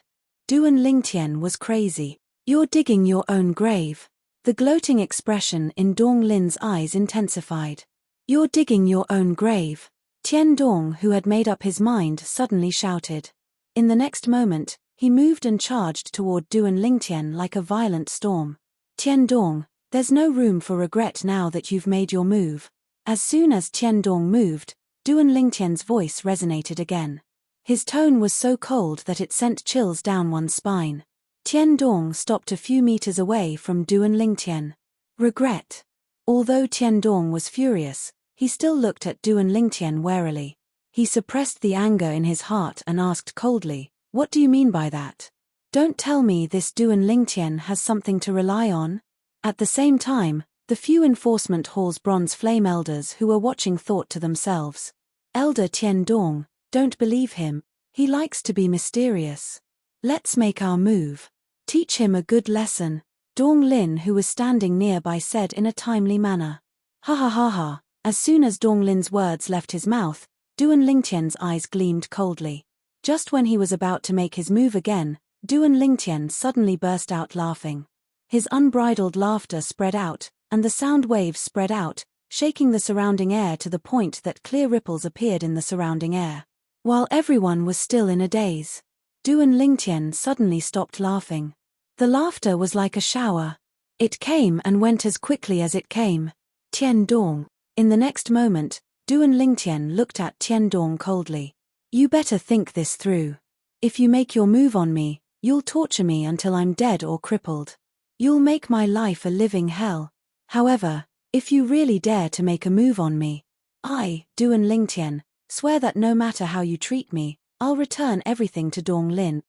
Du and Lingtian was crazy. You're digging your own grave. The gloating expression in Dong Lin's eyes intensified. You're digging your own grave. Tian Dong, who had made up his mind, suddenly shouted. In the next moment, he moved and charged toward Du and Lingtian like a violent storm. Tian Dong, there's no room for regret now that you've made your move. As soon as Tian Dong moved, Du and Lingtian's voice resonated again. His tone was so cold that it sent chills down one's spine. Tian Dong stopped a few meters away from Du and Lingtian. Regret. Although Tian Dong was furious, he still looked at Du and Lingtian warily. He suppressed the anger in his heart and asked coldly, what do you mean by that? Don't tell me this Du and Lingtian has something to rely on? At the same time, the few enforcement hall's bronze flame elders who were watching thought to themselves. Elder Tian Dong, don't believe him, he likes to be mysterious. Let's make our move. Teach him a good lesson, Dong Lin, who was standing nearby, said in a timely manner. Ha ha ha ha. As soon as Dong Lin's words left his mouth, Du and Lingtian's eyes gleamed coldly. Just when he was about to make his move again, Du and Lingtian suddenly burst out laughing. His unbridled laughter spread out, and the sound waves spread out, shaking the surrounding air to the point that clear ripples appeared in the surrounding air. While everyone was still in a daze, Du and Lingtian suddenly stopped laughing. The laughter was like a shower. It came and went as quickly as it came. Tian Dong. In the next moment, Du and Lingtian looked at Tian Dong coldly. You better think this through. If you make your move on me, you'll torture me until I'm dead or crippled. You'll make my life a living hell. However, if you really dare to make a move on me, I, Du and Lingtian, swear that no matter how you treat me, I'll return everything to Dong Lin.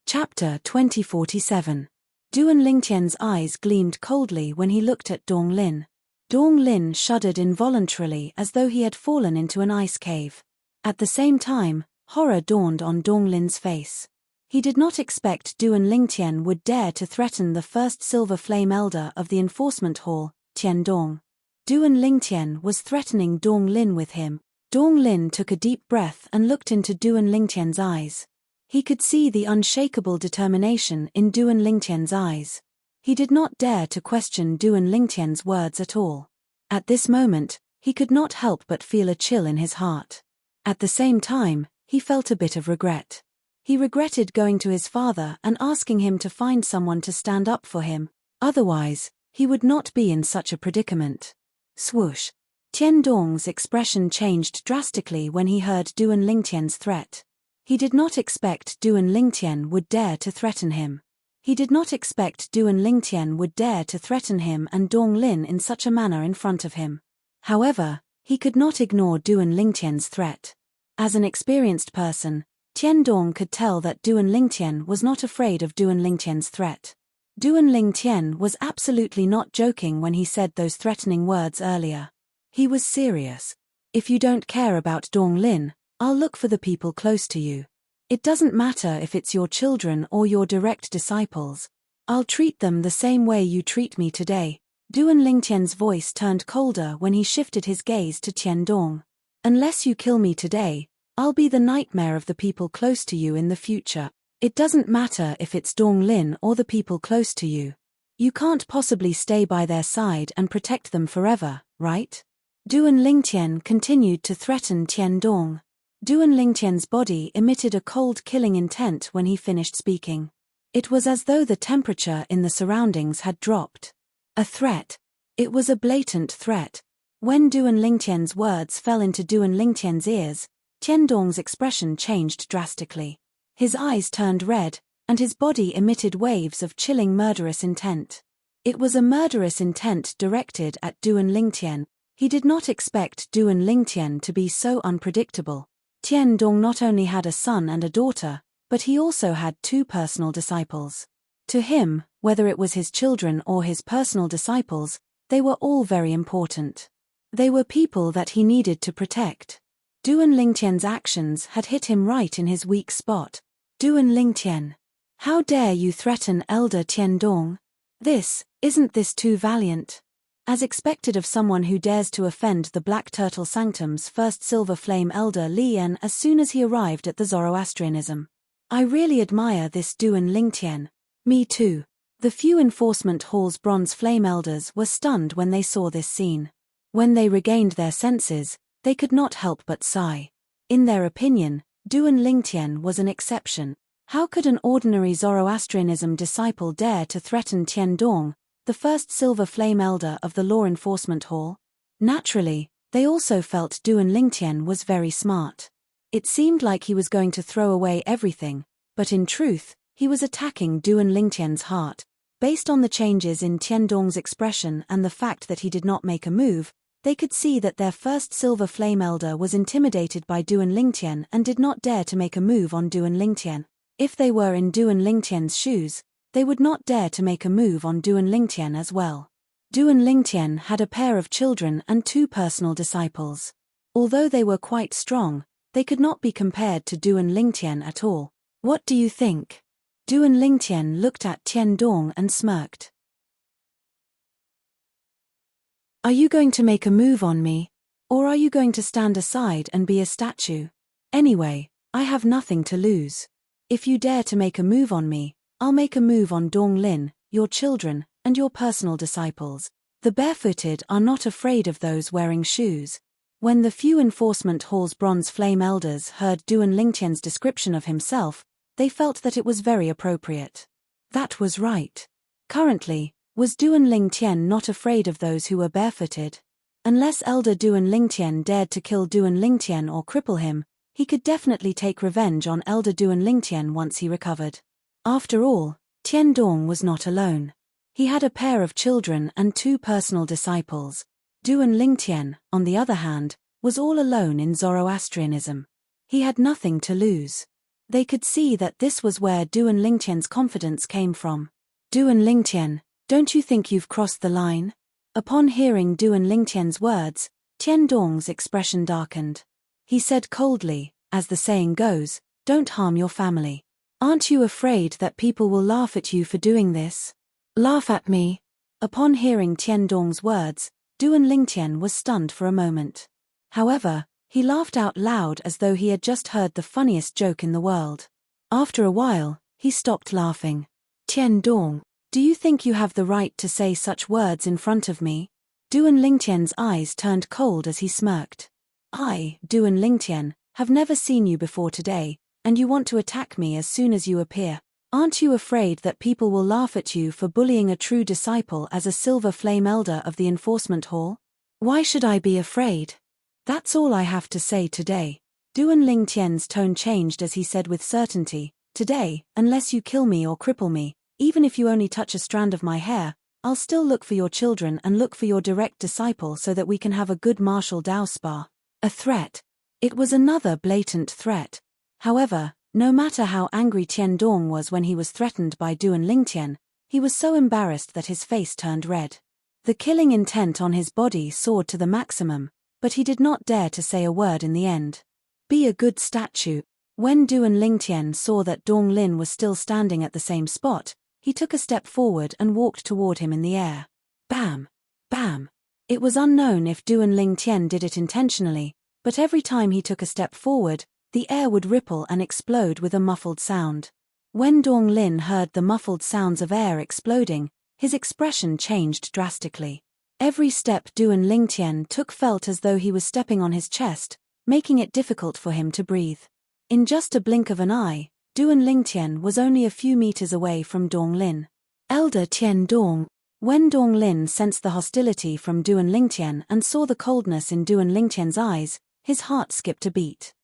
Chapter 2047. Du and Lingtian's eyes gleamed coldly when he looked at Dong Lin. Dong Lin shuddered involuntarily as though he had fallen into an ice cave. At the same time, horror dawned on Dong Lin's face. He did not expect Du and Lingtian would dare to threaten the first Silver Flame Elder of the Enforcement Hall, Tian Dong. Du and Lingtian was threatening Dong Lin with him. Dong Lin took a deep breath and looked into Du and Lingtian's eyes. He could see the unshakable determination in Du and Lingtian's eyes. He did not dare to question Du and Lingtian's words at all. At this moment, he could not help but feel a chill in his heart. At the same time, he felt a bit of regret. He regretted going to his father and asking him to find someone to stand up for him. Otherwise, he would not be in such a predicament. Swoosh. Tian Dong's expression changed drastically when he heard Du and Lingtian's threat. He did not expect Duan Lingtian would dare to threaten him. He did not expect Duan Lingtian would dare to threaten him and Dong Lin in such a manner in front of him. However, he could not ignore Duan Lingtian's threat. As an experienced person, Tian Dong could tell that Duan Lingtian was not afraid of Duan Lingtian's threat. Duan Lingtian was absolutely not joking when he said those threatening words earlier. He was serious. If you don't care about Dong Lin, I'll look for the people close to you. It doesn't matter if it's your children or your direct disciples. I'll treat them the same way you treat me today. Duan Lingtian's voice turned colder when he shifted his gaze to Tian Dong. Unless you kill me today, I'll be the nightmare of the people close to you in the future. It doesn't matter if it's Dong Lin or the people close to you. You can't possibly stay by their side and protect them forever, right? Duan Lingtian continued to threaten Tian Dong. Duan Lingtian's body emitted a cold killing intent when he finished speaking. It was as though the temperature in the surroundings had dropped. A threat. It was a blatant threat. When Duan Lingtian's words fell into Duan Lingtian's ears, Tian Dong's expression changed drastically. His eyes turned red, and his body emitted waves of chilling murderous intent. It was a murderous intent directed at Duan Lingtian. He did not expect Duan Lingtian to be so unpredictable. Tian Dong not only had a son and a daughter, but he also had two personal disciples. To him, whether it was his children or his personal disciples, they were all very important. They were people that he needed to protect. Duan Lingtian's actions had hit him right in his weak spot. Duan Lingtian. How dare you threaten Elder Tian Dong? Isn't this too valiant? As expected of someone who dares to offend the Black Turtle Sanctum's first Silver Flame Elder Li Yan as soon as he arrived at the Zoroastrianism. I really admire this Duan Lingtian. Me too. The few Enforcement Hall's Bronze Flame Elders were stunned when they saw this scene. When they regained their senses, they could not help but sigh. In their opinion, Duan Lingtian was an exception. How could an ordinary Zoroastrianism disciple dare to threaten Tian Dong, the first Silver Flame Elder of the Law Enforcement Hall? Naturally, they also felt Duan Lingtian was very smart. It seemed like he was going to throw away everything, but in truth, he was attacking Duan Lingtian's heart. Based on the changes in Tian Dong's expression and the fact that he did not make a move, they could see that their first Silver Flame Elder was intimidated by Duan Lingtian and did not dare to make a move on Duan Lingtian. If they were in Duan Lingtian's shoes, they would not dare to make a move on Duan Lingtian as well. Duan Lingtian had a pair of children and two personal disciples. Although they were quite strong, they could not be compared to Duan Lingtian at all. What do you think? Duan Lingtian looked at Tian Dong and smirked. Are you going to make a move on me? Or are you going to stand aside and be a statue? Anyway, I have nothing to lose. If you dare to make a move on me, I'll make a move on Dong Lin, your children, and your personal disciples. The barefooted are not afraid of those wearing shoes. When the few Enforcement Hall's Bronze Flame Elders heard Duan Lingtian's description of himself, they felt that it was very appropriate. That was right. Currently, was Duan Lingtian not afraid of those who were barefooted? Unless Elder Duan Lingtian dared to kill Duan Lingtian or cripple him, he could definitely take revenge on Elder Duan Lingtian once he recovered. After all, Tian Dong was not alone. He had a pair of children and two personal disciples. Duan Lingtian, on the other hand, was all alone in Zoroastrianism. He had nothing to lose. They could see that this was where Duan Lingtian's confidence came from. Duan Lingtian, don't you think you've crossed the line? Upon hearing Duan Lingtian's words, Tian Dong's expression darkened. He said coldly, as the saying goes, don't harm your family. Aren't you afraid that people will laugh at you for doing this? Laugh at me? Upon hearing Tian Dong's words, Duan Lingtian was stunned for a moment. However, he laughed out loud as though he had just heard the funniest joke in the world. After a while, he stopped laughing. Tian Dong, do you think you have the right to say such words in front of me? Duan Lingtian's eyes turned cold as he smirked. I, Duan Lingtian, have never seen you before today, and you want to attack me as soon as you appear. Aren't you afraid that people will laugh at you for bullying a true disciple as a Silver Flame Elder of the Enforcement Hall? Why should I be afraid? That's all I have to say today. Duan Lingtian's tone changed as he said with certainty, "Today, unless you kill me or cripple me, even if you only touch a strand of my hair, I'll still look for your children and look for your direct disciple so that we can have a good martial Dao spa." A threat. It was another blatant threat. However, no matter how angry Tiandong was when he was threatened by Duan Lingtian, he was so embarrassed that his face turned red. The killing intent on his body soared to the maximum, but he did not dare to say a word in the end. Be a good statue. When Duan Lingtian saw that Dong Lin was still standing at the same spot, he took a step forward and walked toward him in the air. Bam! Bam! It was unknown if Duan Lingtian did it intentionally, but every time he took a step forward, the air would ripple and explode with a muffled sound. When Dong Lin heard the muffled sounds of air exploding, his expression changed drastically. Every step Duan Lingtian took felt as though he was stepping on his chest, making it difficult for him to breathe. In just a blink of an eye, Duan Lingtian was only a few meters away from Dong Lin. Elder Tiandong. When Dong Lin sensed the hostility from Duan Lingtian and saw the coldness in Duan Lingtian's eyes, his heart skipped a beat.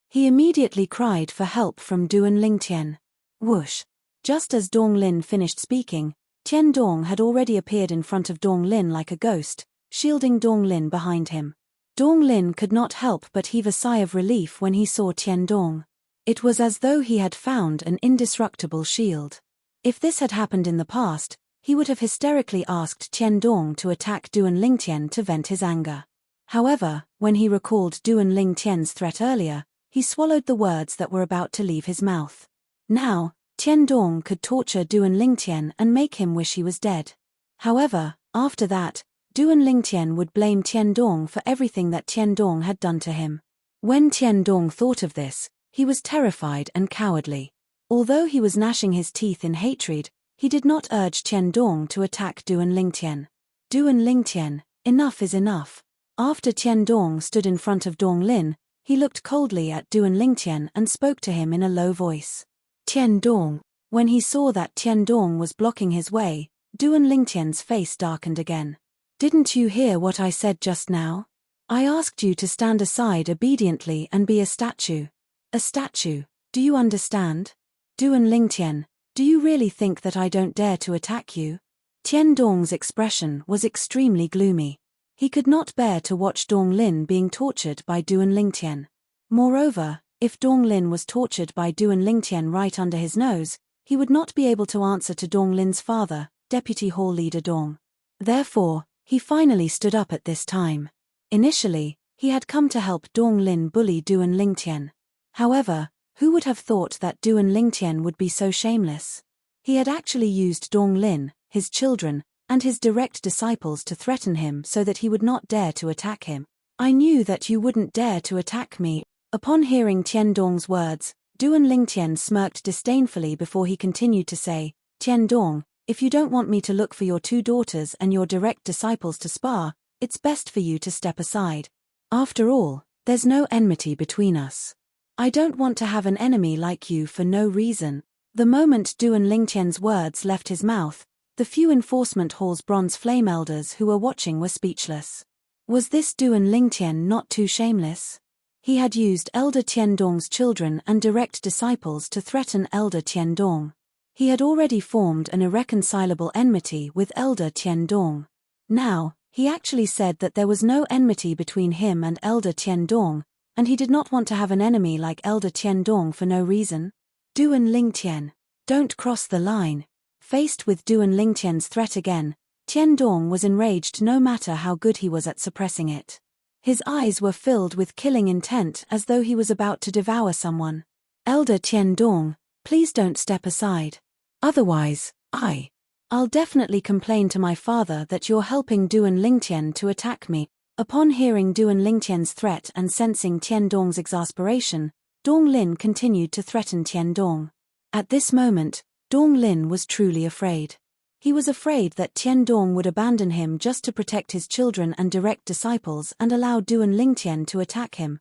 He immediately cried for help from Duan Lingtian. Whoosh! Just as Dong Lin finished speaking, Tiandong had already appeared in front of Dong Lin like a ghost, shielding Dong Lin behind him. Dong Lin could not help but heave a sigh of relief when he saw Tiandong. It was as though he had found an indestructible shield. If this had happened in the past, he would have hysterically asked Tiandong to attack Duan Lingtian to vent his anger. However, when he recalled Duan Lingtian's threat earlier, he swallowed the words that were about to leave his mouth. Now, Tiandong could torture Duan Lingtian and make him wish he was dead. However, after that, Duan Lingtian would blame Tiandong for everything that Tiandong had done to him. When Tiandong thought of this, he was terrified and cowardly. Although he was gnashing his teeth in hatred, he did not urge Tiandong to attack Duan Lingtian. Duan Lingtian, enough is enough. After Tiandong stood in front of Dong Lin, he looked coldly at Duan Lingtian and spoke to him in a low voice. Tiandong. When he saw that Tiandong was blocking his way, Duan Lingtian's face darkened again. Didn't you hear what I said just now? I asked you to stand aside obediently and be a statue. A statue, do you understand? Duan Lingtian, do you really think that I don't dare to attack you? Tiandong's expression was extremely gloomy. He could not bear to watch Dong Lin being tortured by Duan Lingtian. Moreover, if Dong Lin was tortured by Duan Lingtian right under his nose, he would not be able to answer to Dong Lin's father, Deputy Hall Leader Dong. Therefore, he finally stood up at this time. Initially, he had come to help Dong Lin bully Duan Lingtian. However, who would have thought that Duan Lingtian would be so shameless? He had actually used Dong Lin, his children, and his direct disciples to threaten him so that he would not dare to attack him. I knew that you wouldn't dare to attack me. Upon hearing Tiandong's words, Duan Lingtian smirked disdainfully before he continued to say, Tiandong, if you don't want me to look for your two daughters and your direct disciples to spar, it's best for you to step aside. After all, there's no enmity between us. I don't want to have an enemy like you for no reason. The moment Duan Lingtian's words left his mouth, the few enforcement hall's bronze flame elders who were watching were speechless. Was this Duan Lingtian not too shameless? He had used Elder Tiandong's children and direct disciples to threaten Elder Tiandong. He had already formed an irreconcilable enmity with Elder Tiandong. Now, he actually said that there was no enmity between him and Elder Tiandong, and he did not want to have an enemy like Elder Tiandong for no reason. Duan Lingtian, don't cross the line. Faced with Duan Lingtian's threat again, Tiandong was enraged no matter how good he was at suppressing it. His eyes were filled with killing intent as though he was about to devour someone. Elder Tiandong, please don't step aside. Otherwise, I'll definitely complain to my father that you're helping Duan Lingtian to attack me. Upon hearing Duan Lingtian's threat and sensing Tiandong's exasperation, Dong Lin continued to threaten Tiandong. At this moment, Dong Lin was truly afraid. He was afraid that Tiandong would abandon him just to protect his children and direct disciples and allow Duan Lingtian to attack him.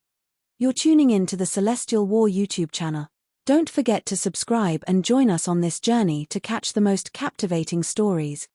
You're tuning in to the Celestial War YouTube channel. Don't forget to subscribe and join us on this journey to catch the most captivating stories.